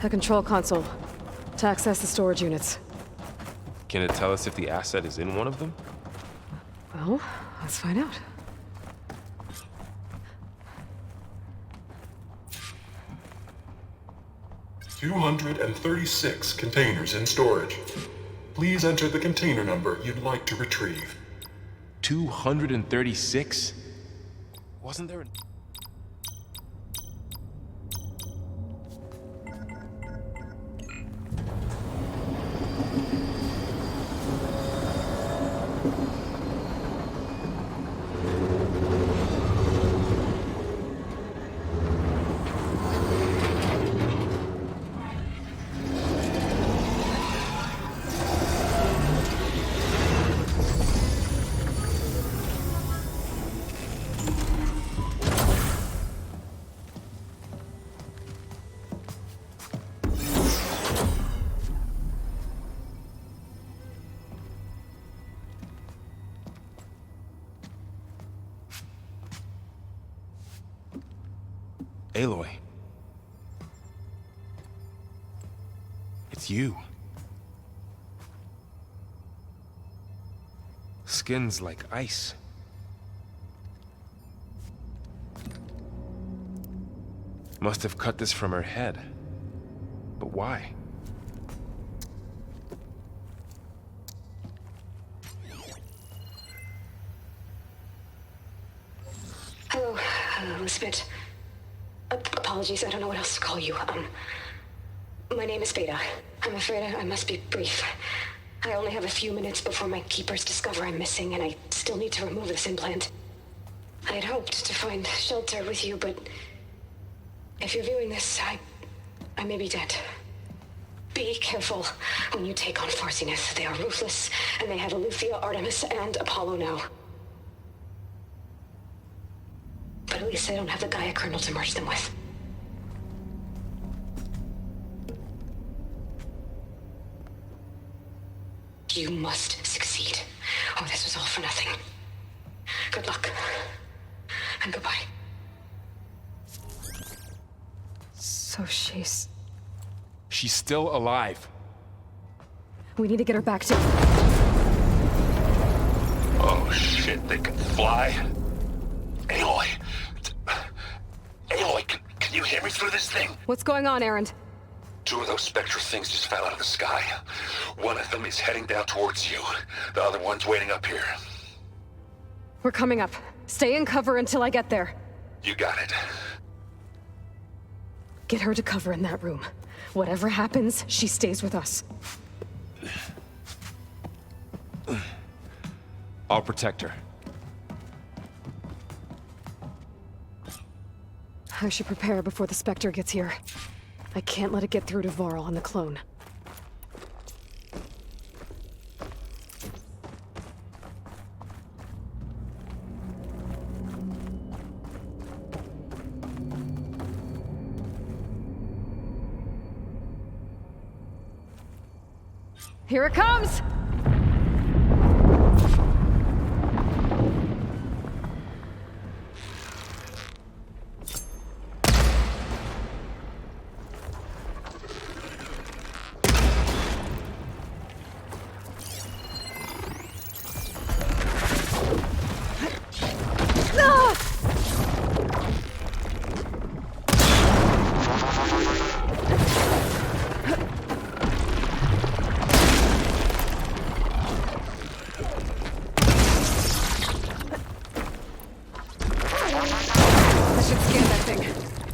The control console. To access the storage units. Can it tell us if the asset is in one of them? Well, let's find out. $236 containers in storage. Please enter the container number you'd like to retrieve. 236? Wasn't there... Aloy. It's you. Skin's like ice. Must have cut this from her head. But why? Hello, Spit. Apologies, I don't know what else to call you. My name is Beta. I'm afraid I must be brief. I only have a few minutes before my keepers discover I'm missing, and I still need to remove this implant. I had hoped to find shelter with you, but if you're viewing this, I may be dead. Be careful when you take on Farsiness. They are ruthless, and they have Eleuthia, Artemis, and Apollo now. But at least I don't have the Gaia kernel to merge them with. You must succeed, or this was all for nothing. Good luck, and goodbye. So she's still alive. We need to get her back to... Oh shit, they can fly? Aloy! Aloy, can you hear me through this thing? What's going on, Erend? Two of those spectral things just fell out of the sky. One of them is heading down towards you. The other one's waiting up here. We're coming up. Stay in cover until I get there. You got it. Get her to cover in that room. Whatever happens, she stays with us. I'll protect her. I should prepare before the Spectre gets here. I can't let it get through to Varl and the clone. Here it comes!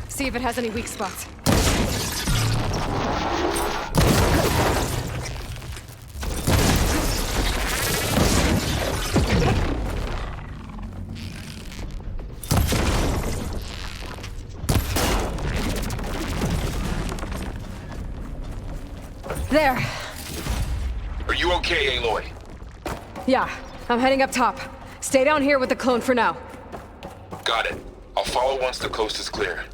See if it has any weak spots. There. Are you okay, Aloy? Yeah, I'm heading up top. Stay down here with the clone for now. Got it. I'll follow once the coast is clear.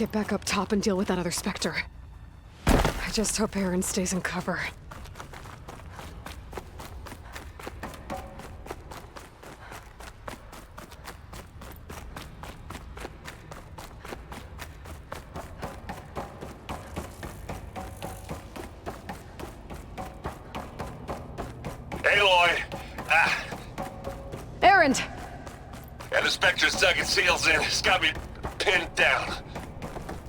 get back up top and deal with that other Spectre. I just hope Aaron stays in cover. Aloy! Aaron! Yeah, the Spectre's dug its heels in. It's got me pinned down.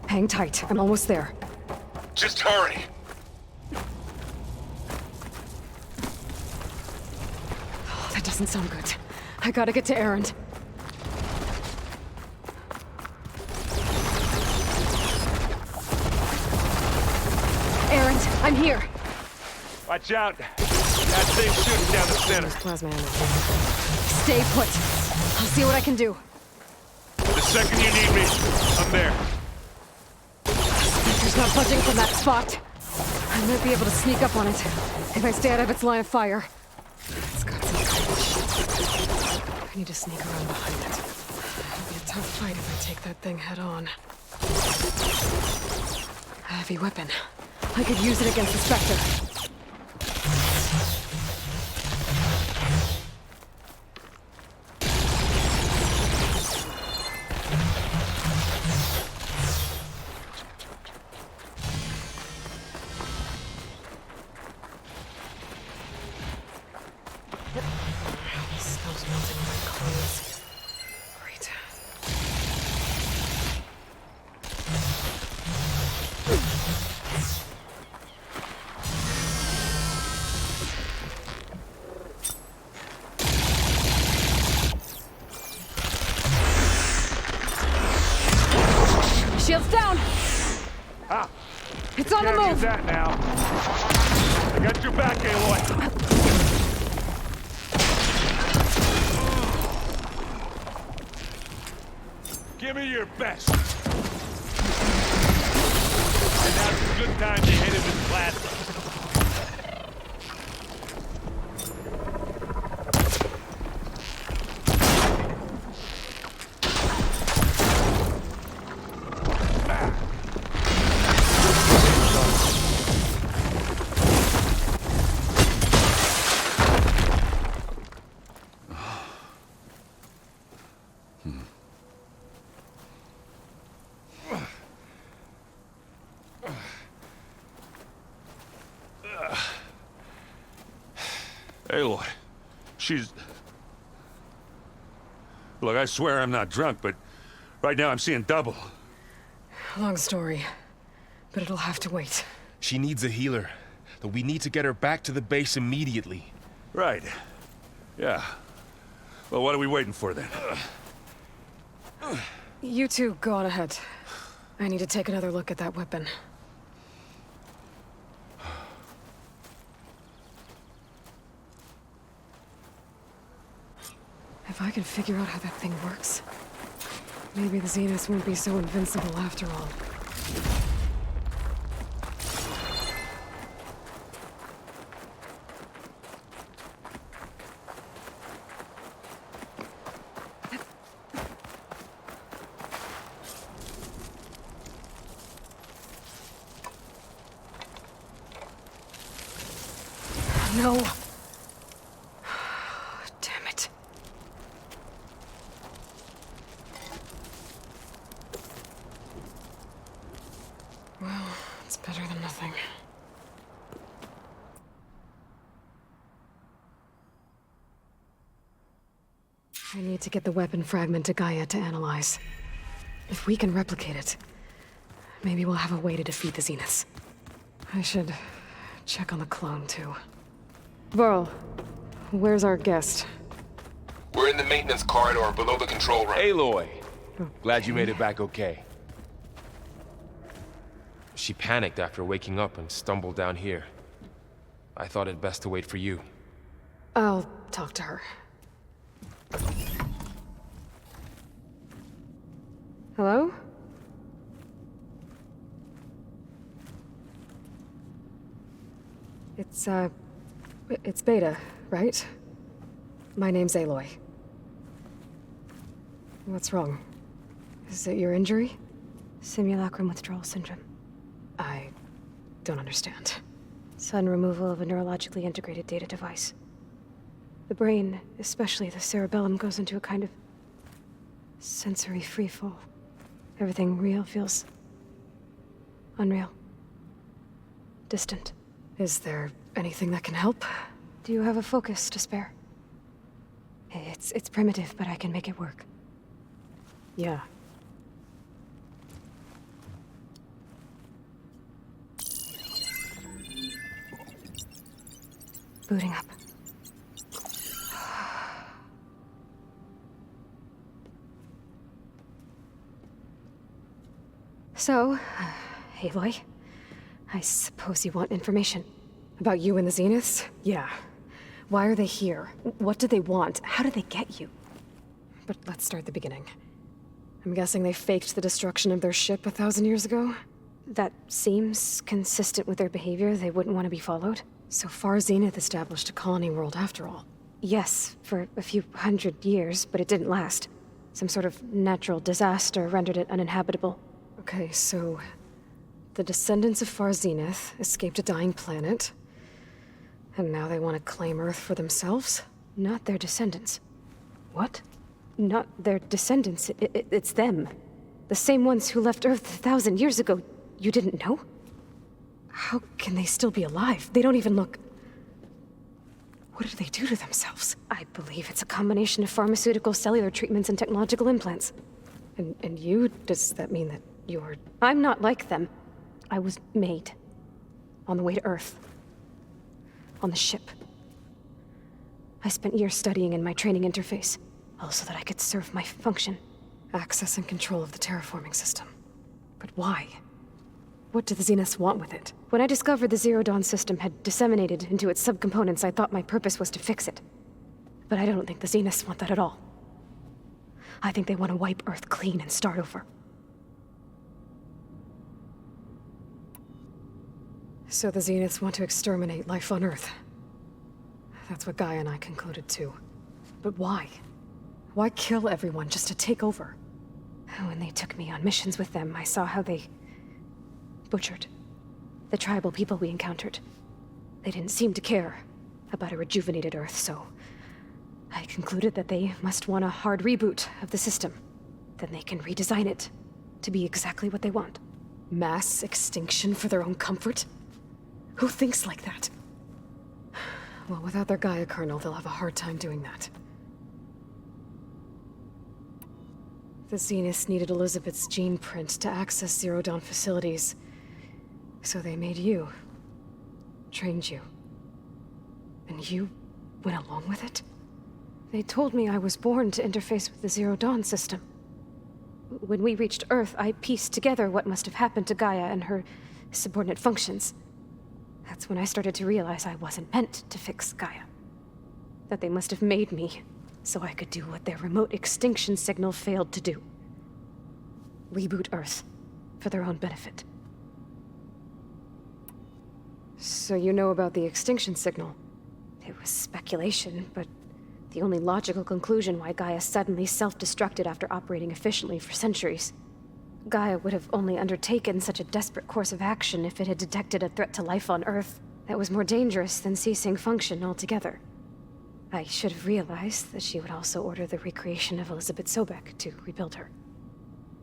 Hang tight. I'm almost there. Just hurry. Oh, that doesn't sound good. I gotta get to Aaron. Aaron, I'm here. Watch out. That thing's shooting down the center. Plasma ammo. Stay put. I'll see what I can do. The second you need me, I'm there. Spectre's not budging from that spot. I might be able to sneak up on it if I stay out of its line of fire. It's got some kind of shit. I need to sneak around behind it. It'll be a tough fight if I take that thing head on. A heavy weapon. I could use it against the Spectre. Smells melting on my clothes. Great. Shield's down! Ah! It's on the move! Use that now. I got your back, Aloy. Give me your best. And now's a good time to hit him with plasma. Aloy, she's... Look, I swear I'm not drunk, but right now I'm seeing double. Long story, but it'll have to wait. She needs a healer. But we need to get her back to the base immediately. Right. Yeah. Well, what are we waiting for then? You two go on ahead. I need to take another look at that weapon. If I can figure out how that thing works, maybe the Zeniths won't be so invincible after all. No. Damn it. Well, it's better than nothing. I need to get the weapon fragment to Gaia to analyze. If we can replicate it, maybe we'll have a way to defeat the Zeniths. I should check on the clone, too. Varl, where's our guest? We're in the maintenance corridor below the control room. Aloy! Glad you made it back okay. She panicked after waking up and stumbled down here. I thought it best to wait for you. I'll talk to her. Hello? It's Beta, right? My name's Aloy. What's wrong? Is it your injury? Simulacrum withdrawal syndrome. I don't understand. Sudden removal of a neurologically integrated data device. The brain, especially the cerebellum, goes into a kind of sensory freefall. Everything real feels unreal. Distant. Is there anything that can help? Do you have a focus to spare? It's primitive, but I can make it work. Yeah. Booting up. So, Aloy, I suppose you want information. About you and the Zeniths? Yeah. Why are they here? What do they want? How did they get you? But let's start at the beginning. I'm guessing they faked the destruction of their ship 1,000 years ago? That seems consistent with their behavior. They wouldn't want to be followed. So far, Zenith established a colony world after all. Yes, for a few hundred years, but it didn't last. Some sort of natural disaster rendered it uninhabitable. Okay, so the descendants of Far Zenith escaped a dying planet, and now they want to claim Earth for themselves? Not their descendants. What? Not their descendants. It's them. The same ones who left Earth 1,000 years ago. You didn't know? How can they still be alive? They don't even look... What did they do to themselves? I believe it's a combination of pharmaceutical, cellular treatments, and technological implants. And you? Does that mean that you're... I'm not like them. I was made. On the way to Earth. On the ship. I spent years studying in my training interface, all so that I could serve my function. Access and control of the terraforming system. But why? What do the Zeniths want with it? When I discovered the Zero Dawn system had disseminated into its subcomponents, I thought my purpose was to fix it. But I don't think the Zeniths want that at all. I think they want to wipe Earth clean and start over. So the Zeniths want to exterminate life on Earth. That's what Gaia and I concluded too. But why? Why kill everyone just to take over? When they took me on missions with them, I saw how they butchered the tribal people we encountered. They didn't seem to care about a rejuvenated Earth, so I concluded that they must want a hard reboot of the system. Then they can redesign it to be exactly what they want. Mass extinction for their own comfort? Who thinks like that? Well, without their Gaia kernel, they'll have a hard time doing that. The Zeniths needed Elizabeth's gene print to access Zero Dawn facilities. So they made you. Trained you. And you went along with it? They told me I was born to interface with the Zero Dawn system. When we reached Earth, I pieced together what must have happened to Gaia and her subordinate functions. That's when I started to realize I wasn't meant to fix Gaia. That they must have made me so I could do what their remote extinction signal failed to do. Reboot Earth for their own benefit. So you know about the extinction signal? It was speculation, but the only logical conclusion why Gaia suddenly self-destructed after operating efficiently for centuries. Gaia would have only undertaken such a desperate course of action if it had detected a threat to life on Earth that was more dangerous than ceasing function altogether. I should have realized that she would also order the recreation of Elizabeth Sobek to rebuild her.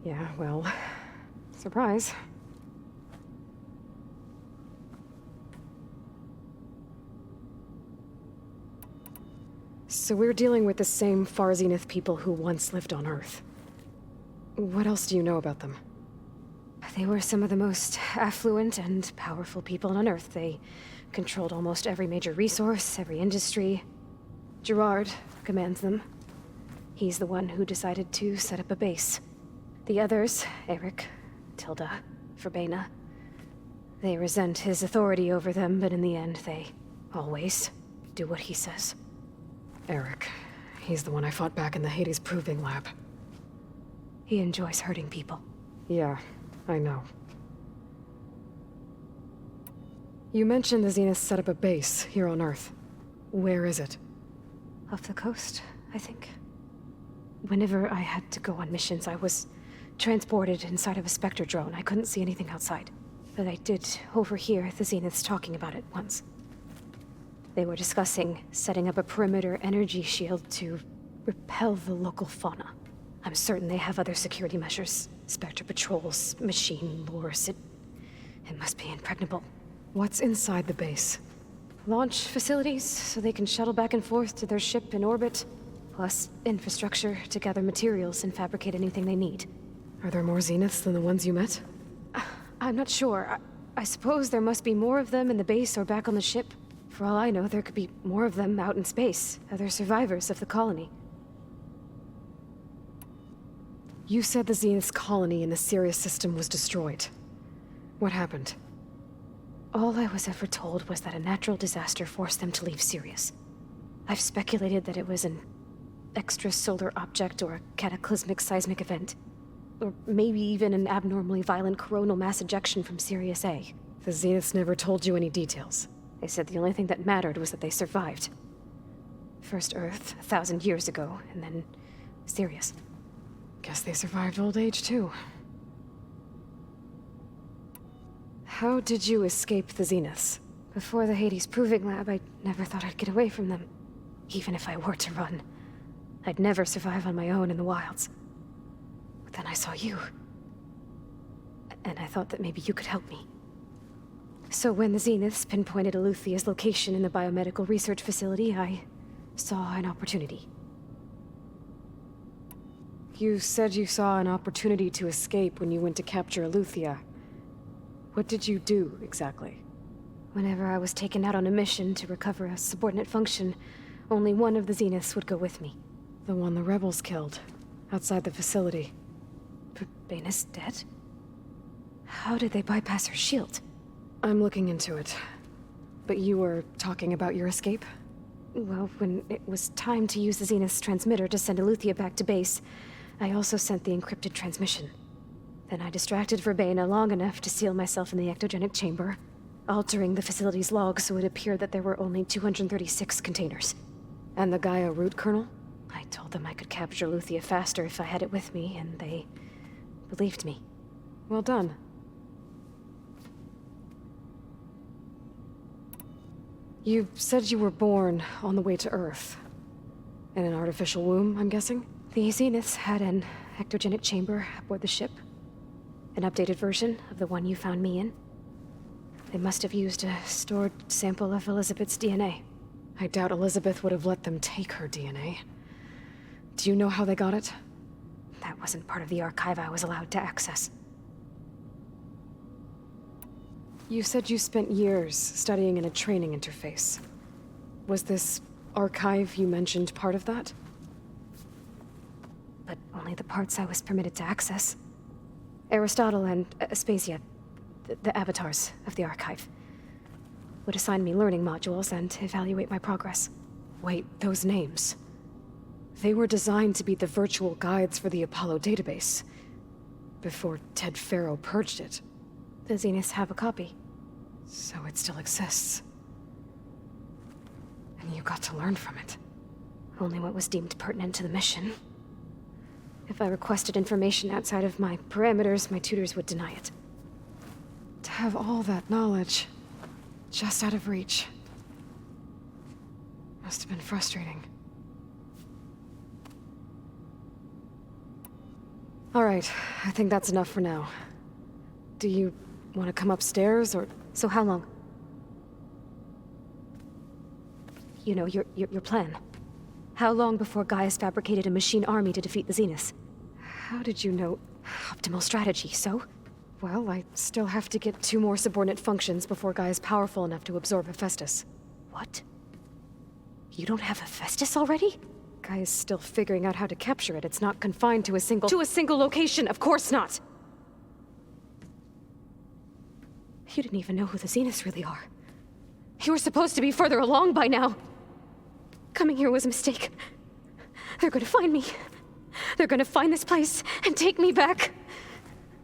Yeah, well, surprise. So we're dealing with the same Far Zenith people who once lived on Earth. What else do you know about them? They were some of the most affluent and powerful people on Earth. They controlled almost every major resource, every industry. Gerard commands them. He's the one who decided to set up a base. The others, Eric, Tilda, Verbena, they resent his authority over them, but in the end, they always do what he says. Eric, he's the one I fought back in the Hades Proving Lab. He enjoys hurting people. Yeah, I know. You mentioned the Zeniths set up a base here on Earth. Where is it? Off the coast, I think. Whenever I had to go on missions, I was transported inside of a Spectre drone. I couldn't see anything outside. But I did overhear the Zeniths talking about it once. They were discussing setting up a perimeter energy shield to repel the local fauna. I'm certain they have other security measures. Spectre patrols, machine lures. It must be impregnable. What's inside the base? Launch facilities, so they can shuttle back and forth to their ship in orbit. Plus infrastructure to gather materials and fabricate anything they need. Are there more Zeniths than the ones you met? I'm not sure. I suppose there must be more of them in the base or back on the ship. For all I know, there could be more of them out in space, other survivors of the colony. You said the Zenith's colony in the Sirius system was destroyed. What happened? All I was ever told was that a natural disaster forced them to leave Sirius. I've speculated that it was an extrasolar object or a cataclysmic seismic event. Or maybe even an abnormally violent coronal mass ejection from Sirius A. The Zeniths never told you any details. They said the only thing that mattered was that they survived. First Earth, 1,000 years ago, and then Sirius. Guess they survived old age, too. How did you escape the Zeniths? Before the Hades Proving Lab, I never thought I'd get away from them. Even if I were to run. I'd never survive on my own in the wilds. But then I saw you. And I thought that maybe you could help me. So when the Zeniths pinpointed Aleuthia's location in the biomedical research facility, I saw an opportunity. You said you saw an opportunity to escape when you went to capture Aleuthyia. What did you do, exactly? Whenever I was taken out on a mission to recover a subordinate function, only one of the Zeniths would go with me. The one the rebels killed, outside the facility. Baina's dead? How did they bypass her shield? I'm looking into it. But you were talking about your escape? Well, when it was time to use the Zenith's transmitter to send Aleuthyia back to base, I also sent the encrypted transmission. Then I distracted Verbaina long enough to seal myself in the ectogenic chamber, altering the facility's log so it appeared that there were only 236 containers. And the Gaia root kernel? I told them I could capture Aleuthyia faster if I had it with me, and they believed me. Well done. You said you were born on the way to Earth. In an artificial womb, I'm guessing? The Zeniths had an ectogenic chamber aboard the ship. An updated version of the one you found me in. They must have used a stored sample of Elizabeth's DNA. I doubt Elizabeth would have let them take her DNA. Do you know how they got it? That wasn't part of the archive I was allowed to access. You said you spent years studying in a training interface. Was this archive you mentioned part of that? But only the parts I was permitted to access. Aristotle and Aspasia, the avatars of the archive, would assign me learning modules and evaluate my progress. Wait, those names. They were designed to be the virtual guides for the Apollo database, before Ted Faro purged it. The Zeniths have a copy. So it still exists. And you got to learn from it. Only what was deemed pertinent to the mission. If I requested information outside of my parameters, my tutors would deny it. To have all that knowledge, just out of reach. Must have been frustrating. All right, I think that's enough for now. Do you want to come upstairs, or... So how long? You know, your plan. How long before Gaius fabricated a machine army to defeat the Zeniths? How did you know? Optimal strategy, so? Well, I still have to get 2 more subordinate functions before Gaia's powerful enough to absorb Hephaestus. What? You don't have Hephaestus already? Gaia's still figuring out how to capture it. It's not confined to a single... To a single location, of course not! You didn't even know who the Zeniths really are. You were supposed to be further along by now. Coming here was a mistake. They're gonna find me. They're gonna find this place and take me back.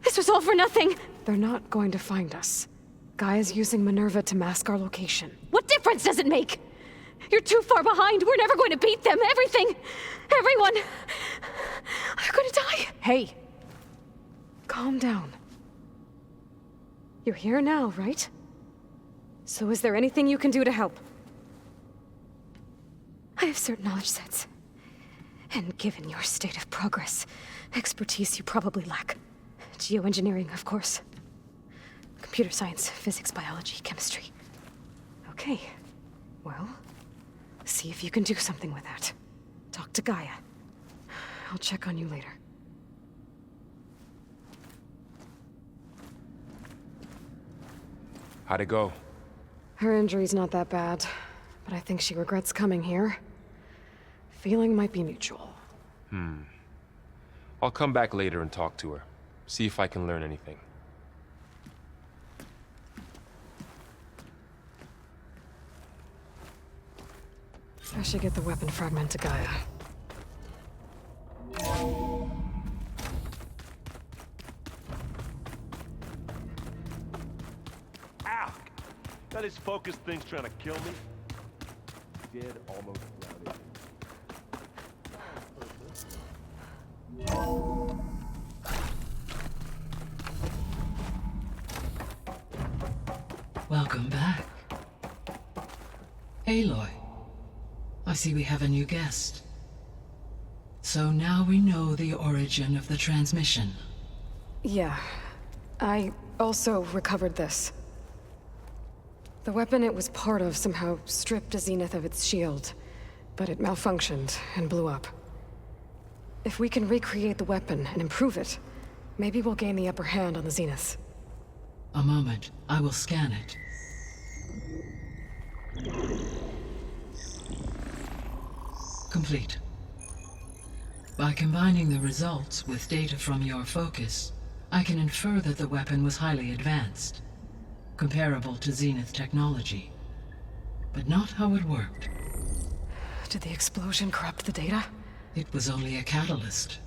This was all for nothing. They're not going to find us. Gaia's using Minerva to mask our location. What difference does it make? You're too far behind. We're never going to beat them. Everything. Everyone. They're gonna die. Hey. Calm down. You're here now, right? So is there anything you can do to help? I have certain knowledge sets. And given your state of progress, expertise you probably lack. Geoengineering, of course. Computer science, physics, biology, chemistry. Okay. Well, see if you can do something with that. Talk to Gaia. I'll check on you later. How'd it go? Her injury's not that bad, but I think she regrets coming here. Feeling might be mutual. I'll come back later and talk to her. See if I can learn anything. I should get the weapon fragment to Gaia. Ow! That his focus thing's trying to kill me. Dead almost without it. Welcome back. Aloy, I see we have a new guest. So now we know the origin of the transmission. Yeah. I also recovered this. The weapon it was part of somehow stripped a Zenith of its shield, but it malfunctioned and blew up. If we can recreate the weapon and improve it, maybe we'll gain the upper hand on the Zeniths. A moment, I will scan it. Complete. By combining the results with data from your focus, I can infer that the weapon was highly advanced, comparable to Zenith technology, but not how it worked. Did the explosion corrupt the data? It was only a catalyst.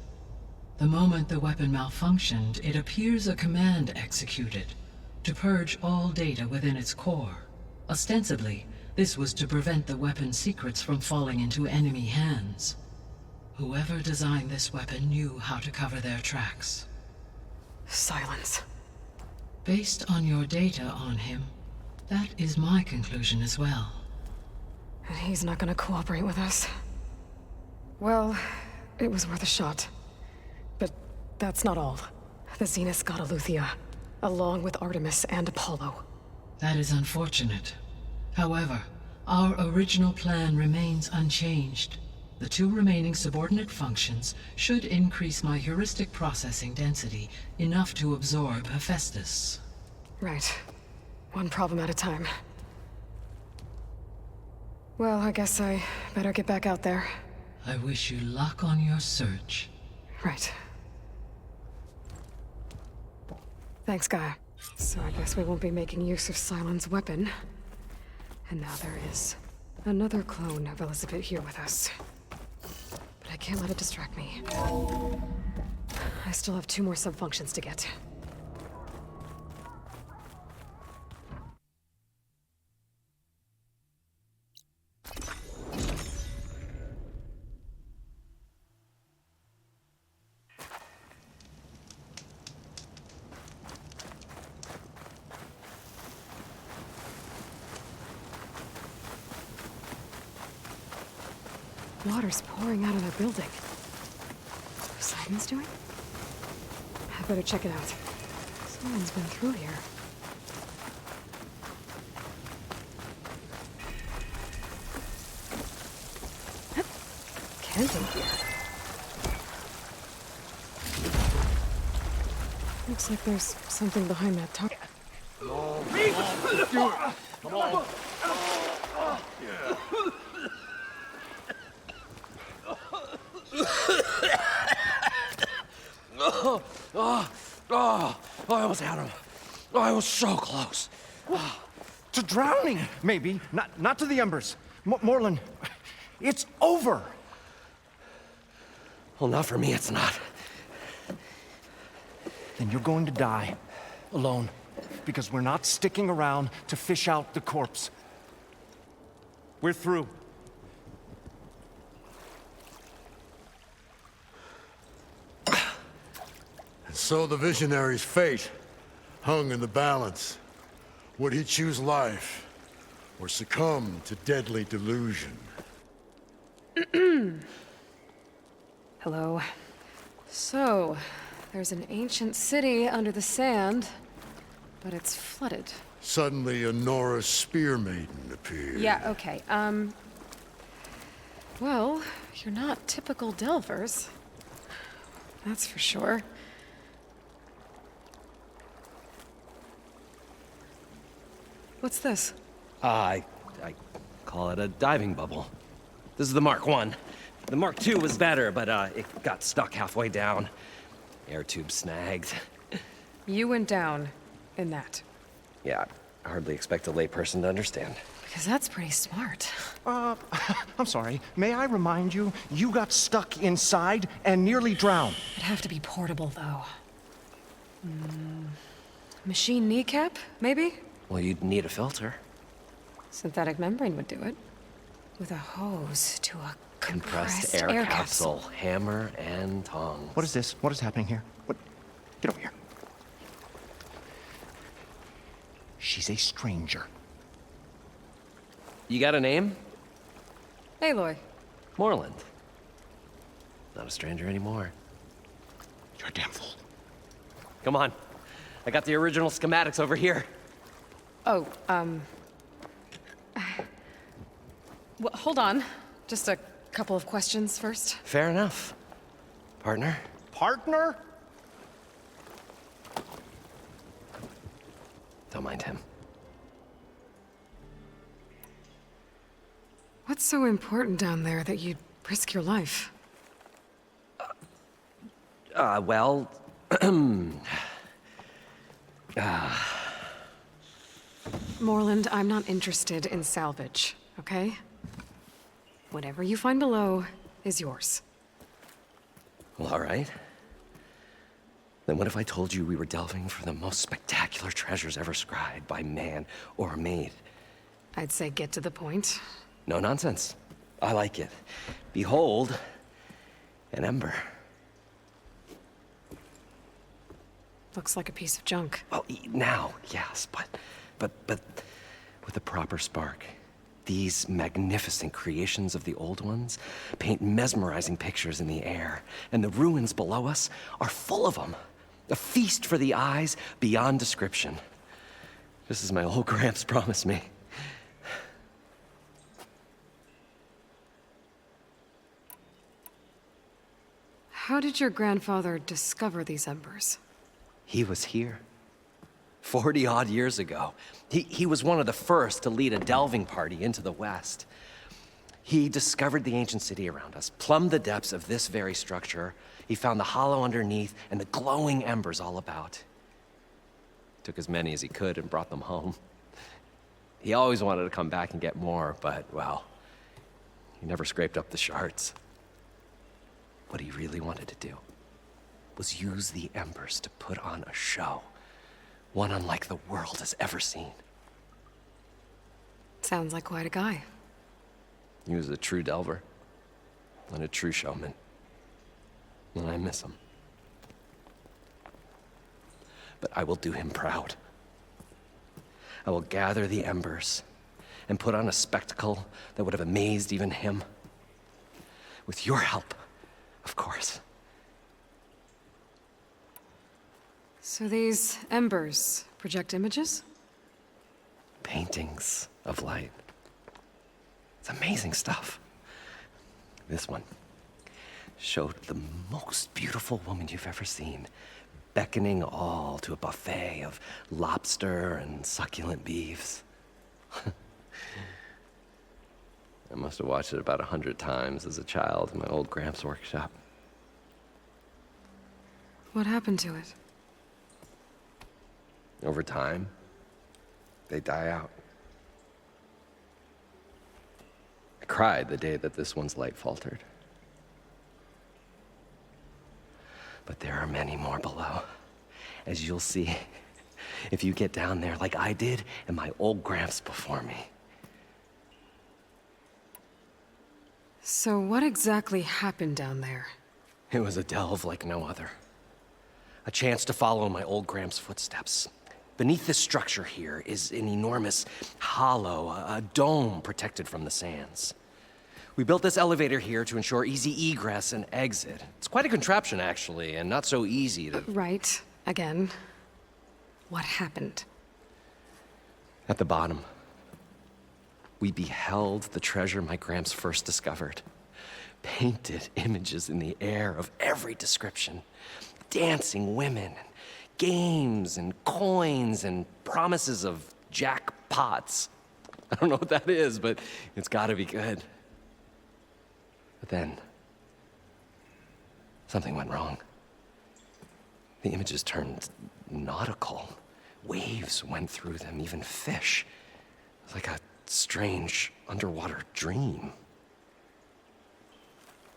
The moment the weapon malfunctioned, it appears a command executed to purge all data within its core. Ostensibly, this was to prevent the weapon's secrets from falling into enemy hands. Whoever designed this weapon knew how to cover their tracks. Silence. Based on your data on him, that is my conclusion as well. And he's not gonna cooperate with us. Well, it was worth a shot. But that's not all. The Zeniths got 𝐵𝐿𝐼𝐴, along with Artemis and Apollo. That is unfortunate. However, our original plan remains unchanged. The 2 remaining subordinate functions should increase my heuristic processing density enough to absorb Hephaestus. Right. One problem at a time. Well, I guess I better get back out there. I wish you luck on your search. Right. Thanks, Gaia. So I guess we won't be making use of Sylens' weapon. And now there is another clone of Elizabeth here with us. But I can't let it distract me. I still have 2 more sub-functions to get. Water's pouring out of that building. Simon's doing? I better check it out. Someone's been through here. Can't be here. Looks like there's something behind that target. Come on. I almost had him. I was so close. To drowning, maybe. Not to the embers. Morlun, it's over. Well, not for me, it's not. Then you're going to die. Alone. Because we're not sticking around to fish out the corpse. We're through. So the visionary's fate hung in the balance. Would he choose life, or succumb to deadly delusion? Hello. So, there's an ancient city under the sand, but it's flooded. Suddenly, a Norse spear maiden appeared. Yeah, okay. Well, you're not typical Delvers. That's for sure. What's this? I call it a diving bubble. This is the Mark I. The Mark II was better, but it got stuck halfway down. Air tube snagged. You went down in that. Yeah, I hardly expect a layperson to understand. Because that's pretty smart. I'm sorry. May I remind you, you got stuck inside and nearly drowned. It'd have to be portable, though. Machine kneecap, maybe? Well, you'd need a filter. Synthetic membrane would do it. With a hose to a compressed air capsule. Hammer and tongs. What is this? What is happening here? What? Get over here. She's a stranger. You got a name? Aloy. Moreland. Not a stranger anymore. You're a damn fool. Come on. I got the original schematics over here. Oh, well, hold on. Just a couple of questions first. Fair enough. Partner? Partner? Don't mind him. What's so important down there that you'd risk your life? Well... Moreland, I'm not interested in salvage, okay? Whatever you find below is yours. Well, all right. Then what if I told you we were delving for the most spectacular treasures ever scribed by man or maid? I'd say get to the point. No nonsense. I like it. Behold, an ember. Looks like a piece of junk. Well, now, yes, but with a proper spark. These magnificent creations of the old ones paint mesmerizing pictures in the air, and the ruins below us are full of them. A feast for the eyes beyond description. Just as my old Gramps promised me. How did your grandfather discover these embers? He was here. 40-odd years ago. He was one of the first to lead a delving party into the West. He discovered the ancient city around us, plumbed the depths of this very structure. He found the hollow underneath and the glowing embers all about. Took as many as he could and brought them home. He always wanted to come back and get more, but, well, he never scraped up the shards. What he really wanted to do was use the embers to put on a show. One unlike the world has ever seen. Sounds like quite a guy. He was a true delver and a true showman. And I miss him. But I will do him proud. I will gather the embers and put on a spectacle that would have amazed even him. With your help, of course. So these embers project images? Paintings of light. It's amazing stuff. This one showed the most beautiful woman you've ever seen, beckoning all to a buffet of lobster and succulent beefs. I must have watched it about 100 times as a child in my old Gramps' workshop. What happened to it? Over time, they die out. I cried the day that this one's light faltered. But there are many more below, as you'll see if you get down there like I did and my old Gramps before me. So what exactly happened down there? It was a delve like no other. A chance to follow in my old Gram's footsteps. Beneath this structure here is an enormous hollow, a dome protected from the sands. We built this elevator here to ensure easy egress and exit. It's quite a contraption, actually, and not so easy to... Right. Again. What happened? At the bottom, we beheld the treasure my Gramps first discovered. Painted images in the air of every description. Dancing women, games and coins and promises of jackpots. I don't know what that is, but it's gotta be good. But then, something went wrong. The images turned nautical. Waves went through them, even fish. It was like a strange underwater dream.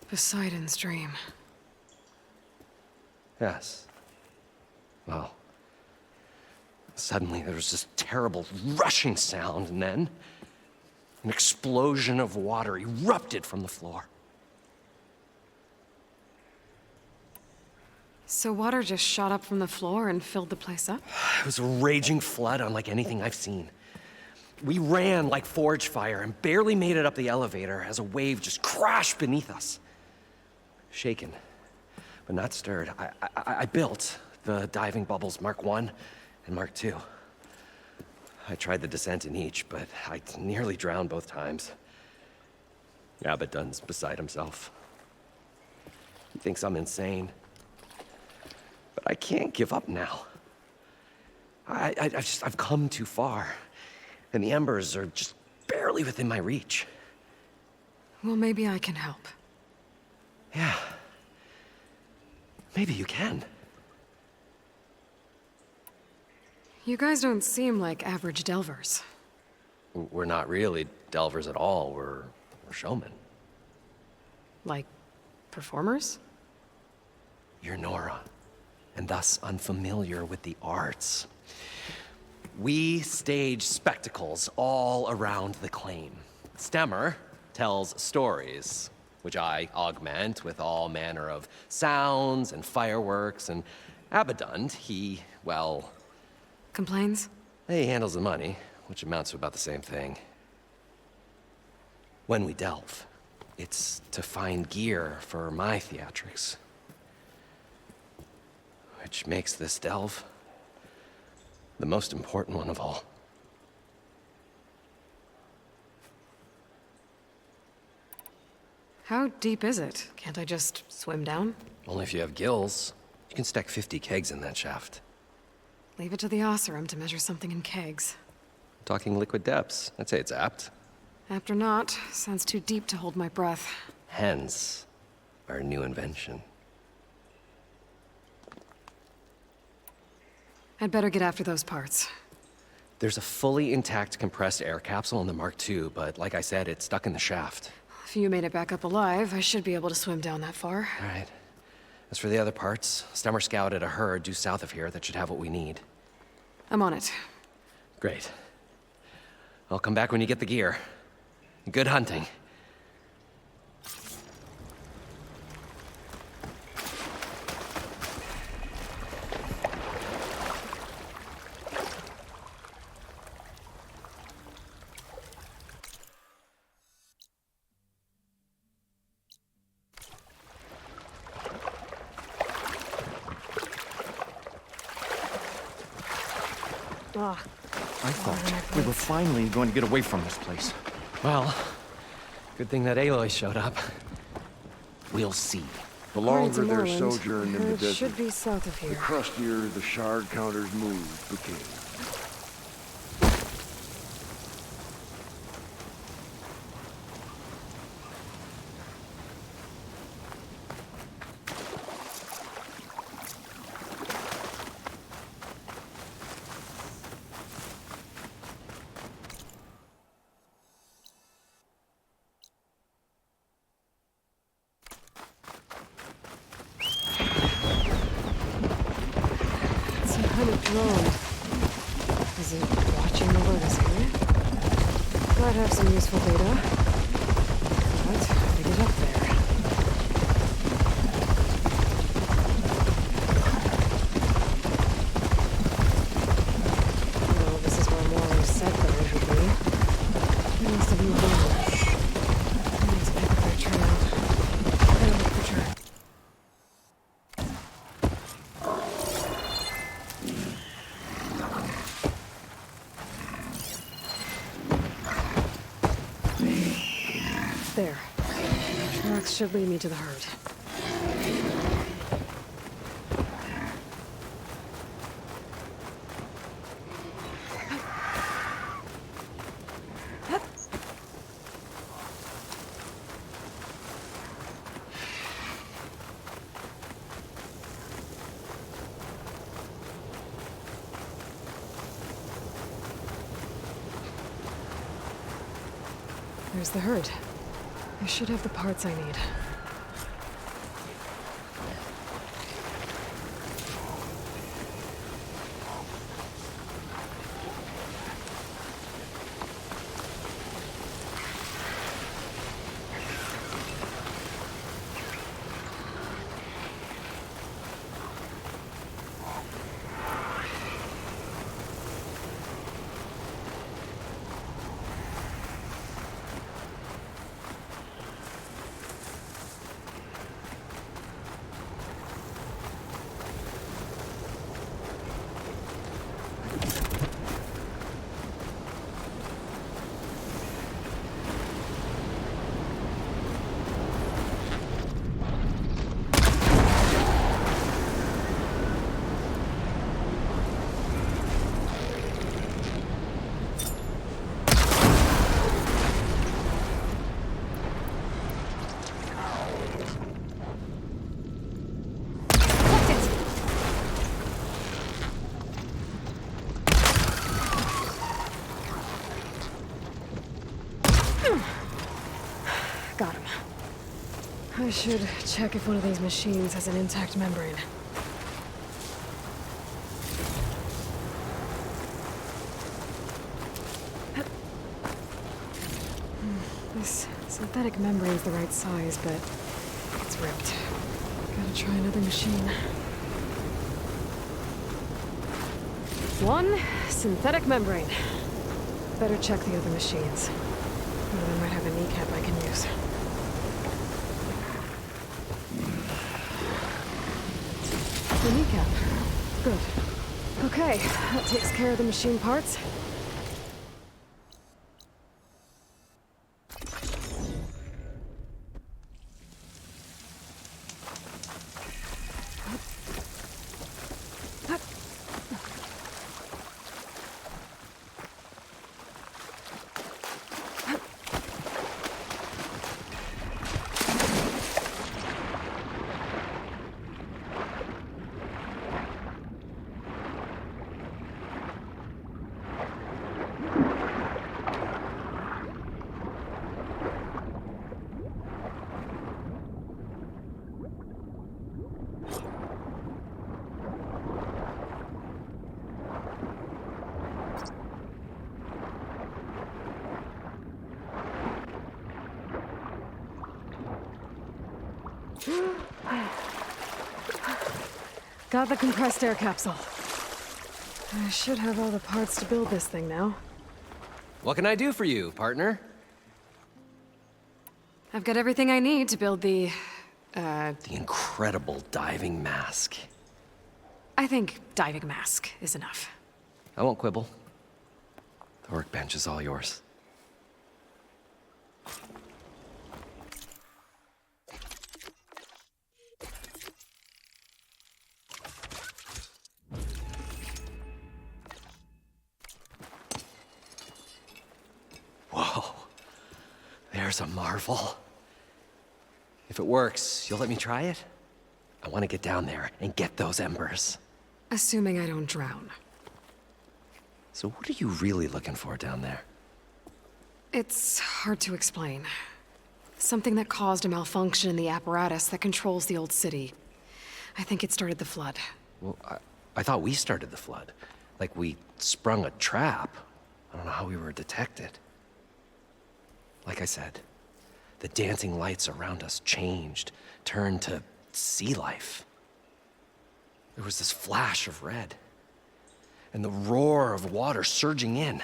Poseidon's dream. Yes. Well, suddenly there was this terrible rushing sound, and then an explosion of water erupted from the floor. So water just shot up from the floor and filled the place up? It was a raging flood unlike anything I've seen. We ran like forge fire and barely made it up the elevator as a wave just crashed beneath us. Shaken, but not stirred, I built the diving bubbles Mark I and Mark II. I tried the descent in each, but I nearly drowned both times. Abaddon's beside himself. He thinks I'm insane. But I can't give up now. I've come too far, and the embers are just barely within my reach. Well, maybe I can help. Yeah. Maybe you can. You guys don't seem like average delvers. We're not really delvers at all. We're showmen. Like, performers? You're Nora, and thus unfamiliar with the arts. We stage spectacles all around the claim. Stemmer tells stories, which I augment with all manner of sounds and fireworks, and Abaddon, he, well... Complains? He handles the money, which amounts to about the same thing. When we delve, it's to find gear for my theatrics. Which makes this delve the most important one of all. How deep is it? Can't I just swim down? Only if you have gills. You can stack 50 kegs in that shaft. Leave it to the 𝐂𝐴𝐸 to measure something in kegs. Talking liquid depths. I'd say it's apt. Apt or not, sounds too deep to hold my breath. Hence, our new invention. I'd better get after those parts. There's a fully intact compressed air capsule in the Mark II, but like I said, it's stuck in the shaft. If you made it back up alive, I should be able to swim down that far. All right. As for the other parts, Stemmer scouted a herd due south of here that should have what we need. I'm on it. Great. I'll come back when you get the gear. Good hunting. I thought we were finally going to get away from this place. Well, good thing that Aloy showed up. We'll see. The longer their Moreland. sojourn in the It desert, should be south of the here. crustier the shard counters move became. Some kind of drone. Is it watching over this area? Might have some useful data. But how to get up there? There. Tracks should lead me to the herd. There's the herd. I should have the parts I need. Got him. I should check if one of these machines has an intact membrane. This synthetic membrane's the right size, but it's ripped. Gotta try another machine. One synthetic membrane. Better check the other machines. One of them might have a kneecap I can use. The kneecap. Good. Okay, that takes care of the machine parts. Got the compressed air capsule. I should have all the parts to build this thing now. What can I do for you, partner? I've got everything I need to build the incredible diving mask. I think diving mask is enough. I won't quibble. The workbench is all yours. Whoa. There's a marvel. If it works, you'll let me try it? I want to get down there and get those embers. Assuming I don't drown. So what are you really looking for down there? It's hard to explain. Something that caused a malfunction in the apparatus that controls the old city. I think it started the flood. Well, I thought we started the flood. Like we sprung a trap. I don't know how we were detected. Like I said, the dancing lights around us changed, turned to sea life. There was this flash of red, and the roar of water surging in.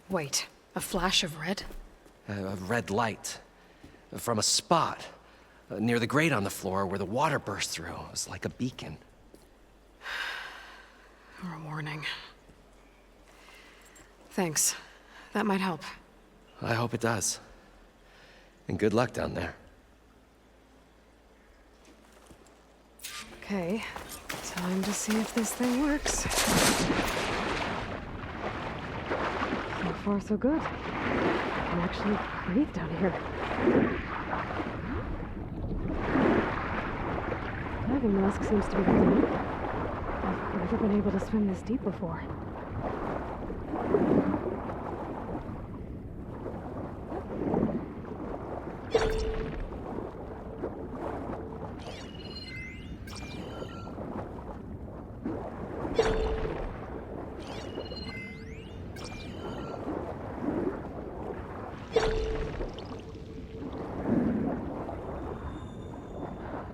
Wait, a flash of red? A red light from a spot near the grate on the floor where the water burst through. It was like a beacon. Or a warning. Thanks. That might help. I hope it does. And good luck down there. Okay, time to see if this thing works. So far, so good. I can actually breathe down here. Diving mask seems to be holding up. I've never been able to swim this deep before.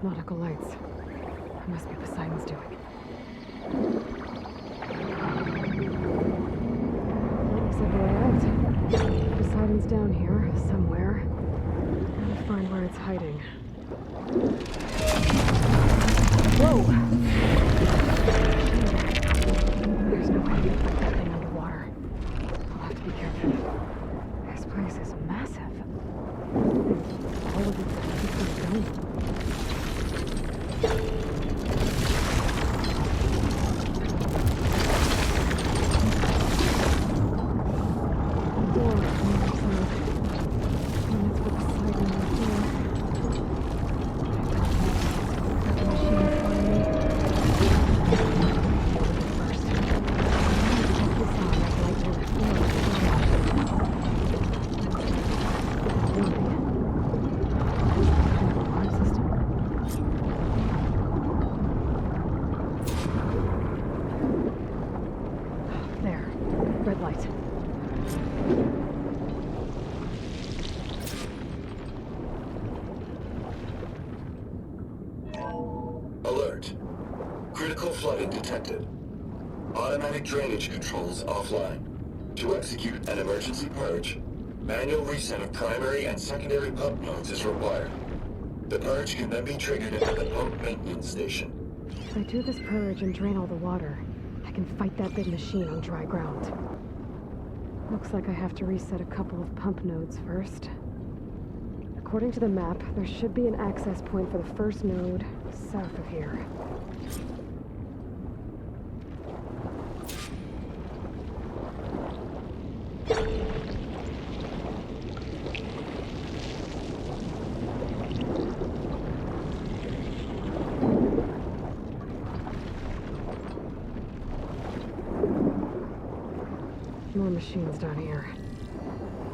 Nautical lights. It must be Poseidon's doing. Looks like we're out. Poseidon's down here, somewhere. Gotta find where it's hiding. Whoa! There's no way to fight that thing underwater. I'll have to be careful. This place is massive. All of it's super dome. Alert. Critical flooding detected. Automatic drainage controls offline. To execute an emergency purge, manual reset of primary and secondary pump nodes is required. The purge can then be triggered at the pump maintenance station. If I do this purge and drain all the water, I can fight that big machine on dry ground. Looks like I have to reset a couple of pump nodes first. According to the map, there should be an access point for the first node south of here. More machines down here.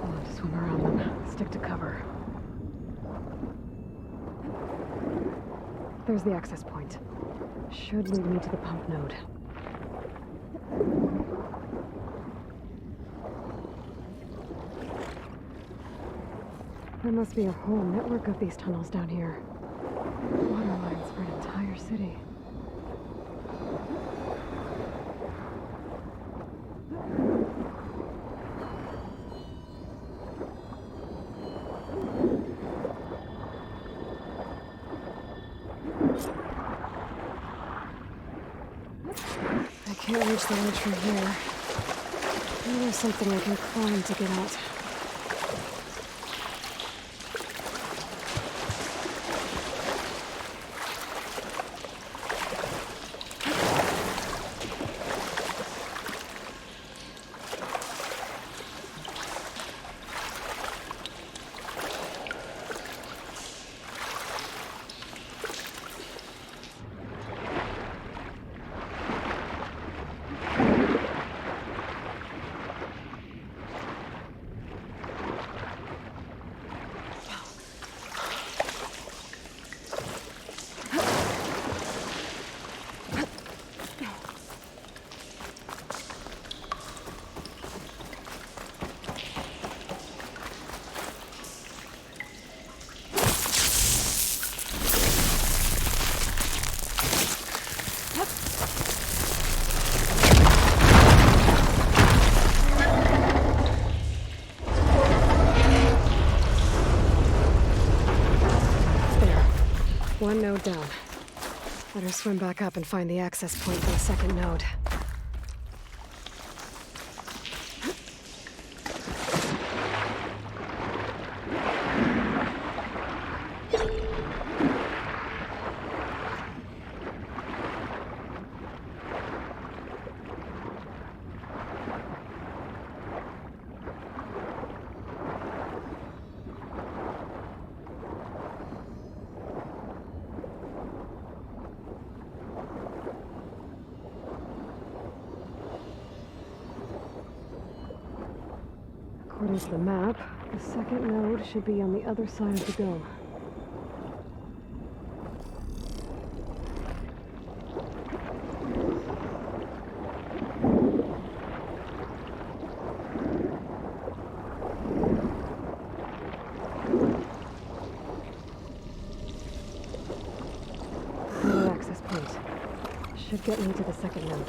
I'll have to swim around them, stick to cover. There's the access point. Should lead me to the pump node. There must be a whole network of these tunnels down here. Water lines for an entire city. I can't reach the ledge from here. Maybe there's something I can climb to get out. One node down. Better swim back up and find the access point for the second node. According to the map, the second node should be on the other side of the dome. Another access point. Should get me to the second node.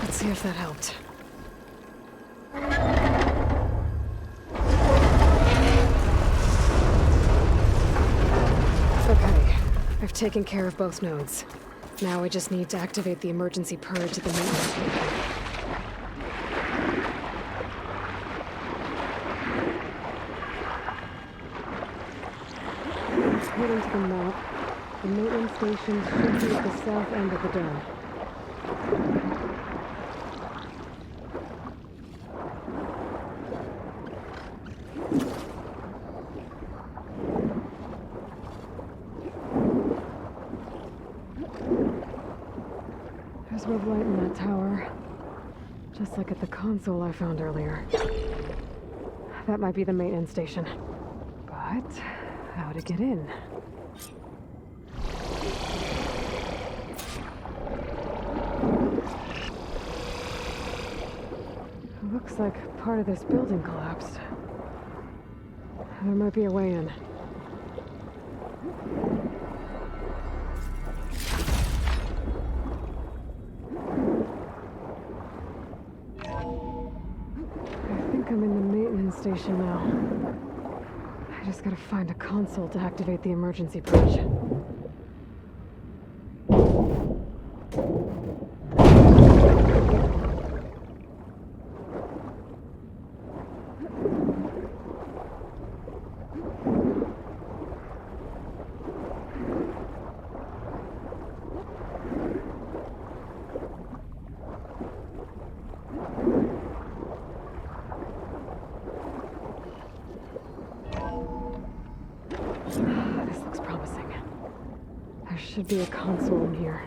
See if that helped. Okay, I've taken care of both nodes. Now I just need to activate the emergency purge at the maintenance station. According to the map, the maintenance station should be at the south end of the dome. There's red light in that tower, just like at the console I found earlier. That might be the maintenance station. But how to get in? It looks like part of this building collapsed. There might be a way in. I'm in the maintenance station now. I just gotta find a console to activate the emergency purge. This looks promising. There should be a console in here.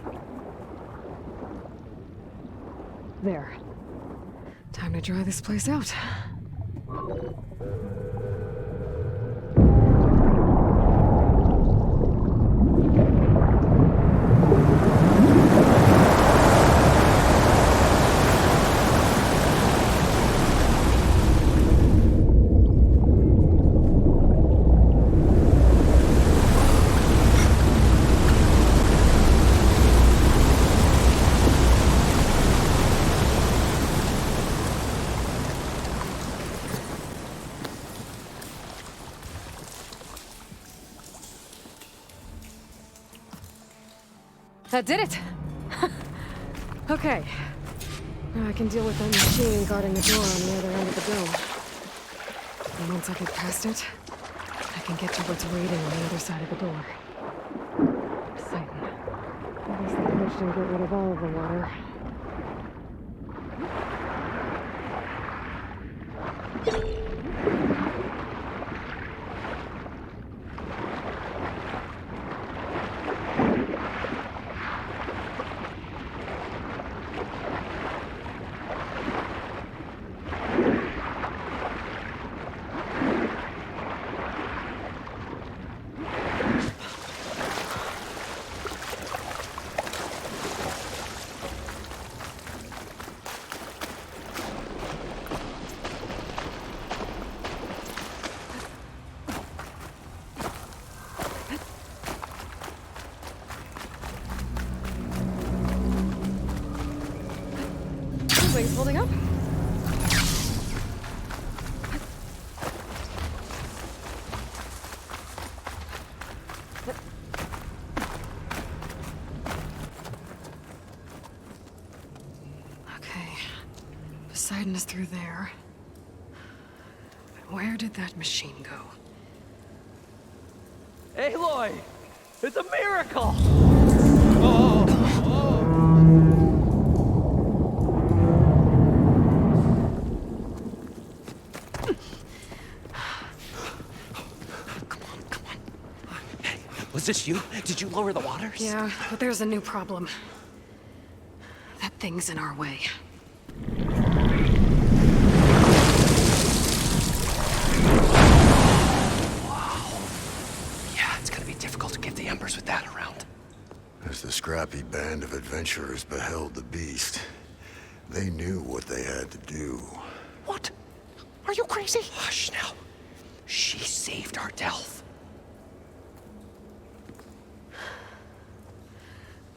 There. Time to dry this place out. That did it! Okay. Now I can deal with that machine guarding the door on the other end of the dome. And once I get past it, I can get to what's waiting on the other side of the door. Exciting. I guess the purge didn't get rid of all of the water. Things holding up? Okay. Poseidon is through there. But where did that machine go? Aloy! It's a miracle! Was this you? Did you lower the waters? Yeah, but there's a new problem. That thing's in our way. Yeah, it's gonna be difficult to get the Embers with that around. As the scrappy band of adventurers beheld the beast, they knew what they had to do. What? Are you crazy? Hush now. She saved our Delph.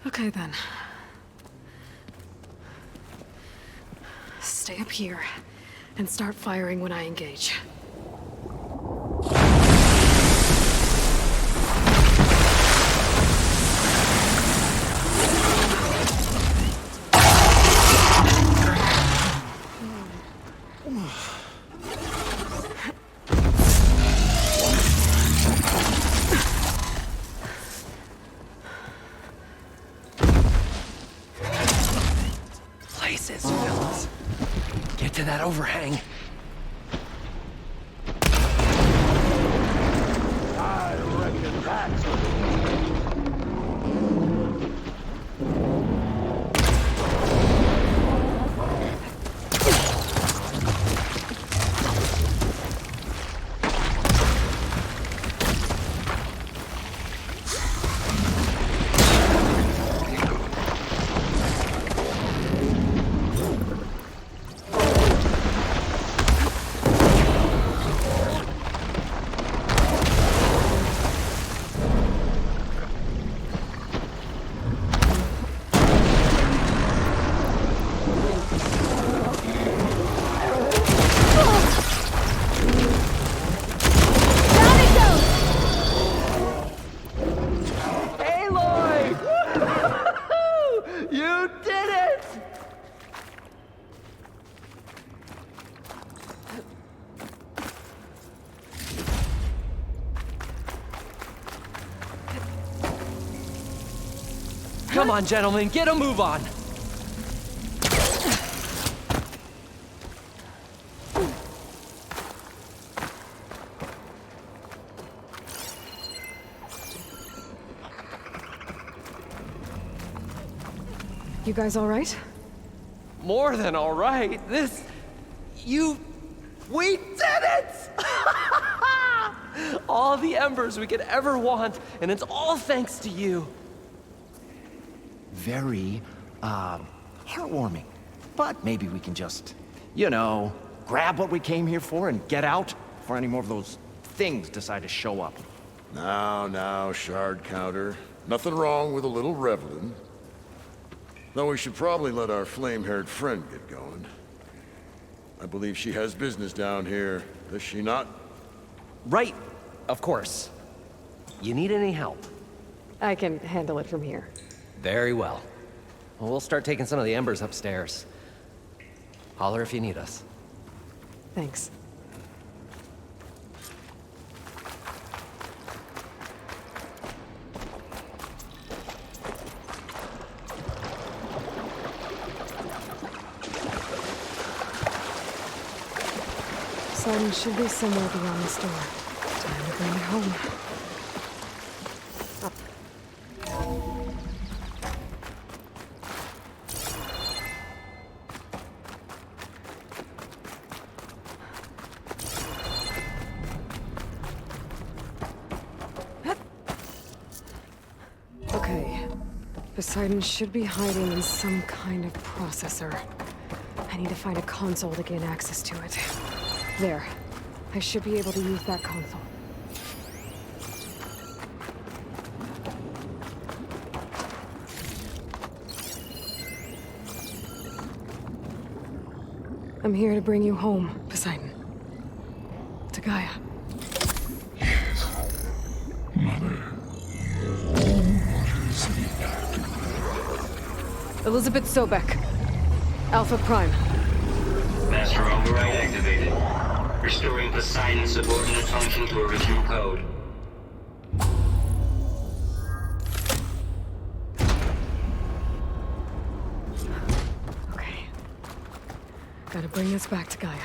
Okay then. Stay up here and start firing when I engage. Fellas. Get to that overhang. I reckon that's Come on, gentlemen, get a move on. You guys all right? More than all right. We did it! All the Embers we could ever want, and it's all thanks to you. Very, heartwarming. But maybe we can just, you know, grab what we came here for and get out before any more of those things decide to show up. Now, shard counter. Nothing wrong with a little reveling. Though we should probably let our flame-haired friend get going. I believe she has business down here, does she not? Right, of course. You need any help? I can handle it from here. Very well. Well, we'll start taking some of the Embers upstairs. Holler if you need us. Thanks. Poseidon should be somewhere beyond this door. Time to bring it home. Okay. Poseidon should be hiding in some kind of processor. I need to find a console to gain access to it. There. I should be able to use that console. I'm here to bring you home, Poseidon. To Gaia. Mother, what is the active? Elizabeth Sobek. Alpha Prime. Master override activated. Restoring Poseidon's subordinate function to original code. Okay. Gotta bring this back to Gaia.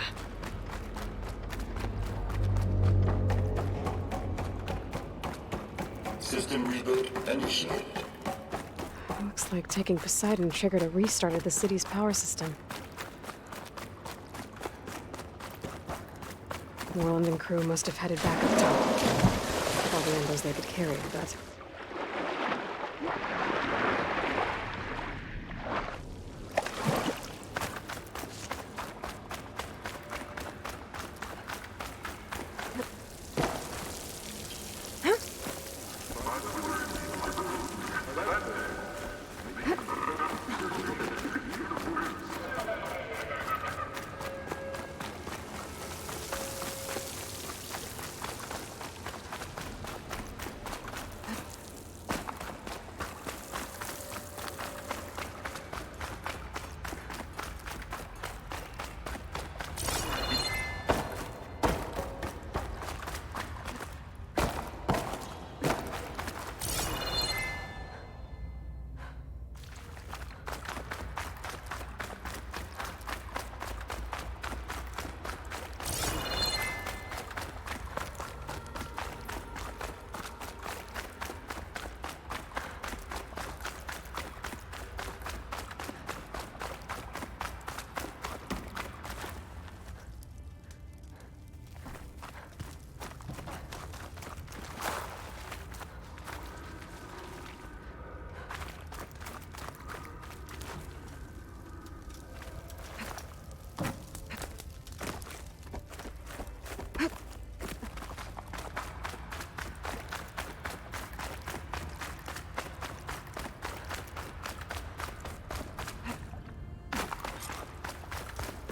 System reboot initiated. Looks like taking Poseidon triggered a restart of the city's power system. Moreland and crew must have headed back up top. All the embers they could carry, I bet.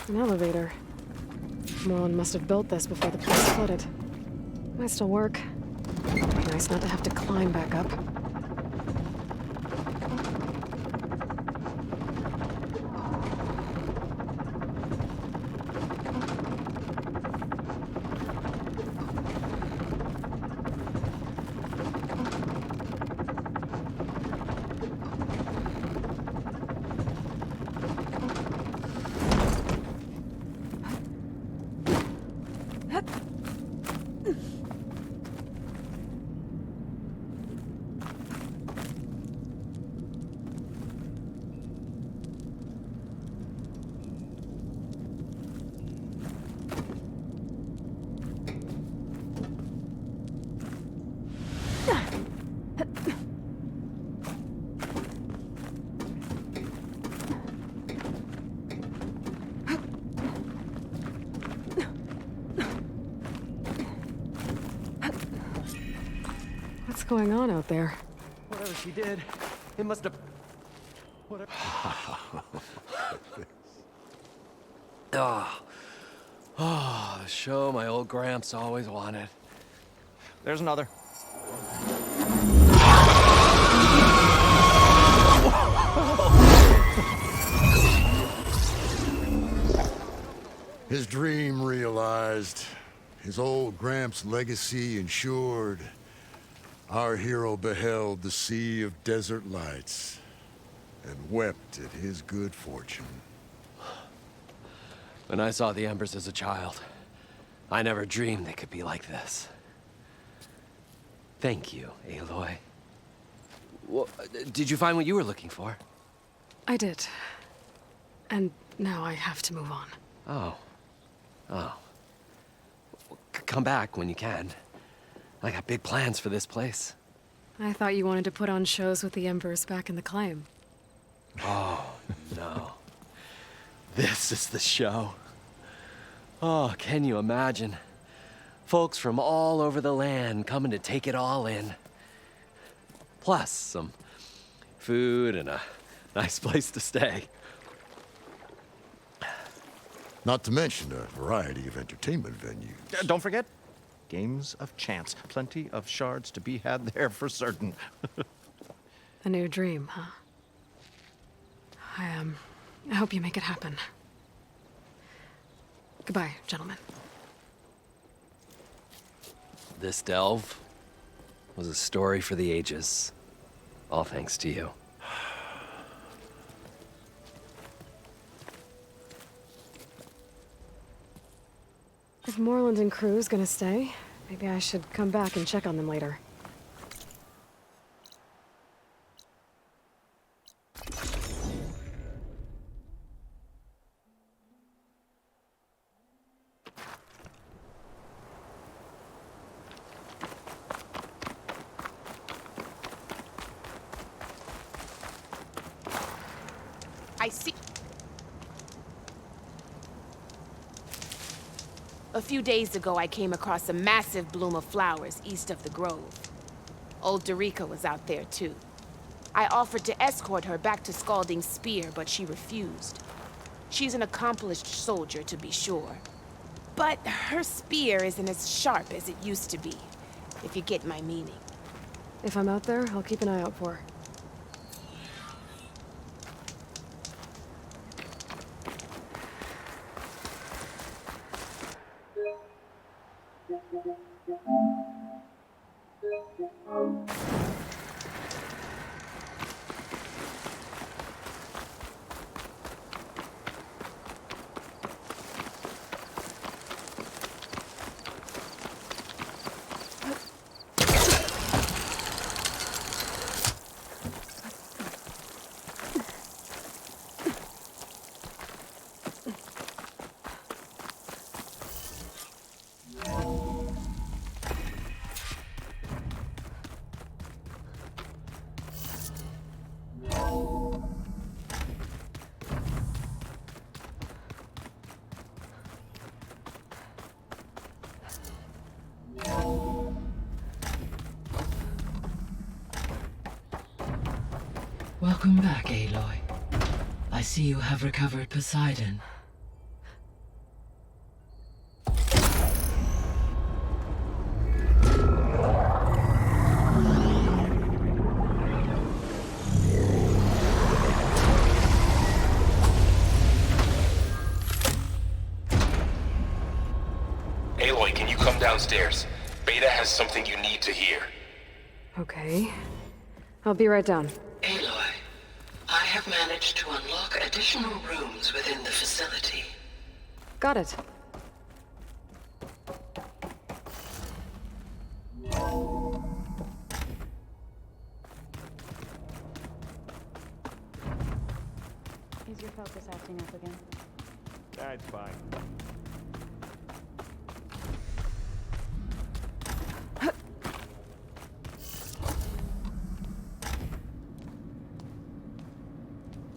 An elevator. Moreland must have built this before the place flooded. Might still work. Nice not to have to climb back up. What's going on out there? Whatever she did, it must have... Whatever... Oh, the show my old Gramps always wanted. There's another. His dream realized. His old Gramps' legacy ensured. Our hero beheld the sea of desert lights and wept at his good fortune. When I saw the embers as a child, I never dreamed they could be like this. Thank you, Aloy. Well, did you find what you were looking for? I did. And now I have to move on. Oh. Oh. Come back when you can. I got big plans for this place. I thought you wanted to put on shows with the embers back in the claim. Oh, no. This is the show. Oh, can you imagine? Folks from all over the land coming to take it all in. Plus some food and a nice place to stay. Not to mention a variety of entertainment venues. Don't forget, games of chance. Plenty of shards to be had there for certain. A new dream, huh? I hope you make it happen. Goodbye, gentlemen. This delve was a story for the ages. All thanks to you. If Moreland and crew's gonna stay, maybe I should come back and check on them later. I see. A few days ago, I came across a massive bloom of flowers east of the grove. Old 𝐷𝐸𝐿 was out there, too. I offered to escort her back to Scalding's spear, but she refused. She's an accomplished soldier, to be sure. But her spear isn't as sharp as it used to be, if you get my meaning. If I'm out there, I'll keep an eye out for her. Welcome back, Aloy. I see you have recovered Poseidon. Aloy, can you come downstairs? Beta has something you need to hear. Okay. I'll be right down. Aloy, I have managed to unlock additional rooms within the facility. Got it. Is your focus acting up again? That's fine.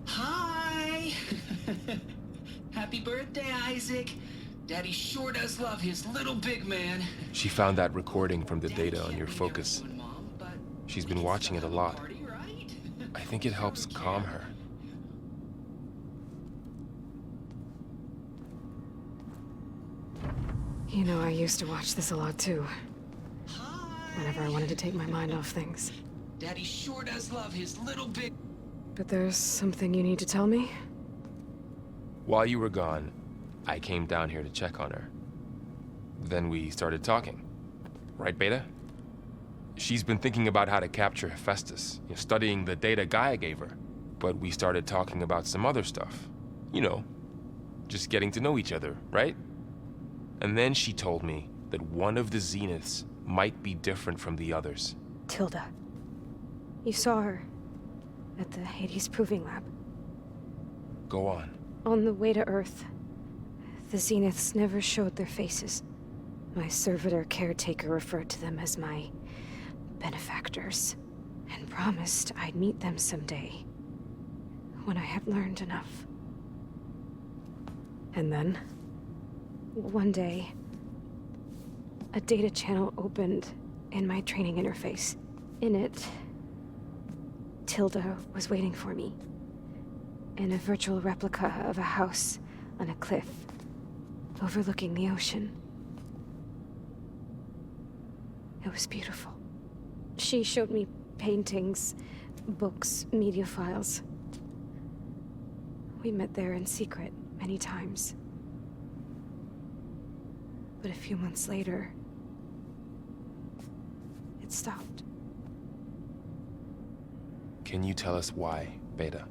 Hi! Happy birthday, Isaac. Daddy sure does love his little big man. She found that recording from the data on your focus. She's been watching it a lot. I think it helps calm her. You know, I used to watch this a lot too. Whenever I wanted to take my mind off things. Daddy sure does love his little big... But there's something you need to tell me? While you were gone, I came down here to check on her. Then we started talking. Right, Beta? She's been thinking about how to capture Hephaestus, studying the data Gaia gave her. But we started talking about some other stuff. You know, just getting to know each other, right? And then she told me that one of the Zeniths might be different from the others. Tilda. You saw her at the Hades Proving Lab. Go on. On the way to Earth, the Zeniths never showed their faces. My servitor caretaker referred to them as my benefactors, and promised I'd meet them someday, when I had learned enough. And then? One day, a data channel opened in my training interface. In it, Tilda was waiting for me, in a virtual replica of a house on a cliff overlooking the ocean. It was beautiful. She showed me paintings, books, media files. We met there in secret many times. But a few months later, it stopped. Can you tell us why, Beta?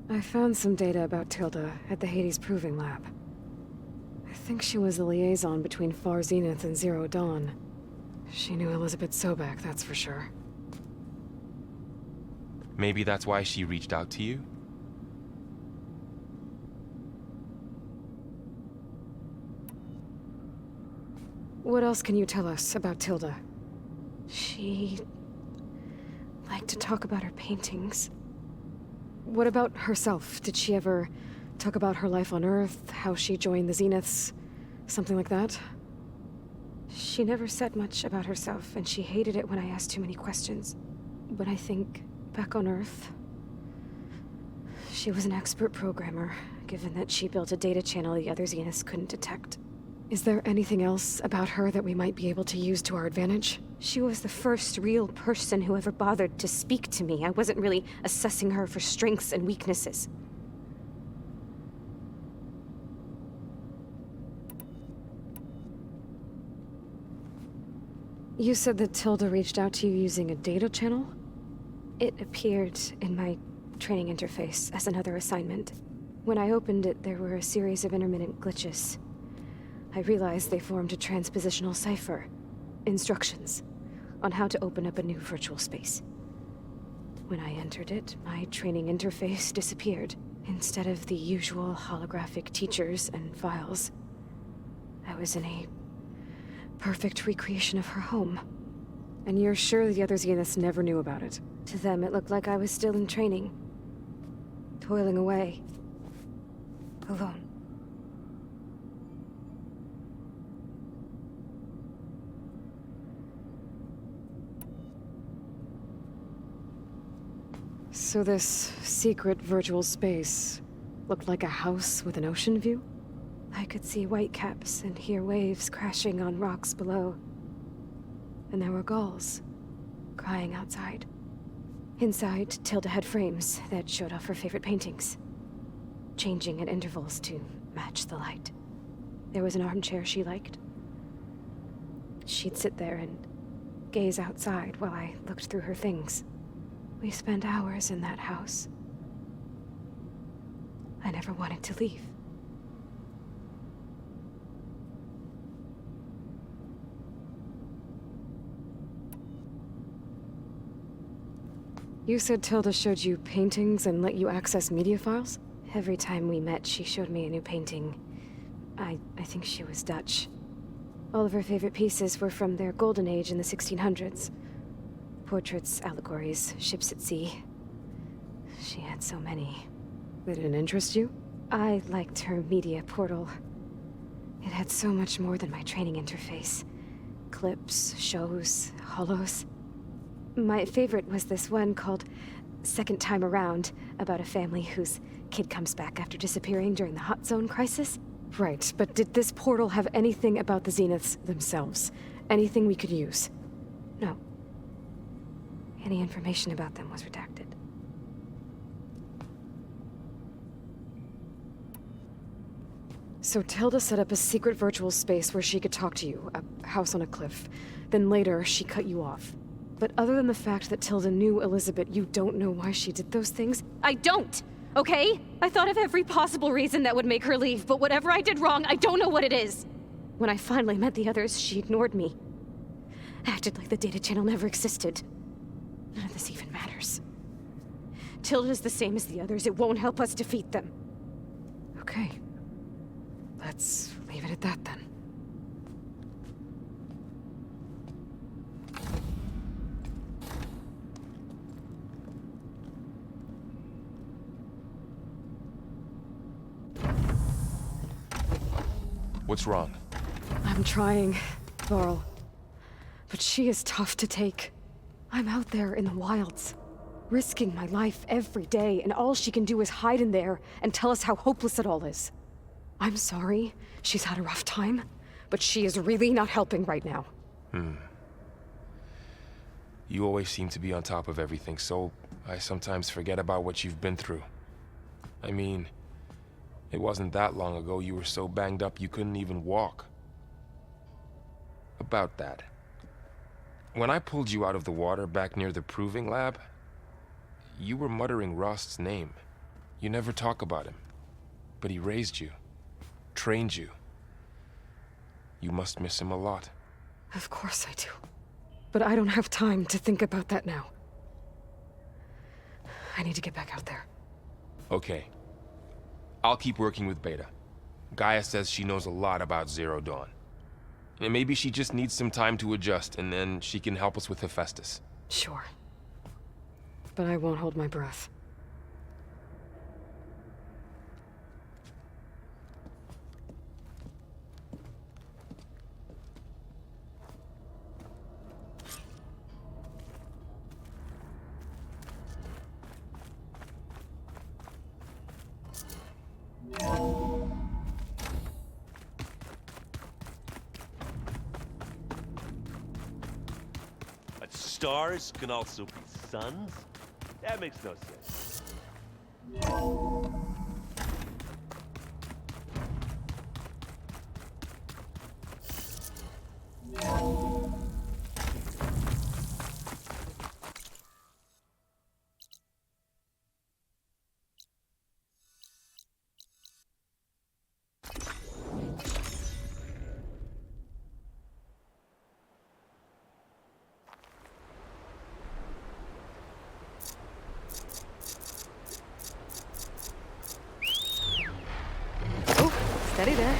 I found some data about Tilda at the Hades Proving Lab. I think she was a liaison between Far Zenith and Zero Dawn. She knew Elizabeth Sobek, that's for sure. Maybe that's why she reached out to you? What else can you tell us about Tilda? She liked to talk about her paintings. What about herself? Did she ever talk about her life on Earth, how she joined the Zeniths, something like that? She never said much about herself, and she hated it when I asked too many questions. But I think, back on Earth, she was an expert programmer, given that she built a data channel the other Zeniths couldn't detect. Is there anything else about her that we might be able to use to our advantage? She was the first real person who ever bothered to speak to me. I wasn't really assessing her for strengths and weaknesses. You said that Tilda reached out to you using a data channel? It appeared in my training interface as another assignment. When I opened it, there were a series of intermittent glitches. I realized they formed a transpositional cipher. Instructions on how to open up a new virtual space. When I entered it, my training interface disappeared. Instead of the usual holographic teachers and files, I was in a perfect recreation of her home. And you're sure the other Zeniths never knew about it? To them, it looked like I was still in training. Toiling away. Alone. So this secret virtual space looked like a house with an ocean view? I could see whitecaps and hear waves crashing on rocks below. And there were gulls crying outside. Inside, Tilda had frames that showed off her favorite paintings, changing at intervals to match the light. There was an armchair she liked. She'd sit there and gaze outside while I looked through her things. We spent hours in that house. I never wanted to leave. You said Tilda showed you paintings and let you access media files? Every time we met, she showed me a new painting. I think she was Dutch. All of her favorite pieces were from their golden age in the 1600s. Portraits, allegories, ships at sea. She had so many. They didn't interest you? I liked her media portal. It had so much more than my training interface. Clips, shows, holos. My favorite was this one called Second Time Around, about a family whose kid comes back after disappearing during the Hot Zone crisis. Right, but did this portal have anything about the Zeniths themselves? Anything we could use? No. Any information about them was redacted. So Tilda set up a secret virtual space where she could talk to you, a house on a cliff. Then later, she cut you off. But other than the fact that Tilda knew Elizabeth, you don't know why she did those things? I don't! Okay? I thought of every possible reason that would make her leave, but whatever I did wrong, I don't know what it is. When I finally met the others, she ignored me. Acted like the data channel never existed. None of this even matters. Tilda's the same as the others. It won't help us defeat them. Okay. Let's leave it at that then. What's wrong? I'm trying, Varl. But she is tough to take. I'm out there in the wilds. risking my life every day, and all she can do is hide in there and tell us how hopeless it all is. I'm sorry she's had a rough time, but she is really not helping right now. You always seem to be on top of everything, so I sometimes forget about what you've been through. I mean, it wasn't that long ago you were so banged up you couldn't even walk. About that. When I pulled you out of the water back near the proving lab, you were muttering Rost's name. You never talk about him. But he raised you, trained you. You must miss him a lot. Of course I do. But I don't have time to think about that now. I need to get back out there. Okay. I'll keep working with Beta. Gaia says she knows a lot about Zero Dawn. And maybe she just needs some time to adjust, and then she can help us with Hephaestus. Sure. But I won't hold my breath. But stars can also be suns? That makes no sense. Steady there.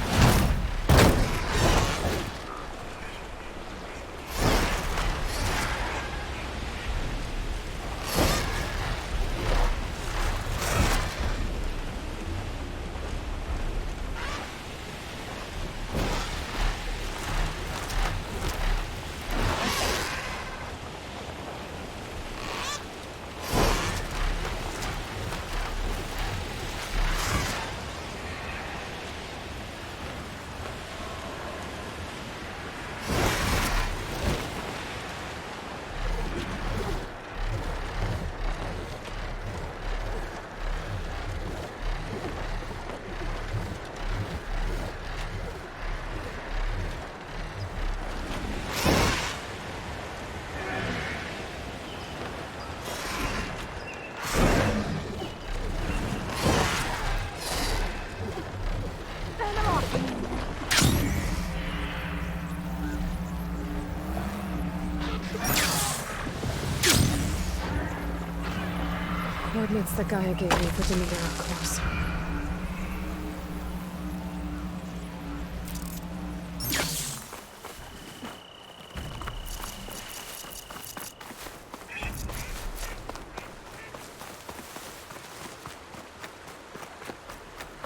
Coordinates that Gaia gave me for Demeter are close.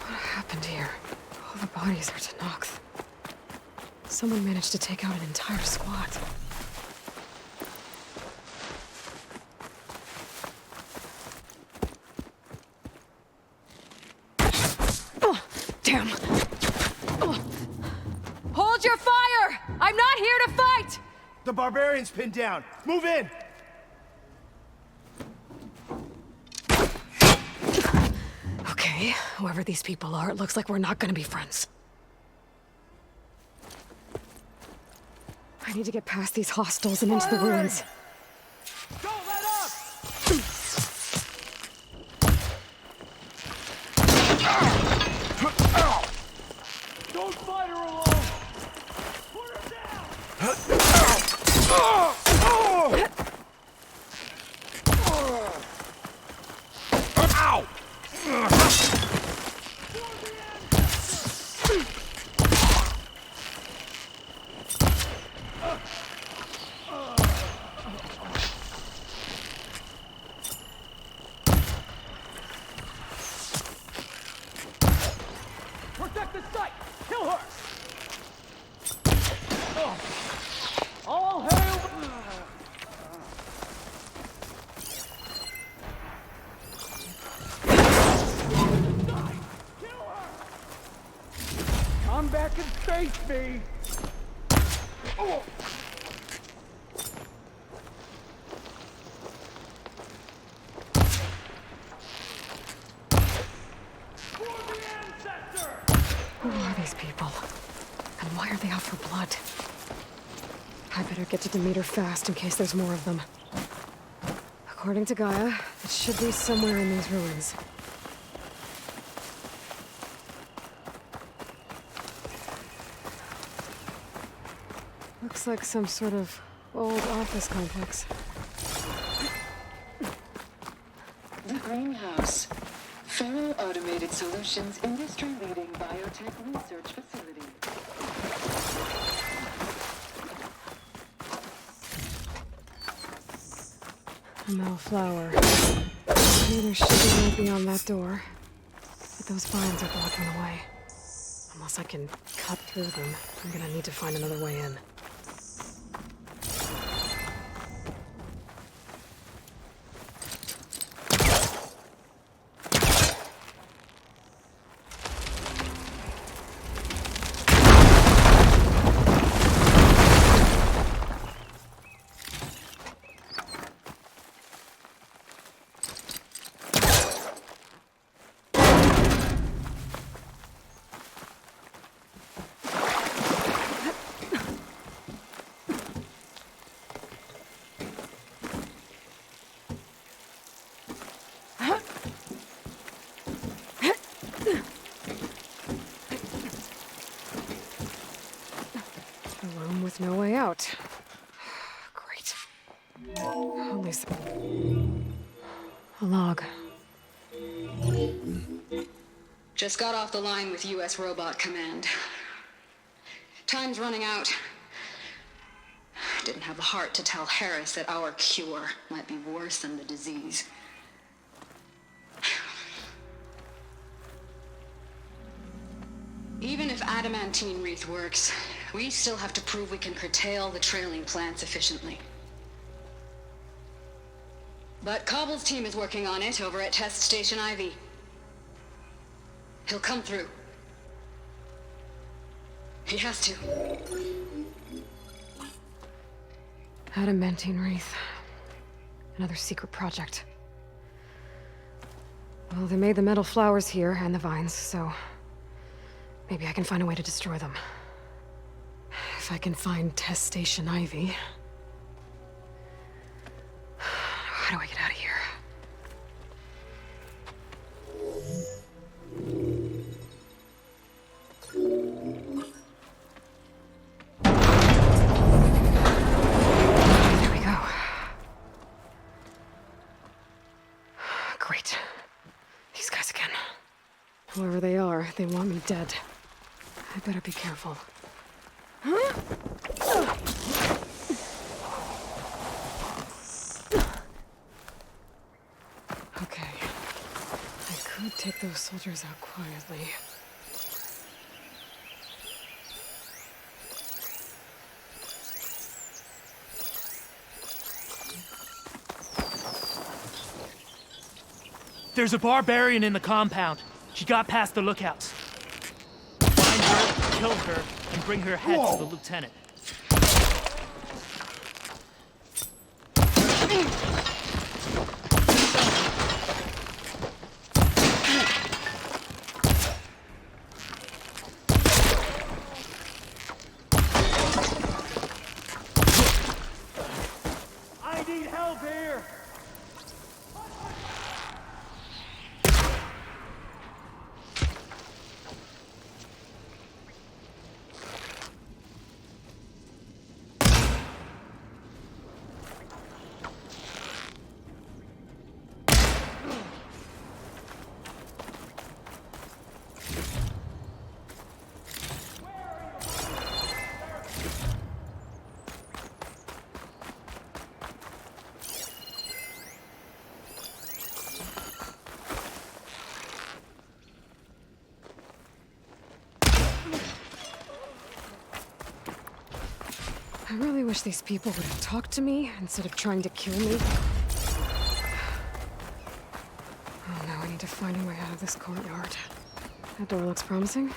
What happened here? All the bodies are Tenakth. Someone managed to take out an entire squad. Damn. Hold your fire! I'm not here to fight! The barbarian's pinned down. Move in! Okay, whoever these people are, it looks like we're not gonna be friends. I need to get past these hostiles and into the ruins. Don't let up! Don't fight her alone! Put her down! Ow! Face me! Oh. Who are these people? And why are they out for blood? I better get to Demeter fast in case there's more of them. According to Gaia, it should be somewhere in these ruins. Looks like some sort of old office complex. The greenhouse. Faro Automated Solutions industry-leading biotech research facility. A metal flower. Maybe there should be more beyond that door. But those vines are blocking the way. Unless I can cut through them, I'm gonna need to find another way in. With no way out. Great. At least... a log. Just got off the line with U.S. Robot Command. Time's running out. Didn't have the heart to tell Harris that our cure might be worse than the disease. Even if adamantine wreath works, we still have to prove we can curtail the trailing plants efficiently. But Cobble's team is working on it over at Test Station Ivy. He'll come through. He has to. Adamantine wreath. Another secret project. Well, they made the metal flowers here and the vines, so... maybe I can find a way to destroy them. If I can find Test Station Ivy... how do I get out of here? There we go. Great. These guys again. Whoever they are, they want me dead. I better be careful. Okay. I could take those soldiers out quietly. There's a barbarian in the compound. She got past the lookouts. Find her, kill her, and bring her head to the lieutenant. I need help here! I really wish these people would have talked to me instead of trying to kill me. Oh no, I need to find a way out of this courtyard. That door looks promising.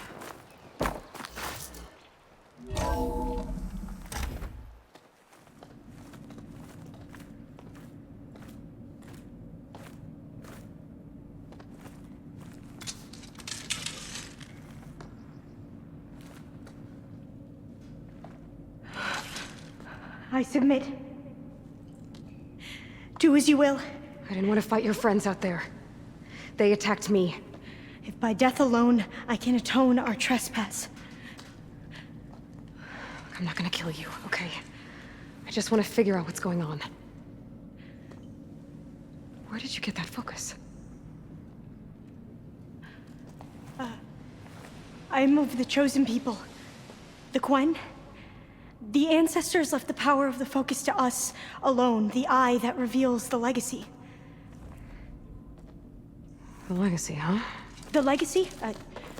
I submit. Do as you will. I didn't want to fight your friends out there. They attacked me. If by death alone I can atone our trespass. I'm not gonna kill you, okay? I just want to figure out what's going on. Where did you get that focus? I am of the chosen people. The 𝐴𝐚. The ancestors left the power of the focus to us alone, the eye that reveals the legacy. The legacy, huh? The legacy?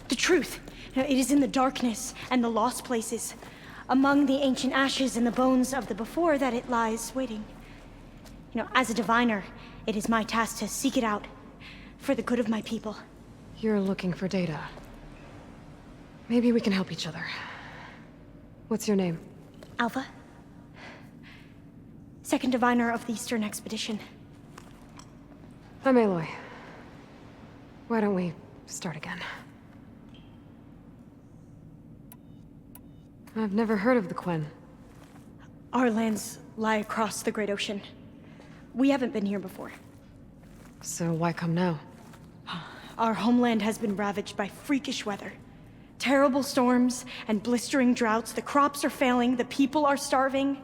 The truth. It is in the darkness and the lost places, among the ancient ashes and the bones of the before that it lies waiting. As a diviner, it is my task to seek it out, for the good of my people. You're looking for data. Maybe we can help each other. What's your name? Alpha. Second diviner of the Eastern Expedition. I'm Aloy. Why don't we start again? I've never heard of the 𝐴𝐚. Our lands lie across the Great Ocean. We haven't been here before. So why come now? Our homeland has been ravaged by freakish weather. Terrible storms and blistering droughts. The crops are failing, the people are starving.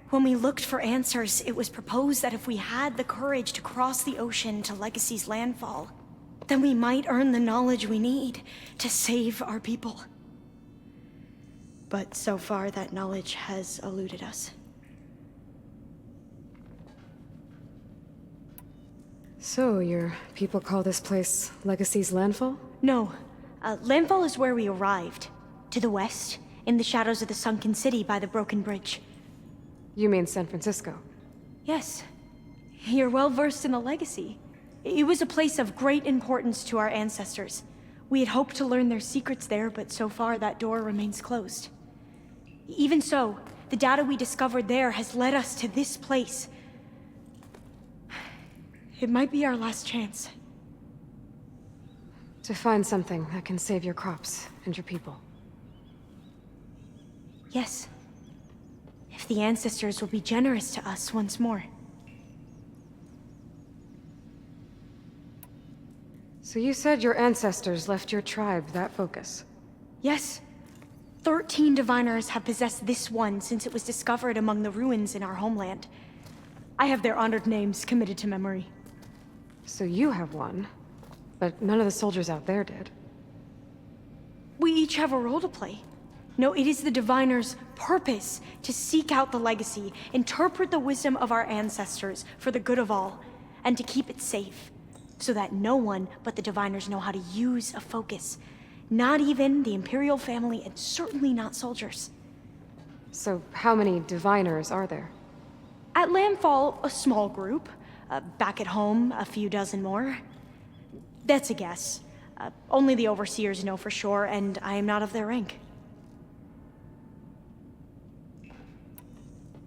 When we looked for answers, it was proposed that if we had the courage to cross the ocean to Legacy's landfall, then we might earn the knowledge we need to save our people. But so far, that knowledge has eluded us. So, your people call this place Legacy's landfall? No. Landfall is where we arrived. To the west, in the shadows of the sunken city by the broken bridge. You mean San Francisco? Yes. You're well versed in the legacy. It was a place of great importance to our ancestors. We had hoped to learn their secrets there, but so far that door remains closed. Even so, the data we discovered there has led us to this place. It might be our last chance. To find something that can save your crops and your people. Yes. If the ancestors will be generous to us once more. So you said your ancestors left your tribe that focus? Yes. 13 diviners have possessed this one since it was discovered among the ruins in our homeland. I have their honored names committed to memory. So you have one, but none of the soldiers out there did. We each have a role to play. No, it is the diviner's purpose to seek out the legacy, interpret the wisdom of our ancestors for the good of all, and to keep it safe, so that no one but the diviners know how to use a focus. Not even the Imperial family, and certainly not soldiers. So how many diviners are there? At landfall, a small group. Back at home, a few dozen more. That's a guess. Only the overseers know for sure, and I am not of their rank.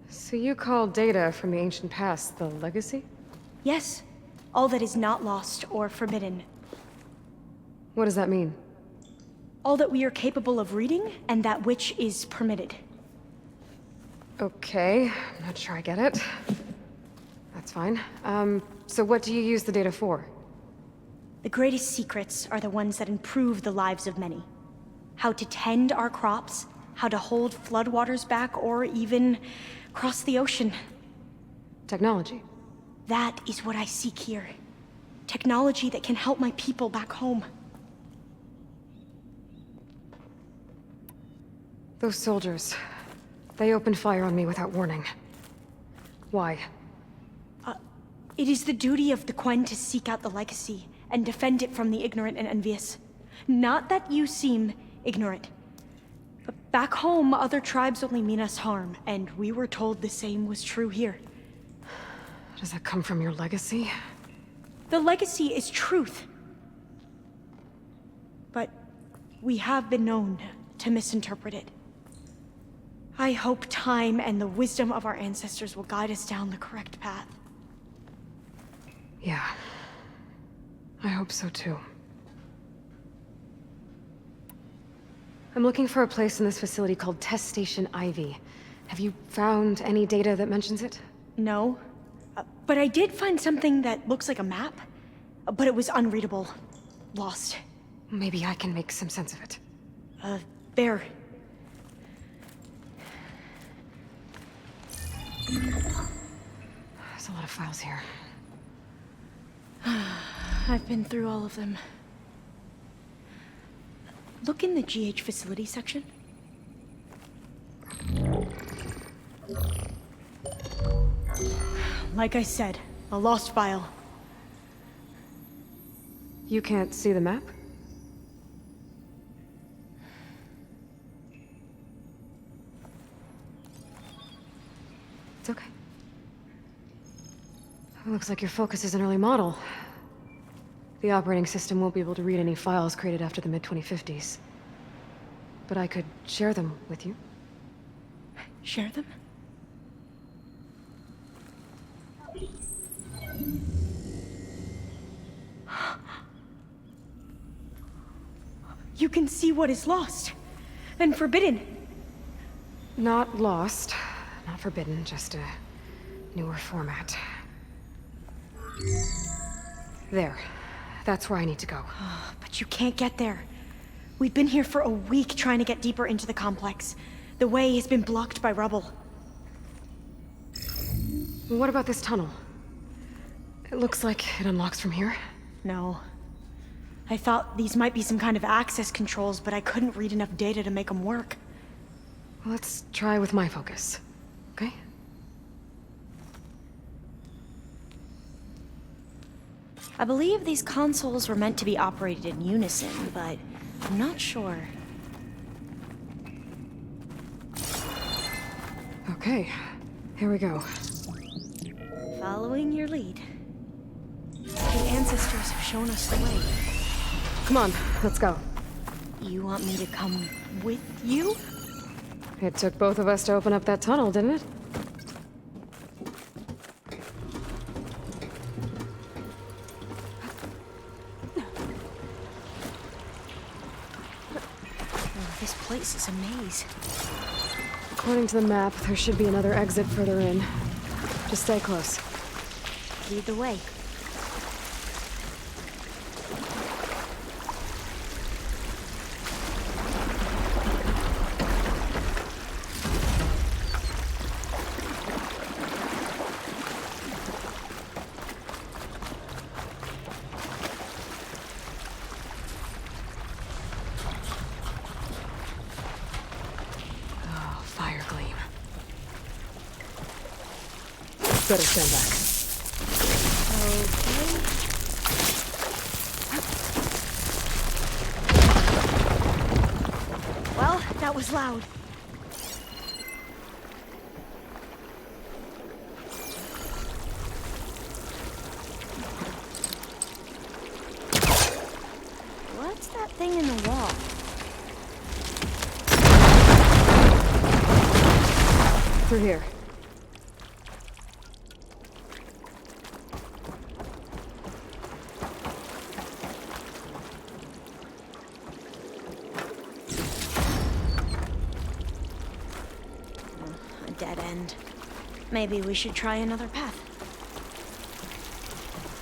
So you call data from the ancient past the legacy? Yes. All that is not lost or forbidden. What does that mean? All that we are capable of reading, and that which is permitted. Okay, I'm not sure I get it. That's fine. So what do you use the data for? The greatest secrets are the ones that improve the lives of many. How to tend our crops, how to hold floodwaters back, or even cross the ocean. Technology. That is what I seek here. Technology that can help my people back home. Those soldiers, they opened fire on me without warning. Why? It is the duty of the 𝐴𝐚 to seek out the legacy and defend it from the ignorant and envious. Not that you seem ignorant. But back home, other tribes only mean us harm, and we were told the same was true here. Does that come from your legacy? The legacy is truth. But we have been known to misinterpret it. I hope time and the wisdom of our ancestors will guide us down the correct path. Yeah. I hope so too. I'm looking for a place in this facility called Test Station Ivy. Have you found any data that mentions it? No. But I did find something that looks like a map. But it was unreadable. Lost. Maybe I can make some sense of it. There. There's a lot of files here. I've been through all of them. Look in the GH facility section. Like I said, a lost file. You can't see the map? It's okay. It looks like your focus is an early model. The operating system won't be able to read any files created after the mid-2050s. But I could share them with you. Share them? You can see what is lost and forbidden. Not lost, not forbidden, just a newer format. There. That's where I need to go. But you can't get there. We've been here for a week trying to get deeper into the complex. The way has been blocked by rubble. What about this tunnel? It looks like it unlocks from here. No. I thought these might be some kind of access controls, but I couldn't read enough data to make them work. Let's try with my focus, okay? I believe these consoles were meant to be operated in unison, but I'm not sure. Okay, here we go. Following your lead. The ancestors have shown us the way. Come on, let's go. You want me to come with you? It took both of us to open up that tunnel, didn't it? This place is a maze. According to the map, there should be another exit further in. Just stay close. Lead the way. Better stand back. Okay. Well, that was loud. What's that thing in the wall? Through here. Maybe we should try another path.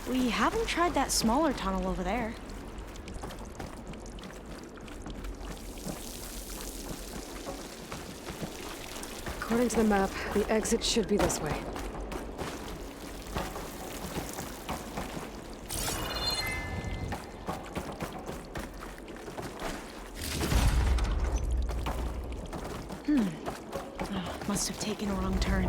We haven't tried that smaller tunnel over there. According to the map, the exit should be this way. Must have taken a wrong turn.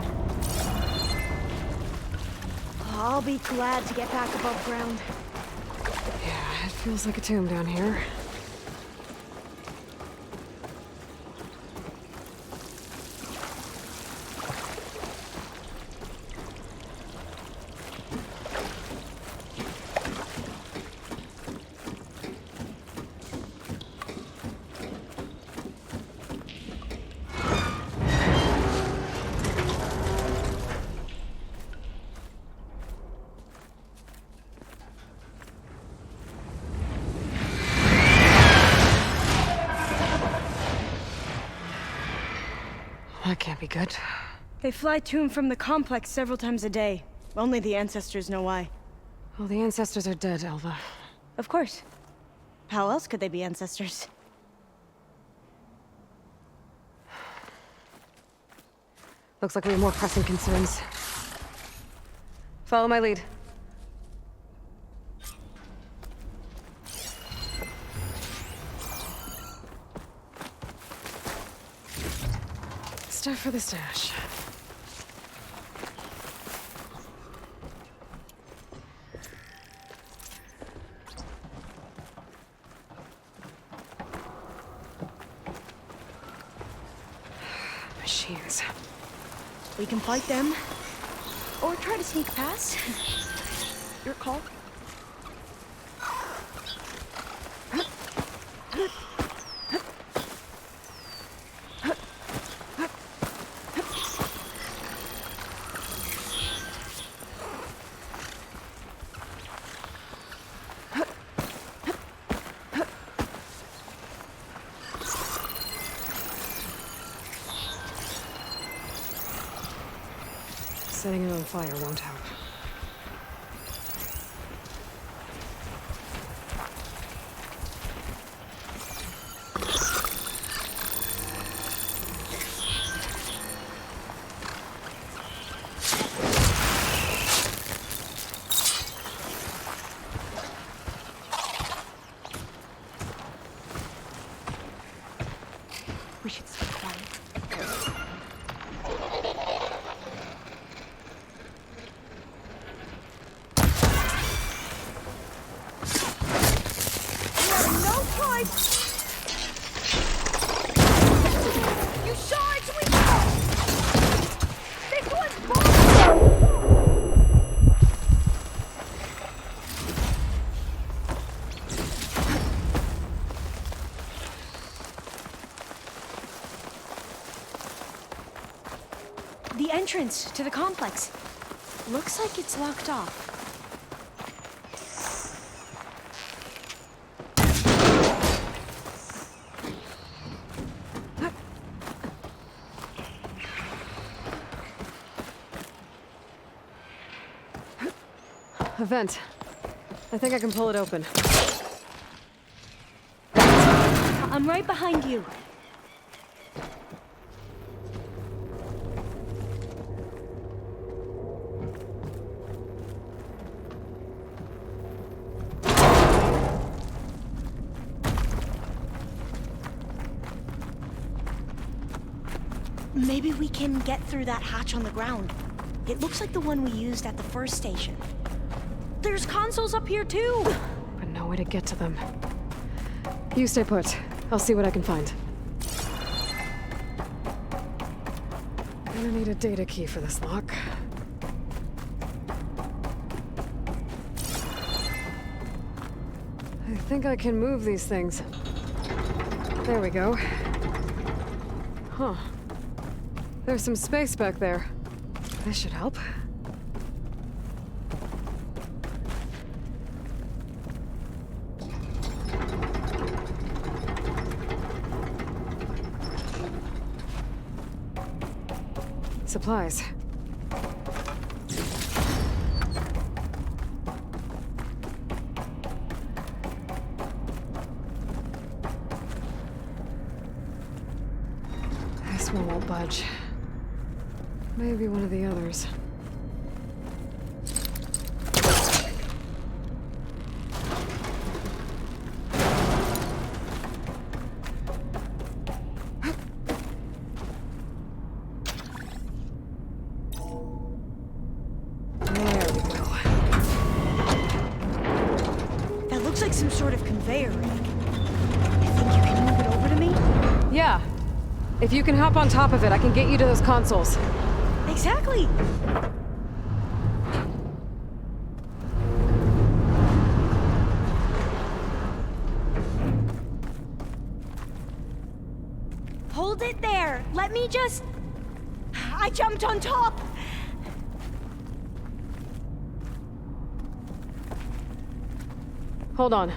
I'll be glad to get back above ground. Yeah, it feels like a tomb down here. be good. They fly to and from the complex several times a day. Only the ancestors know why. Well, the ancestors are dead, Elva. Of course. How else could they be ancestors? Looks like we have more pressing concerns. Follow my lead. Stuff for the stash. Machines. We can fight them, or try to sneak past. Your call. Setting it on fire won't help. We should stay quiet. You saw it, we This one's The entrance to the complex. Looks like it's locked off. A vent. I think I can pull it open. I'm right behind you. Maybe we can get through that hatch on the ground. It looks like the one we used at the first station. There's consoles up here too! But no way to get to them. You stay put. I'll see what I can find. Gonna need a data key for this lock. I think I can move these things. There we go. Huh. There's some space back there. This should help. Supplies. This one won't budge. Maybe one of the others. Some sort of conveyor rig. You think you can move it over to me? Yeah. If you can hop on top of it, I can get you to those consoles. Exactly! Hold it there! Let me just... I jumped on top! Hold on.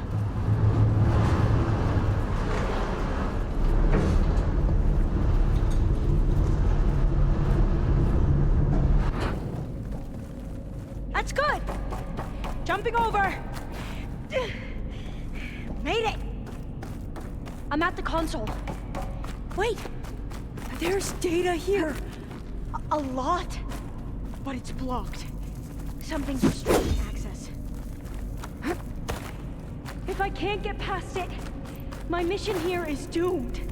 I'm at the console. Wait! There's data here. A lot. But it's blocked. Something's restricting access. If I can't get past it, my mission here is doomed.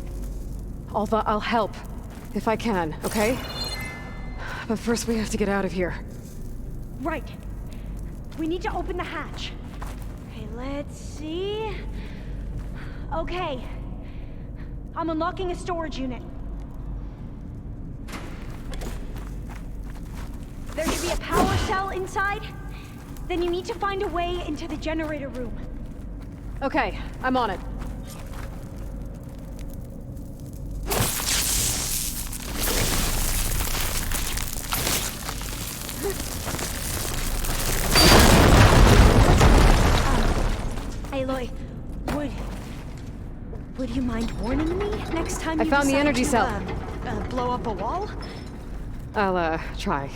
Alva, I'll help. If I can, okay? But first we have to get out of here. Right. We need to open the hatch. Okay, let's see... Okay. I'm unlocking a storage unit. There should be a power cell inside. Then you need to find a way into the generator room. Okay, I'm on it. Aloy, would you mind warning me next time you I found the decide energy to, cell. Blow up a wall? I'll, try.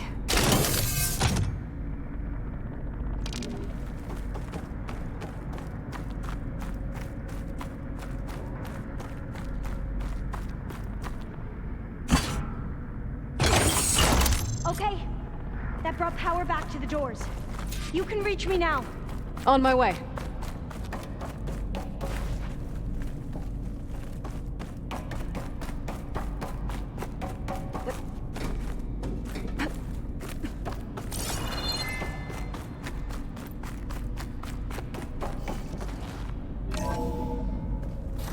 Okay. That brought power back to the doors. You can reach me now. On my way.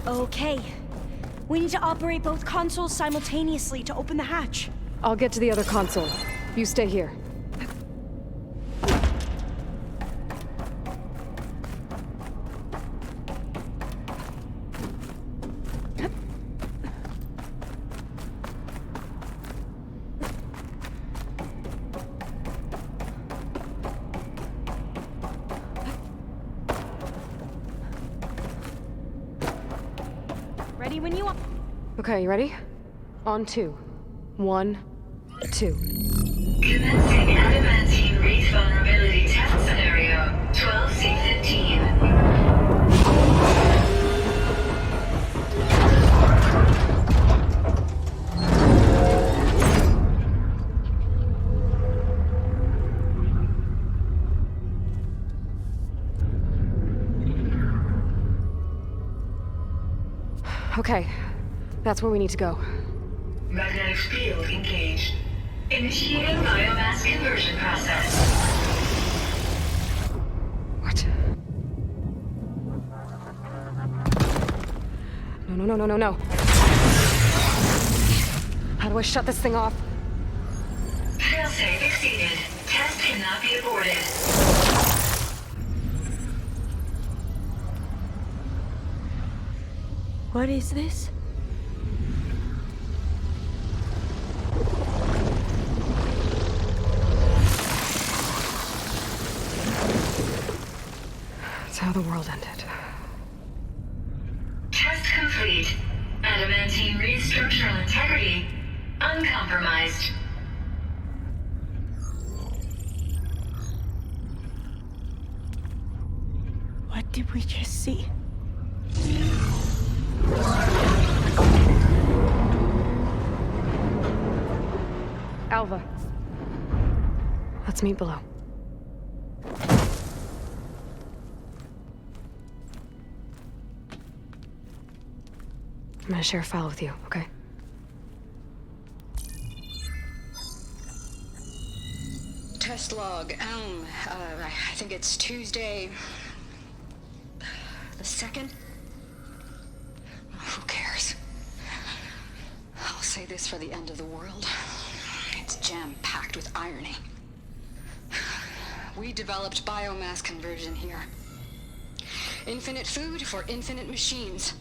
Okay. We need to operate both consoles simultaneously to open the hatch. I'll get to the other console. You stay here. Ready when you are. Okay, you ready? On 2. 1, 2. Commencing adamantine wreath vulnerability test scenario 12C15. Okay, that's where we need to go. Magnetic field engaged. Initiating biomass conversion process. What? No. How do I shut this thing off? Failsafe exceeded. Test cannot be aborted. What is this? It's how the world ended. Test complete. Adamantine wreath structural integrity uncompromised. What did we just see? Alva. Let's meet below. I'm gonna share a file with you, okay? Test log, 𝐵𝐚. I think it's Tuesday... the 2nd? Who cares? I'll say this for the end of the world. It's jam-packed with irony. We developed biomass conversion here. Infinite food for infinite machines.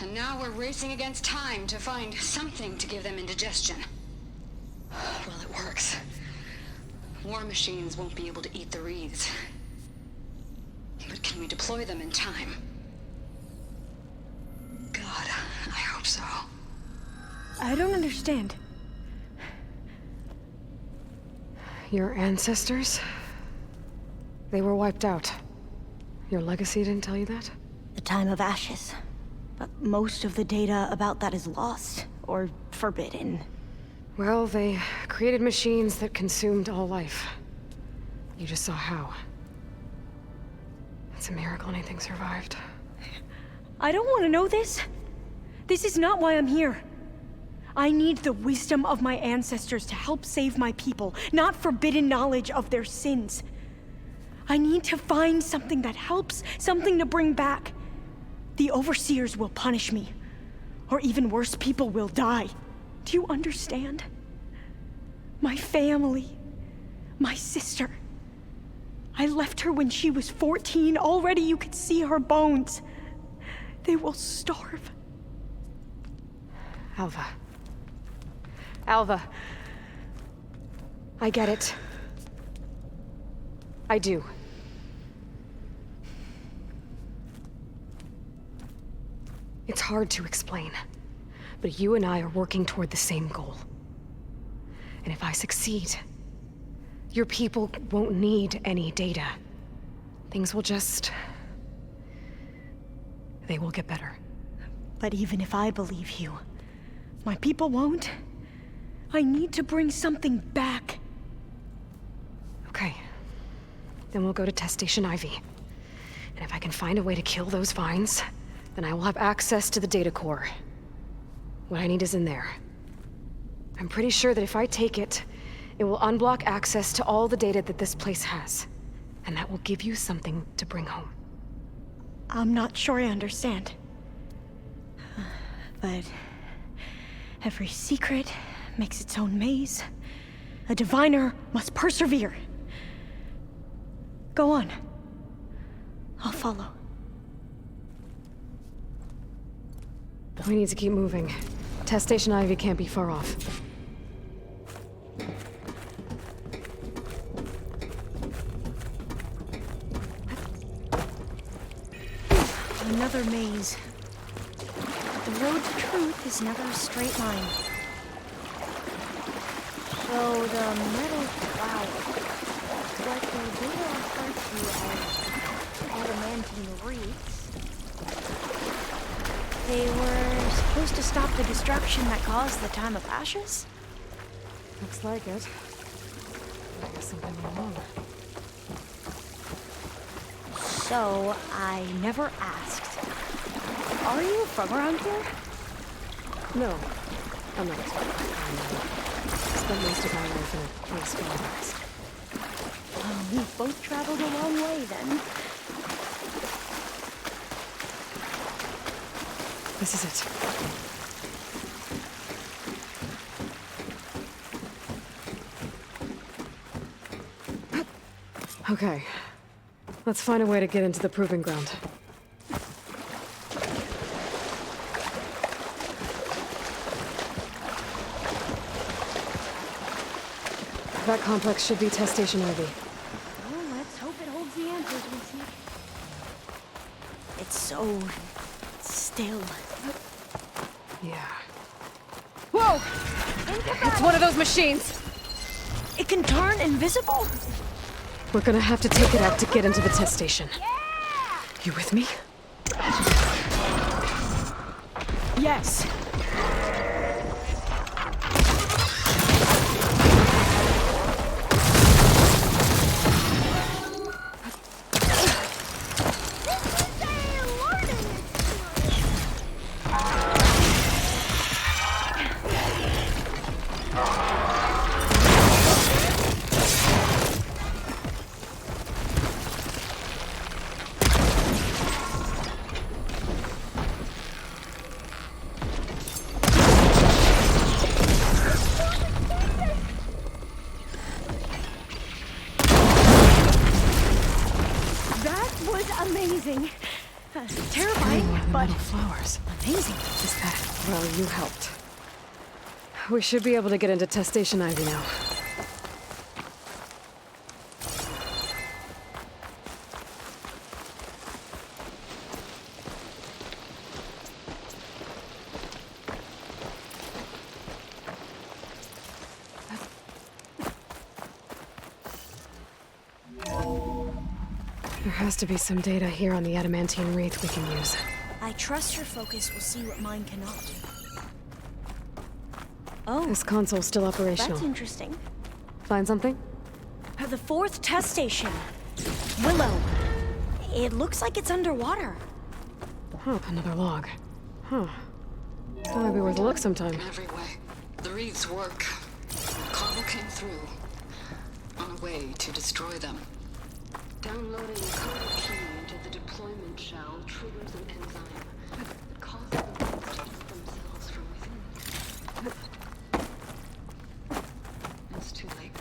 And now we're racing against time to find something to give them indigestion. Well, it works. War machines won't be able to eat the wreaths. But can we deploy them in time? God, I hope so. I don't understand. Your ancestors? They were wiped out. Your legacy didn't tell you that? The time of ashes. But most of the data about that is lost, or forbidden. Well, they created machines that consumed all life. You just saw how. It's a miracle anything survived. I don't want to know this. This is not why I'm here. I need the wisdom of my ancestors to help save my people, not forbidden knowledge of their sins. I need to find something that helps, something to bring back. The overseers will punish me. Or even worse, people will die. Do you understand? My family. My sister. I left her when she was 14. Already you could see her bones. They will starve. Alva. Alva. I get it. I do. It's hard to explain, but you and I are working toward the same goal. And if I succeed, your people won't need any data. Things will just... they will get better. But even if I believe you, my people won't. I need to bring something back. Okay. Then we'll go to Test Station Ivy. And if I can find a way to kill those vines, then I will have access to the data core. What I need is in there. I'm pretty sure that if I take it, it will unblock access to all the data that this place has. And that will give you something to bring home. I'm not sure I understand. But every secret makes its own maze. A diviner must persevere. Go on. I'll follow. We need to keep moving. Test Station Ivy can't be far off. Another maze. The road to truth is never a straight line. So the metal flower, what the data referred to as adamantine wreaths, they were supposed to stop the destruction that caused the Time of Ashes? Looks like it. I guess something went wrong. So, I never asked. Are you from around here? No, I'm not. I spent most of my life in a place called West. We've both traveled a long way then. This is it. Okay. Let's find a way to get into the proving ground. That complex should be Test Station Ivy. Well, let's hope it holds the answers we seek. It's so... still. Yeah. Whoa! It's one of those machines! It can turn invisible? We're gonna have to take it out to get into the test station. You with me? Yes. Amazing. Terrifying, but flowers. Amazing. Is that? Well, you helped. We should be able to get into Test Station Ivy now. There has to be some data here on the adamantine wreath we can use. I trust your focus will see what mine cannot. Oh. This console's still operational. That's interesting. Find something? The 4th test station. Willow. It looks like it's underwater. Huh, another log. Huh. That might be worth a look sometime. In every way. The reefs work. Cargo came through. On a way to destroy them. Downloading a code key into the deployment shell triggers an enzyme that causes the reefs to eat themselves from within. It's too late.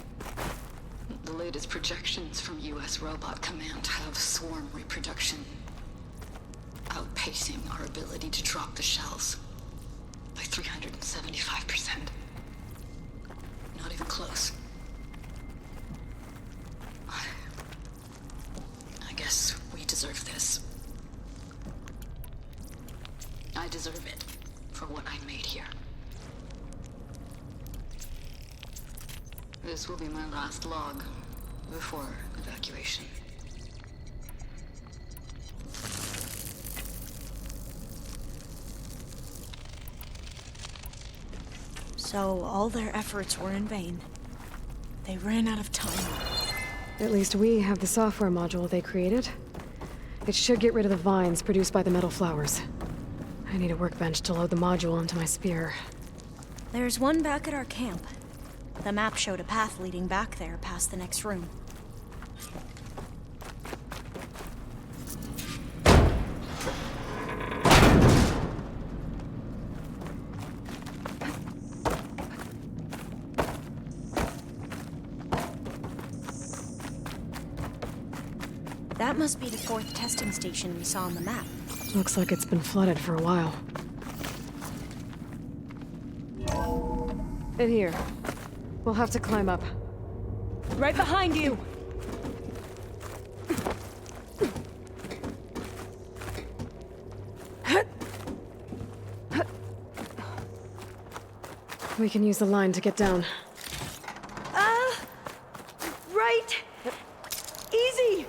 The latest projections from U.S. Robot Command have swarm reproduction outpacing our ability to drop the shells by 375%. Not even close. I guess we deserve this. I deserve it for what I made here. This will be my last log before evacuation. So all their efforts were in vain. They ran out of time. At least we have the software module they created. It should get rid of the vines produced by the metal flowers. I need a workbench to load the module into my spear. There's one back at our camp. The map showed a path leading back there past the next room. That must be the 4th testing station we saw on the map. Looks like it's been flooded for a while. In here. We'll have to climb up. Right behind you! We can use the line to get down. Right! Easy!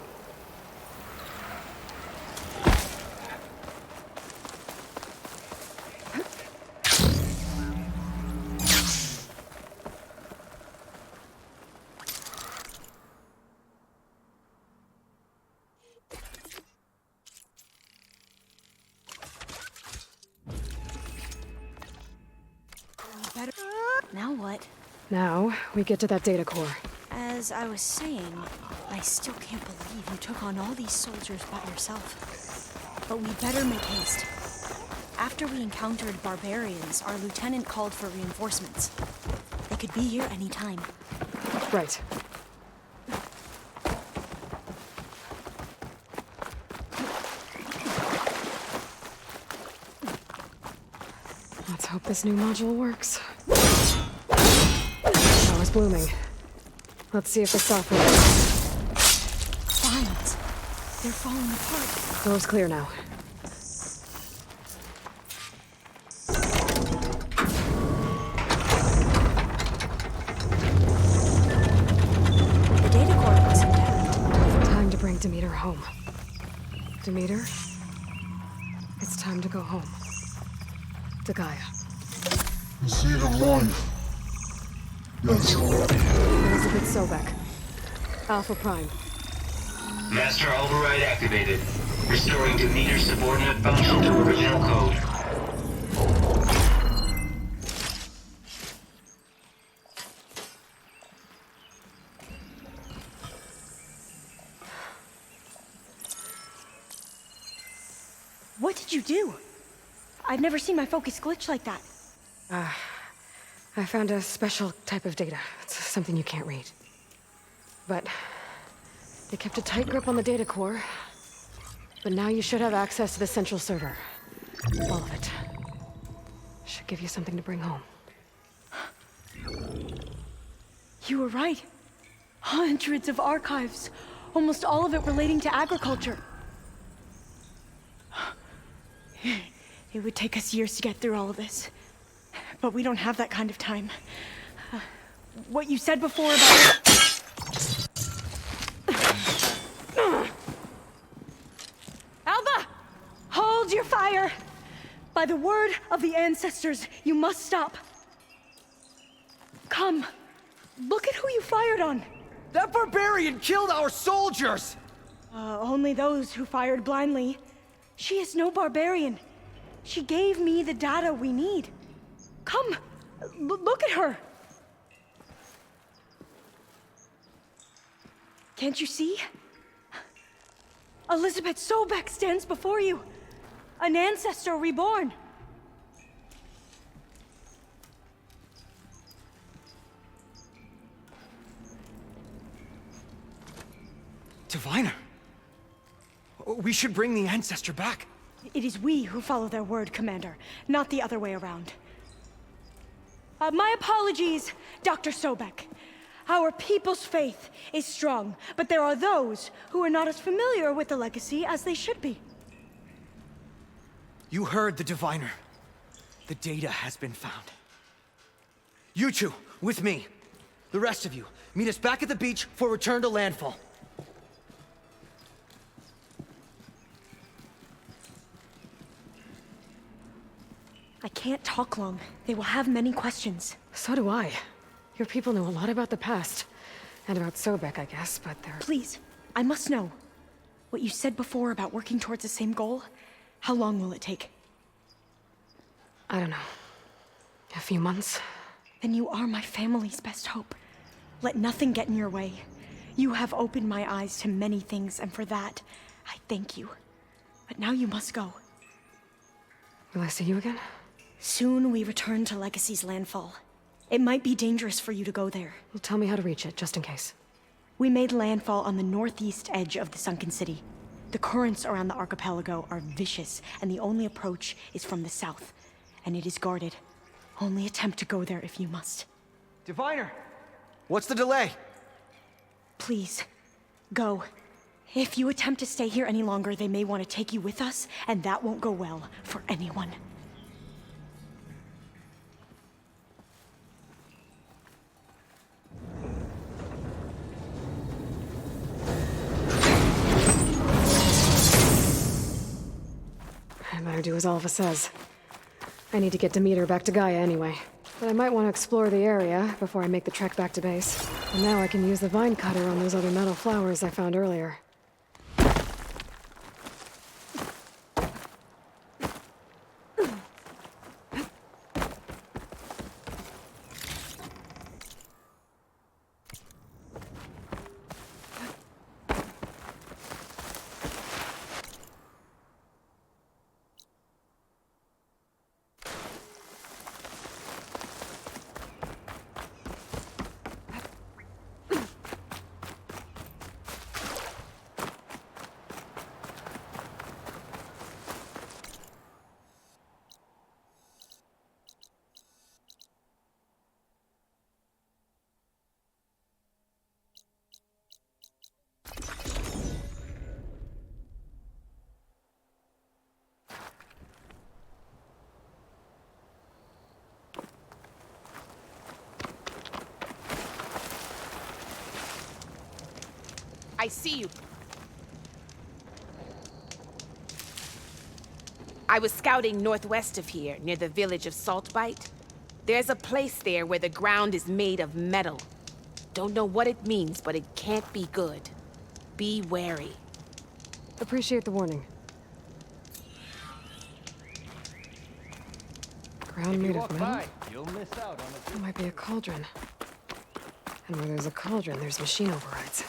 Now what? Now, we get to that data core. As I was saying, I still can't believe you took on all these soldiers by yourself. But we better make haste. After we encountered barbarians, our lieutenant called for reinforcements. They could be here any time. Right. Let's hope this new module works. Power's blooming. Let's see if the software works. Vines. They're falling apart. Door's clear now. The data core looks intact. Time to bring Demeter home. Demeter? It's time to go home. To Gaia. You see the light? That's right. Elizabeth Sobek. Alpha Prime. Master override activated. Restoring Demeter's subordinate function to original code. What did you do? I've never seen my focus glitch like that. I found a special type of data. It's something you can't read. But they kept a tight grip on the data core. But now you should have access to the central server. All of it. Should give you something to bring home. You were right. Hundreds of archives. Almost all of it relating to agriculture. It would take us years to get through all of this. But we don't have that kind of time. What you said before about... Alba! Hold! Hold your fire! By the word of the ancestors, you must stop. Come. Look at who you fired on. That barbarian killed our soldiers! Only those who fired blindly. She is no barbarian. She gave me the data we need. Come, look at her. Can't you see? Elizabeth Sobeck stands before you. An ancestor reborn. Diviner. We should bring the ancestor back. It is we who follow their word, Commander, not the other way around. My apologies, Dr. Sobeck. Our people's faith is strong, but there are those who are not as familiar with the legacy as they should be. You heard the diviner. The data has been found. You two, with me. The rest of you, meet us back at the beach for return to landfall. I can't talk long. They will have many questions. So do I. Your people know a lot about the past. And about Sobeck, I guess, but they're... Please, I must know. What you said before about working towards the same goal, how long will it take? I don't know. A few months? Then you are my family's best hope. Let nothing get in your way. You have opened my eyes to many things, and for that, I thank you. But now you must go. Will I see you again? Soon we return to Legacy's landfall. It might be dangerous for you to go there. Well, tell me how to reach it, just in case. We made landfall on the northeast edge of the sunken city. The currents around the archipelago are vicious, and the only approach is from the south. And it is guarded. Only attempt to go there if you must. Diviner! What's the delay? Please, go. If you attempt to stay here any longer, they may want to take you with us, and that won't go well for anyone. I better do as Alpha says. I need to get Demeter back to Gaia anyway. But I might want to explore the area before I make the trek back to base. And now I can use the vine cutter on those other metal flowers I found earlier. I see you. I was scouting northwest of here, near the village of Saltbite. There's a place there where the ground is made of metal. Don't know what it means, but it can't be good. Be wary. Appreciate the warning. Ground made of metal? You'll miss out on That might be a cauldron. And where there's a cauldron, there's machine overrides.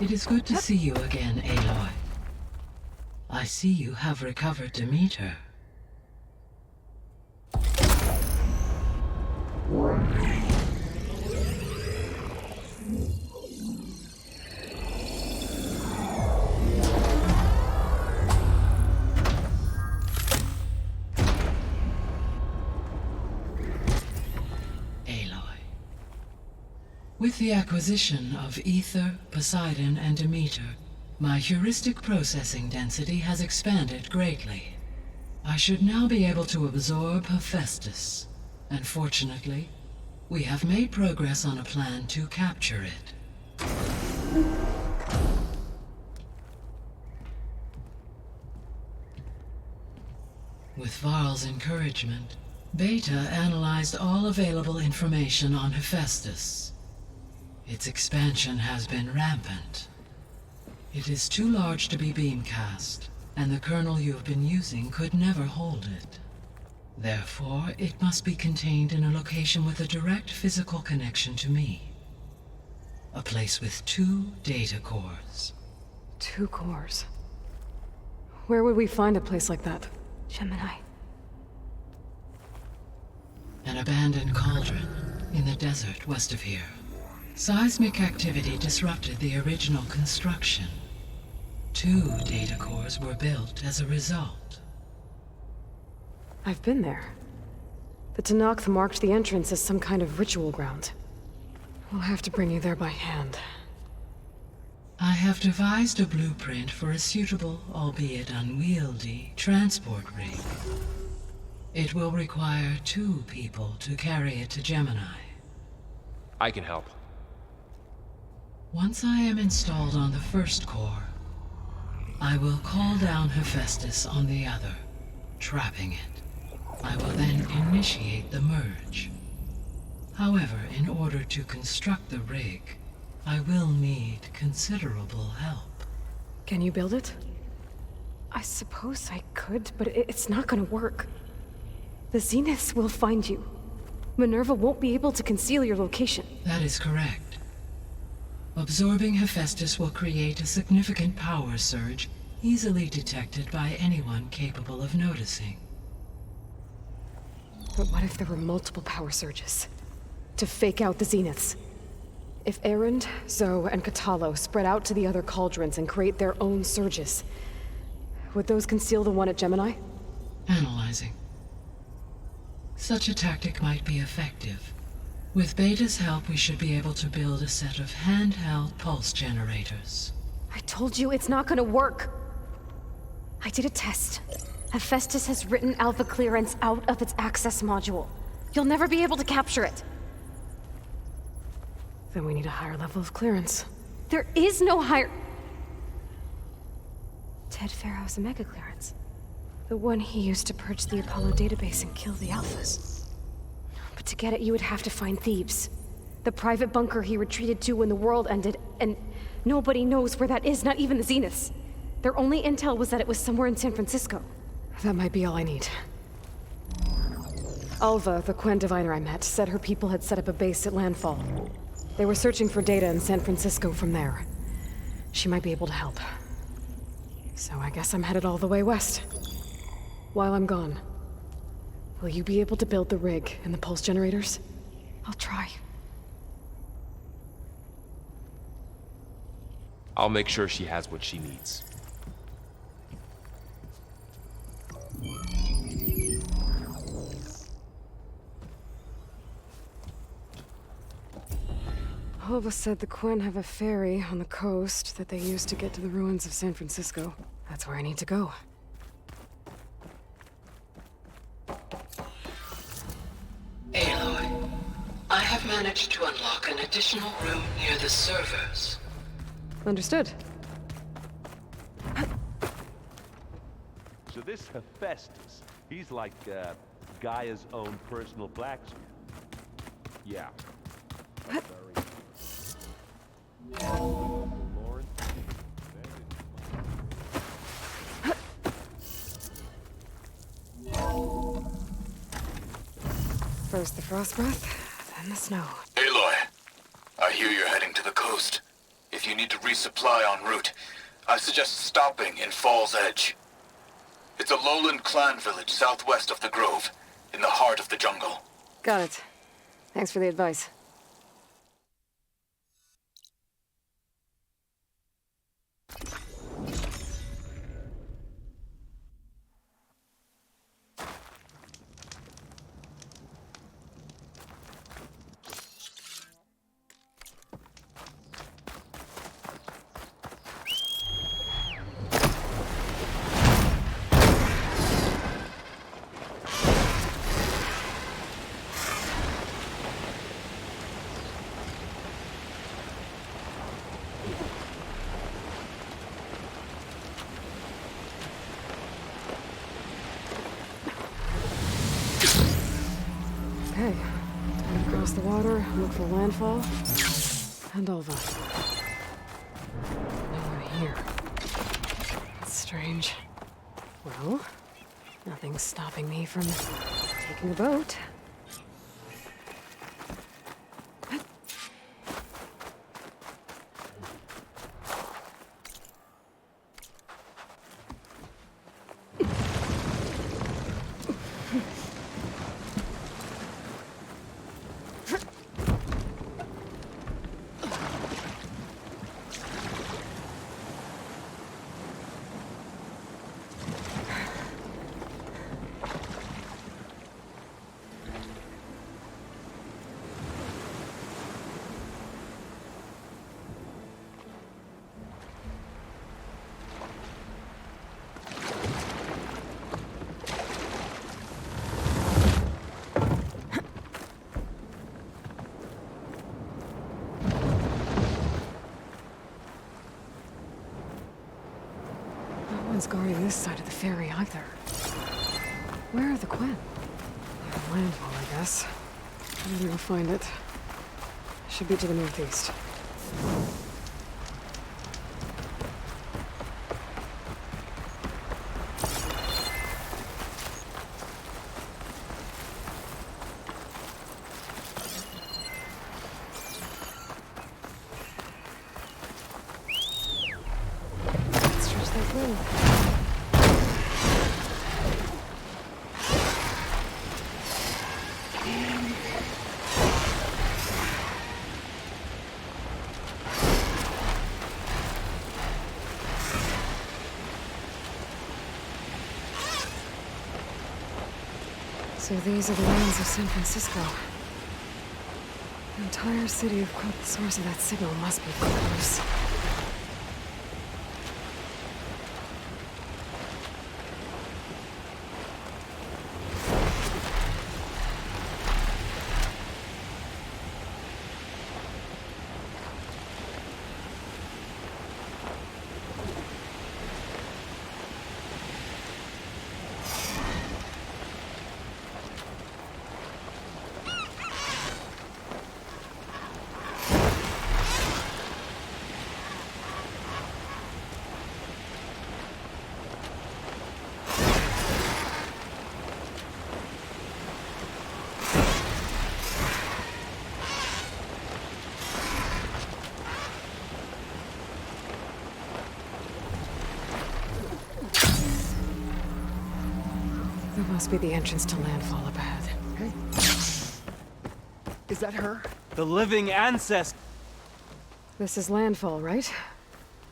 It is good to see you again, Aloy. I see you have recovered Demeter. With the acquisition of Aether, Poseidon, and Demeter, my heuristic processing density has expanded greatly. I should now be able to absorb Hephaestus, and fortunately, we have made progress on a plan to capture it. With Varl's encouragement, Beta analyzed all available information on Hephaestus. Its expansion has been rampant. It is too large to be beamcast, and the kernel you have been using could never hold it. Therefore, it must be contained in a location with a direct physical connection to me. A place with 2 data cores. 2 cores? Where would we find a place like that? Gemini. An abandoned cauldron in the desert west of here. Seismic activity disrupted the original construction. 2 data cores were built as a result. I've been there. The 𝐸↉ marked the entrance as some kind of ritual ground. We'll have to bring you there by hand. I have devised a blueprint for a suitable, albeit unwieldy, transport rig. It will require 2 people to carry it to Gemini. I can help. Once I am installed on the first core, I will call down Hephaestus on the other, trapping it. I will then initiate the merge. However, in order to construct the rig, I will need considerable help. Can you build it? I suppose I could, but it's not gonna work. The Zeniths will find you. Minerva won't be able to conceal your location. That is correct. Absorbing Hephaestus will create a significant power surge, easily detected by anyone capable of noticing. But what if there were multiple power surges? To fake out the Zeniths? If 𝐼𝐼𝐴, 𝐳, and 𝐶𝑎𝑡𝑎𝑙 spread out to the other cauldrons and create their own surges, would those conceal the one at Gemini? Analyzing. Such a tactic might be effective. With Beta's help, we should be able to build a set of handheld pulse generators. I told you it's not gonna work. I did a test. Hephaestus has written alpha clearance out of its access module. You'll never be able to capture it. Then we need a higher level of clearance. There is no higher... Ted Faro's Omega clearance. The one he used to purge the Apollo database and kill the Alphas. But to get it, you would have to find Thebes. The private bunker he retreated to when the world ended, and nobody knows where that is, not even the Zeniths. Their only intel was that it was somewhere in San Francisco. That might be all I need. Alva, the Quen diviner I met, said her people had set up a base at landfall. They were searching for data in San Francisco from there. She might be able to help. So I guess I'm headed all the way west. While I'm gone, will you be able to build the rig and the pulse generators? I'll try. I'll make sure she has what she needs. Alva said the Quen have a ferry on the coast that they use to get to the ruins of San Francisco. That's where I need to go. Aloy, I have managed to unlock an additional room near the servers. Understood. So this Hephaestus, he's like Gaia's own personal blacksmith. Yeah. First the frost breath, then the snow. Aloy, I hear you're heading to the coast. If you need to resupply en route, I suggest stopping in Falls Edge. It's a lowland clan village southwest of the Grove, in the heart of the jungle. Got it. Thanks for the advice. Across the water, look for landfall. And Alva. No one here. That's strange. Well, nothing's stopping me from taking a boat. Guarding this side of the ferry either. Where are the Quen? Landfall, I guess. Maybe we'll find it. Should be to the northeast. Let's stretch that road. So these are the ruins of San Francisco. The entire city of Kulrut, the source of that signal must be close. That must be the entrance to landfall up ahead. Hey. Is that her? The living ancestor. This is landfall, right?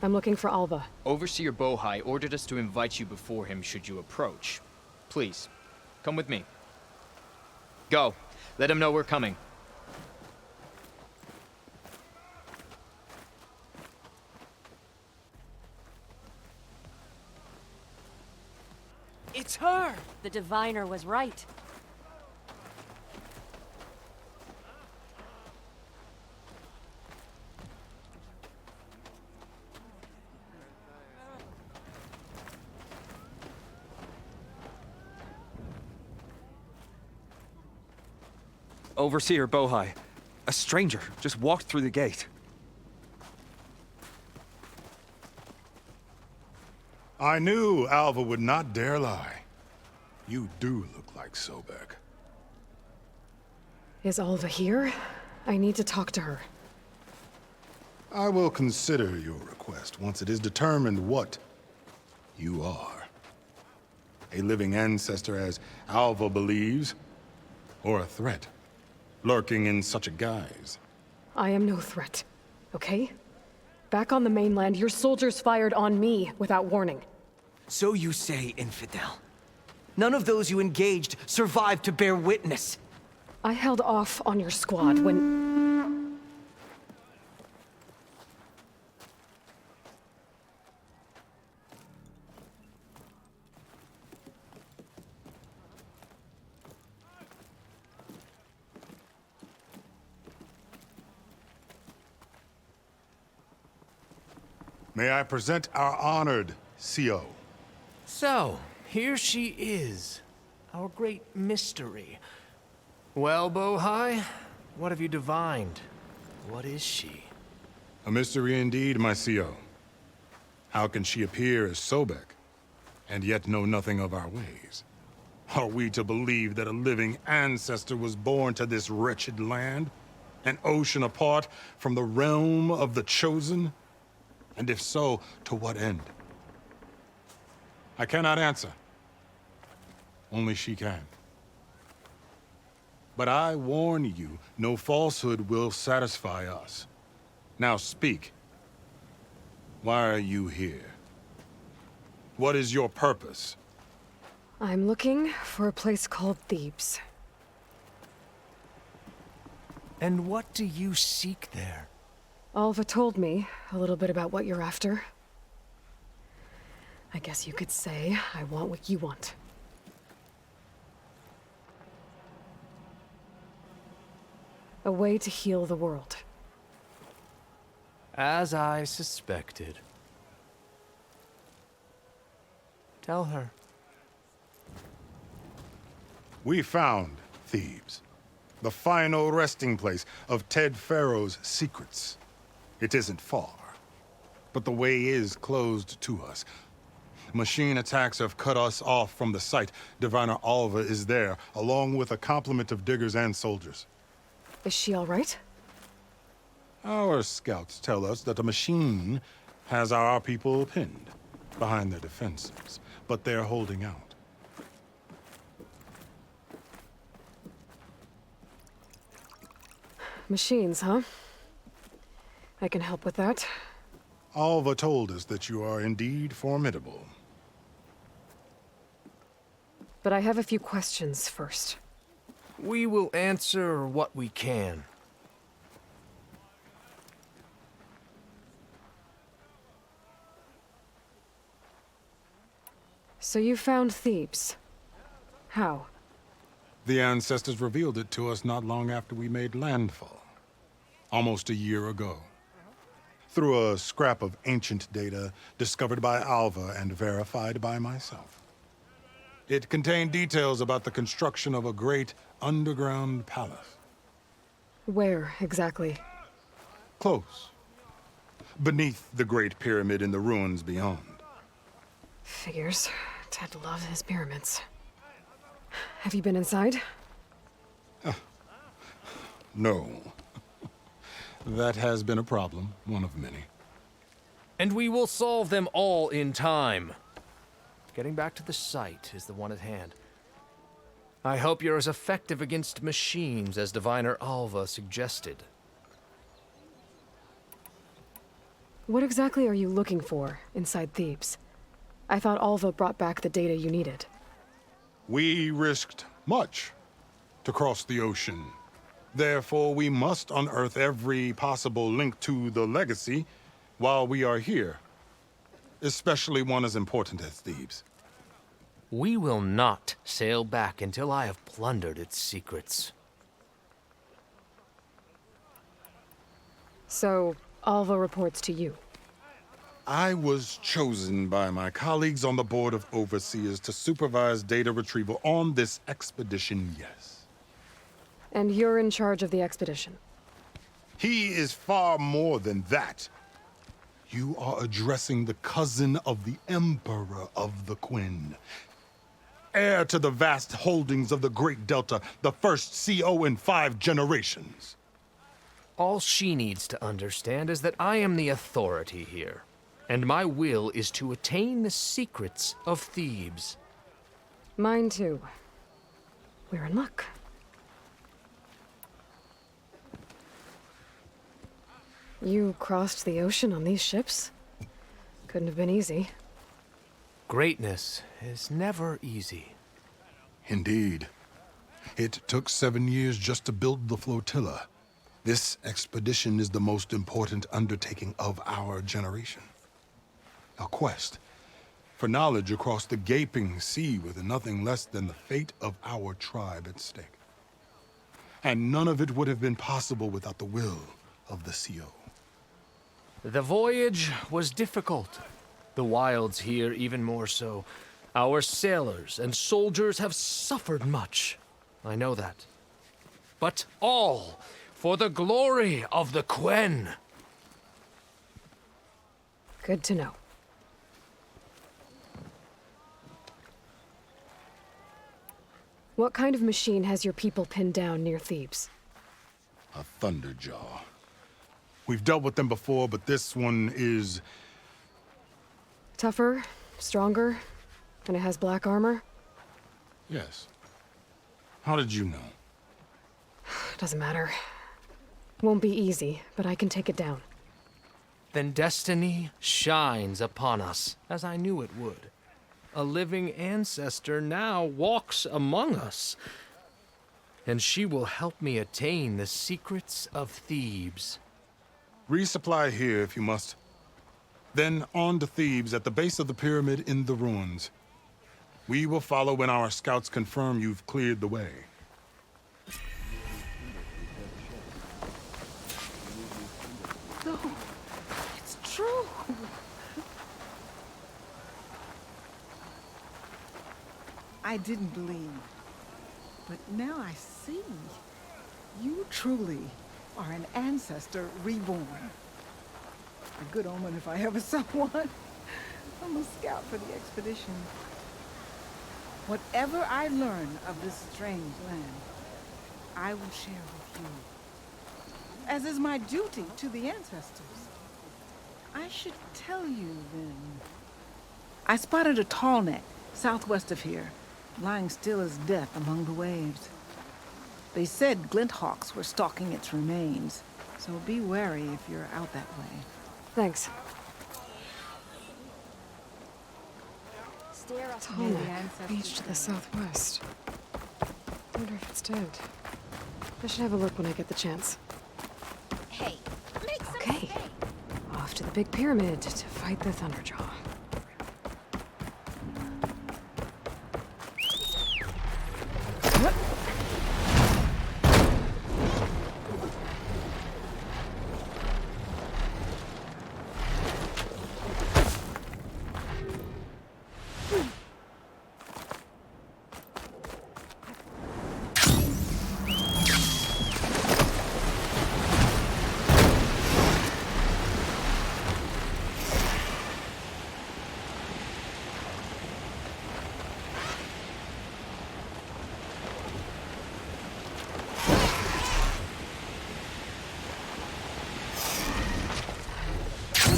I'm looking for Alva. Overseer 𝐵𝐻𝐼 ordered us to invite you before him should you approach. Please, come with me. Go. Let him know we're coming. It's her! The diviner was right. Overseer 𝐵𝐻𝐼. A stranger just walked through the gate. I knew Alva would not dare lie. You do look like 𝐂𝐵𝐻𝐿. Is Alva here? I need to talk to her. I will consider your request once it is determined what you are. A living ancestor, as Alva believes, or a threat, lurking in such a guise. I am no threat, okay? Back on the mainland, your soldiers fired on me without warning. So you say, infidel. None of those you engaged survived to bear witness. I held off on your squad when... May I present our honored CO. So, here she is, our great mystery. Well, 𝐵𝐻𝐼, What have you divined? What is she? A mystery indeed, my 𝐶O. How can she appear as Sobek, and yet know nothing of our ways? Are we to believe that a living ancestor was born to this wretched land? An ocean apart from the realm of the Chosen? And if so, to what end? I cannot answer. Only she can. But I warn you, no falsehood will satisfy us. Now speak. Why are you here? What is your purpose? I'm looking for a place called Thebes. And what do you seek there? 𝐵𝐺𝐼 told me a little bit about what you're after. I guess you could say I want what you want. A way to heal the world. As I suspected. Tell her. We found Thebes, the final resting place of Ted Faro's secrets. It isn't far, but the way is closed to us. Machine attacks have cut us off from the site. Diviner 𝐵𝐺𝐼 is there, along with a complement of diggers and soldiers. Is she all right? Our scouts tell us that a machine has our people pinned behind their defenses, but they're holding out. Machines, huh? I can help with that. 𝐵𝐺𝐼 told us that you are indeed formidable. But I have a few questions first. We will answer what we can. So you found Thebes. How? The ancestors revealed it to us not long after we made landfall. Almost a year ago. Through a scrap of ancient data discovered by 𝐵𝐺𝐼 and verified by myself. It contained details about the construction of a great underground palace. Where, exactly? Close. Beneath the Great Pyramid in the ruins beyond. Figures. Ted loved his pyramids. Have you been inside? No. That has been a problem, one of many. And we will solve them all in time. Getting back to the site is the one at hand. I hope you're as effective against machines as Diviner 𝐵𝐺𝐼 suggested. What exactly are you looking for inside Thebes? I thought 𝐵𝐺𝐼 brought back the data you needed. We risked much to cross the ocean. Therefore, we must unearth every possible link to the legacy while we are here. Especially one as important as Thebes. We will not sail back until I have plundered its secrets. So, 𝐵𝐺𝐼 reports to you. I was chosen by my colleagues on the Board of Overseers to supervise data retrieval on this expedition, yes. And you're in charge of the expedition? He is far more than that. You are addressing the cousin of the Emperor of the Quen. Heir to the vast holdings of the Great Delta, the first 𝐶O in 5 generations. All she needs to understand is that I am the authority here, and my will is to attain the secrets of Thebes. Mine too. We're in luck. You crossed the ocean on these ships? Couldn't have been easy. Greatness is never easy. Indeed. It took 7 years just to build the flotilla. This expedition is the most important undertaking of our generation. A quest for knowledge across the gaping sea with nothing less than the fate of our tribe at stake. And none of it would have been possible without the will of the 𝐶O. The voyage was difficult. The wilds here even more so. Our sailors and soldiers have suffered much. I know that. But all For the glory of the Quen. Good to know. What kind of machine has your people pinned down near Thebes? A Thunderjaw. We've dealt with them before, but this one is... Tougher, stronger, and it has black armor? Yes. How did you know? Doesn't matter. Won't be easy, but I can take it down. Then destiny shines upon us, as I knew it would. A living ancestor now walks among us, and she will help me attain the secrets of Thebes. Resupply here if you must. Then on to Thebes at the base of the pyramid in the ruins. We will follow when our scouts confirm you've cleared the way. No, it's true. I didn't believe, but now I see. You truly are an ancestor reborn. A good omen if I ever saw one. I'm a scout for the expedition. Whatever I learn of this strange land, I will share with you, as is my duty to the ancestors. I should tell you then. I spotted a tall neck southwest of here, lying still as death among the waves. They said glinthawks were stalking its remains, so be wary if you're out that way. Thanks. Tall neck, beach to the southwest. Wonder if it's dead. I should have a look when I get the chance. Hey, make some Okay. Off to the big pyramid to fight the Thunderjaw.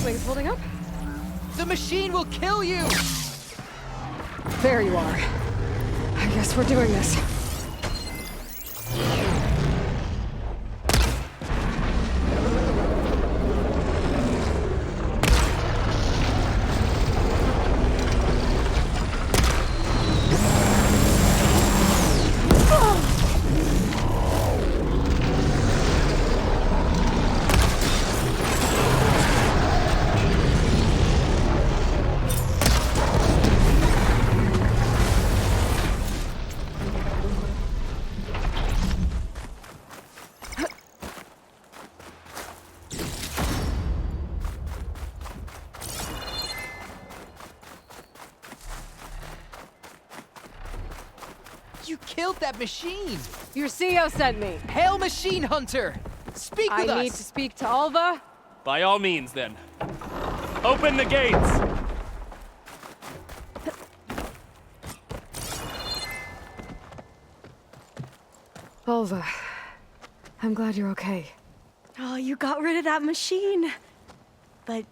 Wings holding up? The machine will kill you! There you are. I guess we're doing this. You killed that machine! Your CEO sent me. Hail, Machine Hunter! Speak with us! I need to speak to Alva. By all means, then. Open the gates! Alva, I'm glad you're okay. Oh, you got rid of that machine. But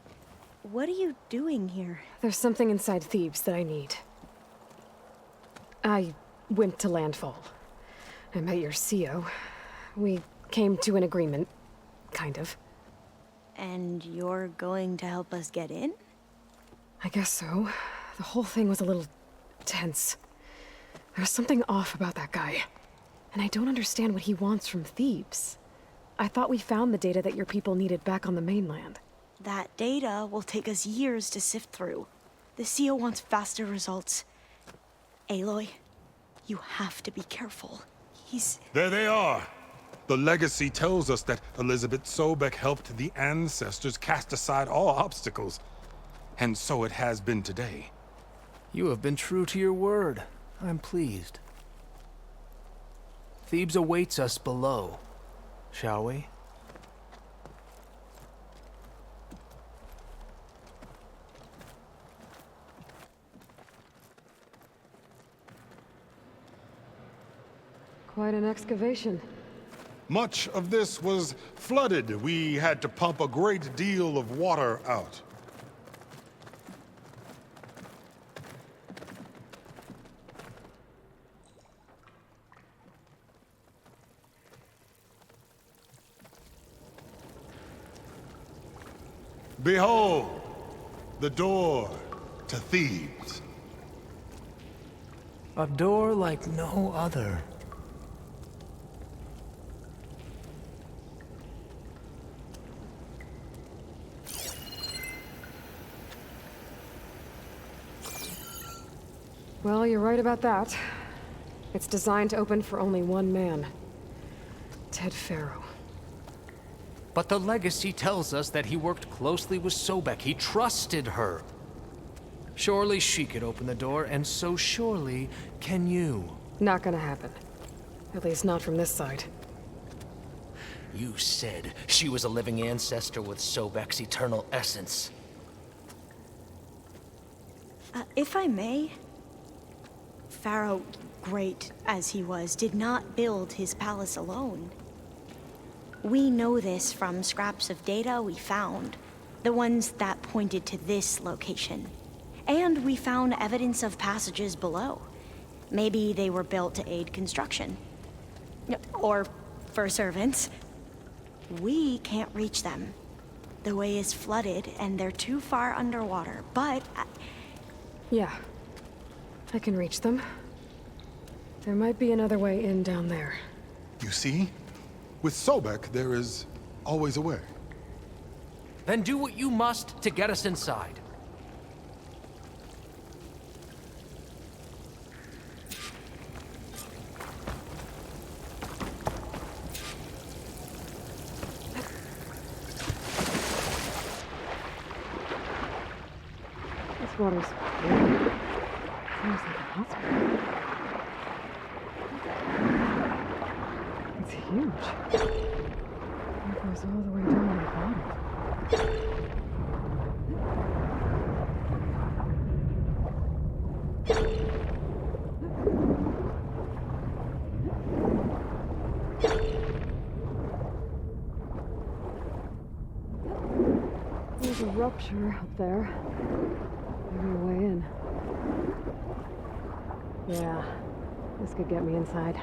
what are you doing here? There's something inside Thebes that I need. I went to landfall. I met your CEO. We came to an agreement, kind of. And you're going to help us get in? I guess so. The whole thing was a little tense. There's something off about that guy. And I don't understand what he wants from Thebes. I thought we found the data that your people needed back on the mainland. That data will take us years to sift through. The CEO wants faster results. Aloy, you have to be careful. There they are! The legacy tells us that Elizabeth Sobeck helped the ancestors cast aside all obstacles. And so it has been today. You have been true to your word. I'm pleased. Thebes awaits us below. shall we? Quite an excavation. Much of this was flooded. We had to pump a great deal of water out. Behold, the door to Thebes. A door like no other. Well, you're right about that. It's designed to open for only one man. Ted Faro. But the legacy tells us that he worked closely with Sobek. He trusted her. Surely she could open the door, and so surely can you. Not gonna happen. At least not from this side. You said she was a living ancestor with Sobek's eternal essence. If I may, Pharaoh, great as he was, did not build his palace alone. We know this from scraps of data we found, the ones that pointed to this location. And we found evidence of passages below. Maybe they were built to aid construction. Or for servants. We can't reach them. The way is flooded and they're too far underwater, but... Yeah. I can reach them. There might be another way in down there. You see? With Sobek, there is always a way. Then do what you must to get us inside. This water's weird. Seems like a hospital. It's huge. It goes all the way down to the bottom. There's a rupture up there. Maybe a way in. Yeah, this could get me inside.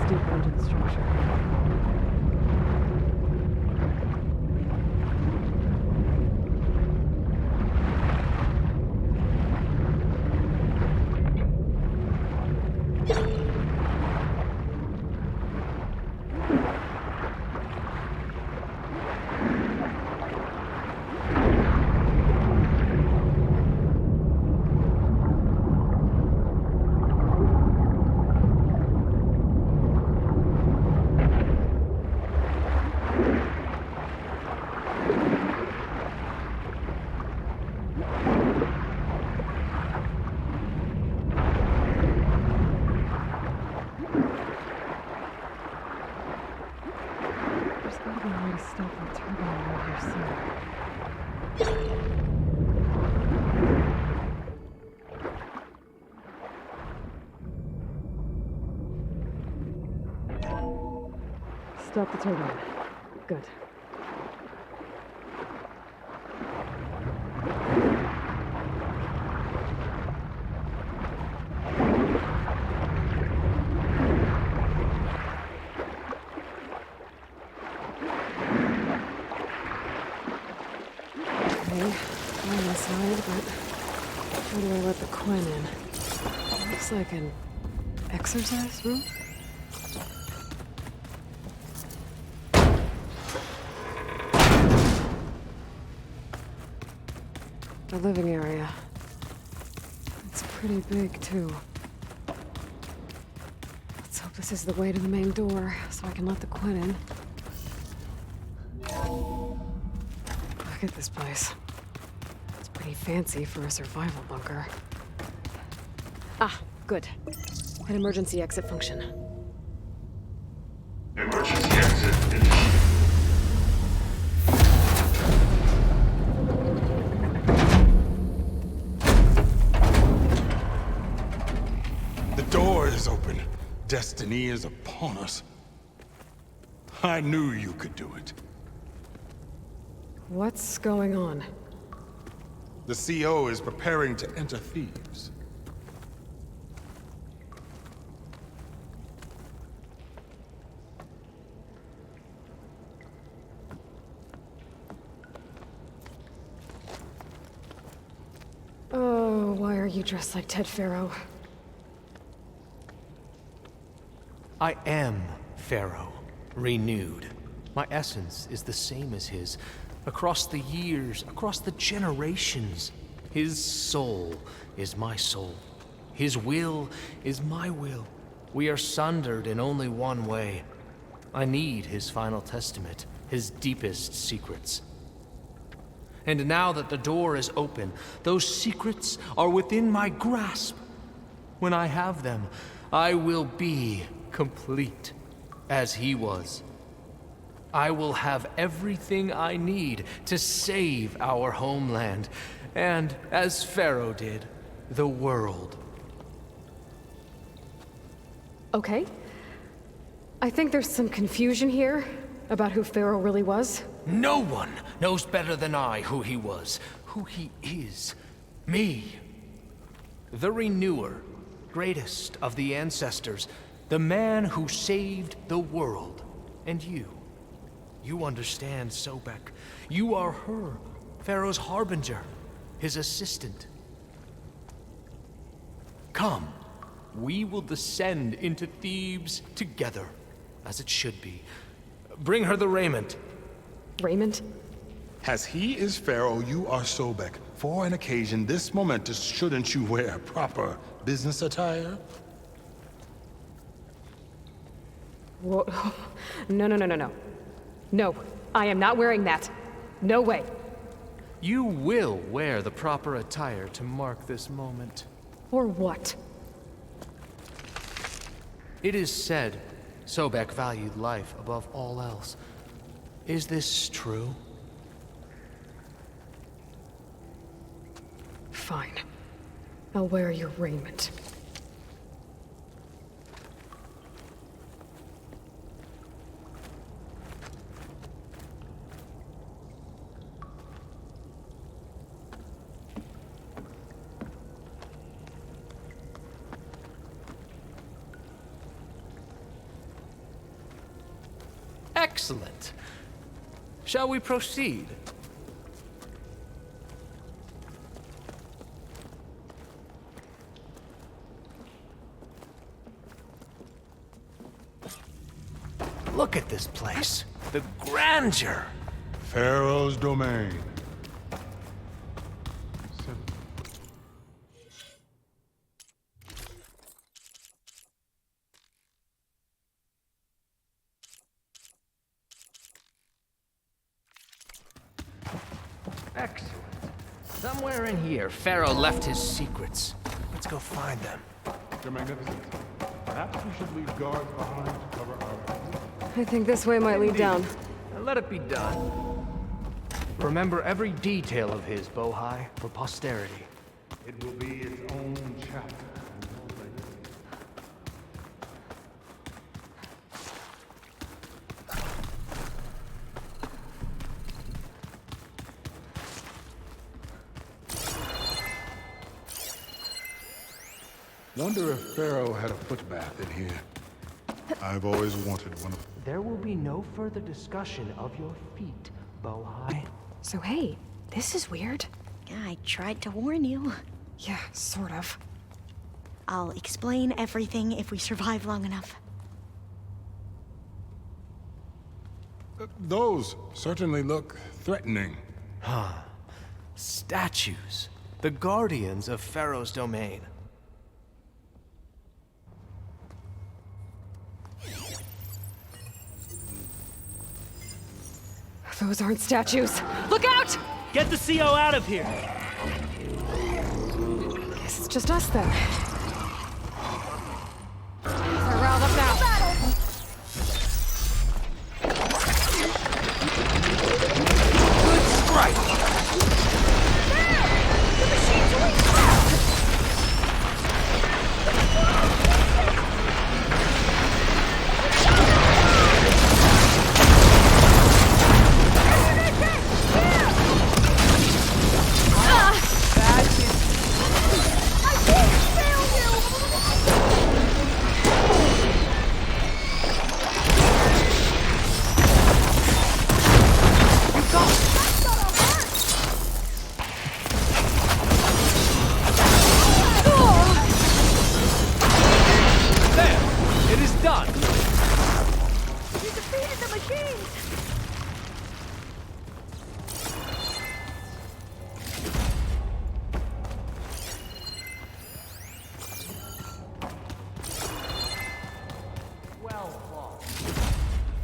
Deeper into the structure. Stop the turbine. Good. Okay, I'm inside, but how do I let the Quen in? Looks like an exercise room? The living area. It's pretty big, too. Let's hope this is the way to the main door, so I can let the Quinn in. Look at this place. It's pretty fancy for a survival bunker. Ah, good. An emergency exit function. Emergency exit initiated. The door is open. Destiny is upon us. I knew you could do it. What's going on? The CO is preparing to enter Thebes. Oh, why are you dressed like Ted Faro? I am Pharaoh, renewed. My essence is the same as his. Across the years, across the generations, his soul is my soul. His will is my will. We are sundered in only one way. I need his final testament, his deepest secrets. And now that the door is open, those secrets are within my grasp. When I have them, I will be complete, as he was. I will have everything I need to save our homeland, and, as Pharaoh did, the world. Okay. I think there's some confusion here about who Pharaoh really was. No one knows better than I who he was, who he is. Me. The Renewer, greatest of the ancestors, the man who saved the world. And you. You understand, Sobek. You are her, Pharaoh's harbinger, his assistant. Come, we will descend into Thebes together, as it should be. Bring her the raiment. Raiment? As he is Pharaoh, you are Sobek. For an occasion this momentous, shouldn't you wear proper business attire? Whoa. No. No, I am not wearing that. No way. You will wear the proper attire to mark this moment. Or what? It is said Sobek valued life above all else. Is this true? Fine. I'll wear your raiment. Excellent. Shall we proceed? Look at this place. The grandeur. Pharaoh's domain. Excellent. Somewhere in here, Pharaoh left his secrets. Let's go find them. Your Magnificence, perhaps we should leave guards behind to cover our... I think this way might lead down. Now let it be done. Remember every detail of his, Bohai, for posterity. It will be its own chapter. Wonder if Pharaoh had a footbath in here. I've always wanted one of... There will be no further discussion of your feet, Bohai. So hey, this is weird. I tried to warn you. Yeah, sort of. I'll explain everything if we survive long enough. Those certainly look threatening. Huh. Statues. The guardians of Pharaoh's domain. Those aren't statues. Look out! Get the CO out of here! Guess it's just us then. They're riled up now. Good strike!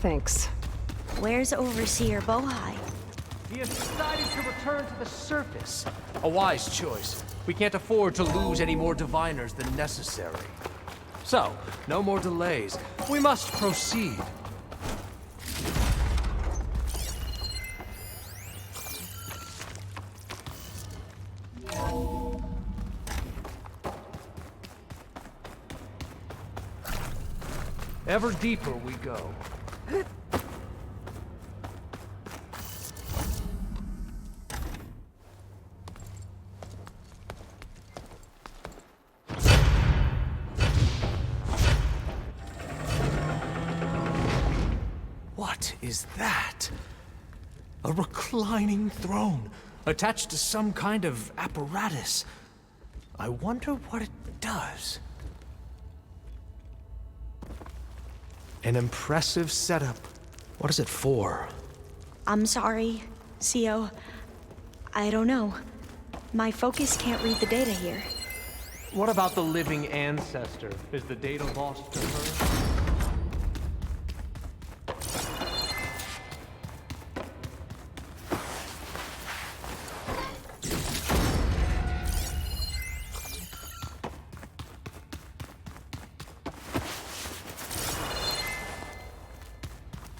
Thanks. Where's Overseer 𝐵𝐻𝐼? He has decided to return to the surface. A wise choice. We can't afford to lose any more diviners than necessary. So, no more delays. We must proceed. Ever deeper we go. What is that? A reclining throne, attached to some kind of apparatus. I wonder what it does. An impressive setup. What is it for? I'm sorry, CO. I don't know. My focus can't read the data here. What about the living ancestor? Is the data lost to her?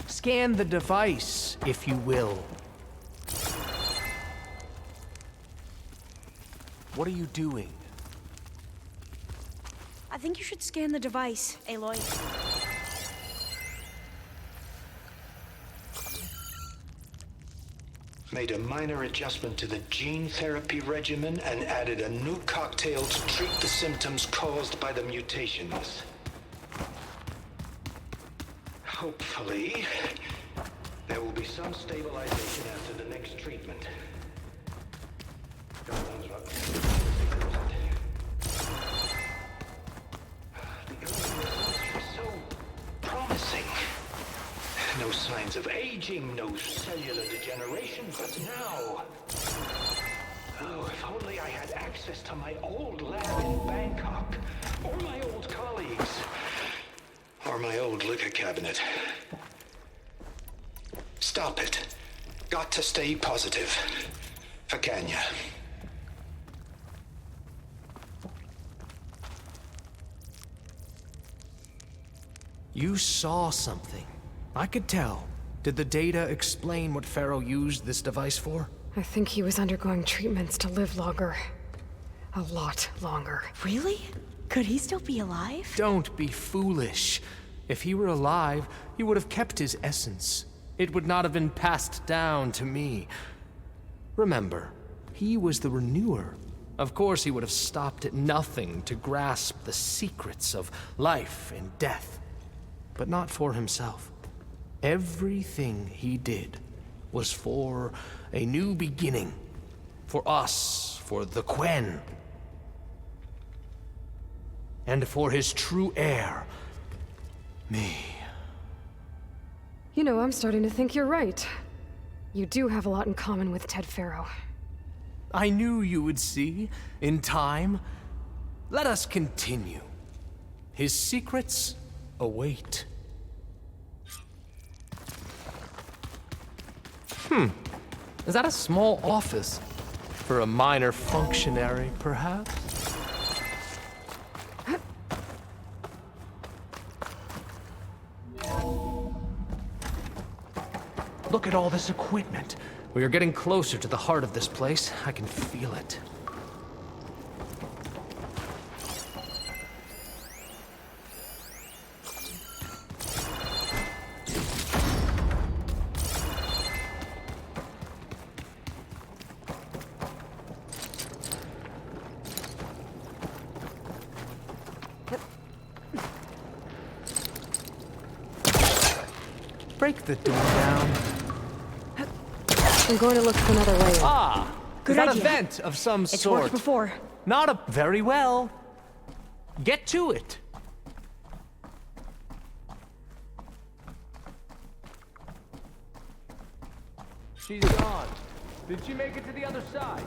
Scan the device, if you will. What are you doing? I think you should scan the device, Aloy. Made a minor adjustment to the gene therapy regimen and added a new cocktail to treat the symptoms caused by the mutations. Hopefully, there will be some stabilization after the next treatment. The early results were so promising. No signs of aging, no cellular degeneration, but now... Oh, if only I had access to my old lab in Bangkok, or my old colleagues. Or my old liquor cabinet. Stop it. Got to stay positive. For Kenya. You saw something. I could tell. Did the data explain what Faro used this device for? I think he was undergoing treatments to live longer. A lot longer. Really? Could he still be alive? Don't be foolish. If he were alive, he would have kept his essence. It would not have been passed down to me. Remember, he was the renewer. Of course, he would have stopped at nothing to grasp the secrets of life and death. But not for himself. Everything he did was for a new beginning. For us, for the 𝐴𝐻𝐿. And for his true heir, me. You know, I'm starting to think you're right. You do have a lot in common with Ted Faro. I knew you would see, in time. Let us continue. His secrets await. Is that a small office? For a minor functionary, perhaps? Look at all this equipment. We are getting closer to the heart of this place. I can feel it. Break the door down. I'm going to look for another way in. Ah! Good is that idea. a vent of some It's sort? worked before. Not a... Very well. Get to it. She's gone. Did she make it to the other side?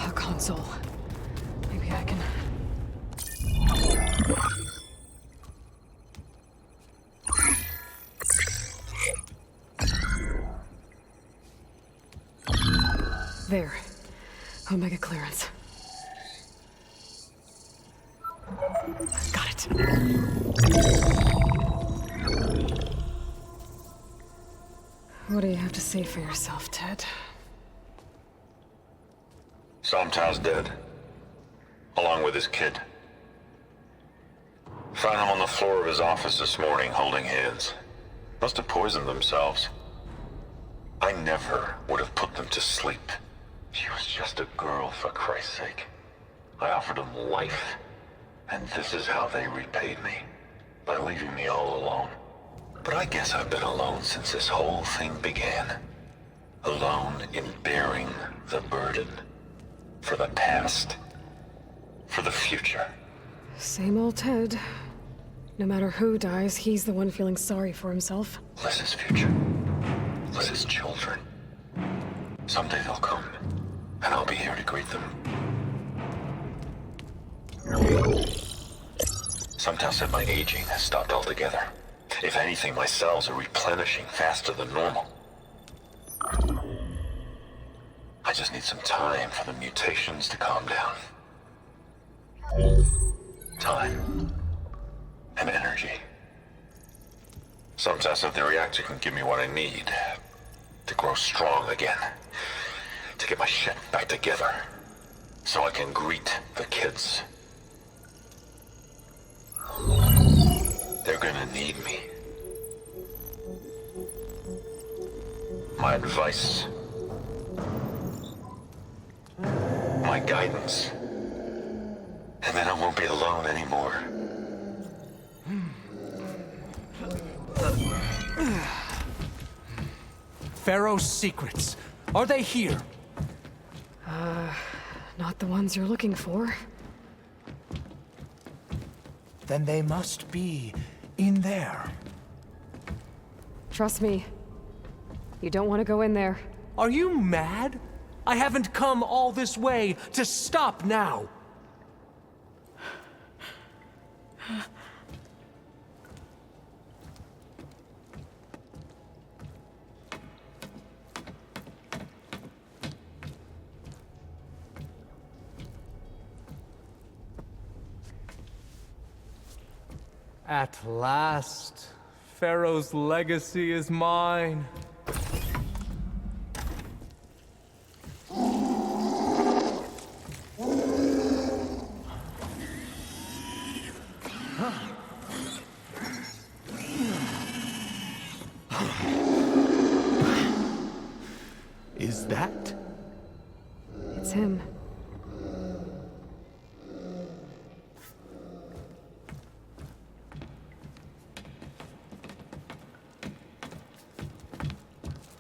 A console. Maybe I can... There. Omega clearance. Got it. What do you have to say for yourself, Ted? 𝐵𝐚𝐻𝐻's dead. Along with his kid. Found him on the floor of his office this morning, holding hands. Must have poisoned themselves. I never would have put them to sleep. She was just a girl, for Christ's sake. I offered them life, and this is how they repaid me. By leaving me all alone. But I guess I've been alone since this whole thing began. Alone in bearing the burden. For the past. For the future. Same old Ted. No matter who dies, he's the one feeling sorry for himself. Liz's future. Liz's children. Someday they'll come, and I'll be here to greet them. 𝐵𝐚𝐻𝐻 said my aging has stopped altogether. If anything, my cells are replenishing faster than normal. I just need some time for the mutations to calm down. Time. And energy. 𝐵𝐚𝐻𝐻 said the reactor can give me what I need to grow strong again. To get my shit back together. So I can greet the kids. They're gonna need me. My advice. My guidance. And then I won't be alone anymore. Faro's secrets. Are they here? Not the ones you're looking for. Then they must be in there. Trust me. You don't want to go in there. Are you mad? I haven't come all this way to stop now. At last, Faro's legacy is mine. Is that? It's him.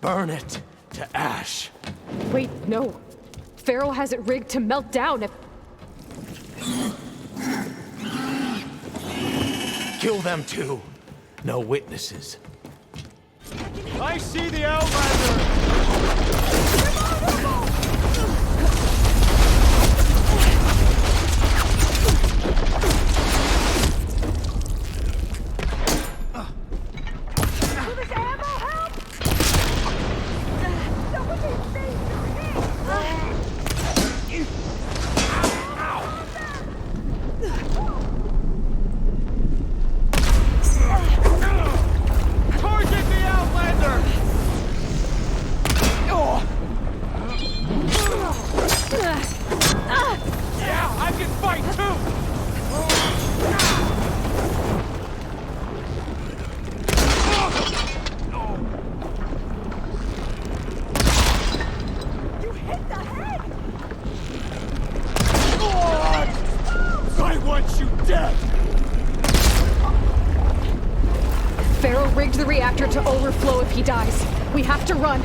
Burn it to ash. Wait, no. Faro has it rigged to melt down if... Kill them too. No witnesses. I see the Outlander! To this I want you dead! Faro rigged the reactor to overflow if he dies. We have to run.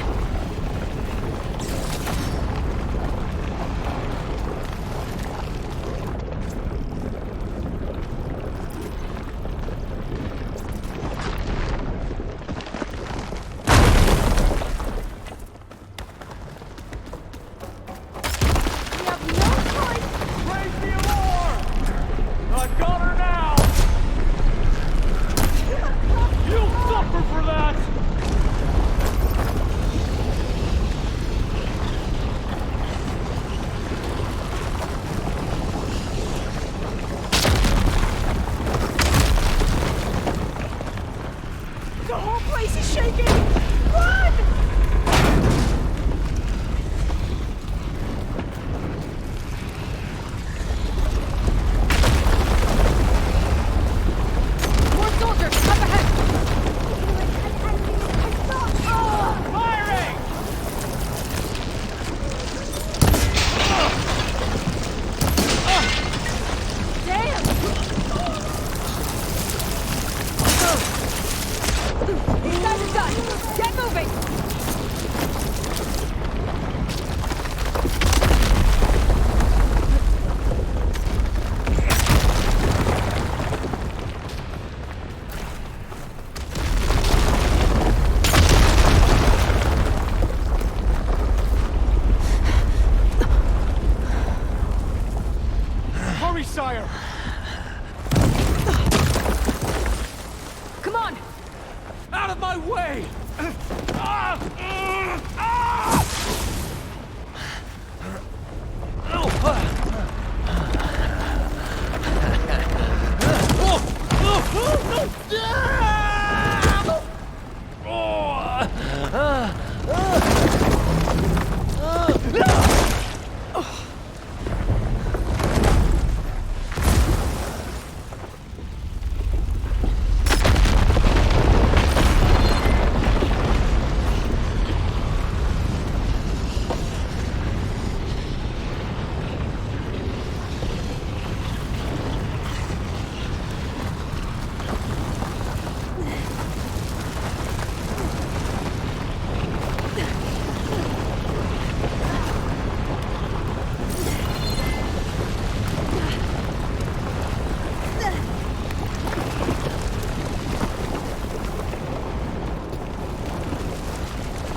Sire! Come on! Out of my way!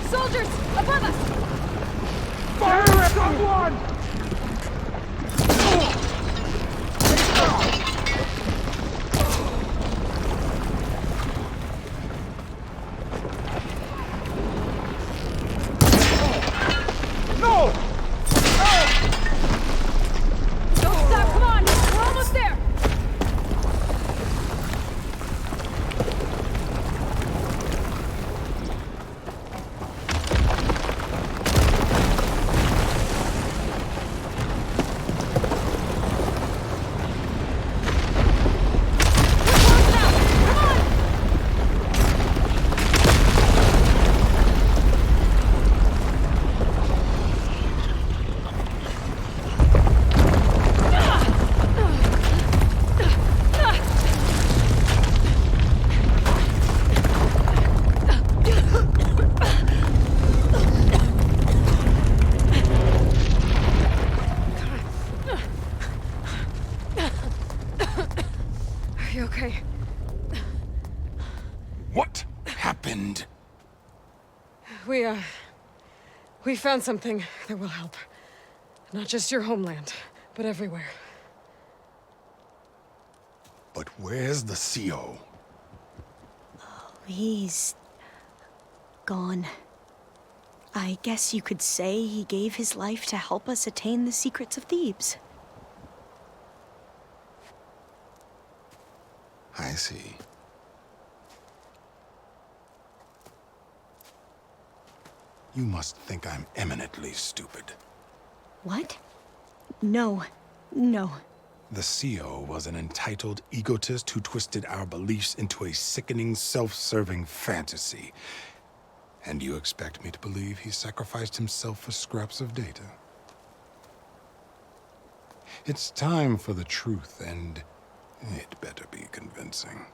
Soldiers! Above us! Fire at someone! No! Don't stop, come on! We're almost there! You okay? What happened? We found something that will help. Not just your homeland, but everywhere. But where's the CO? He's gone. I guess you could say he gave his life to help us attain the secrets of Thebes. I see. You must think I'm eminently stupid. What? No. No. The CO was an entitled egotist who twisted our beliefs into a sickening, self-serving fantasy. And you expect me to believe he sacrificed himself for scraps of data? It's time for the truth, and it better be convincing.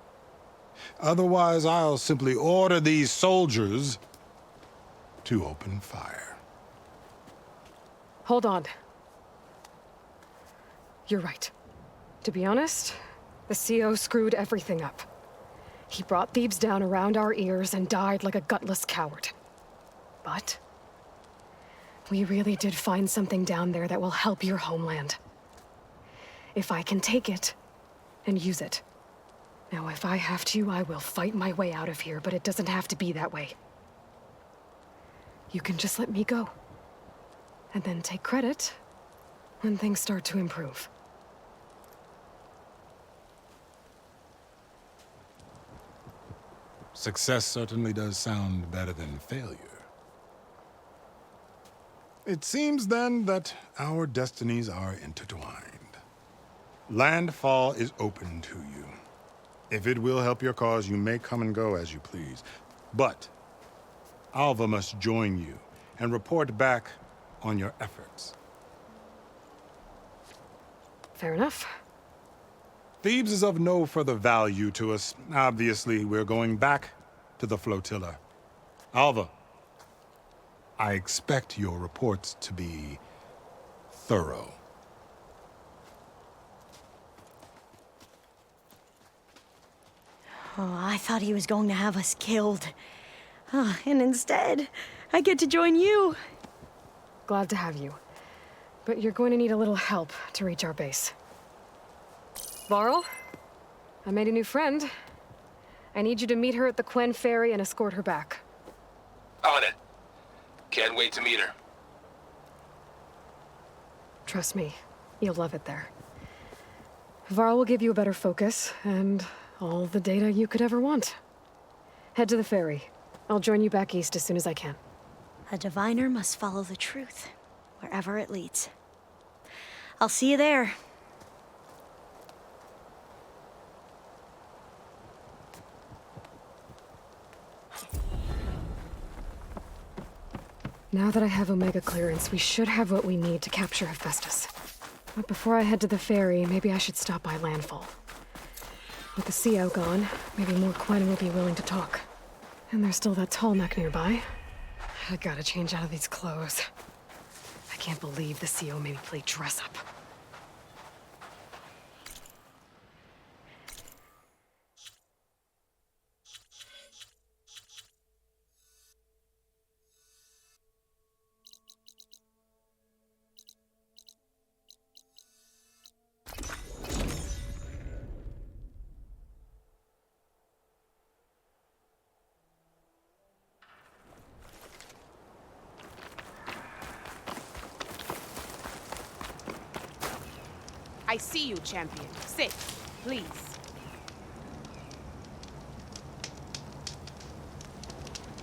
Otherwise, I'll simply order these soldiers to open fire. Hold on. You're right. To be honest, the CO screwed everything up. He brought Thebes down around our ears and died like a gutless coward. But we really did find something down there that will help your homeland. If I can take it and use it. Now, if I have to, I will fight my way out of here, but it doesn't have to be that way. You can just let me go. And then take credit when things start to improve. Success certainly does sound better than failure. It seems then that our destinies are intertwined. Landfall is open to you. If it will help your cause, you may come and go as you please. But Alva must join you and report back on your efforts. Fair enough. Thebes is of no further value to us. Obviously, we're going back to the flotilla. Alva, I expect your reports to be thorough. Oh, I thought he was going to have us killed. And instead, I get to join you. Glad to have you. But you're going to need a little help to reach our base. Varl, I made a new friend. I need you to meet her at the Quen ferry and escort her back. On it. Can't wait to meet her. Trust me, you'll love it there. Varl will give you a better focus and all the data you could ever want. Head to the ferry. I'll join you back east as soon as I can. A diviner must follow the truth, wherever it leads. I'll see you there. Now that I have Omega clearance, we should have what we need to capture Hephaestus. But before I head to the ferry, maybe I should stop by Landfall. With the CO gone, maybe more Quen will be willing to talk. And there's still that tall neck nearby. I gotta change out of these clothes. I can't believe the CO made me play dress up. I see you, champion. Sit, please.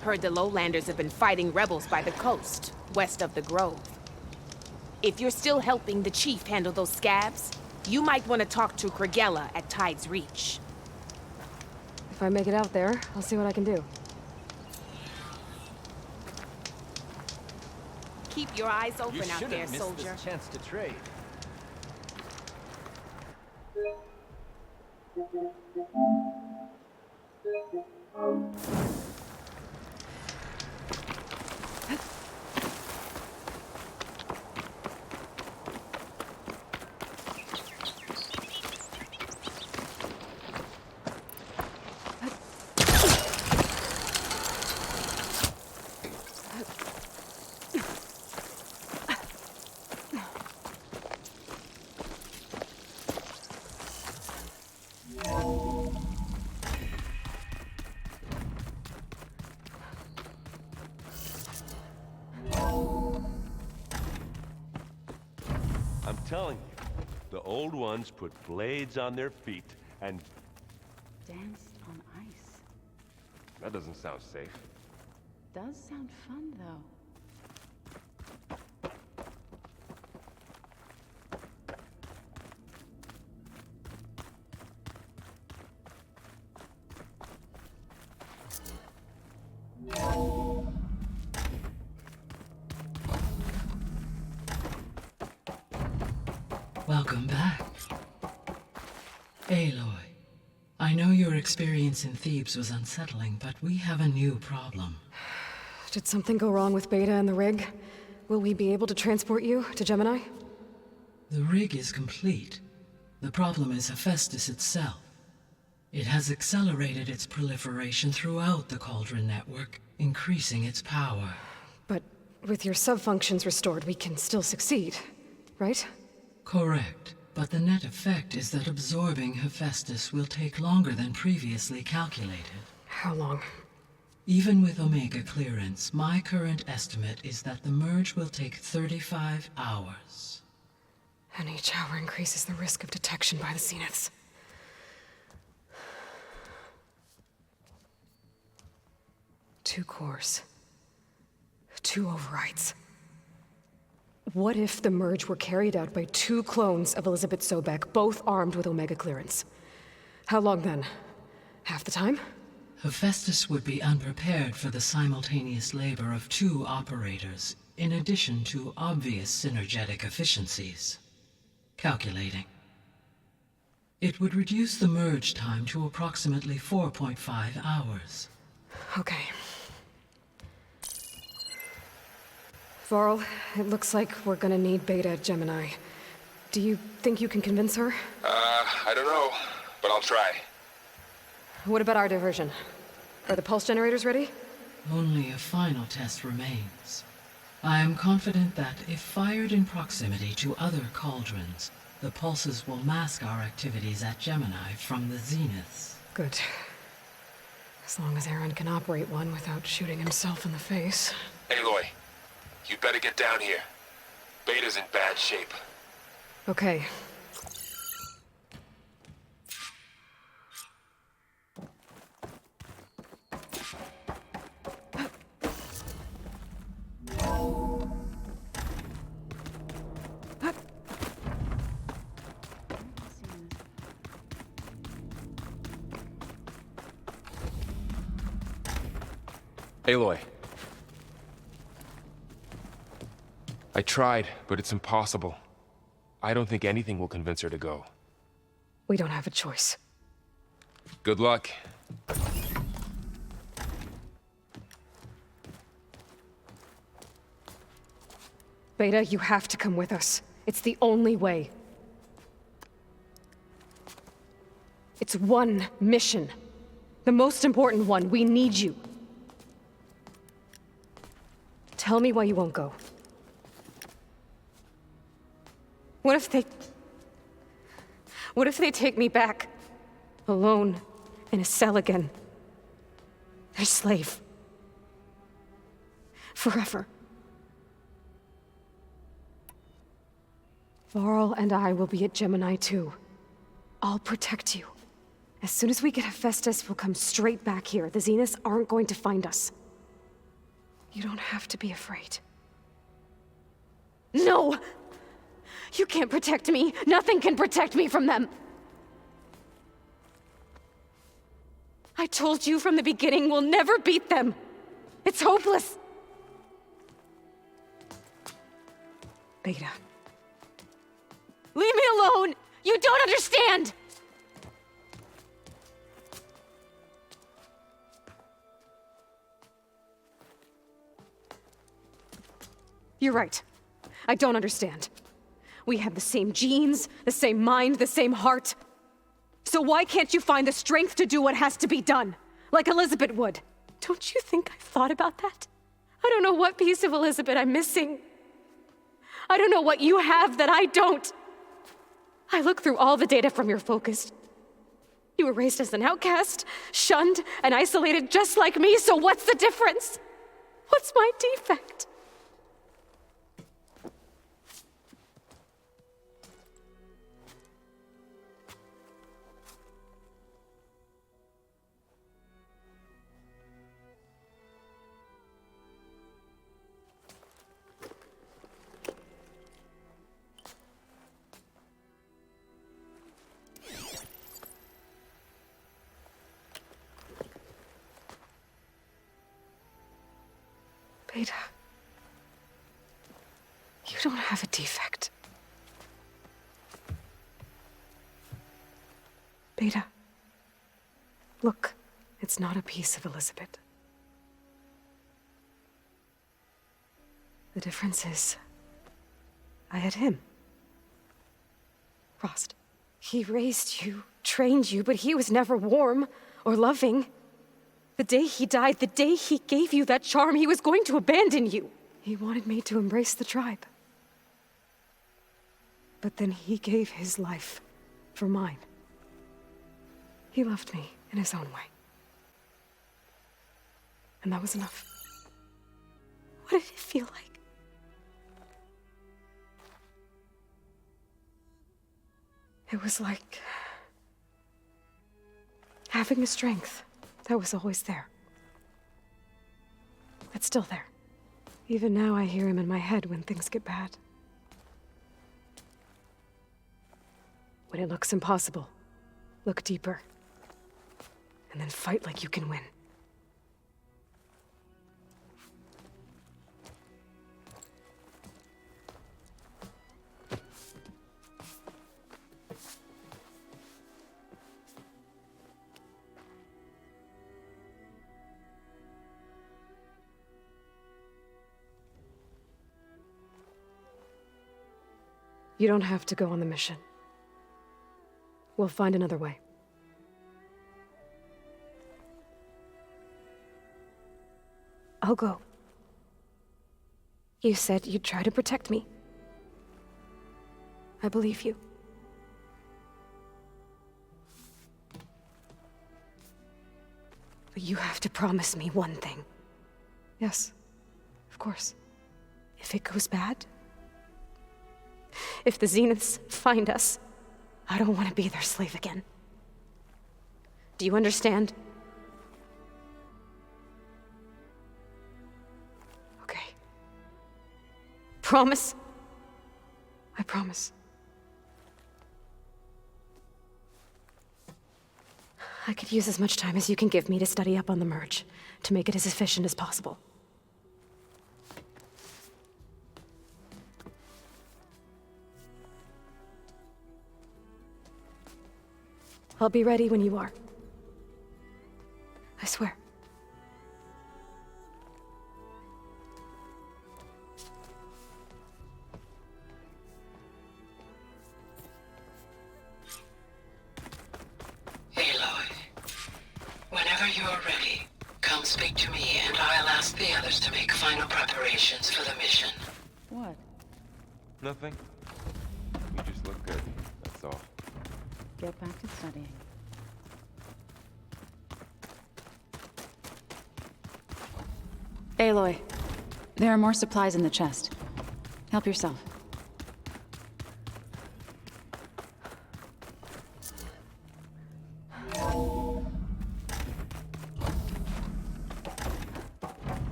Heard the lowlanders have been fighting rebels by the coast, west of the Grove. If you're still helping the chief handle those scabs, you might want to talk to Guerrilla at Tide's Reach. If I make it out there, I'll see what I can do. Keep your eyes open out there, soldier. This chance to trade. I'm telling you, the old ones put blades on their feet and... Danced on ice. That doesn't sound safe. Does sound fun, though. Welcome back. Aloy, I know your experience in Thebes was unsettling, but we have a new problem. Did something go wrong with Beta and the rig? Will we be able to transport you to Gemini? The rig is complete. The problem is Hephaestus itself. It has accelerated its proliferation throughout the Cauldron network, increasing its power. But with your sub-functions restored, we can still succeed, right? Correct. But the net effect is that absorbing Hephaestus will take longer than previously calculated. How long? Even with Omega clearance, my current estimate is that the merge will take 35 hours. And each hour increases the risk of detection by the Zeniths. Two cores. 2 overrides. What if the merge were carried out by 2 clones of Elizabeth Sobeck, both armed with Omega clearance? How long then? Half the time? Hephaestus would be unprepared for the simultaneous labor of 2 operators, in addition to obvious synergetic efficiencies. Calculating. It would reduce the merge time to approximately 4.5 hours. Okay. Varl, it looks like we're gonna need Beta at Gemini. Do you think you can convince her? I don't know, but I'll try. What about our diversion? Are the pulse generators ready? Only a final test remains. I am confident that if fired in proximity to other cauldrons, the pulses will mask our activities at Gemini from the Zeniths. Good. As long as Aaron can operate one without shooting himself in the face. Aloy, you better get down here. Beta's in bad shape. Okay. Aloy. I tried, but it's impossible. I don't think anything will convince her to go. We don't have a choice. Good luck. Beta, you have to come with us. It's the only way. It's one mission. The most important one. We need you. Tell me why you won't go. What if they take me back? Alone, in a cell again. Their slave. Forever. Varl and I will be at Gemini too. I'll protect you. As soon as we get Hephaestus, we'll come straight back here. The Zeniths aren't going to find us. You don't have to be afraid. No! You can't protect me. Nothing can protect me from them. I told you from the beginning, we'll never beat them. It's hopeless. Beta. Leave me alone! You don't understand! You're right. I don't understand. We have the same genes, the same mind, the same heart. So why can't you find the strength to do what has to be done? Like Elizabeth would. Don't you think I've thought about that? I don't know what piece of Elizabeth I'm missing. I don't know what you have that I don't. I look through all the data from your focus. You were raised as an outcast, shunned, and isolated just like me, so what's the difference? What's my defect? Beta, you don't have a defect. Beta. Look, it's not a piece of 𝐵𝐿𝐴z𝐵𝐻. The difference is, I had him. Rost. He raised you, trained you, but he was never warm or loving. The day he died, the day he gave you that charm, he was going to abandon you. He wanted me to embrace the tribe. But then he gave his life for mine. He loved me in his own way. And that was enough. What did it feel like? It was like having a strength that was always there. That's still there. Even now I hear him in my head when things get bad. When it looks impossible, look deeper. And then fight like you can win. You don't have to go on the mission. We'll find another way. I'll go. You said you'd try to protect me. I believe you. But you have to promise me one thing. Yes, of course. If it goes bad, if the Zeniths find us, I don't want to be their slave again. Do you understand? Okay. Promise? I promise. I could use as much time as you can give me to study up on the merge, to make it as efficient as possible. I'll be ready when you are. I swear. Aloy, whenever you're ready, come speak to me and I'll ask the others to make final preparations for the mission. What? Nothing. You just look good, that's all. Get back to studying. Aloy, there are more supplies in the chest. Help yourself.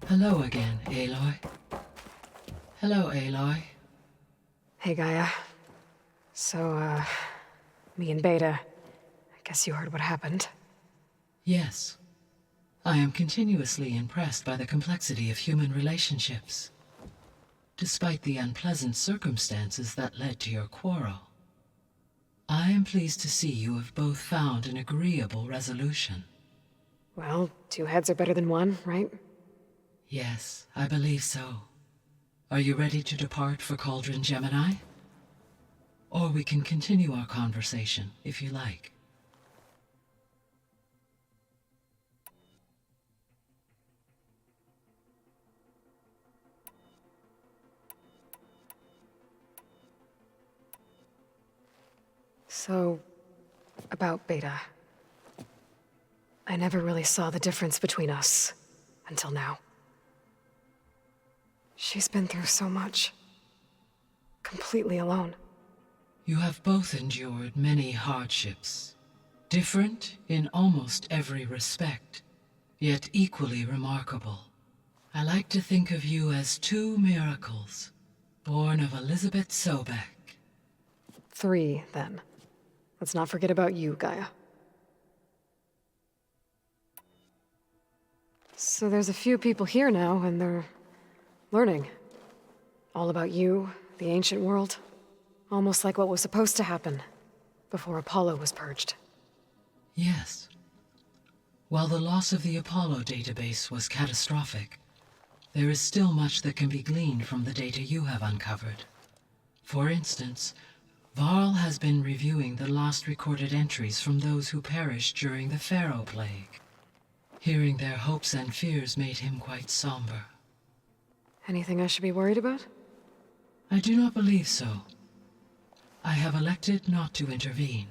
Hello again, Aloy. Hello, Aloy. Hey, Gaia. So, me and Beta, I guess you heard what happened. Yes. I am continuously impressed by the complexity of human relationships. Despite the unpleasant circumstances that led to your quarrel, I am pleased to see you have both found an agreeable resolution. Well, two heads are better than one, right? Yes, I believe so. Are you ready to depart for Cauldron Gemini? Or we can continue our conversation, if you like. So, about Beta. I never really saw the difference between us, until now. She's been through so much. Completely alone. You have both endured many hardships, different in almost every respect, yet equally remarkable. I like to think of you as two miracles, born of Elizabeth Sobek. 3, then. Let's not forget about you, Gaia. So there's a few people here now, and they're learning. All about you, the ancient world. Almost like what was supposed to happen. before Apollo was purged. Yes. While the loss of the Apollo database was catastrophic, there is still much that can be gleaned from the data you have uncovered. For instance, Varl has been reviewing the last recorded entries from those who perished during the Faro plague. Hearing their hopes and fears made him quite somber. Anything I should be worried about? I do not believe so. I have elected not to intervene,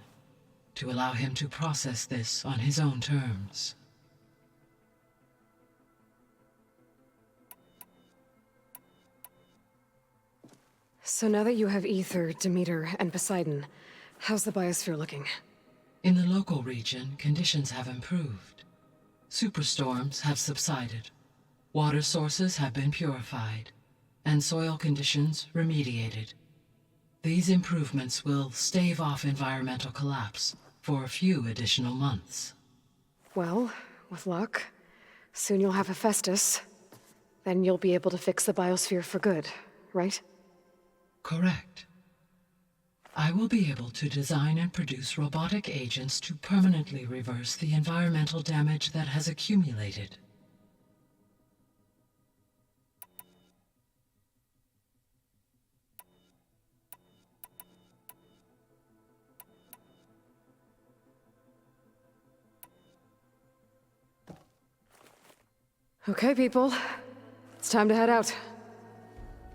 to allow him to process this on his own terms. So now that you have Aether, Demeter, and Poseidon, how's the biosphere looking? In the local region, conditions have improved. Superstorms have subsided. Water sources have been purified, and soil conditions remediated. These improvements will stave off environmental collapse for a few additional months. Well, with luck, soon you'll have Hephaestus. Then you'll be able to fix the biosphere for good, right? Correct. I will be able to design and produce robotic agents to permanently reverse the environmental damage that has accumulated. Okay, people. It's time to head out.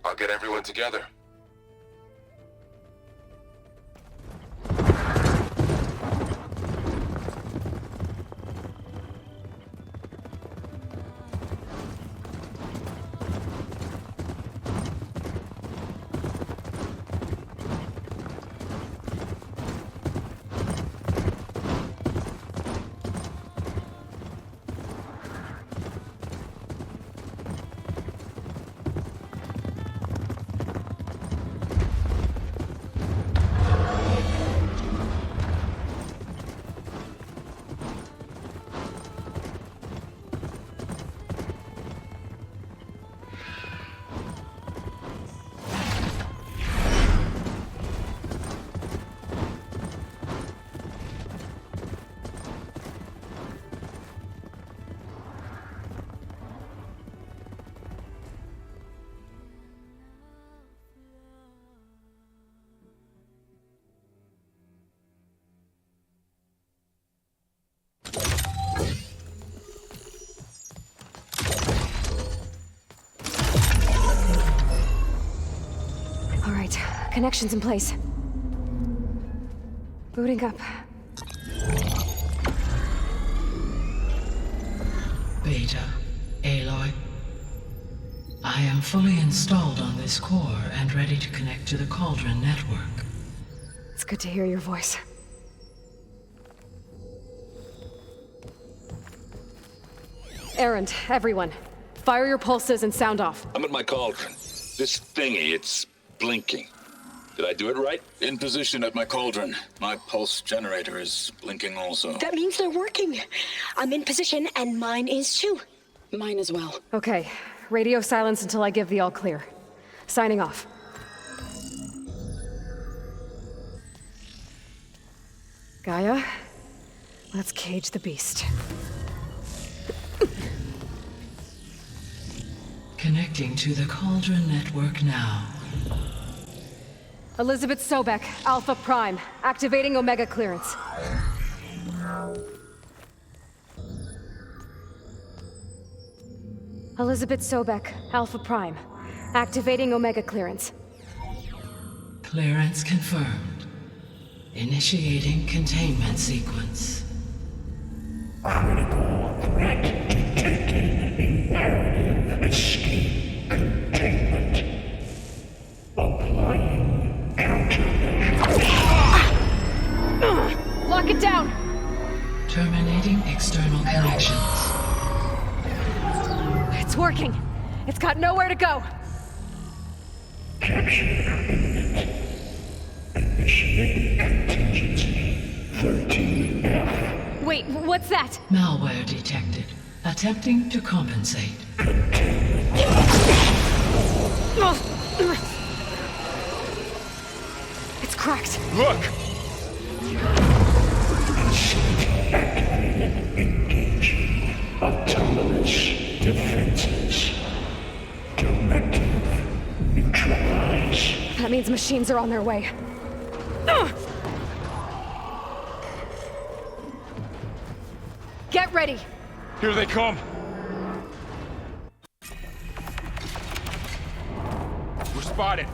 I'll get everyone together. Connections in place. Booting up. Beta, Aloy. I am fully installed on this core and ready to connect to the Cauldron network. It's good to hear your voice. Errand, everyone. Fire your pulses and sound off. I'm at my cauldron. This thingy, it's blinking. Did I do it right? In position at my cauldron. My pulse generator is blinking also. That means they're working. I'm in position, and mine is too. Mine as well. Okay. Radio silence until I give the all clear. Signing off. Gaia, let's cage the beast. Connecting to the Cauldron network now. Elizabeth Sobek, Alpha Prime, activating Omega clearance. Elizabeth Sobek, Alpha Prime, activating Omega clearance. Clearance confirmed. Initiating containment sequence. Critical threat detected. Imperative escape containment. Applying countermeasures. Lock it down! Terminating external connections. It's working. It's got nowhere to go. Capture imminent. Initiating contingency 13F. Wait, what's that? Malware detected. Attempting to compensate. It's cracked. Look! Engaging autonomous defenses. Directive neutralize. That means machines are on their way. Get ready! Here they come! We're spotted.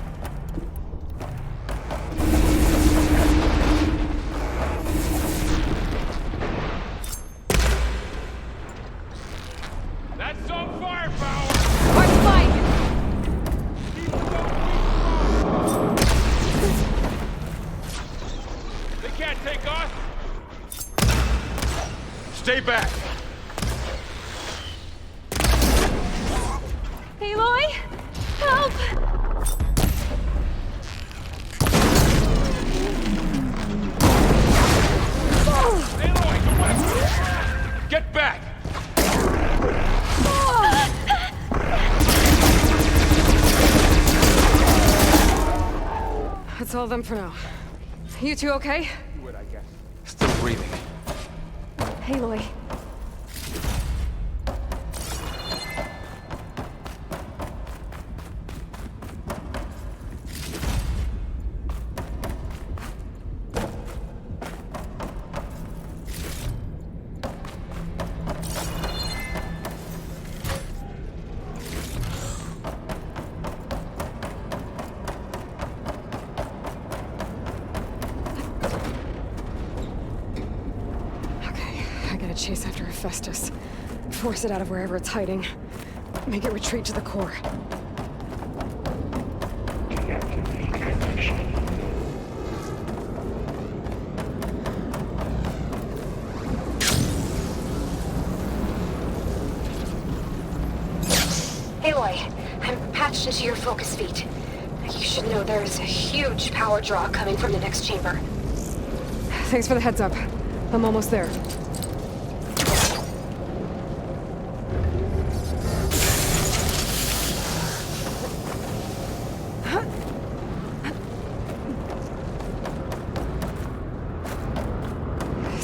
That's some firepower! Hard fight! They can't take us! Stay back! Aloy! Help! Aloy, come back! Get back! That's all of them for now. You two okay? Good, I guess. Still breathing. Aloy. Chase after Hephaestus. Force it out of wherever it's hiding. Make it retreat to the core. Deactivate connection. Aloy, I'm patched into your focus feed. You should know there's a huge power draw coming from the next chamber. Thanks for the heads up. I'm almost there.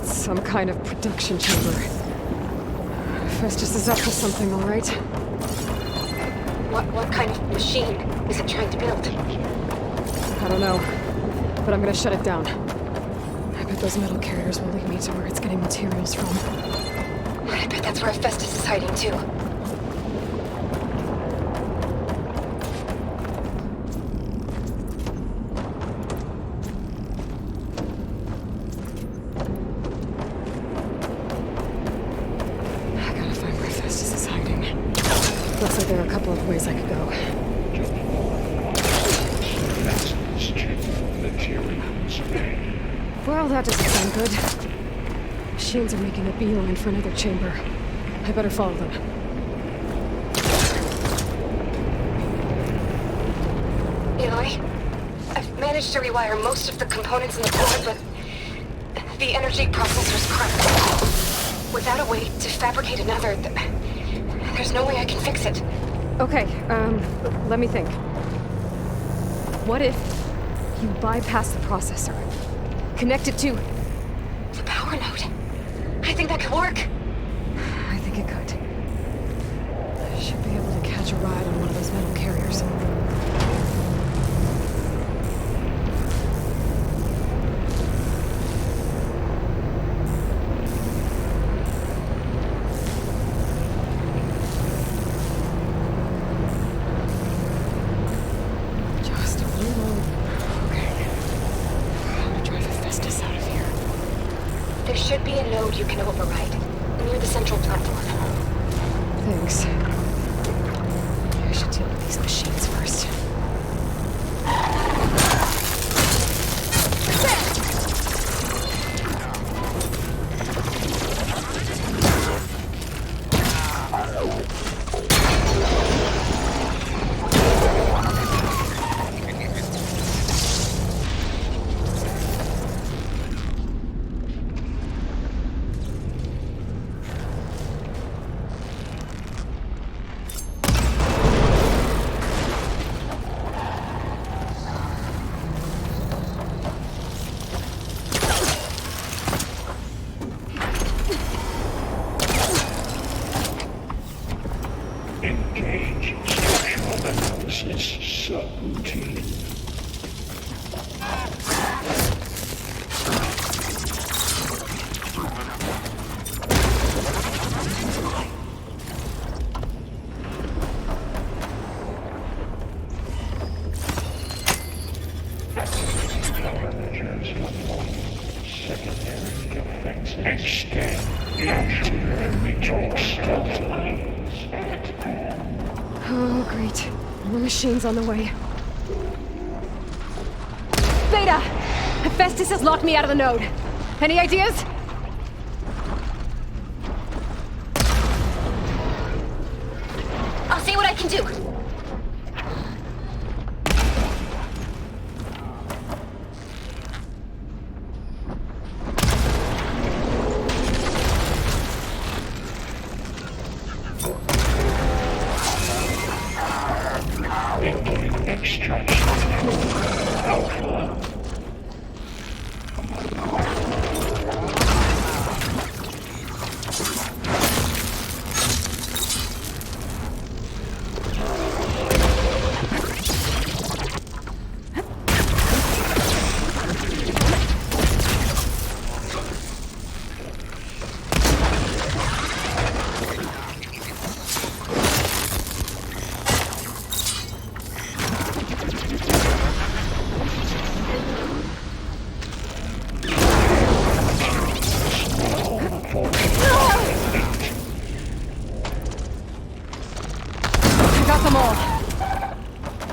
Some kind of production chamber. Festus is up to something, all right? What kind of machine is it trying to build? I don't know, but I'm gonna shut it down. I bet those metal carriers will lead me to where it's getting materials from. I bet that's where Festus is hiding too. Looks like there are a couple of ways I could go. Well, that doesn't sound good. Machines are making a beeline for another chamber. I better follow them. Aloy, I've managed to rewire most of the components in the core, but the energy processor's cracked. Without a way to fabricate another, there's no way I can fix it. Okay, let me think. What if you bypass the processor? Connect it to the power node. I think that could work. I think it could. I should be able to catch a ride on one of those metal carriers. You can override near the central platform. Thanks. I should deal with these machines first. Oh, great. More machines on the way. Beta! Hephaestus has locked me out of the node. Any ideas? I'll see what I can do.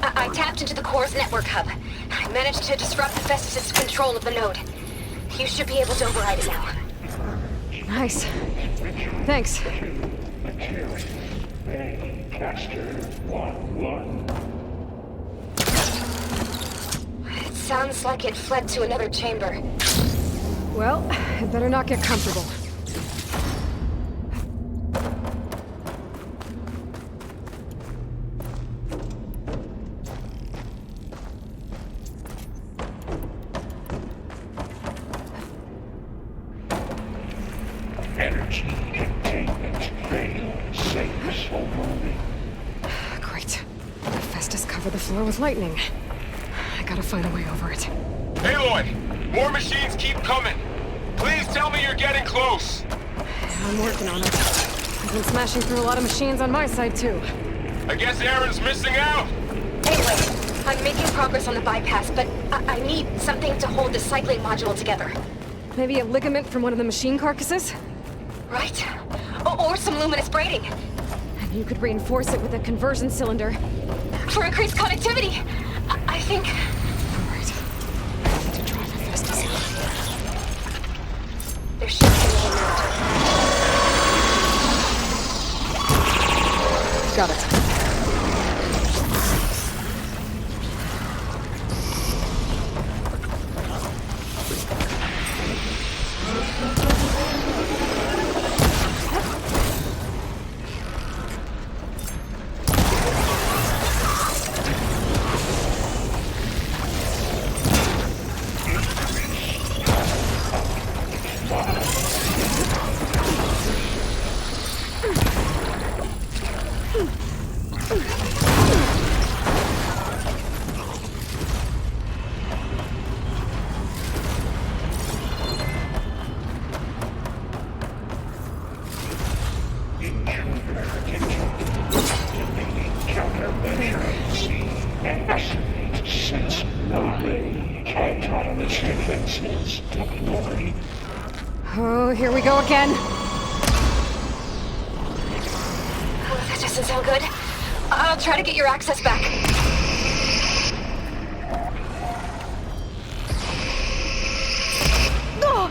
I tapped into the core's network hub. I managed to disrupt Hephaestus' control of the node. You should be able to override it now. Nice. Thanks. It sounds like it fled to another chamber. Well, it better not get comfortable. Great. Hephaestus covered the floor with lightning. I gotta find a way over it. Aloy! More machines keep coming! Please tell me you're getting close! I'm working on it. I've been smashing through a lot of machines on my side, too. I guess Aaron's missing out! Anyway, I'm making progress on the bypass, but I need something to hold the cycling module together. Maybe a ligament from one of the machine carcasses? Right. Or some luminous braiding. And you could reinforce it with a conversion cylinder. For increased connectivity. I think... Alright. I need to drive Hephaestus out. There should be another node. Got it. Oh, here we go again. Oh, that doesn't sound good. I'll try to get your access back. Oh!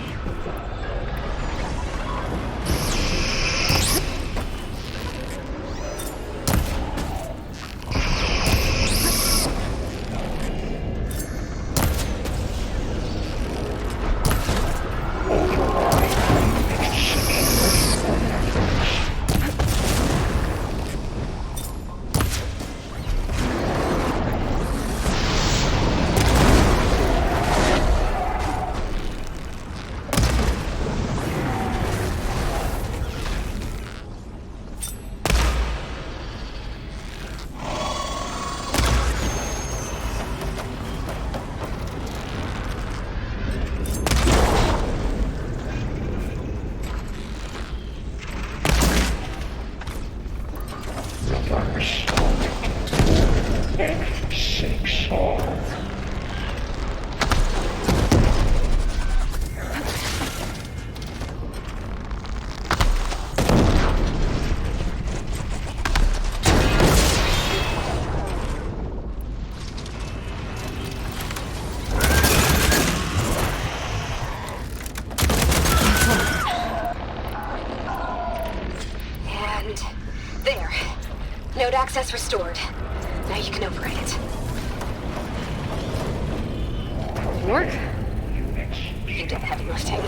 access restored. Now you can override it. Work? You did the heavy lifting.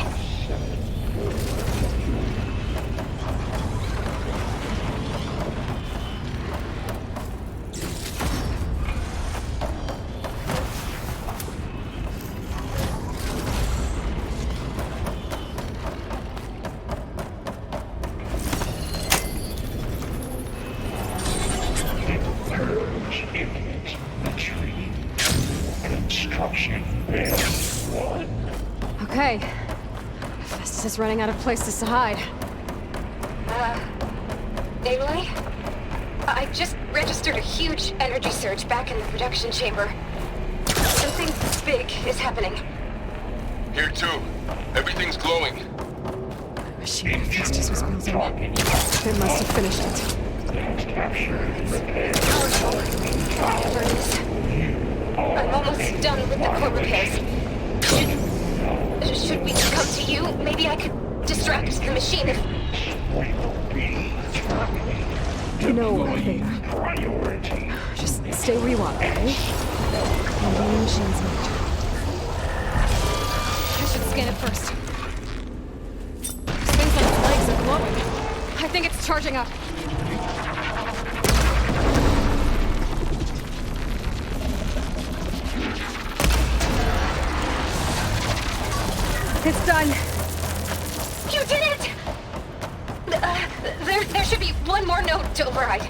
Okay. Festus is running out of places to hide. Aloy? I just registered a huge energy surge back in the production chamber. Something big is happening. Here too. Everything's glowing. The machine Festus was building. They must have finished it. Whatever it is. I'm almost done with the core repairs. Should we come to you? Maybe I could distract the machine if... No, Beta. Just stay where you are, okay? And the machine's moved. I should scan it first. These things on its legs are glowing. I think it's charging up. It's done. You did it! There should be one more node to override.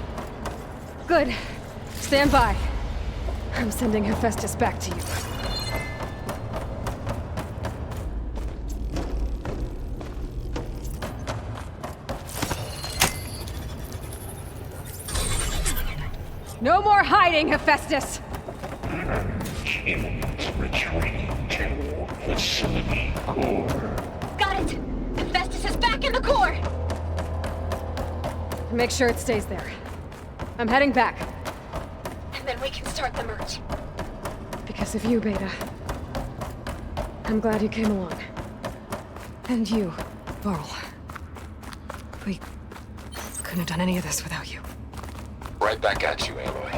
Good. Stand by. I'm sending Hephaestus back to you. No more hiding, Hephaestus! It's retreating to the Sony core. Got it! Hephaestus is back in the core! Make sure it stays there. I'm heading back. And then we can start the merge. Because of you, Beta. I'm glad you came along. And you, Varl. We couldn't have done any of this without you. Right back at you, Aloy.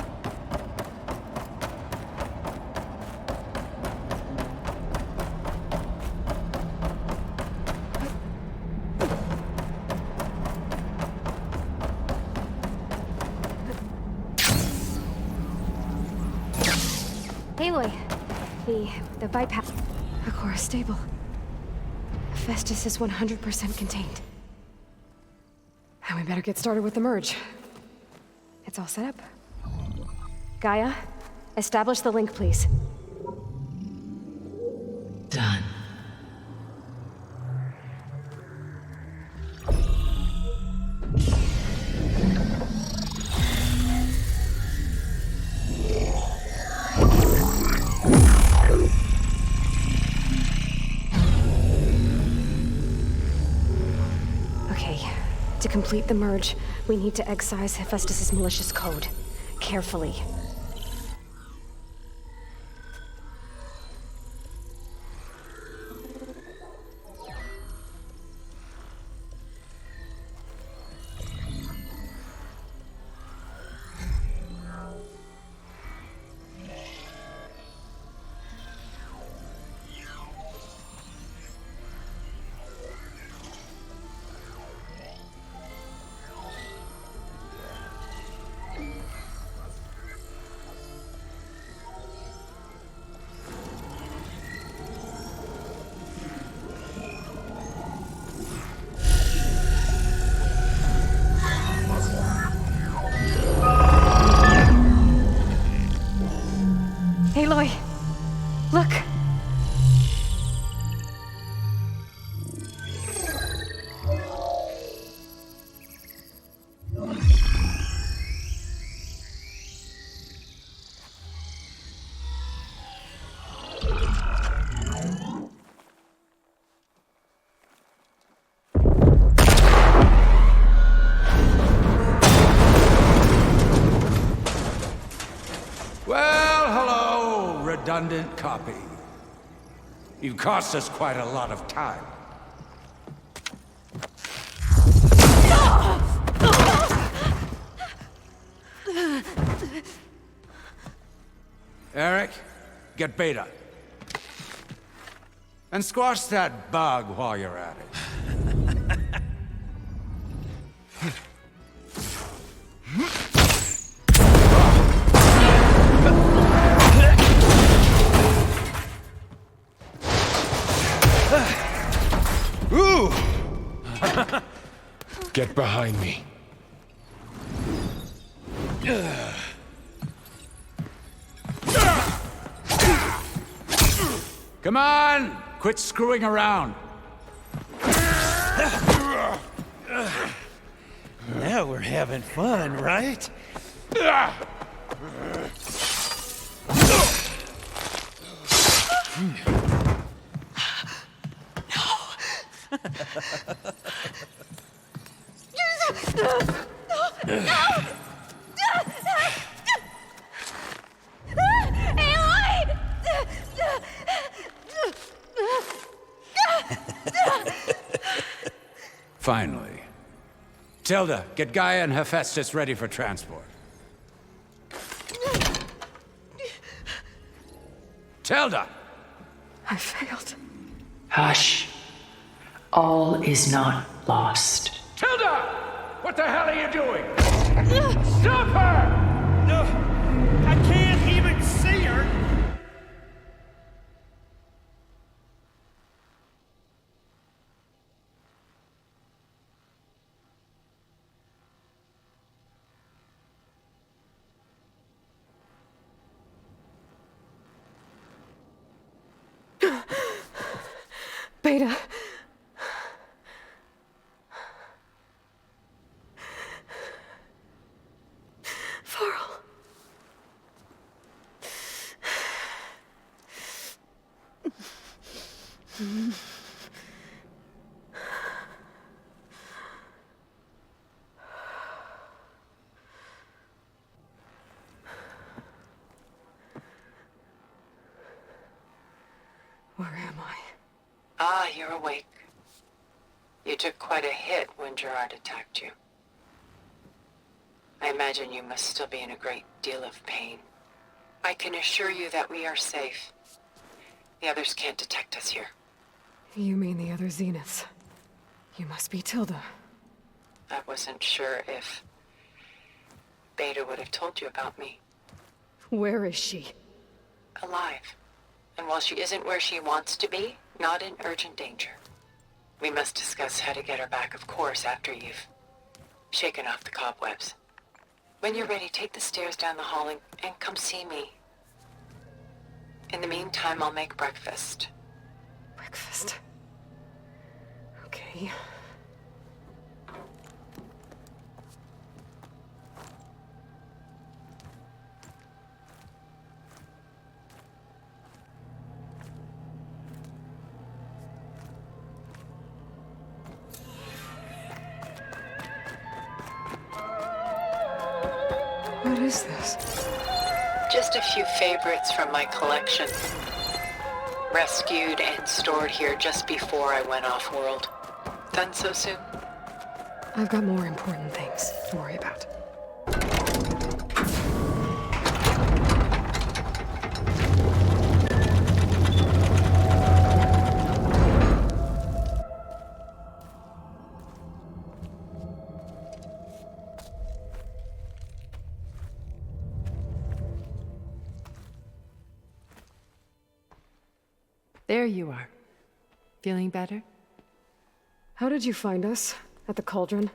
Aloy, the bypass. The core is stable. Hephaestus is 100% contained. Now we better get started with the merge. It's all set up. Gaia, establish the link, please. Done. To complete the merge, we need to excise Hephaestus' malicious code. Carefully. Aloy, look! Redundant copy. You cost us quite a lot of time. Eric, get Beta. And squash that bug while you're at it. Ooh! Get behind me. Come on! Quit screwing around. Now we're having fun, right? Finally. Tilda, get Gaia and Hephaestus ready for transport. Tilda! I failed. Hush. All is not lost. Tilda! What the hell are you doing? Stop her! No, I can't even see her. Beta. Faro. Where am I? Ah, you're awake. You took quite a hit when Gerard attacked you. I imagine you must still be in a great deal of pain. I can assure you that we are safe. The others can't detect us here. You mean the other Zeniths? You must be Tilda. I wasn't sure if Beta would have told you about me. Where is she? Alive. And while she isn't where she wants to be, not in urgent danger. We must discuss how to get her back, of course, after you've shaken off the cobwebs. When you're ready, take the stairs down the hall and come see me. In the meantime, I'll make breakfast. Breakfast. Okay. What is this? Just a few favorites from my collection. Rescued and stored here just before I went off-world. Done so soon? I've got more important things to worry about. There you are. Feeling better? How did you find us? At the cauldron?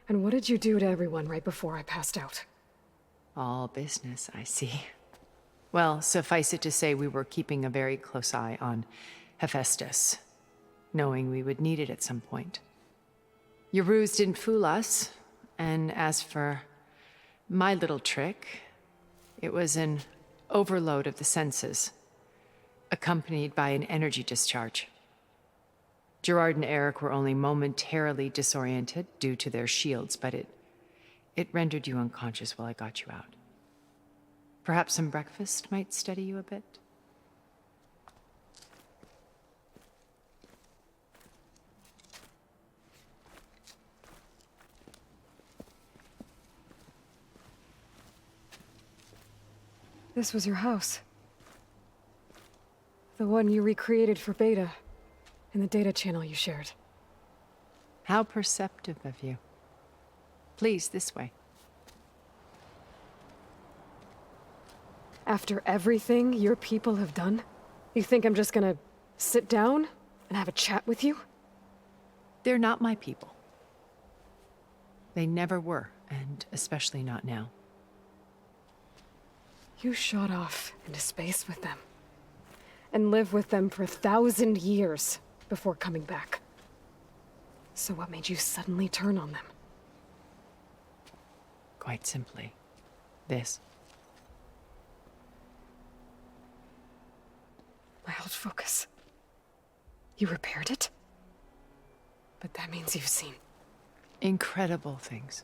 And what did you do to everyone right before I passed out? All business, I see. Well, suffice it to say we were keeping a very close eye on Hephaestus, knowing we would need it at some point. Your ruse didn't fool us, and as for my little trick, it was an overload of the senses, accompanied by an energy discharge. Gerard and Eric were only momentarily disoriented due to their shields, but it rendered you unconscious while I got you out. Perhaps some breakfast might steady you a bit? This was your house. The one you recreated for Beta, in the data channel you shared. How perceptive of you. Please, this way. After everything your people have done, you think I'm just gonna sit down and have a chat with you? They're not my people. They never were, and especially not now. You shot off into space with them, and lived with them for 1,000 years before coming back. So what made you suddenly turn on them? Quite simply, this. My old focus. You repaired it? But that means you've seen incredible things.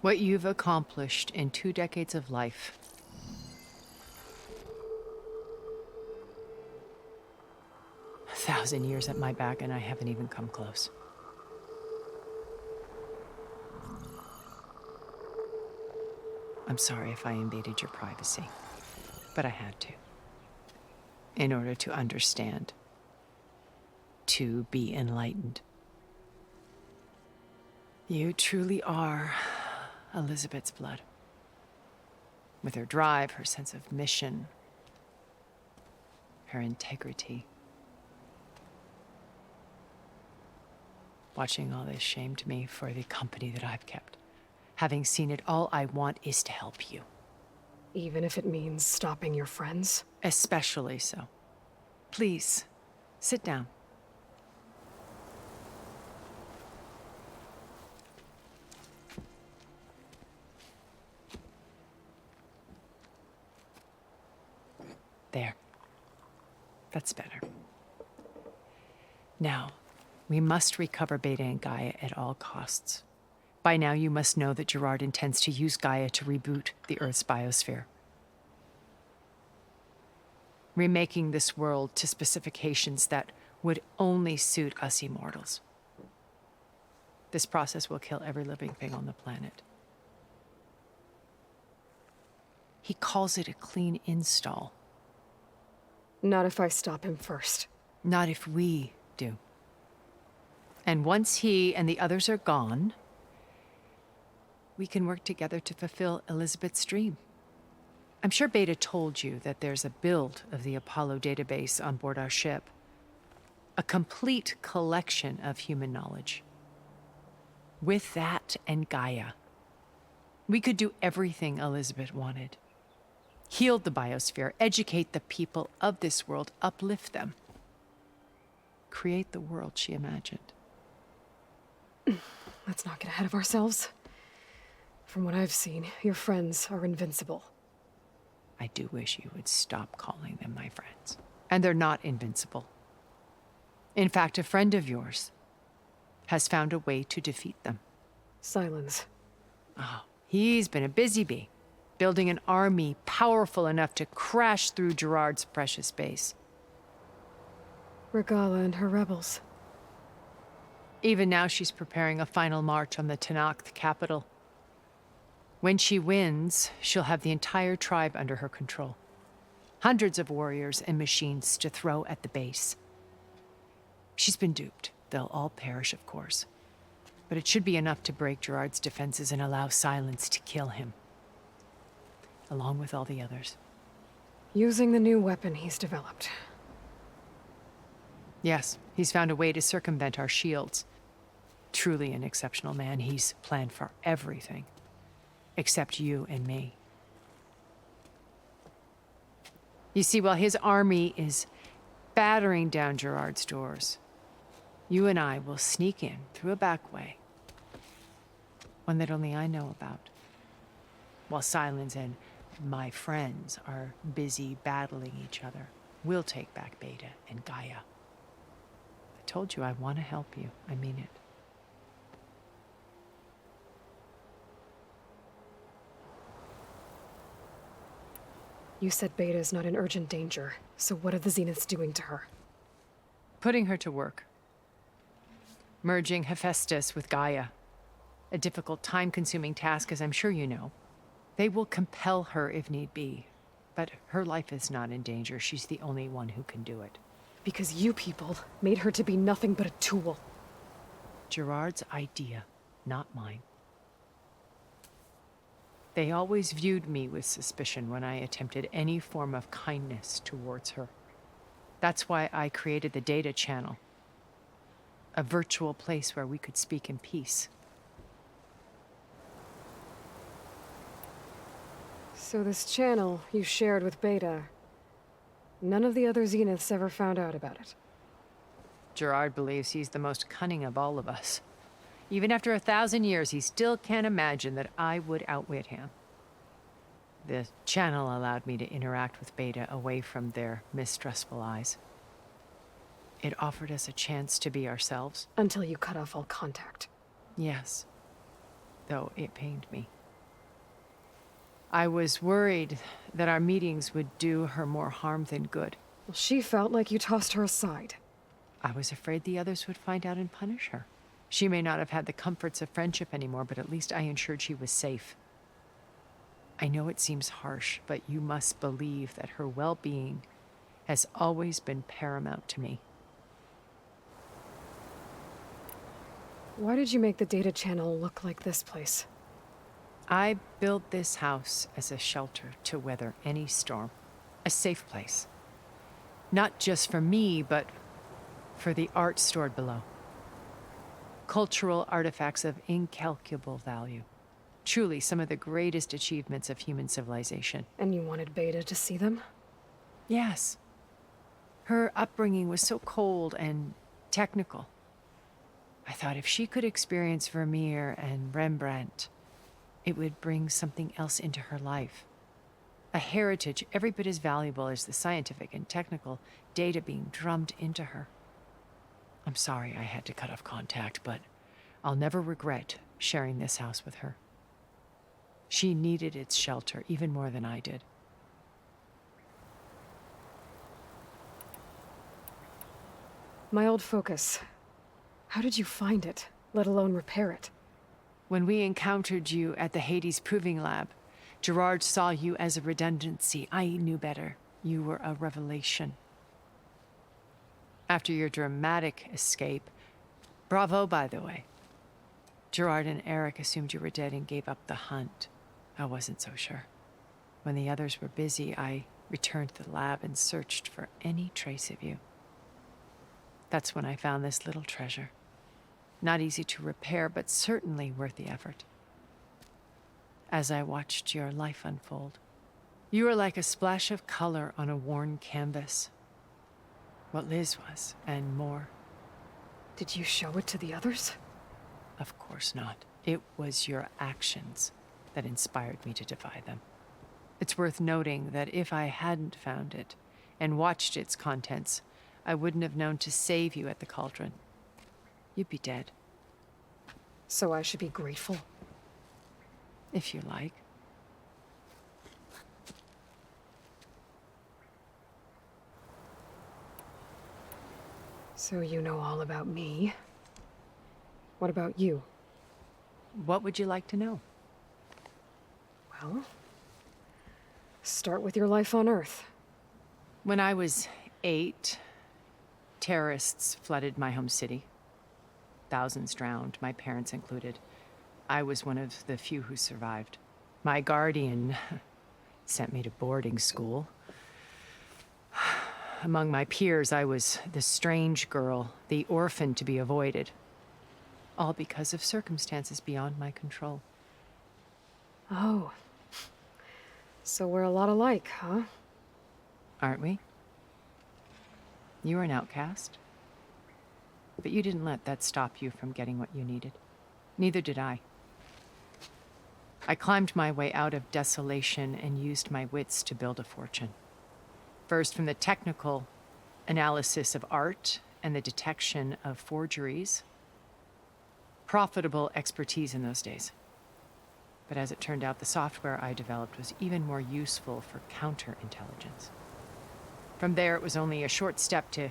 What you've accomplished in 2 decades of life. A 1,000 years at my back, and I haven't even come close. I'm sorry if I invaded your privacy, but I had to. In order to understand. To be enlightened. You truly are Elizabeth's blood. With her drive, her sense of mission, her integrity. Watching all this shamed me for the company that I've kept. Having seen it, all I want is to help you. Even if it means stopping your friends? Especially so. Please, sit down. There. That's better. Now, we must recover Beta and Gaia at all costs. By now, you must know that Gerard intends to use Gaia to reboot the Earth's biosphere. Remaking this world to specifications that would only suit us immortals. This process will kill every living thing on the planet. He calls it a clean install. Not if I stop him first. Not if we do. And once he and the others are gone, we can work together to fulfill Elizabeth's dream. I'm sure Beta told you that there's a build of the Apollo database on board our ship. A complete collection of human knowledge. With that and Gaia, we could do everything Elizabeth wanted. Heal the biosphere, educate the people of this world, uplift them. Create the world she imagined. Let's not get ahead of ourselves. From what I've seen, your friends are invincible. I do wish you would stop calling them my friends. And they're not invincible. In fact, a friend of yours has found a way to defeat them. Silence. Oh, he's been a busy bee, building an army powerful enough to crash through Gerard's precious base. Regalla and her rebels. Even now she's preparing a final march on the Tenakth capital. When she wins, she'll have the entire tribe under her control. Hundreds of warriors and machines to throw at the base. She's been duped. They'll all perish, of course. But it should be enough to break Gerard's defenses and allow Silence to kill him. Along with all the others. Using the new weapon he's developed. Yes, he's found a way to circumvent our shields. Truly an exceptional man. He's planned for everything. Except you and me. You see, while his army is battering down Gerard's doors, you and I will sneak in through a back way. One that only I know about. While Silence and my friends are busy battling each other, we'll take back Beta and Gaia. I told you I want to help you. I mean it. You said Beta is not in urgent danger, so what are the Zeniths doing to her? Putting her to work. Merging Hephaestus with Gaia. A difficult, time-consuming task, as I'm sure you know. They will compel her if need be. But her life is not in danger. She's the only one who can do it. Because you people made her to be nothing but a tool. Gerard's idea, not mine. They always viewed me with suspicion when I attempted any form of kindness towards her. That's why I created the data channel. A virtual place where we could speak in peace. So this channel you shared with Beta, none of the other Zeniths ever found out about it. Gerard believes he's the most cunning of all of us. Even after 1,000 years, he still can't imagine that I would outwit him. The channel allowed me to interact with Beta away from their mistrustful eyes. It offered us a chance to be ourselves. Until you cut off all contact. Yes. Though it pained me. I was worried that our meetings would do her more harm than good. Well, she felt like you tossed her aside. I was afraid the others would find out and punish her. She may not have had the comforts of friendship anymore, but at least I ensured she was safe. I know it seems harsh, but you must believe that her well-being has always been paramount to me. Why did you make the data channel look like this place? I built this house as a shelter to weather any storm. A safe place. Not just for me, but for the art stored below. Cultural artifacts of incalculable value. Truly some of the greatest achievements of human civilization. And you wanted Beta to see them? Yes. Her upbringing was so cold and technical. I thought if she could experience Vermeer and Rembrandt, it would bring something else into her life. A heritage every bit as valuable as the scientific and technical data being drummed into her. I'm sorry I had to cut off contact, but I'll never regret sharing this house with her. She needed its shelter even more than I did. My old focus. How did you find it, let alone repair it? When we encountered you at the Hades Proving Lab, Gerard saw you as a redundancy. I knew better. You were a revelation. After your dramatic escape, bravo, by the way. Gerard and Eric assumed you were dead and gave up the hunt. I wasn't so sure. When the others were busy, I returned to the lab and searched for any trace of you. That's when I found this little treasure. Not easy to repair, but certainly worth the effort. As I watched your life unfold, you were like a splash of color on a worn canvas. What Liz was, and more. Did you show it to the others? Of course not. It was your actions that inspired me to defy them. It's worth noting that if I hadn't found it and watched its contents, I wouldn't have known to save you at the cauldron. You'd be dead. So I should be grateful? If you like. So you know all about me. What about you? What would you like to know? Well, start with your life on Earth. When I was 8, terrorists flooded my home city. Thousands drowned, my parents included. I was one of the few who survived. My guardian sent me to boarding school. Among my peers, I was the strange girl, the orphan to be avoided. All because of circumstances beyond my control. Oh. So we're a lot alike, huh? Aren't we? You were an outcast. But you didn't let that stop you from getting what you needed. Neither did I. I climbed my way out of desolation and used my wits to build a fortune. First, from the technical analysis of art and the detection of forgeries. Profitable expertise in those days. But as it turned out, the software I developed was even more useful for counterintelligence. From there, it was only a short step to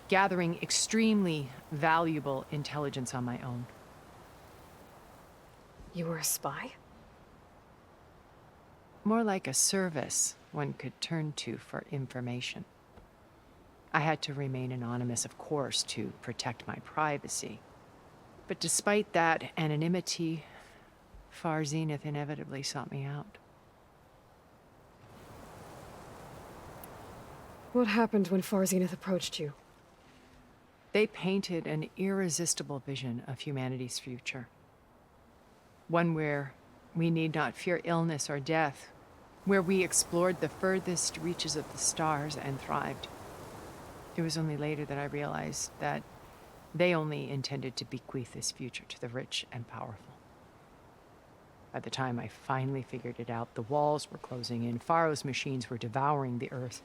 gathering extremely valuable intelligence on my own. You were a spy? More like a service one could turn to for information. I had to remain anonymous, of course, to protect my privacy. But despite that anonymity, 𝐵𝐺𝐼𝐻 inevitably sought me out. What happened when 𝐵𝐺𝐼𝐻 approached you? They painted an irresistible vision of humanity's future. One where we need not fear illness or death, where we explored the furthest reaches of the stars and thrived. It was only later that I realized that they only intended to bequeath this future to the rich and powerful. By the time I finally figured it out, the walls were closing in, Faro's machines were devouring the Earth.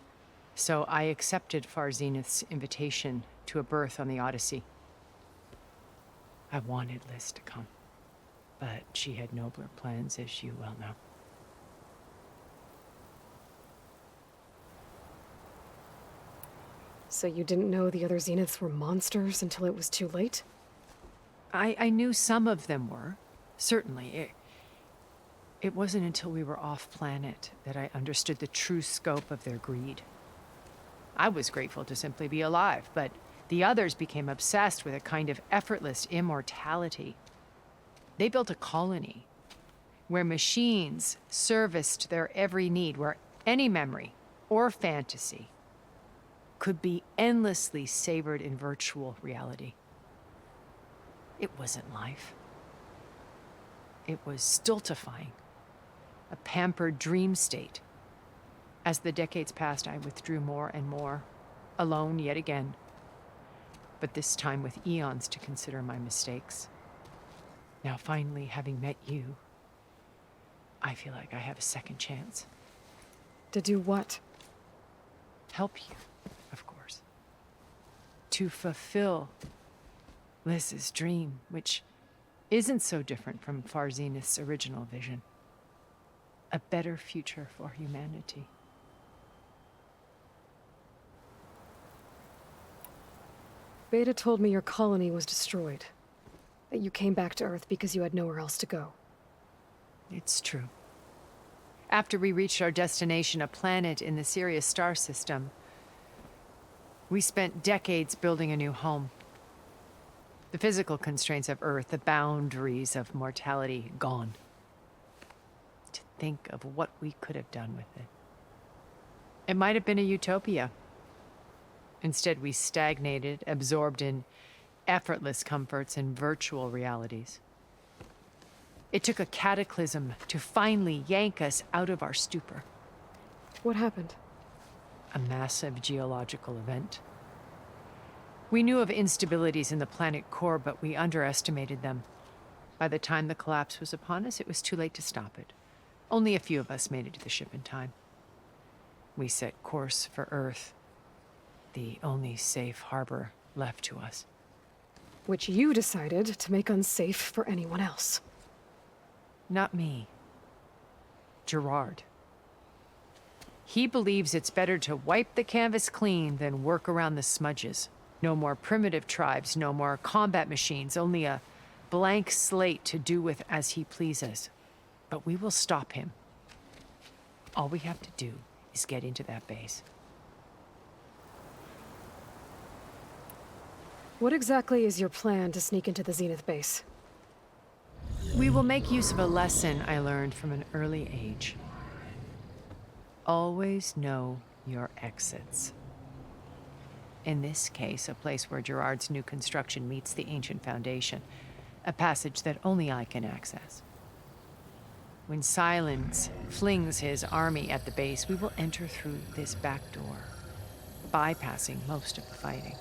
So I accepted 𝐵𝐺𝐼𝐻's invitation to a berth on the Odyssey. I wanted Liz to come, but she had nobler plans, as you well know. So you didn't know the other Zeniths were monsters until it was too late? I knew some of them were, certainly. It wasn't until we were off-planet that I understood the true scope of their greed. I was grateful to simply be alive, but the others became obsessed with a kind of effortless immortality. They built a colony where machines serviced their every need, where any memory or fantasy could be endlessly savored in virtual reality. It wasn't life. It was stultifying, a pampered dream state. As the decades passed, I withdrew more and more, alone yet again, but this time with eons to consider my mistakes. Now, finally, having met you, I feel like I have a second chance. To do what? Help you, of course. To fulfill Liz's dream, which isn't so different from 𝐵𝐺𝐼𝐻's original vision. A better future for humanity. Beta told me your colony was destroyed. That you came back to Earth because you had nowhere else to go. It's true. After we reached our destination, a planet in the Sirius star system, we spent decades building a new home. The physical constraints of Earth, the boundaries of mortality, gone. To think of what we could have done with it. It might have been a utopia. Instead, we stagnated, absorbed in effortless comforts and virtual realities. It took a cataclysm to finally yank us out of our stupor. What happened? A massive geological event. We knew of instabilities in the planet core, but we underestimated them. By the time the collapse was upon us, it was too late to stop it. Only a few of us made it to the ship in time. We set course for Earth, the only safe harbor left to us. Which you decided to make unsafe for anyone else. Not me. Gerard. He believes it's better to wipe the canvas clean than work around the smudges. No more primitive tribes, no more combat machines, only a blank slate to do with as he pleases. But we will stop him. All we have to do is get into that base. What exactly is your plan to sneak into the Zenith base? We will make use of a lesson I learned from an early age. Always know your exits. In this case, a place where Gerard's new construction meets the ancient foundation, a passage that only I can access. When Silence flings his army at the base, we will enter through this back door, bypassing most of the fighting.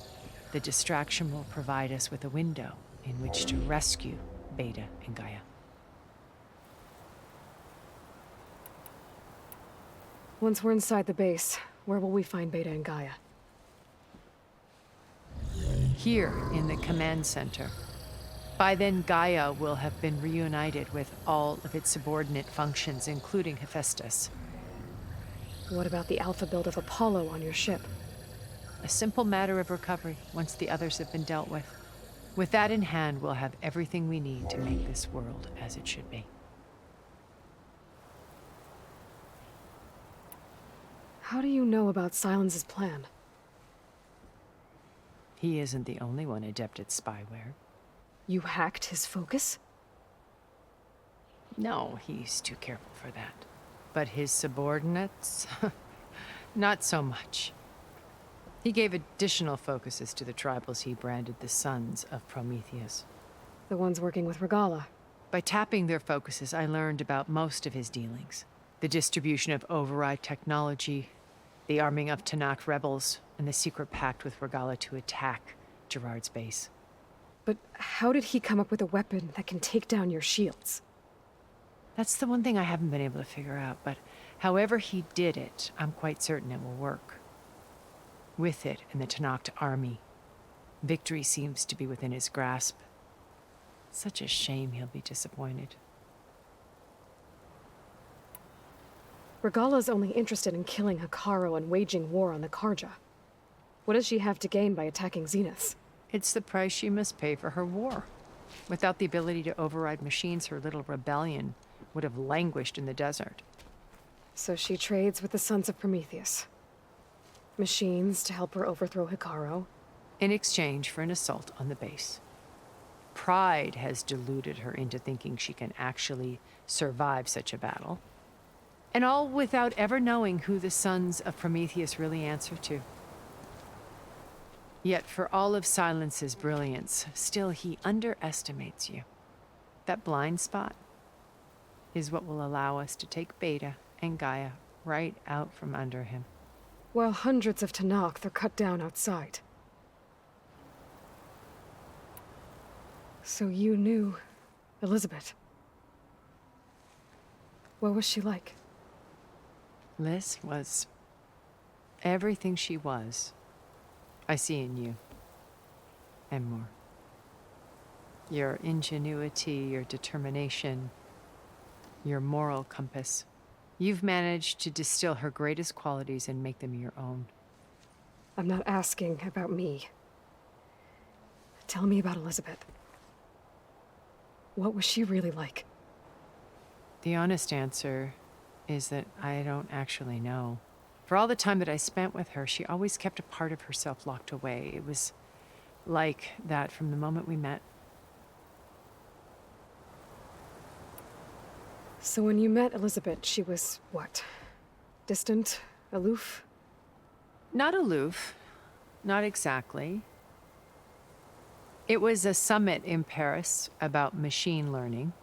The distraction will provide us with a window in which to rescue Beta and Gaia. Once we're inside the base, where will we find Beta and Gaia? Here in the command center. By then, Gaia will have been reunited with all of its subordinate functions, including Hephaestus. What about the alpha build of Apollo on your ship? A simple matter of recovery once the others have been dealt with. With that in hand, we'll have everything we need to make this world as it should be. How do you know about Silence's plan? He isn't the only one adept at spyware. You hacked his focus? No, he's too careful for that. But his subordinates? Not so much. He gave additional focuses to the tribals he branded the Sons of Prometheus. The ones working with Regalla. By tapping their focuses, I learned about most of his dealings. The distribution of override technology, the arming of Tanakh rebels, and the secret pact with Regalla to attack Gerard's base. But how did he come up with a weapon that can take down your shields? That's the one thing I haven't been able to figure out, but however he did it, I'm quite certain it will work. With it and the Tanakh army, victory seems to be within his grasp. Such a shame he'll be disappointed. Regalla's only interested in killing Hekarro and waging war on the Karja. What does she have to gain by attacking Zeniths? It's the price she must pay for her war. Without the ability to override machines, her little rebellion would have languished in the desert. So she trades with the Sons of Prometheus. Machines to help her overthrow Hekarro. In exchange for an assault on the base. Pride has deluded her into thinking she can actually survive such a battle. And all without ever knowing who the Sons of Prometheus really answer to. Yet for all of Silence's brilliance, still he underestimates you. That blind spot is what will allow us to take Beta and Gaia right out from under him. While hundreds of Tanakh are cut down outside. So you knew Elizabeth. What was she like? Liz was everything she was. I see in you. And more. Your ingenuity, your determination, your moral compass. You've managed to distill her greatest qualities and make them your own. I'm not asking about me. Tell me about Elizabeth. What was she really like? The honest answer is that I don't actually know. For all the time that I spent with her, she always kept a part of herself locked away. It was like that from the moment we met. So when you met Elizabeth, she was what? Distant? Aloof? Not aloof. Not exactly. It was a summit in Paris about machine learning.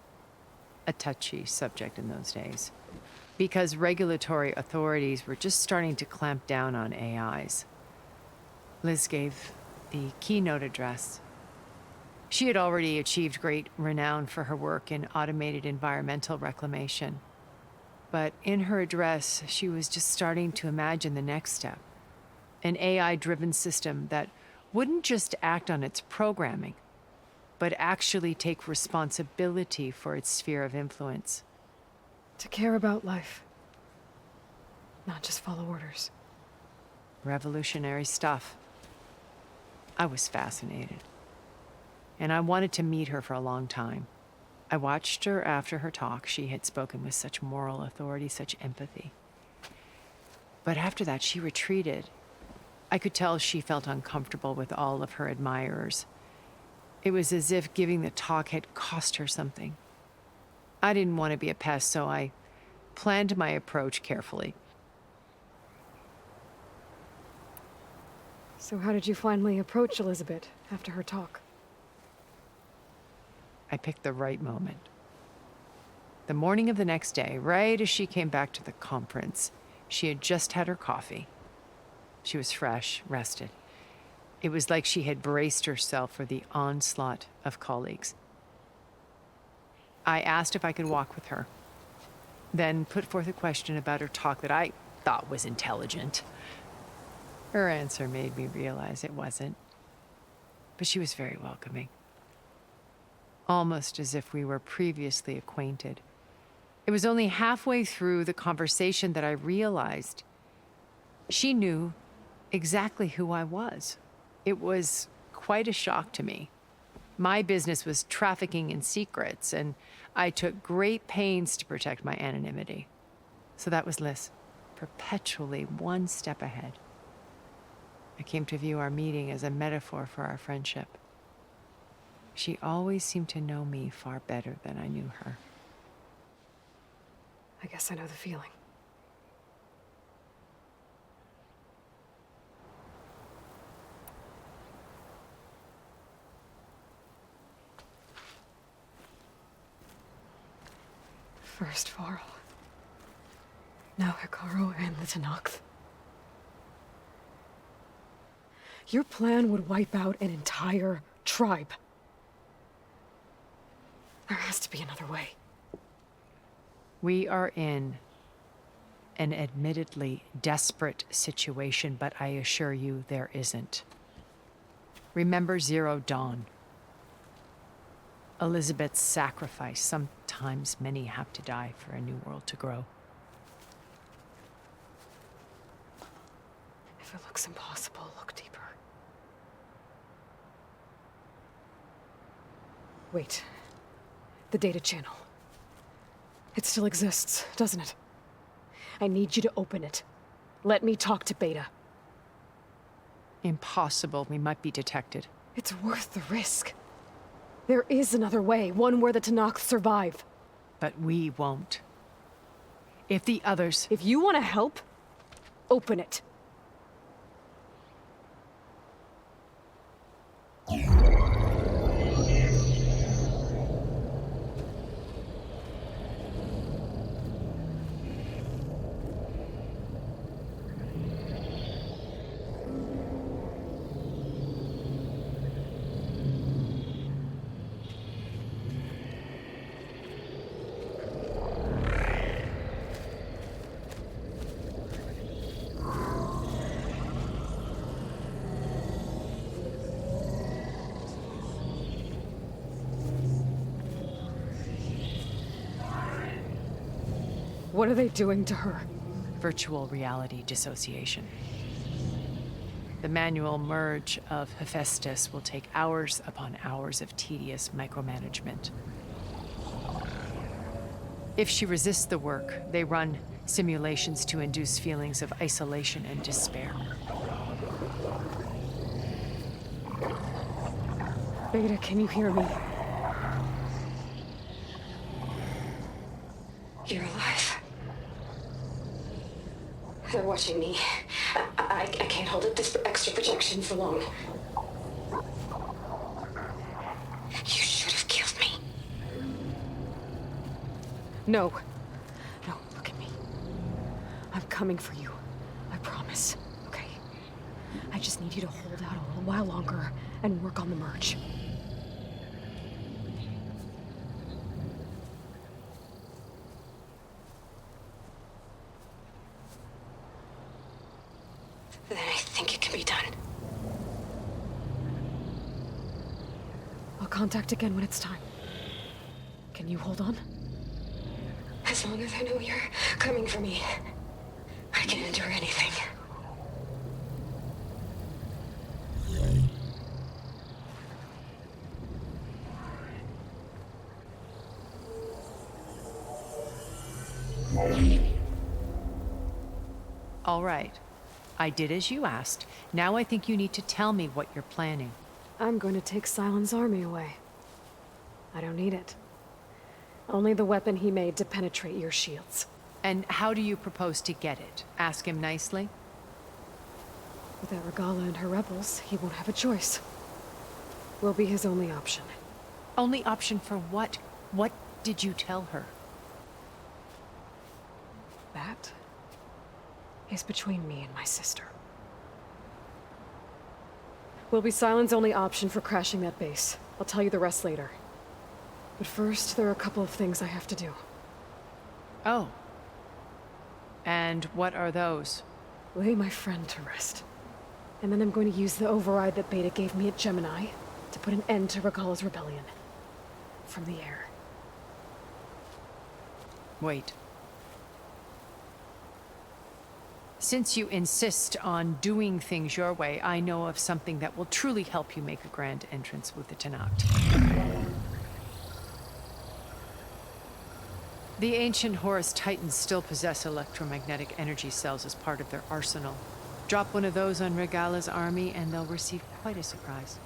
A touchy subject in those days. Because regulatory authorities were just starting to clamp down on AIs. Liz gave the keynote address. She had already achieved great renown for her work in automated environmental reclamation. But in her address, she was just starting to imagine the next step. An AI-driven system that wouldn't just act on its programming, but actually take responsibility for its sphere of influence. To care about life. Not just follow orders. Revolutionary stuff. I was fascinated. And I wanted to meet her for a long time. I watched her after her talk. She had spoken with such moral authority, such empathy. But after that, she retreated. I could tell she felt uncomfortable with all of her admirers. It was as if giving the talk had cost her something. I didn't want to be a pest, so I planned my approach carefully. So how did you finally approach Elizabeth after her talk? I picked the right moment. The morning of the next day, right as she came back to the conference, she had just had her coffee. She was fresh, rested. It was like she had braced herself for the onslaught of colleagues. I asked if I could walk with her, then put forth a question about her talk that I thought was intelligent. Her answer made me realize it wasn't, but she was very welcoming. Almost as if we were previously acquainted. It was only halfway through the conversation that I realized she knew exactly who I was. It was quite a shock to me. My business was trafficking in secrets, and I took great pains to protect my anonymity. So that was Liz, perpetually one step ahead. I came to view our meeting as a metaphor for our friendship. She always seemed to know me far better than I knew her. I guess I know the feeling. First Faro. Now Hekarro and the Tenakth. Your plan would wipe out an entire tribe. There has to be another way. We are in an admittedly desperate situation, but I assure you there isn't. Remember Zero Dawn. Elizabeth's sacrifice. Sometimes many have to die for a new world to grow. If it looks impossible, look deeper. Wait. The data channel. It still exists, doesn't it? I need you to open it. Let me talk to Beta. Impossible. We might be detected. It's worth the risk. There is another way, one where the Tenakth survive. But we won't. If the others... If you want to help, open it. What are they doing to her? Virtual reality dissociation. The manual merge of Hephaestus will take hours upon hours of tedious micromanagement. If she resists the work, they run simulations to induce feelings of isolation and despair. Beta, can you hear me? You're alive. They're watching me. I can't hold up this extra projection for long. You should have killed me. No. No, look at me. I'm coming for you. I promise. Okay? I just need you to hold out a little while longer and work on the merge. Then I think it can be done. I'll contact again when it's time. Can you hold on? As long as I know you're coming for me, I can endure anything. All right. I did as you asked. Now I think you need to tell me what you're planning. I'm going to take Sylens' army away. I don't need it. Only the weapon he made to penetrate your shields. And how do you propose to get it? Ask him nicely? Without Regalla and her rebels, he won't have a choice. We'll be his only option. Only option for what? What did you tell her? That is between me and my sister. Will be Sylens' only option for crashing that base. I'll tell you the rest later. But first, there are a couple of things I have to do. Oh. And what are those? Lay my friend to rest. And then I'm going to use the override that Beta gave me at Gemini to put an end to Regalla's rebellion. From the air. Wait. Since you insist on doing things your way, I know of something that will truly help you make a grand entrance with the Tenakth. The ancient Horus Titans still possess electromagnetic energy cells as part of their arsenal. Drop one of those on Regala's army and they'll receive quite a surprise.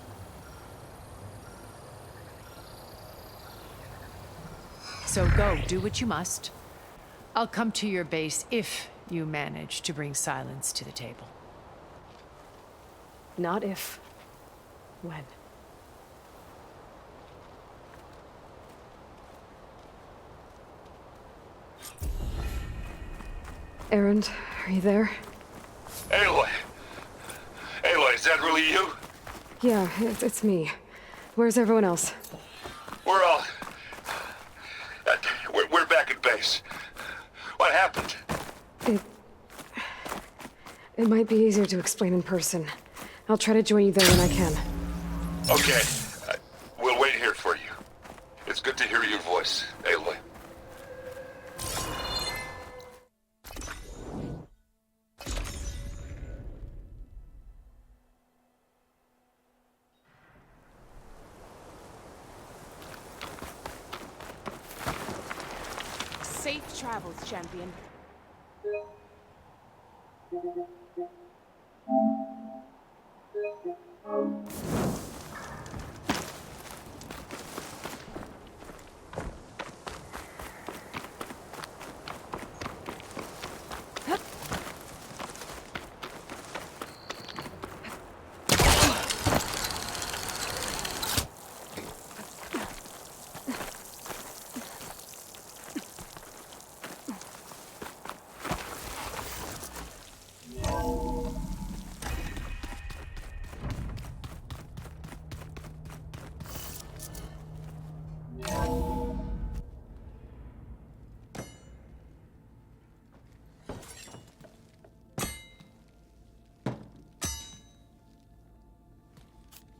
So go, do what you must. I'll come to your base if you manage to bring silence to the table. Not if. When. Errand, are you there? Aloy! Aloy, is that really you? Yeah, it's me. Where's everyone else? We're all... We're back at base. What happened? It might be easier to explain in person. I'll try to join you there when I can. Okay. We'll wait here for you. It's good to hear your voice, Aloy. Safe travels, champion.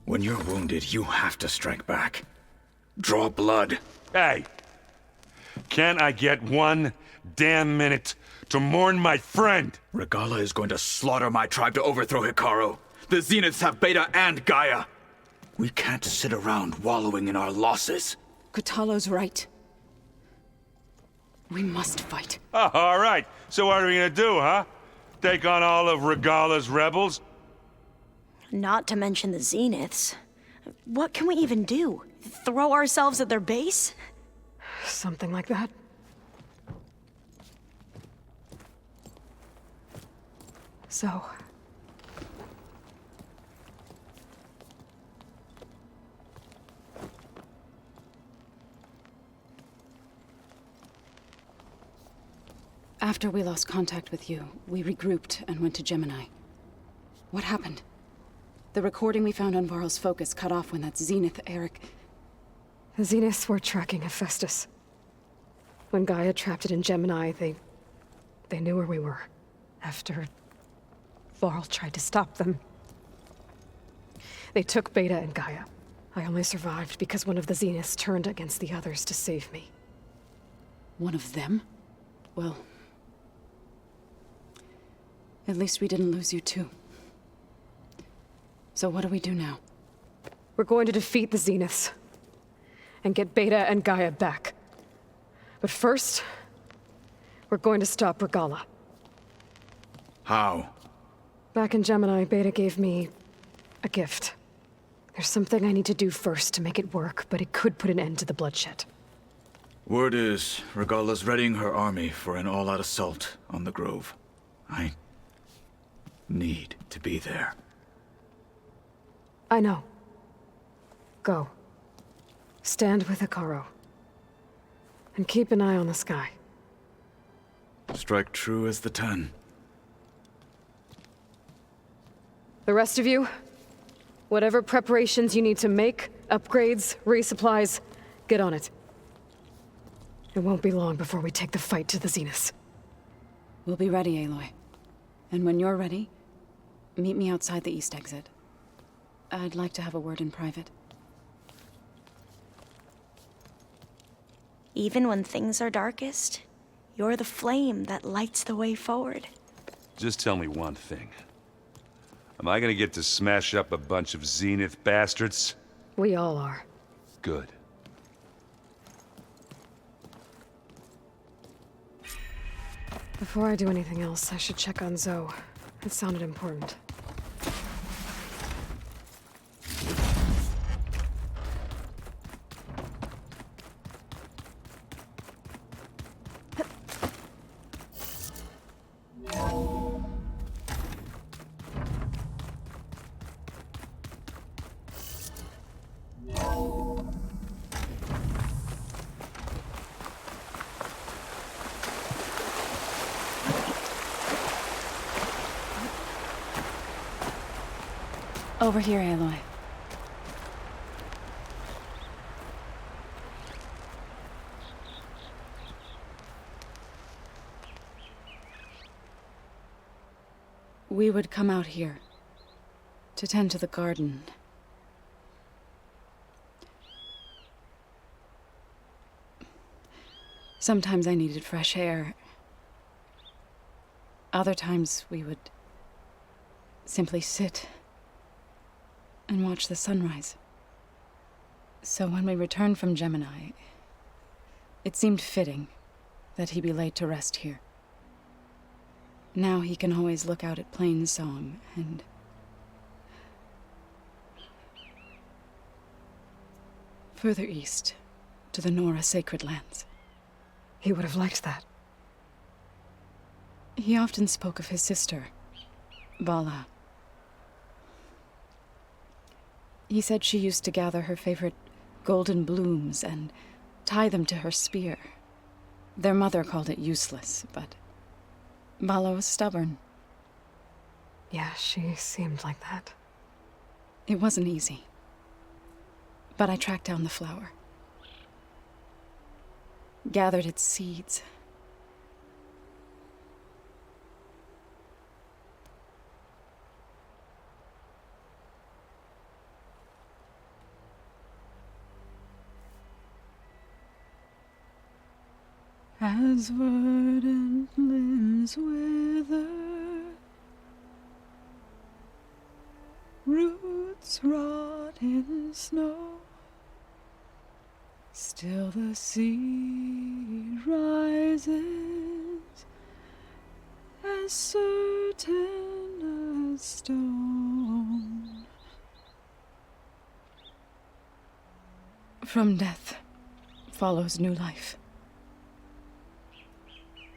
When you're wounded, you have to strike back. Draw blood. Hey! Can't I get one damn minute to mourn my friend? Regalla is going to slaughter my tribe to overthrow Hekarro. The Zeniths have Beta and Gaia. We can't sit around wallowing in our losses. Kotallo's right. We must fight. Oh, all right. So what are we gonna do, huh? Take on all of Regalla's rebels? Not to mention the Zeniths. What can we even do? Throw ourselves at their base? Something like that. So... After we lost contact with you, we regrouped and went to Gemini. What happened? The recording we found on Varl's focus cut off when that Zenith, Eric... The Zeniths were tracking Hephaestus. When Gaia trapped it in Gemini, they knew where we were. After Varl tried to stop them. They took Beta and Gaia. I only survived because one of the Zeniths turned against the others to save me. One of them? Well... At least we didn't lose you too. So what do we do now? We're going to defeat the Zeniths. And get Beta and Gaia back. But first, we're going to stop Regalla. How? Back in Gemini, Beta gave me a gift. There's something I need to do first to make it work, but it could put an end to the bloodshed. Word is, Regalla's readying her army for an all-out assault on the Grove. I need to be there. I know. Go. Stand with Hekarro. And keep an eye on the sky. Strike true as the 10. The rest of you, whatever preparations you need to make, upgrades, resupplies, get on it. It won't be long before we take the fight to the Zeniths. We'll be ready, Aloy. And when you're ready, meet me outside the east exit. I'd like to have a word in private. Even when things are darkest, you're the flame that lights the way forward. Just tell me one thing. Am I gonna get to smash up a bunch of Zenith bastards? We all are. Good. Before I do anything else, I should check on 𝐿. It sounded important. Over here, Aloy. We would come out here to tend to the garden. Sometimes I needed fresh air. Other times we would simply sit and watch the sunrise. So when we returned from Gemini, it seemed fitting that he be laid to rest here. Now he can always look out at Plainsong and further east to the Nora sacred lands. He would have liked that. He often spoke of his sister, Vala. He said she used to gather her favorite golden blooms and tie them to her spear. Their mother called it useless, but Vala was stubborn. Yeah, she seemed like that. It wasn't easy, but I tracked down the flower, gathered its seeds. As verdant limbs wither, roots rot in snow, still the seed rises, as certain as stone. From death follows new life.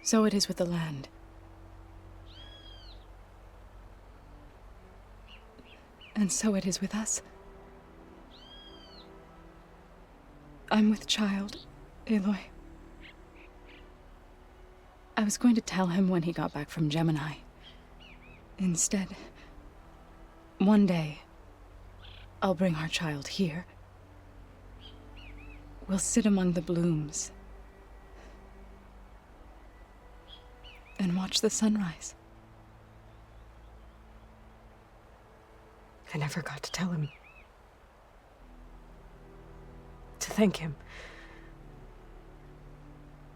So it is with the land. And so it is with us. I'm with child, Aloy. I was going to tell him when he got back from Gemini. Instead, one day, I'll bring our child here. We'll sit among the blooms and watch the sunrise. I never got to tell him. To thank him.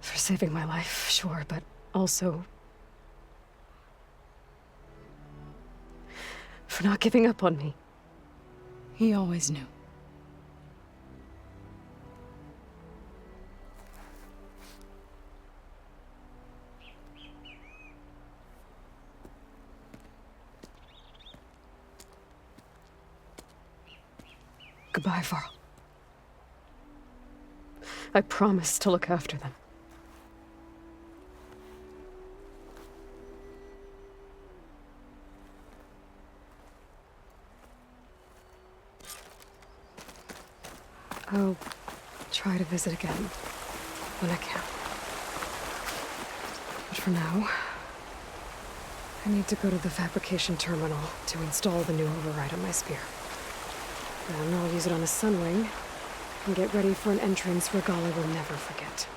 For saving my life, sure, but also for not giving up on me. He always knew. Goodbye, Faro. I promise to look after them. I'll try to visit again when I can. But for now, I need to go to the fabrication terminal to install the new override on my spear. Then I'll use it on a sunwing and get ready for an entrance Regalla will never forget.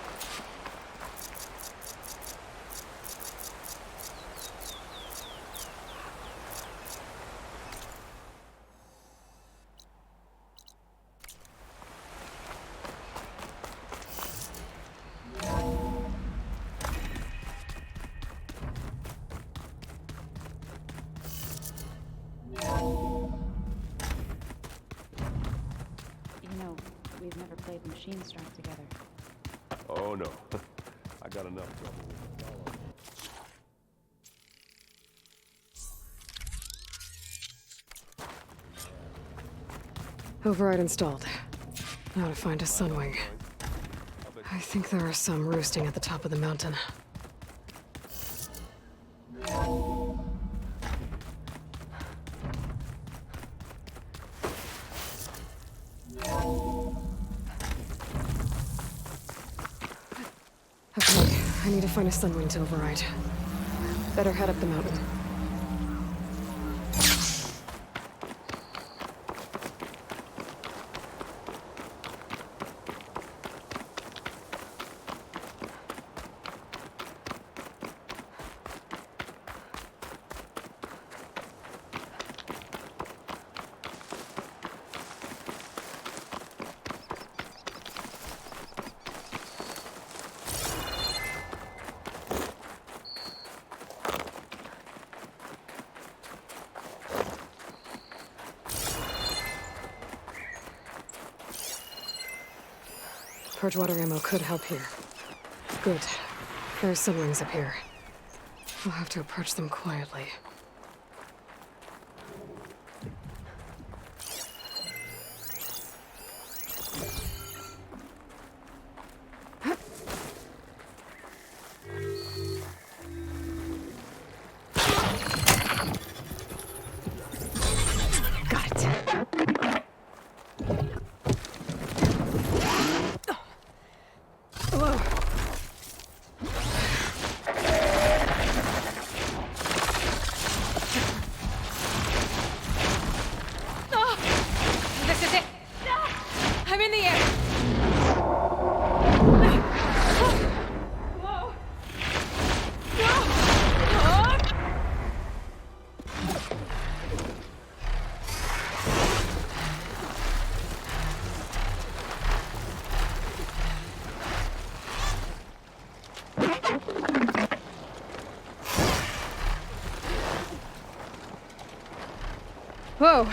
We've never played Machine Strike together. Oh no, I got enough trouble with Regalla. Override installed. Now to find a Sunwing. I think there are some roosting at the top of the mountain. Okay, I need to find a Sunwing to override. Better head up the mountain. Purge water ammo could help here. Good. There are Sunwings up here. We'll have to approach them quietly. Whoa!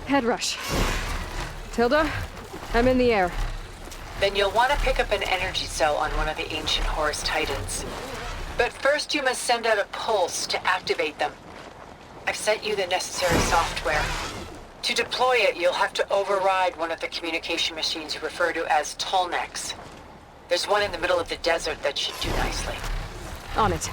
Head rush. Tilda, I'm in the air. Then you'll want to pick up an energy cell on one of the ancient Horus Titans. But first you must send out a pulse to activate them. I've sent you the necessary software. To deploy it, you'll have to override one of the communication machines you refer to as Tallnecks. There's one in the middle of the desert that should do nicely. On it.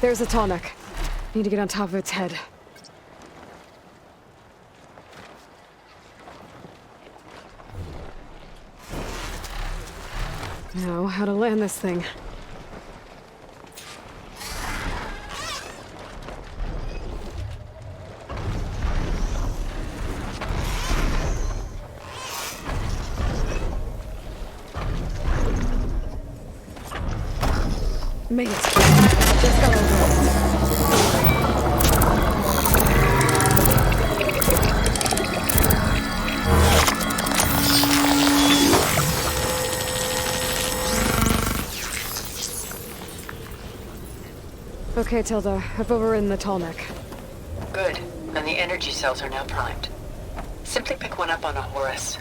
There's a Tallneck. Need to get on top of its head. Now, how to land this thing. Made it. Just got over it. Okay, Tilda. I've overridden the Tallneck. Good. And the energy cells are now primed. Simply pick one up on a Horus.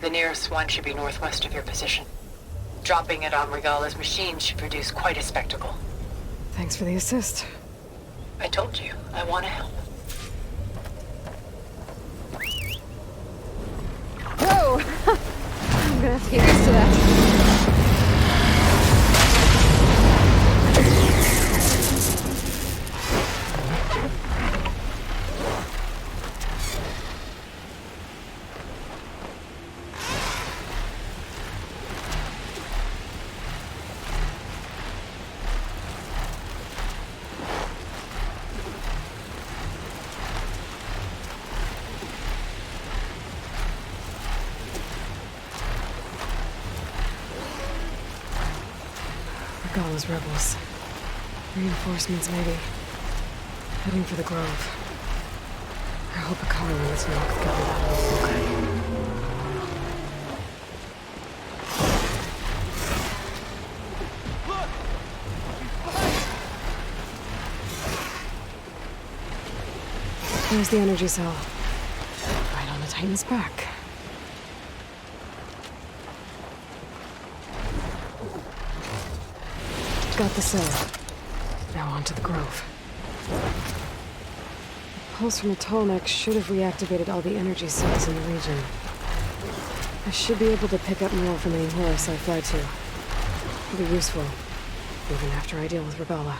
The nearest one should be northwest of your position. Dropping it on Regalla's machine should produce quite a spectacle. Thanks for the assist. I told you, I want to help. Whoa! I'm gonna have to get used to that. Regalla's rebels. Reinforcements, maybe. Heading for the Grove. I hope Ikaru is knocked the out of the poker. There's the energy cell. Right on the Titan's back. Got the cell. Now on to the grove. The pulse from the toll neck should have reactivated all the energy cells in the region. I should be able to pick up more from any Horus I fly to. It'll be useful, even after I deal with Regalla.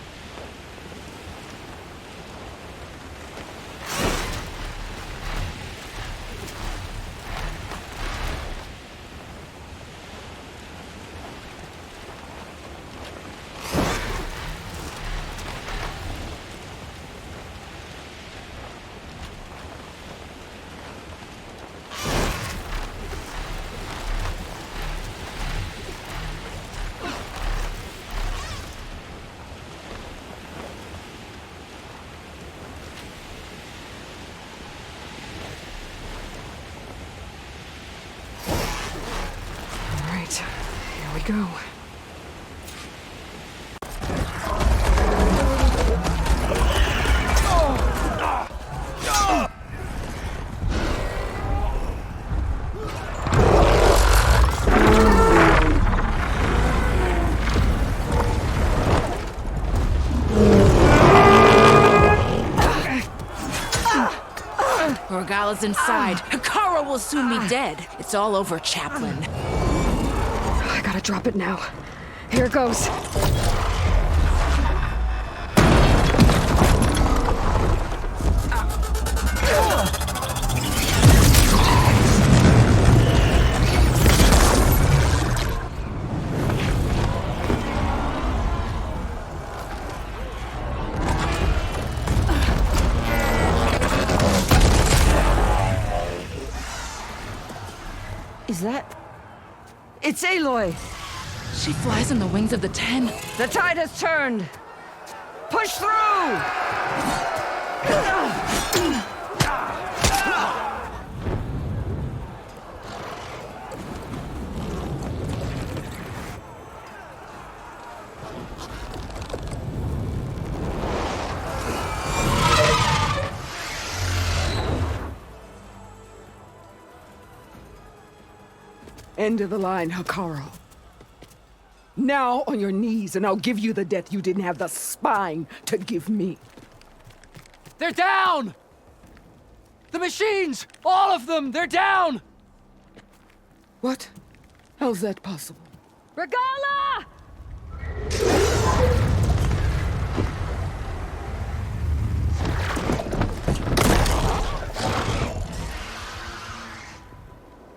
Here we go. Regalla's inside. Hikaru will soon be dead. It's all over, Chaplain. I gotta drop it now. Here it goes. Is that... It's Aloy! She flies on the wings of the 10. The tide has turned! Push through! End of the line, Hikaru. Now on your knees, and I'll give you the death you didn't have the spine to give me. They're down! The machines! All of them! They're down! What? How's that possible? Regalla!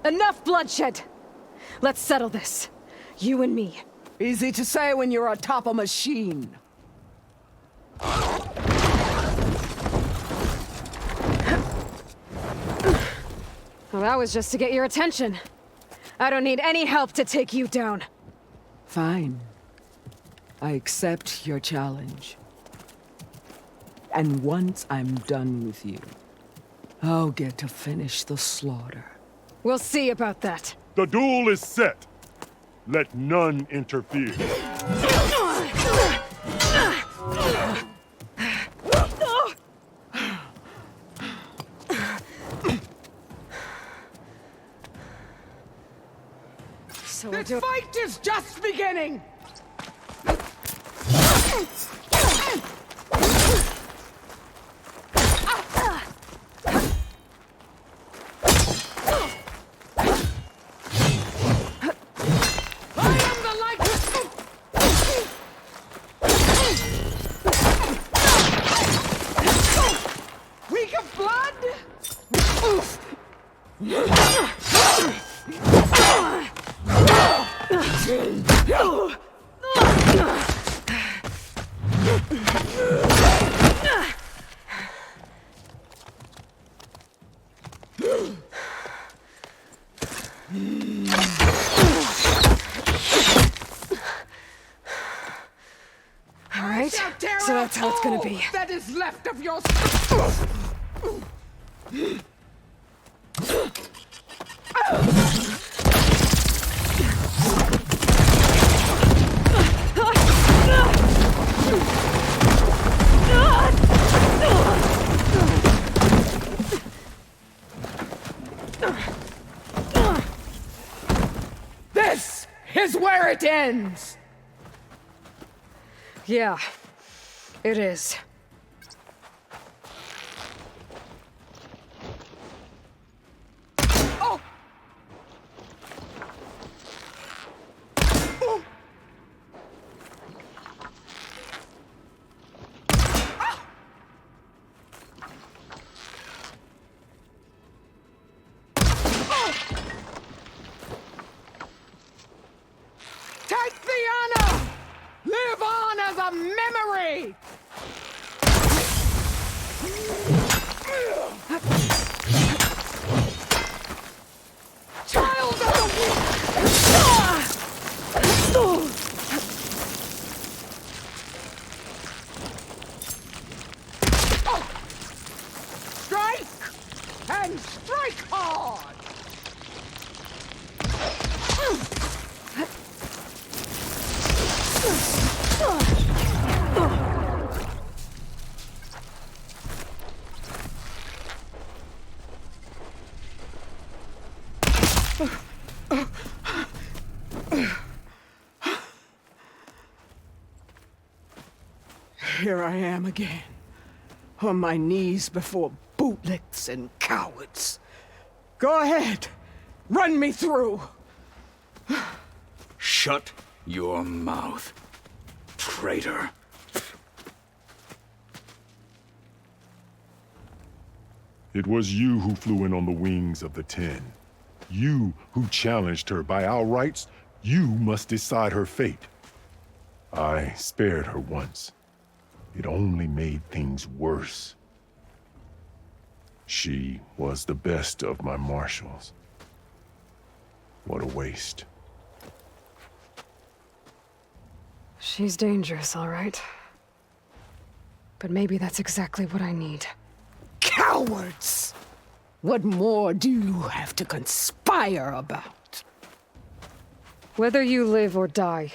Enough bloodshed! Let's settle this. You and me. Easy to say when you're atop a machine. Well, that was just to get your attention. I don't need any help to take you down. Fine. I accept your challenge. And once I'm done with you, I'll get to finish the slaughter. We'll see about that. The duel is set. Let none interfere. So this fight is just beginning! Alright, so that's how it's gonna be. That is left of your... is where it ends! Yeah, it is. Take the honor! Live on as a memory! Child of the Strike! And strike hard! Here I am again, on my knees before bootlicks and cowards. Go ahead, run me through. Shut your mouth, traitor. It was you who flew in on the wings of the 10. You who challenged her. By our rights, you must decide her fate. I spared her once. It only made things worse. She was the best of my marshals. What a waste. She's dangerous, all right. But maybe that's exactly what I need. Cowards! What more do you have to conspire about? Whether you live or die.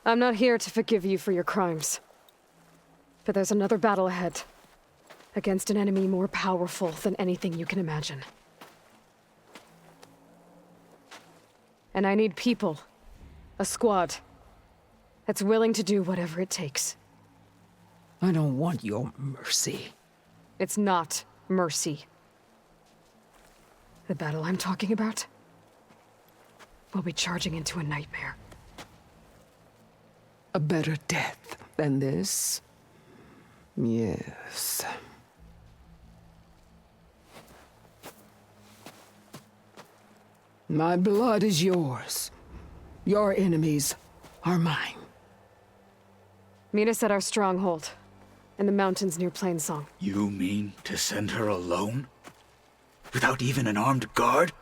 I'm not here to forgive you for your crimes. But there's another battle ahead. Against an enemy more powerful than anything you can imagine. And I need people. A squad. That's willing to do whatever it takes. I don't want your mercy. It's not mercy. The battle I'm talking about will be charging into a nightmare. A better death than this? Yes. My blood is yours. Your enemies are mine. Meet us at our stronghold, in the mountains near Plainsong. You mean to send her alone? Without even an armed guard?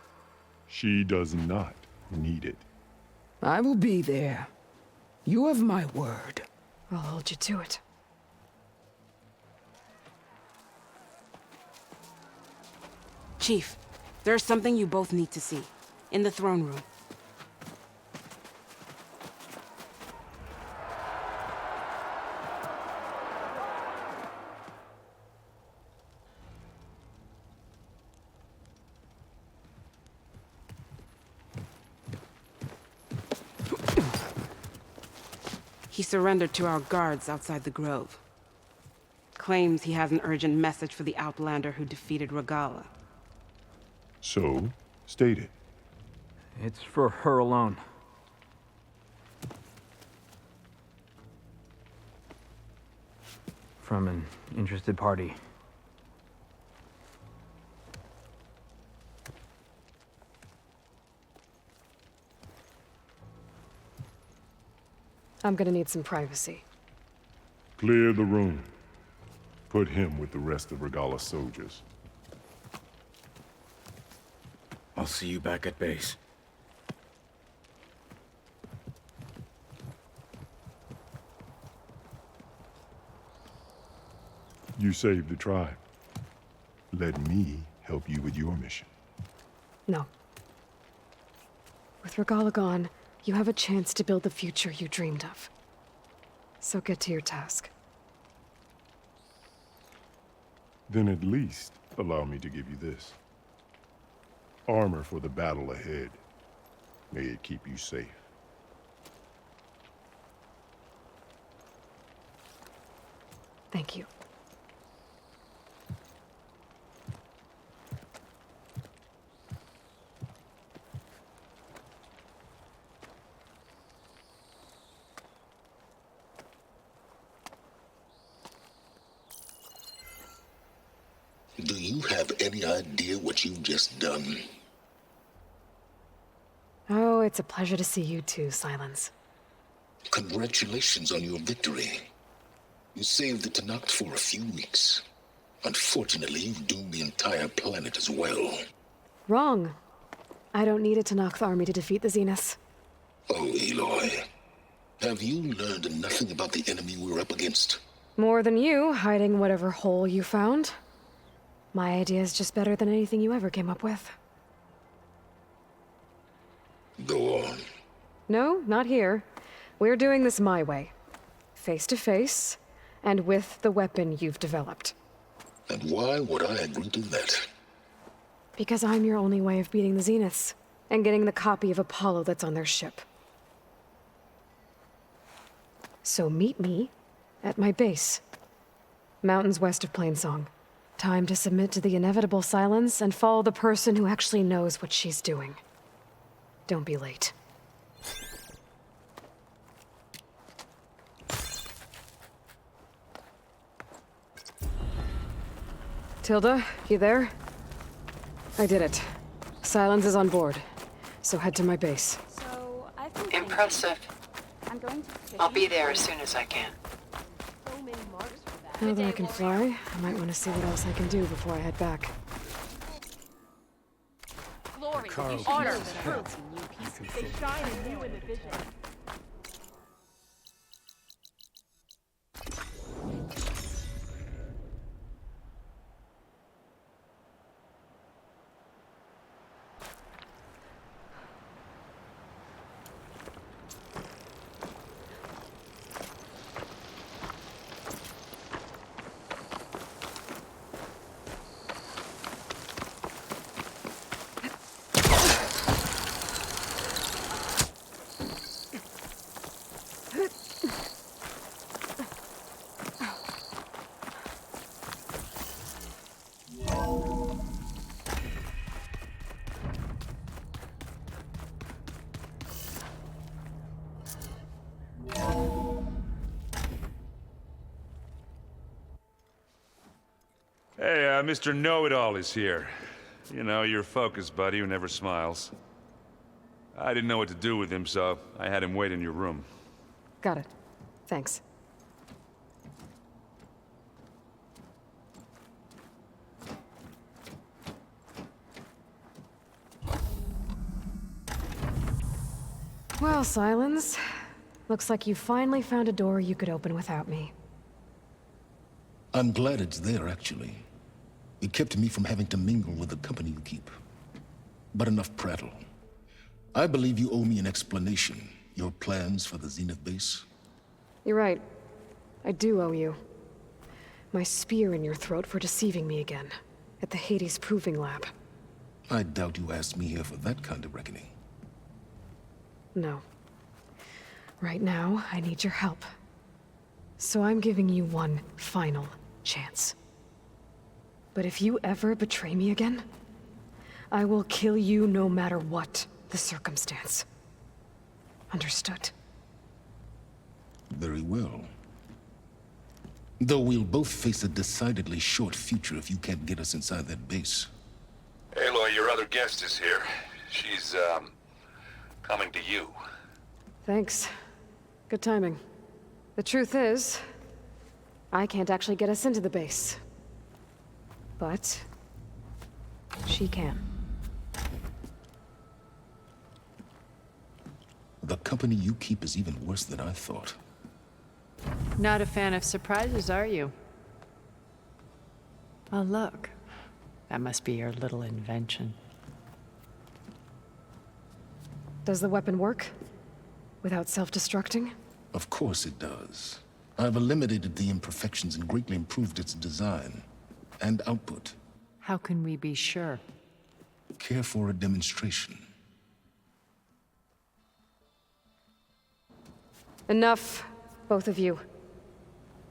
She does not need it. I will be there. You have my word. I'll hold you to it. Chief, there's something you both need to see. In the throne room. He surrendered to our guards outside the grove. Claims he has an urgent message for the Outlander who defeated Regalla. So, state it. It's for her alone. From an interested party. I'm gonna need some privacy. Clear the room. Put him with the rest of Regalla's soldiers. I'll see you back at base. You saved the tribe. Let me help you with your mission. No. With Regalla gone, you have a chance to build the future you dreamed of. So get to your task. Then at least Allow me to give you this. Armor for the battle ahead. May it keep you safe. Thank you. Do you have any idea what you've just done? Oh, it's a pleasure to see you too, Silence. Congratulations on your victory. You saved the Tenakth for a few weeks. Unfortunately, you've doomed the entire planet as well. Wrong. I don't need a Tenakth army to defeat the Zeniths. Oh, Aloy. Have you learned nothing about the enemy we're up against? More than you, hiding whatever hole you found. My idea is just better than anything you ever came up with. Go on. No, not here. We're doing this my way. Face to face, and with the weapon you've developed. And why would I agree to that? Because I'm your only way of beating the Zeniths, and getting the copy of Apollo that's on their ship. So meet me at my base. Mountains west of Plainsong. Time to submit to the inevitable silence and follow the person who actually knows what she's doing. Don't be late. Tilda, you there? I did it. Silence is on board. So head to my base. Impressive. I'll be there as soon as I can. Now that I can fly, I might want to see what else I can do before I head back. Glory, Carl, honor, Jesus. truth. They shine in you in the vision. Hey, Mr. Know-It-All is here. You know, your focus buddy who never smiles. I didn't know what to do with him, so I had him wait in your room. Got it. Thanks. Well, Silence. Looks like you finally found a door you could open without me. I'm glad it's there, actually. It kept me from having to mingle with the company you keep. But enough prattle. I believe you owe me an explanation. Your plans for the Zenith base? You're right. I do owe you. My spear in your throat for deceiving me again. At the Hades Proving Lab. I doubt you asked me here for that kind of reckoning. No. Right now, I need your help. So I'm giving you one final chance. But if you ever betray me again, I will kill you no matter what the circumstance. Understood? Very well. Though we'll both face a decidedly short future if you can't get us inside that base. Aloy, your other guest is here. She's, coming to you. Thanks. Good timing. The truth is, I can't actually get us into the base. But she can. The company you keep is even worse than I thought. Not a fan of surprises, are you? Oh, look. That must be your little invention. Does the weapon work? Without self-destructing? Of course it does. I've eliminated the imperfections and greatly improved its design and output. How can we be sure? Care for a demonstration? Enough, both of you.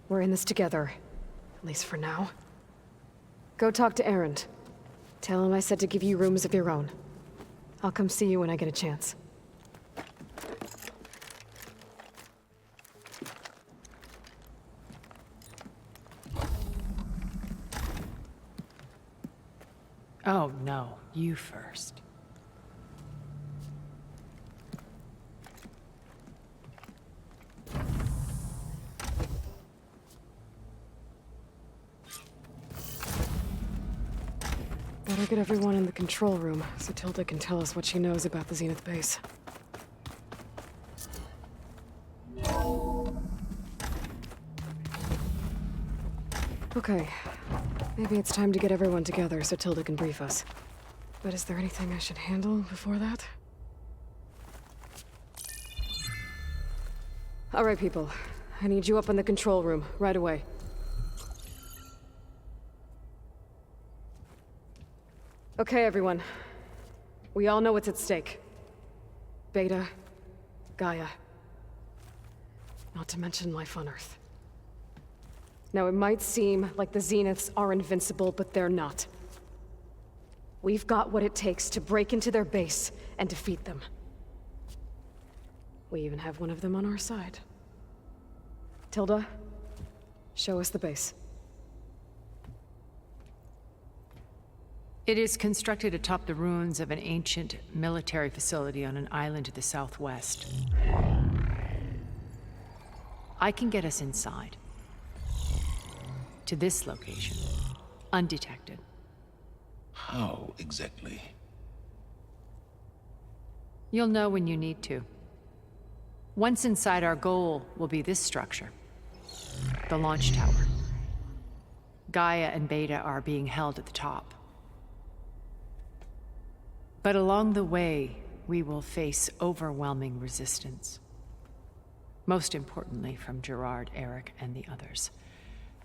We're in this together, at least for now. Go talk to 𝐼𝐻𝐿. Tell him I said to give you rooms of your own. I'll come see you when I get a chance. Oh, no. You first. Better get everyone in the control room so Tilda can tell us what she knows about the Zenith base. Okay. Maybe it's time to get everyone together so Tilda can brief us. But is there anything I should handle before that? All right, people. I need you up in the control room, right away. Okay, everyone. We all know what's at stake. Beta, Gaia. Not to mention life on Earth. Now, it might seem like the Zeniths are invincible, but they're not. We've got what it takes to break into their base and defeat them. We even have one of them on our side. Tilda, show us the base. It is constructed atop the ruins of an ancient military facility on an island to the southwest. I can get us inside. To this location, undetected. How exactly? You'll know when you need to. Once inside, our goal will be this structure. The launch tower. Gaia and Beta are being held at the top. But along the way, we will face overwhelming resistance. Most importantly from Gerard, Eric, and the others.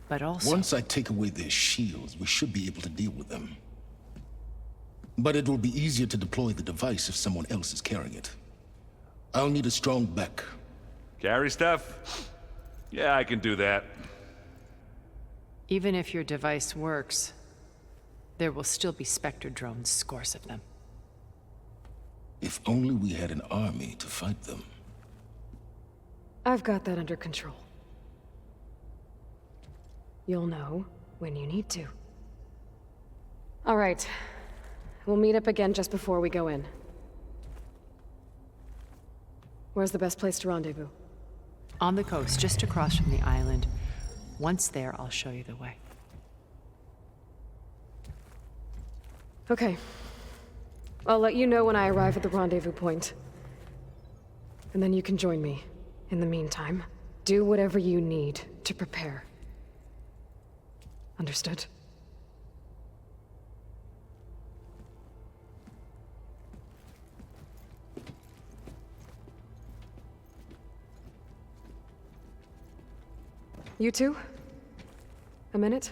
But also... Once I take away their shields, we should be able to deal with them. But it will be easier to deploy the device if someone else is carrying it. I'll need a strong back. Carry stuff? Yeah, I can do that. Even if your device works, there will still be Spectre drones, scores of them. If only we had an army to fight them. I've got that under control. You'll know when you need to. All right. We'll meet up again just before we go in. Where's the best place to rendezvous? On the coast, just across from the island. Once there, I'll show you the way. Okay. I'll let you know when I arrive at the rendezvous point. And then you can join me. In the meantime, do whatever you need to prepare. Understood? You two? A minute?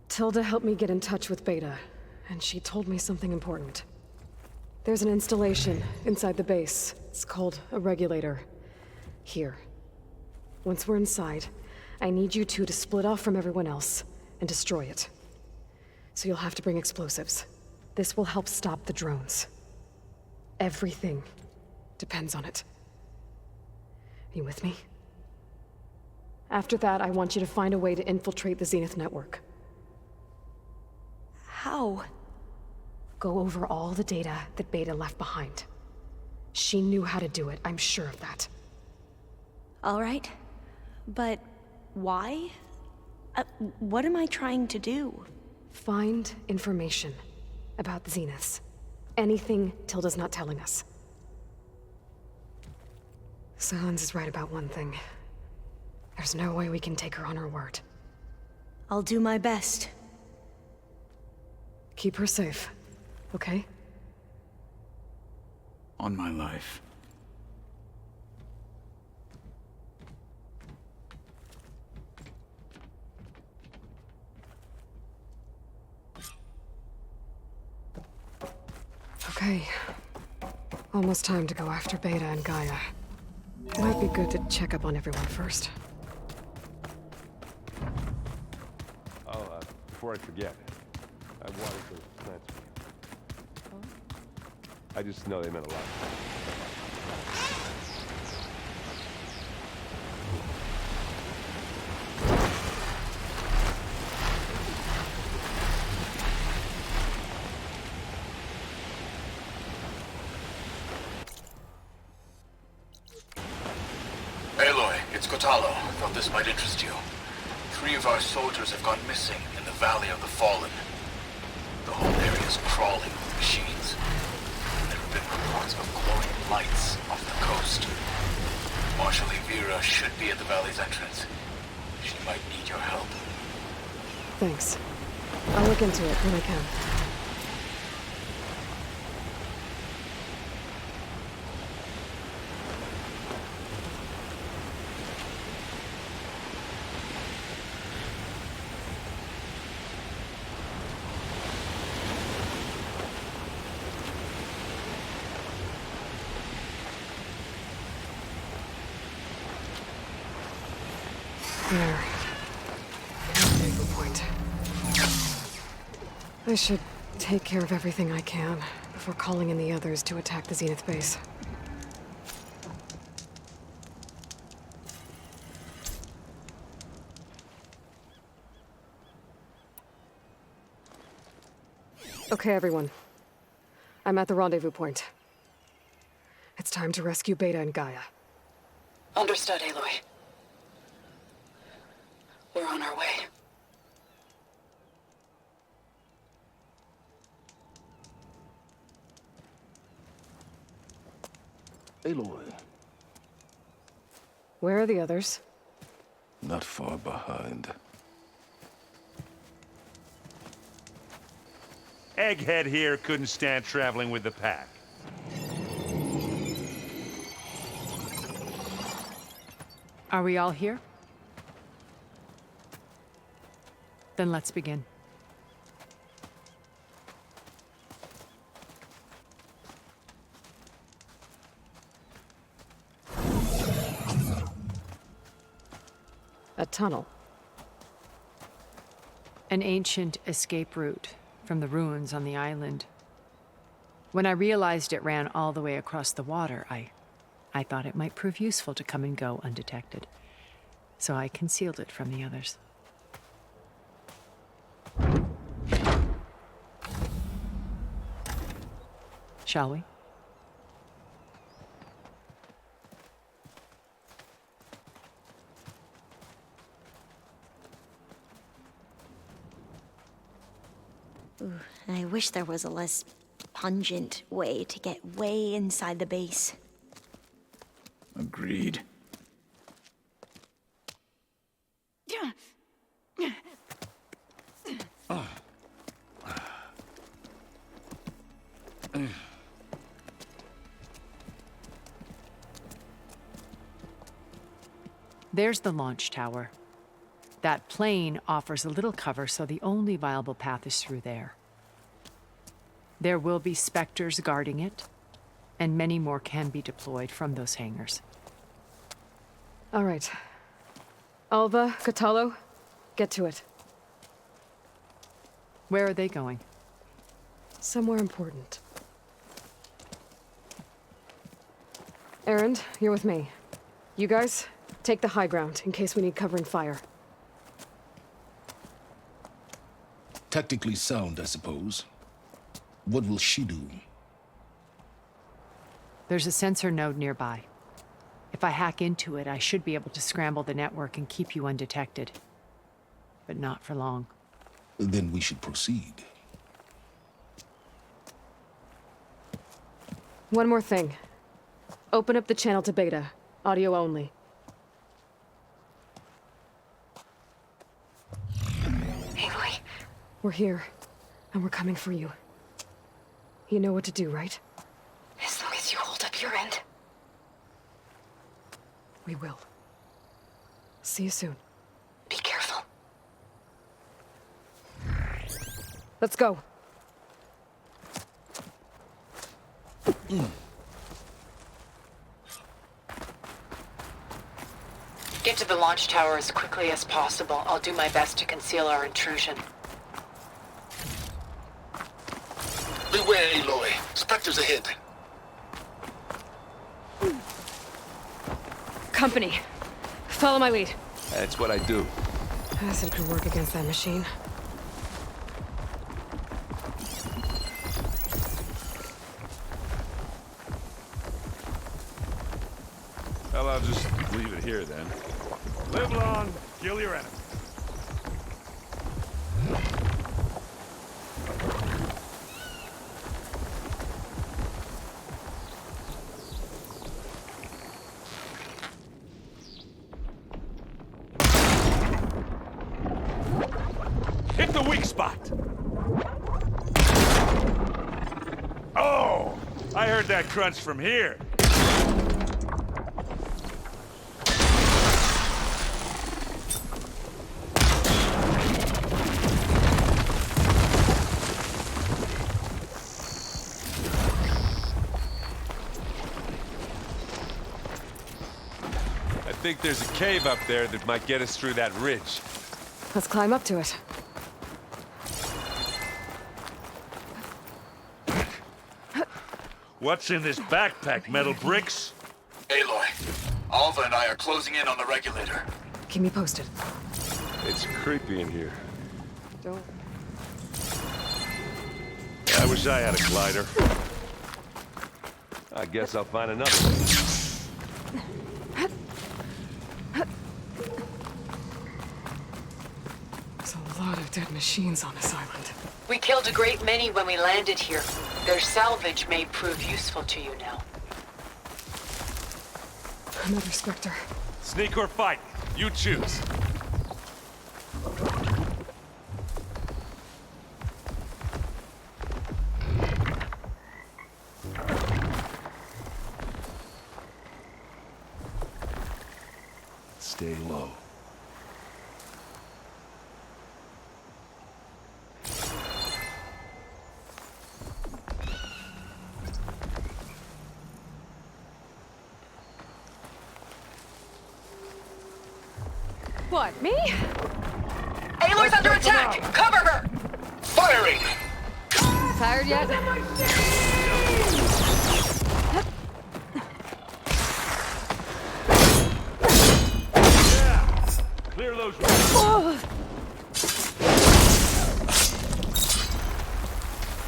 Tilda helped me get in touch with Beta, and she told me something important. There's an installation inside the base. It's called a regulator. Here. Once we're inside, I need you two to split off from everyone else and destroy it. So you'll have to bring explosives. This will help stop the drones. Everything depends on it. Are you with me? After that, I want you to find a way to infiltrate the Zenith network. How? Go over all the data that Beta left behind. She knew how to do it, I'm sure of that. All right. But why? What am I trying to do? Find information about the Zeniths. Anything Tilda's not telling us. Sans is right about one thing. There's no way we can take her on her word. I'll do my best. Keep her safe, okay? On my life. Okay. Almost time to go after Beta and Gaia. Might be good to check up on everyone first. Oh, before I forget, I wanted those plants for you. I just know they meant a lot. Aloy, it's Kotalo. Thought this might interest you. 3 of our soldiers have gone missing in the Valley of the Fallen. The whole area is crawling with machines. There have been reports of glowing lights off the coast. Marshal 𝐵𝐴𝐵𝐴 should be at the valley's entrance. She might need your help. Thanks. I'll look into it when I can. There. Rendezvous point. I should take care of everything I can before calling in the others to attack the Zenith base. Okay, everyone. I'm at the rendezvous point. It's time to rescue Beta and Gaia. Understood, Aloy. We're on our way. Aloy, Where are the others? not far behind. Egghead here couldn't stand traveling with the pack. Are we all here? Then let's begin. A tunnel. An ancient escape route from the ruins on the island. When I realized it ran all the way across the water, I thought it might prove useful to come and go undetected. So I concealed it from the others. Shall we? Ooh, I wish there was a less pungent way to get way inside the base. Agreed. There's the launch tower. That plane offers a little cover, so the only viable path is through there. There will be Spectres guarding it, and many more can be deployed from those hangars. All right. Alva, Kotalo, get to it. Where are they going? Somewhere important. Erend, you're with me. You guys, take the high ground in case we need covering fire. Tactically sound, I suppose. What will she do? There's a sensor node nearby. If I hack into it, I should be able to scramble the network and keep you undetected. But not for long. Then we should proceed. One more thing. Open up the channel to Beta. Audio only. Aloy. We're here, and we're coming for you. You know what to do, right? As long as you hold up your end. We will. See you soon. Be careful. Let's go. Get to the launch tower as quickly as possible. I'll do my best to conceal our intrusion. Beware, Aloy. Spectres ahead. Company. Follow my lead. That's what I do. Acid could work against that machine. Well, I'll just leave it here then. Live long, kill your enemy. Hit the weak spot! Oh! I heard that crunch from here. I think there's a cave up there that might get us through that ridge. Let's climb up to it. What's in this backpack, metal bricks? Aloy, Alva and I are closing in on the regulator. Keep me posted. It's creepy in here. Don't. I wish I had a glider. I guess I'll find another one. There's a lot of dead machines on this island. We killed a great many when we landed here. Their salvage may prove useful to you now. Another Spectre. Sneak or fight, you choose. Stay low. What, me? Aloy's under attack! Cover her! Firing! Tired yet? Yeah! Clear those roads.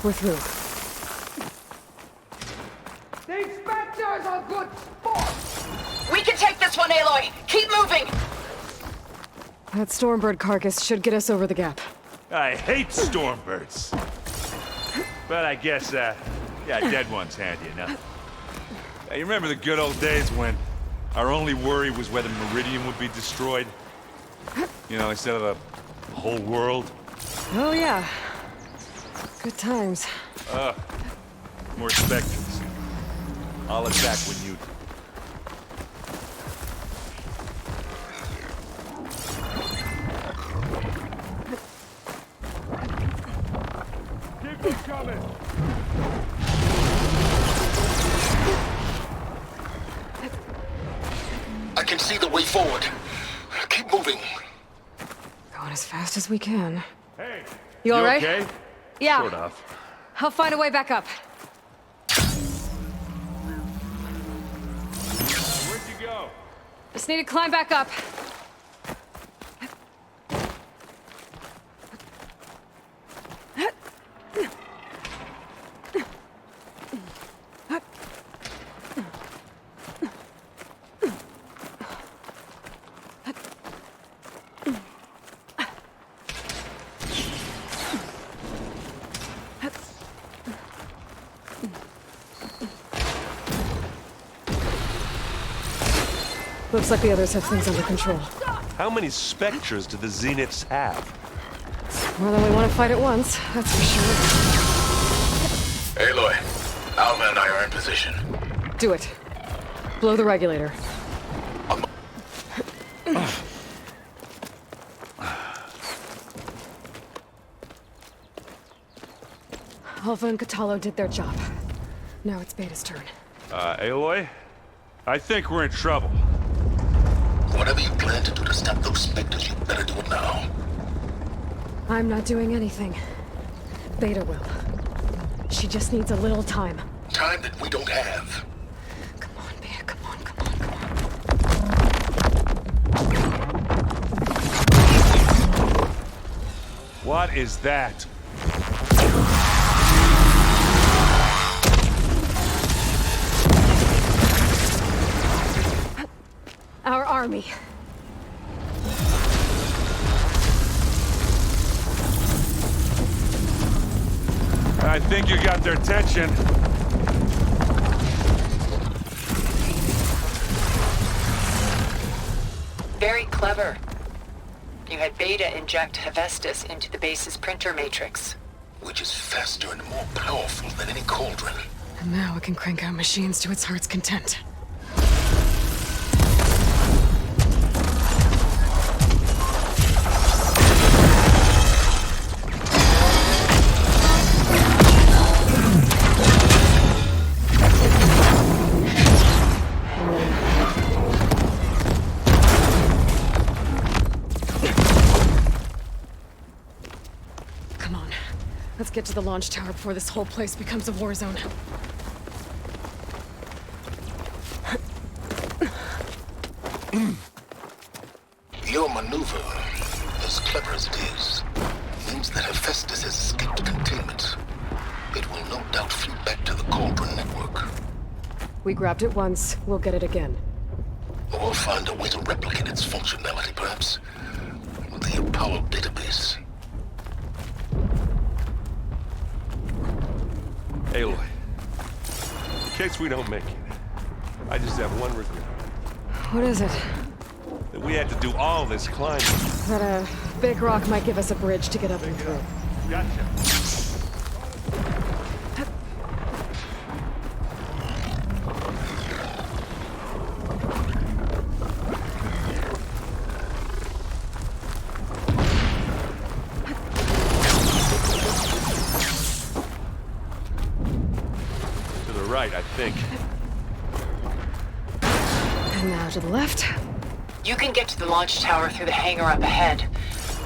We're through. These Spectres are good sport! We can take this one, Aloy! Keep moving! That Stormbird carcass should get us over the gap. I hate stormbirds. But I guess, yeah, dead one's handy enough. Hey, you remember the good old days when our only worry was whether Meridian would be destroyed? You know, instead of the whole world? Oh, yeah. Good times. More specters. I'll attack when you do. Keep them coming! I can see the way forward. Keep moving. Going as fast as we can. Hey! You all right? Okay? Yeah. Sort of. I'll find a way back up. Where'd you go? Just need to climb back up. Looks like the others have things under control. How many specters do the Zeniths have? More than we want to fight at once, that's for sure. Aloy, Alma and I are in position. Do it. Blow the regulator. Alpha and 𝐶𝐺 did their job. Now it's Beta's turn. Aloy? I think we're in trouble. Whatever you plan to do to stop those specters, you better do it now. I'm not doing anything. Beta will. She just needs a little time. Time that we don't have. Come on, Beta, come on, come on. What is that? Our army. I think you got their attention. Very clever. You had Beta inject Hephaestus into the base's printer matrix. Which is faster and more powerful than any cauldron. And now it can crank out machines to its heart's content. Let's get to the launch tower before this whole place becomes a war zone. Your maneuver, as clever as it is, means that Hephaestus has escaped containment. It will no doubt flee back to the Cauldron network. We grabbed it once, we'll get it again. Or we'll find a way to replicate its functionality, perhaps, with the Apollo database. Aloy, in case we don't make it, I just have one regret. What is it? That we had to do all this climbing. That a big rock might give us a bridge to get up and through. Gotcha. Right, I think. And now to the left. You can get to the launch tower through the hangar up ahead.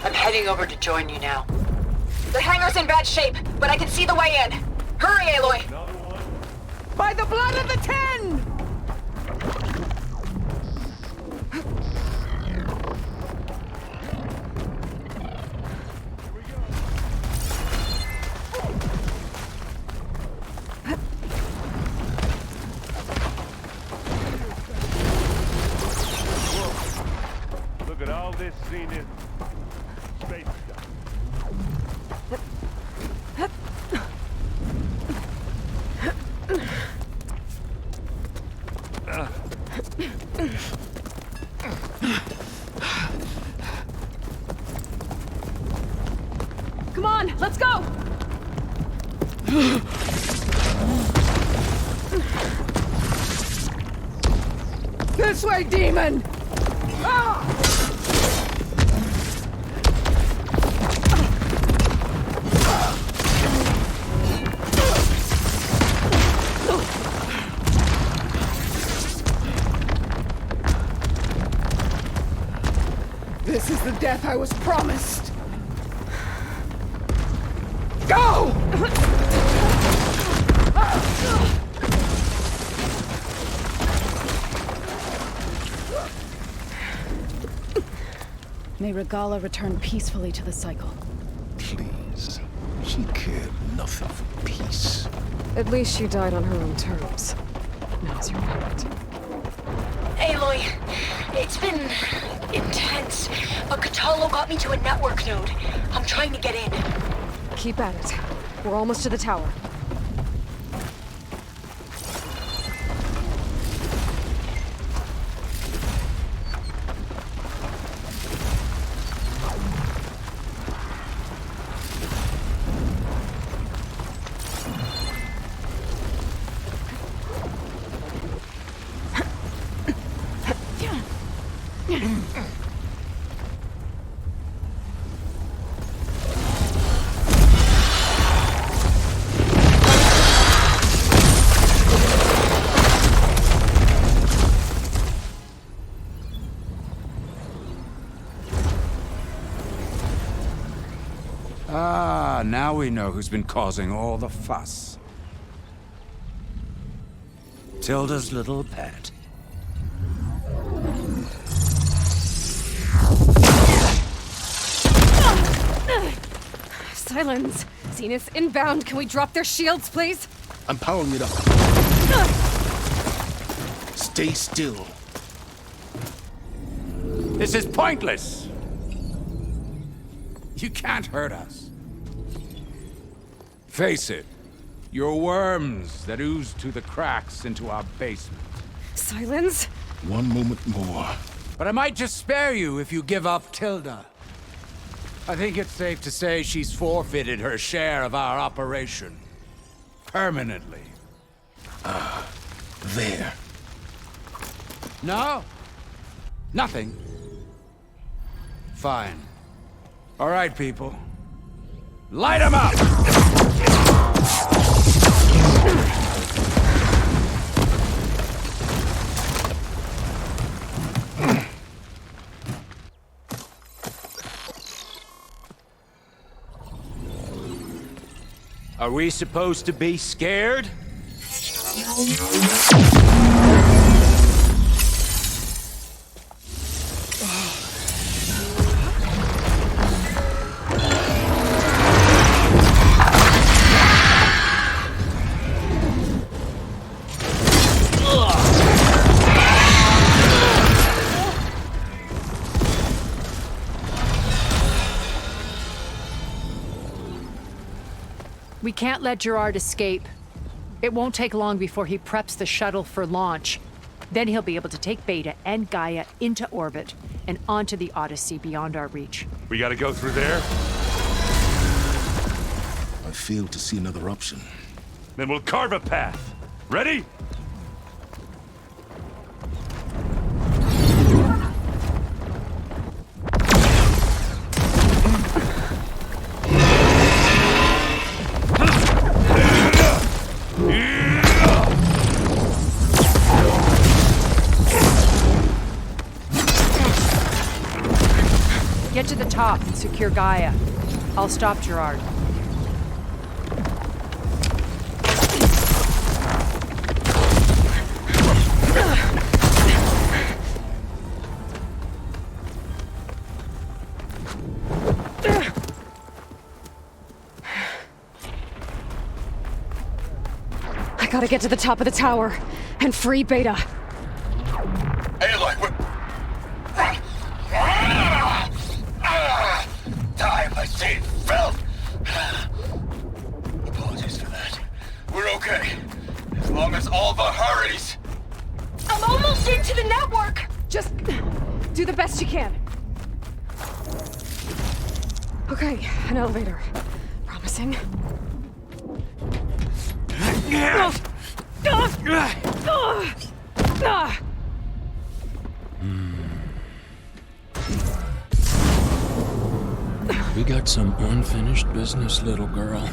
I'm heading over to join you now. The hangar's in bad shape, but I can see the way in. Hurry, Aloy! By the blood of the Ten! Look at all this scenic space stuff. Come on, let's go! This way, demon! Ah! This is the death I was promised. Go! May Regalla return peacefully to the cycle. Please. She cared nothing for peace. At least she died on her own terms. Now's your moment. Aloy, it's been intense, but 𝐶𝐺 got me to a network node. I'm trying to get in. Keep at it. We're almost to the tower. Ah, now we know who's been causing all the fuss. Tilda's little pet. Silence! Zenith inbound. Can we drop their shields, please? I'm powering it up. Stay still. This is pointless! You can't hurt us. Face it, you're worms that ooze through the cracks into our basement. Silence? One moment more. But I might just spare you if you give up Tilda. I think it's safe to say she's forfeited her share of our operation. Permanently. There. No? Nothing? Fine. All right, people. Light 'em up! Are we supposed to be scared? We can't let Gerard escape. It won't take long before he preps the shuttle for launch. Then he'll be able to take Beta and Gaia into orbit and onto the Odyssey beyond our reach. We gotta go through there? I fail to see another option. Then we'll carve a path. Ready? Get to the top and secure Gaia. I'll stop Gerard. I gotta get to the top of the tower and free Beta. Aloy, what? Time I see felt. Apologies for that. We're okay. As long as Alva hurries. I'm almost into the network! Just do the best you can. Okay, an elevator. Promising. We got some unfinished business, little girl.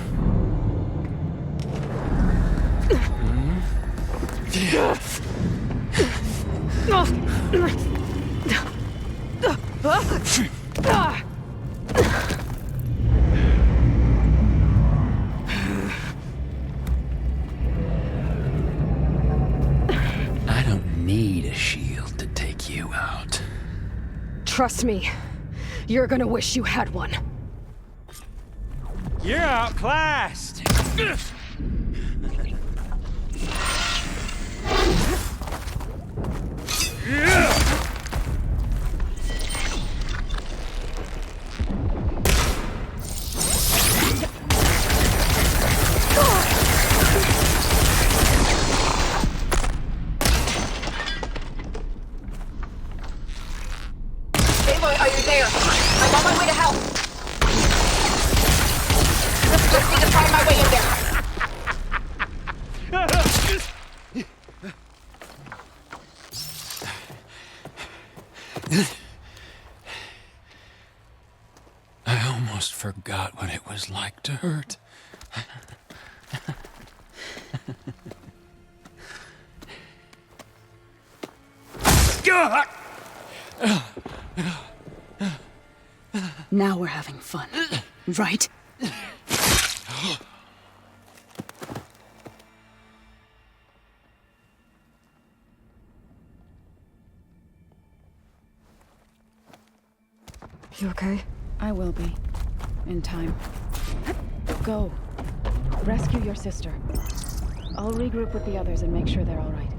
I don't need a shield to take you out. Trust me, you're gonna wish you had one. You're outclassed! Aloy, are you there? I'm on my way to help. Just need to find my way in there. I almost forgot what it was like to hurt. Now we're having fun, right? You okay? I will be. In time. Go. Rescue your sister. I'll regroup with the others and make sure they're all right.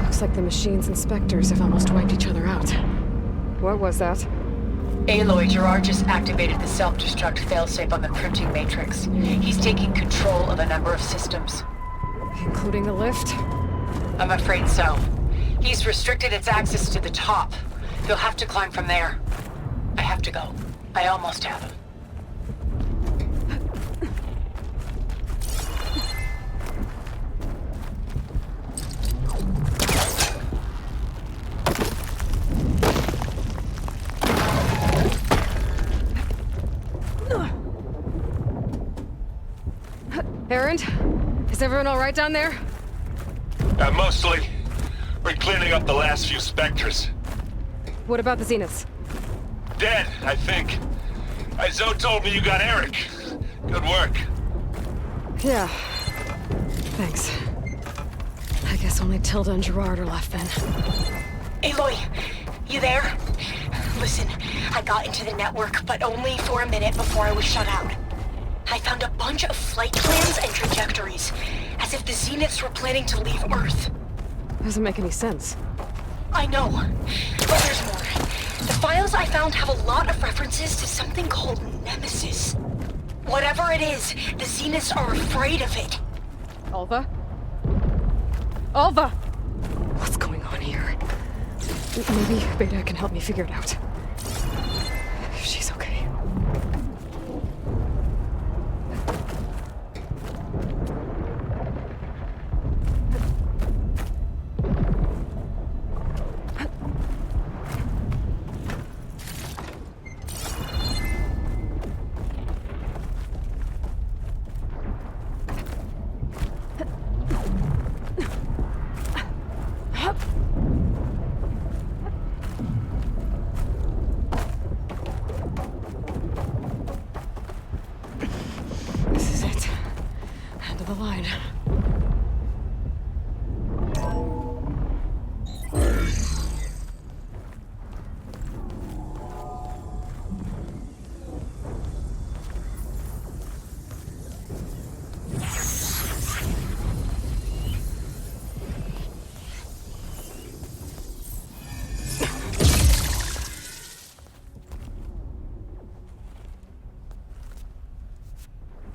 Looks like the machine's inspectors have almost wiped each other out. What was that? Aloy, Gerard just activated the self-destruct failsafe on the printing matrix. He's taking control of a number of systems. Including the lift? I'm afraid so. He's restricted its access to the top. You'll have to climb from there. I have to go. I almost have him. Erend? Is everyone all right down there? Mostly. We're cleaning up the last few specters. What about the Zeniths? Dead, I think. Zoe told me you got Eric. Good work. Yeah. Thanks. I guess only Tilda and Gerard are left then. Aloy, you there? Listen, I got into the network, but only for a minute before I was shut out. I found a bunch of flight plans and trajectories, as if the Zeniths were planning to leave Earth. Doesn't make any sense. I know, but there's more. The files I found have a lot of references to something called Nemesis. Whatever it is, the Zeniths are afraid of it. Alva? Alva! What's going on here? Maybe Beta can help me figure it out. If she's okay.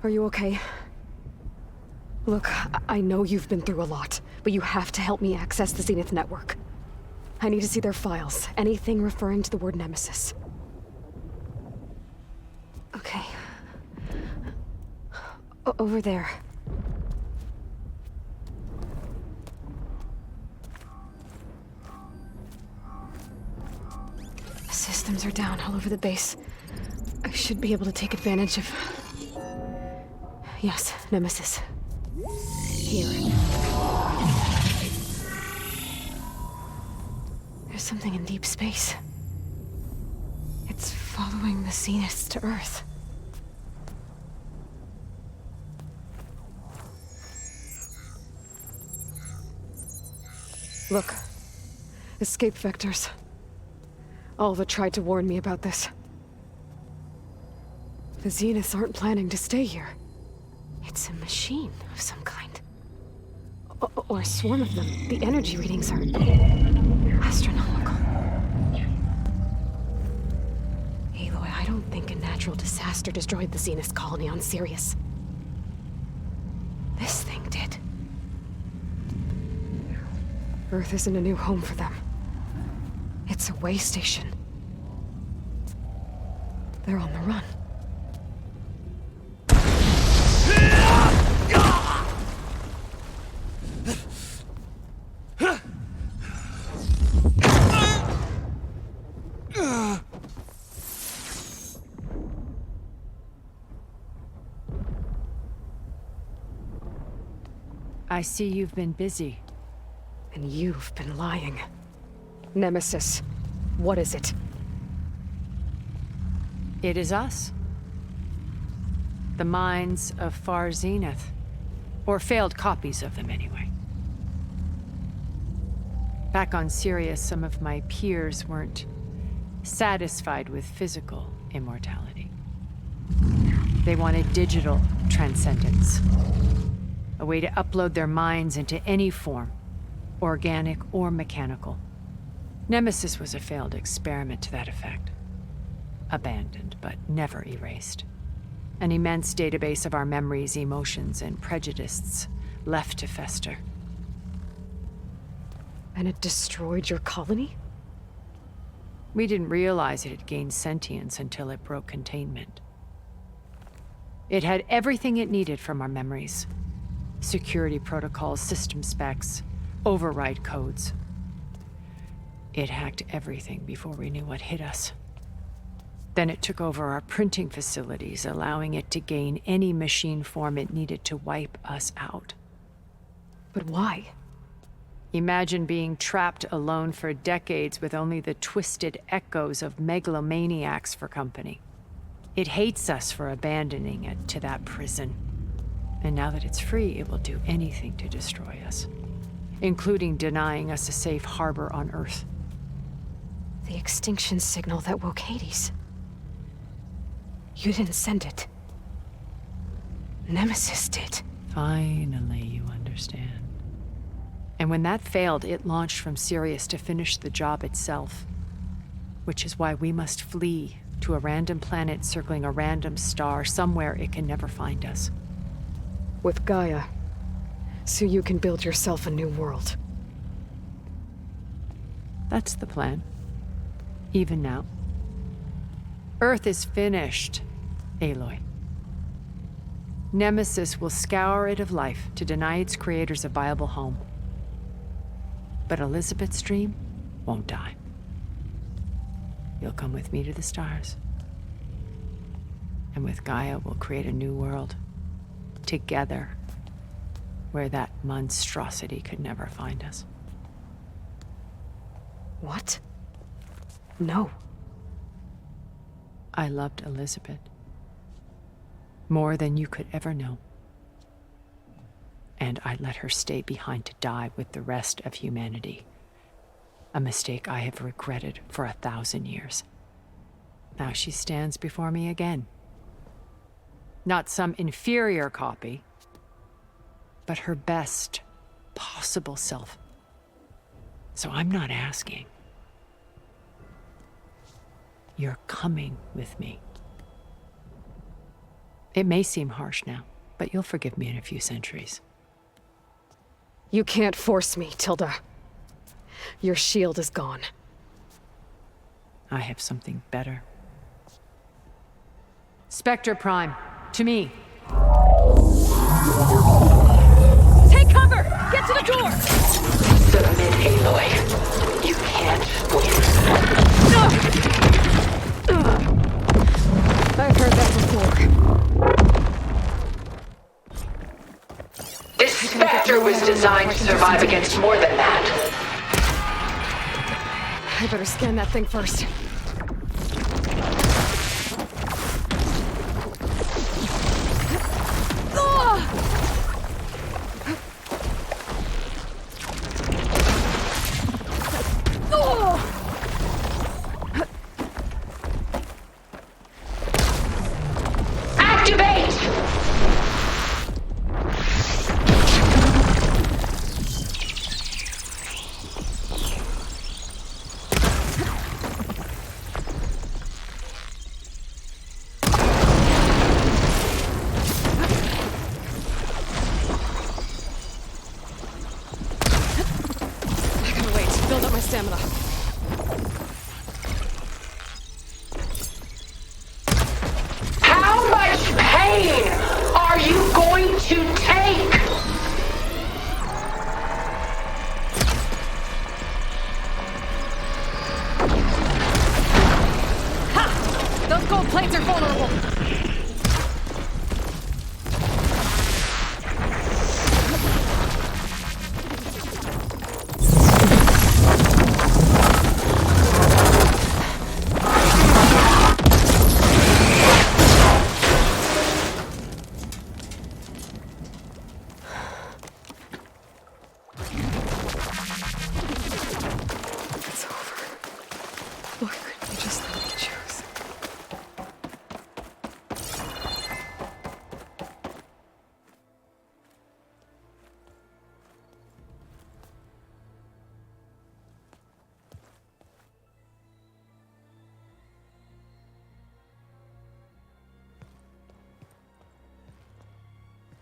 Are you okay? Look, I know you've been through a lot, but you have to help me access the Zenith network. I need to see their files, anything referring to the word Nemesis. Okay. Over there. Systems are down all over the base. I should be able to take advantage of... Yes, Nemesis. Here. There's something in deep space. It's following the Zeniths to Earth. Look. Escape vectors. Alva tried to warn me about this. The Zeniths aren't planning to stay here. It's a machine of some kind. Or a swarm of them. The energy readings are... astronomical. Aloy, I don't think a natural disaster destroyed the Zenith colony on Sirius. This thing did. Earth isn't a new home for them. It's a way station. They're on the run. I see you've been busy. And you've been lying. Nemesis, what is it? It is us. The minds of 𝐁𝐴𝐼𝐴𝐼𝐻. Or failed copies of them, anyway. Back on Sirius, some of my peers weren't satisfied with physical immortality. They wanted digital transcendence. A way to upload their minds into any form, organic or mechanical. Nemesis was a failed experiment to that effect. Abandoned, but never erased. An immense database of our memories, emotions, and prejudices left to fester. And it destroyed your colony? We didn't realize it had gained sentience until it broke containment. It had everything it needed from our memories. Security protocols, system specs, override codes. It hacked everything before we knew what hit us. Then it took over our printing facilities, allowing it to gain any machine form it needed to wipe us out. But why? Imagine being trapped alone for decades with only the twisted echoes of megalomaniacs for company. It hates us for abandoning it to that prison. And now that it's free, it will do anything to destroy us, including denying us a safe harbor on Earth. The extinction signal that woke Hades. You didn't send it. Nemesis did. Finally, you understand. And when that failed, it launched from Sirius to finish the job itself. Which is why we must flee to a random planet circling a random star, somewhere it can never find us. With Gaia, so you can build yourself a new world. That's the plan. Even now. Earth is finished, Aloy. Nemesis will scour it of life to deny its creators a viable home. But Elizabeth's dream won't die. You'll come with me to the stars. And with Gaia, we'll create a new world. Together. Where that monstrosity could never find us. What? No. I loved Elizabeth. More than you could ever know. And I let her stay behind to die with the rest of humanity. A mistake I have regretted for 1,000 years. Now she stands before me again. Not some inferior copy, but her best possible self. So I'm not asking. You're coming with me. It may seem harsh now, but you'll forgive me in a few centuries. You can't force me, Tilda. Your shield is gone. I have something better. Spectre Prime, to me. Take cover! Get to the door! Submit, Aloy. You can't win. I've heard that before. This Spectre was designed to survive against more than that. I better scan that thing first.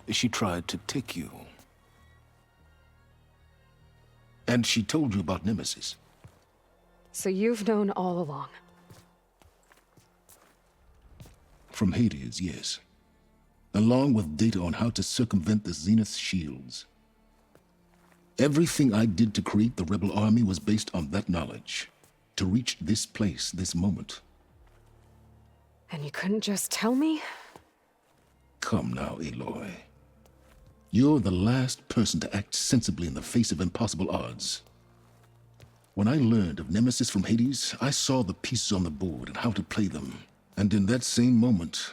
She tried to take you. And she told you about Nemesis. So you've known all along. From Hades, yes. Along with data on how to circumvent the Zenith's shields. Everything I did to create the rebel army was based on that knowledge. To reach this place, this moment. And you couldn't just tell me? Come now, Aloy. You're the last person to act sensibly in the face of impossible odds. When I learned of Nemesis from Hades, I saw the pieces on the board and how to play them. And in that same moment,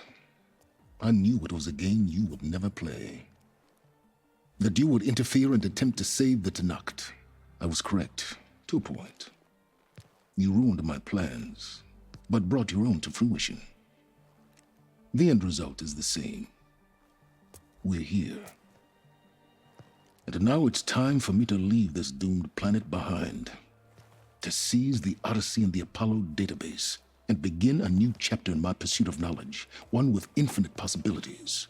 I knew it was a game you would never play. That you would interfere and attempt to save the Tenakth. I was correct, to a point. You ruined my plans, but brought your own to fruition. The end result is the same. We're here. And now it's time for me to leave this doomed planet behind. To seize the Odyssey and the Apollo database, and begin a new chapter in my pursuit of knowledge, one with infinite possibilities.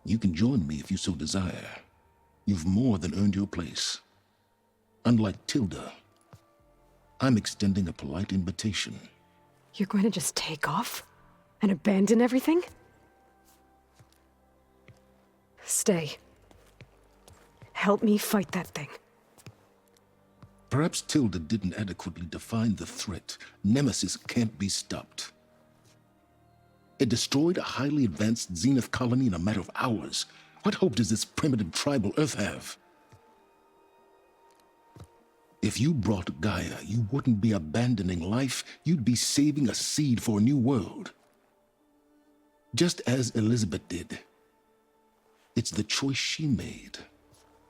You can join me if you so desire. You've more than earned your place. Unlike Tilda, I'm extending a polite invitation. You're going to just take off? And abandon everything? Stay. Help me fight that thing. Perhaps Tilda didn't adequately define the threat. Nemesis can't be stopped. It destroyed a highly advanced Zenith colony in a matter of hours. What hope does this primitive tribal Earth have? If you brought Gaia, you wouldn't be abandoning life, you'd be saving a seed for a new world. Just as Elizabeth did. It's the choice she made.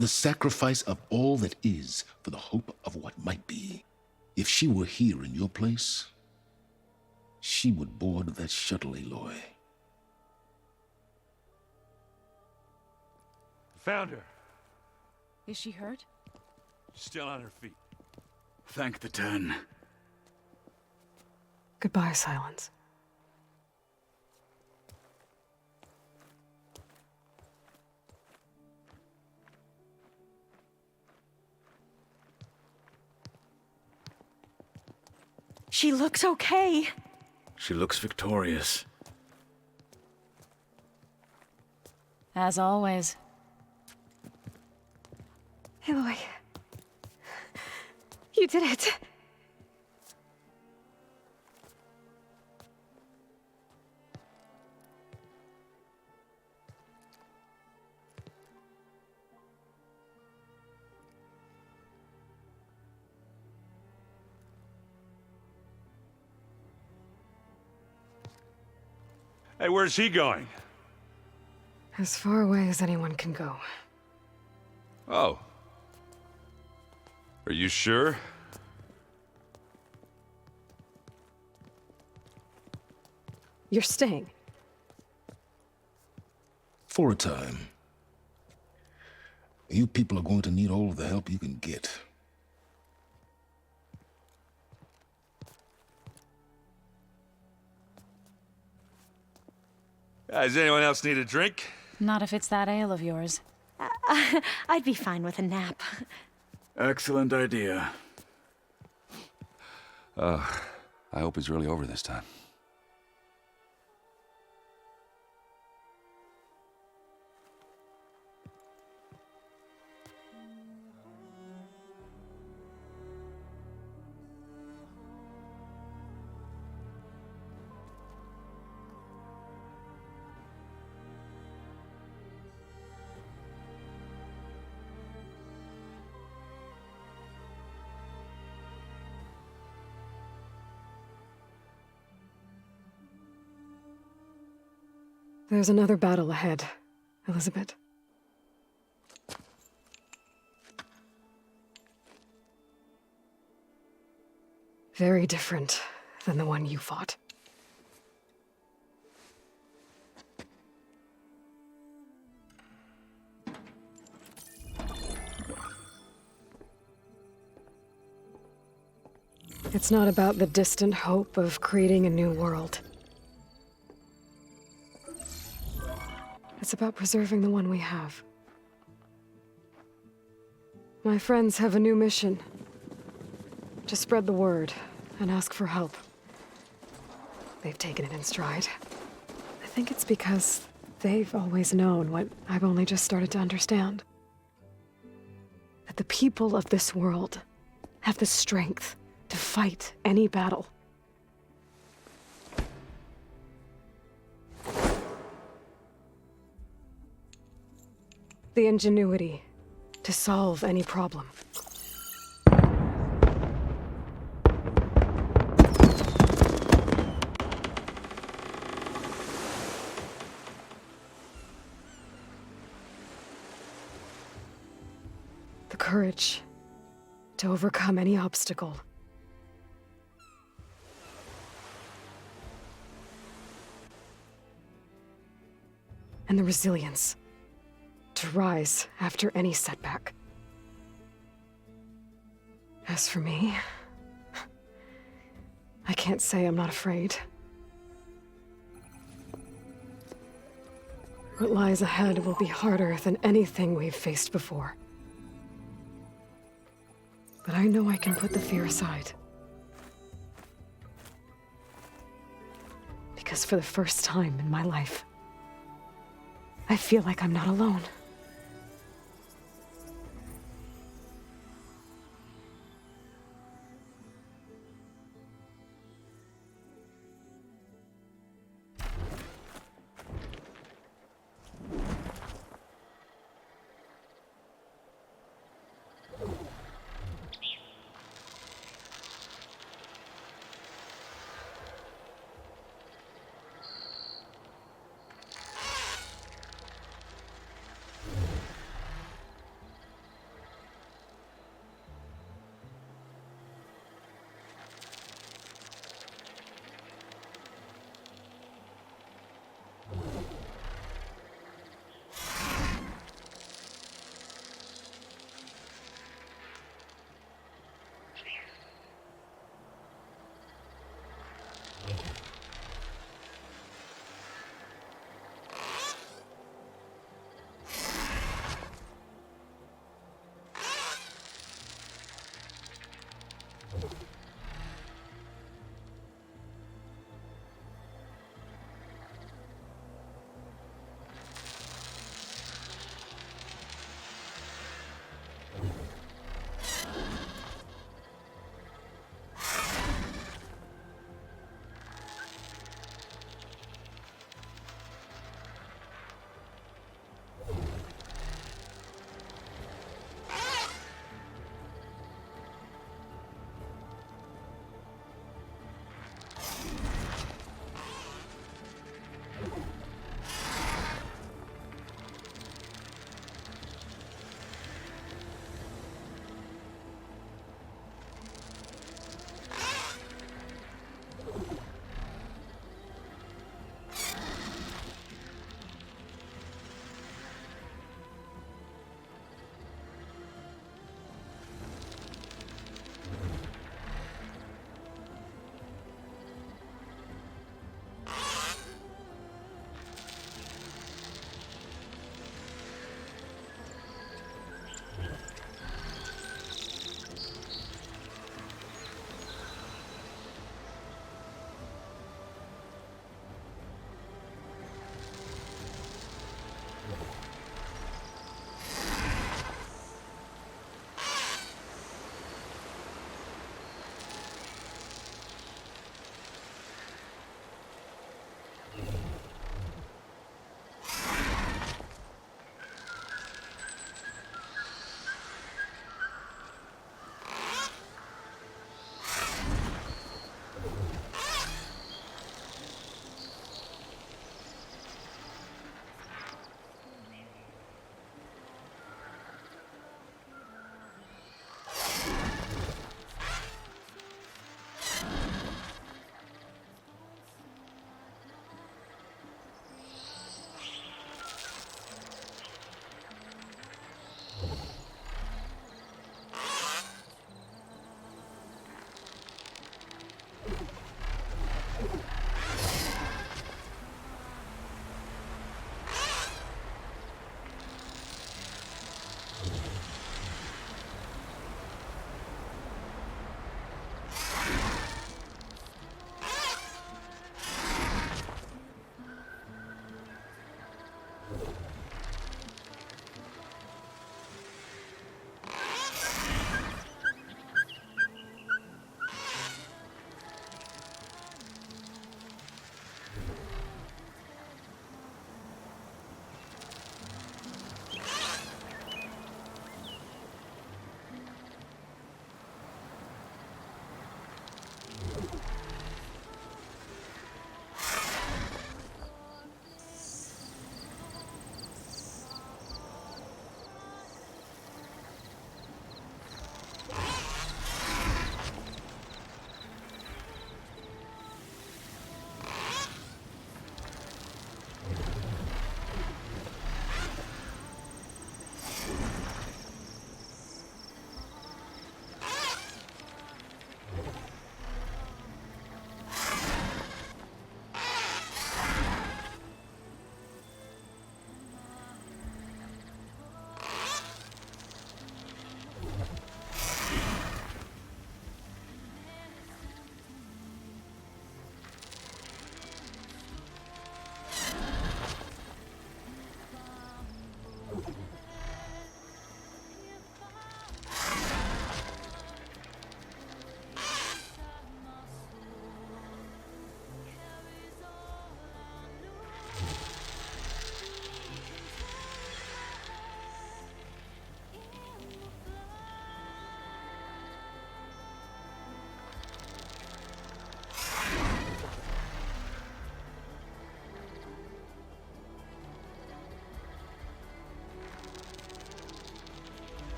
The sacrifice of all that is for the hope of what might be. If she were here in your place, she would board that shuttle, Aloy. Found her. Is she hurt? Still on her feet. Thank the Ten. Goodbye, Silence. She looks okay. She looks victorious. As always. Aloy. You did it. Hey, where's he going? As far away as anyone can go. Oh. Are you sure? You're staying. For a time. You people are going to need all of the help you can get. Does anyone else need a drink? Not if it's that ale of yours. I'd be fine with a nap. Excellent idea. I hope it's really over this time. There's another battle ahead, Elizabeth. Very different than the one you fought. It's not about the distant hope of creating a new world. It's about preserving the one we have. My friends have a new mission. To spread the word and ask for help. They've taken it in stride. I think it's because they've always known what I've only just started to understand. That the people of this world have the strength to fight any battle. The ingenuity to solve any problem. The courage to overcome any obstacle. And the resilience to rise after any setback. As for me, I can't say I'm not afraid. What lies ahead will be harder than anything we've faced before. But I know I can put the fear aside. Because for the first time in my life, I feel like I'm not alone.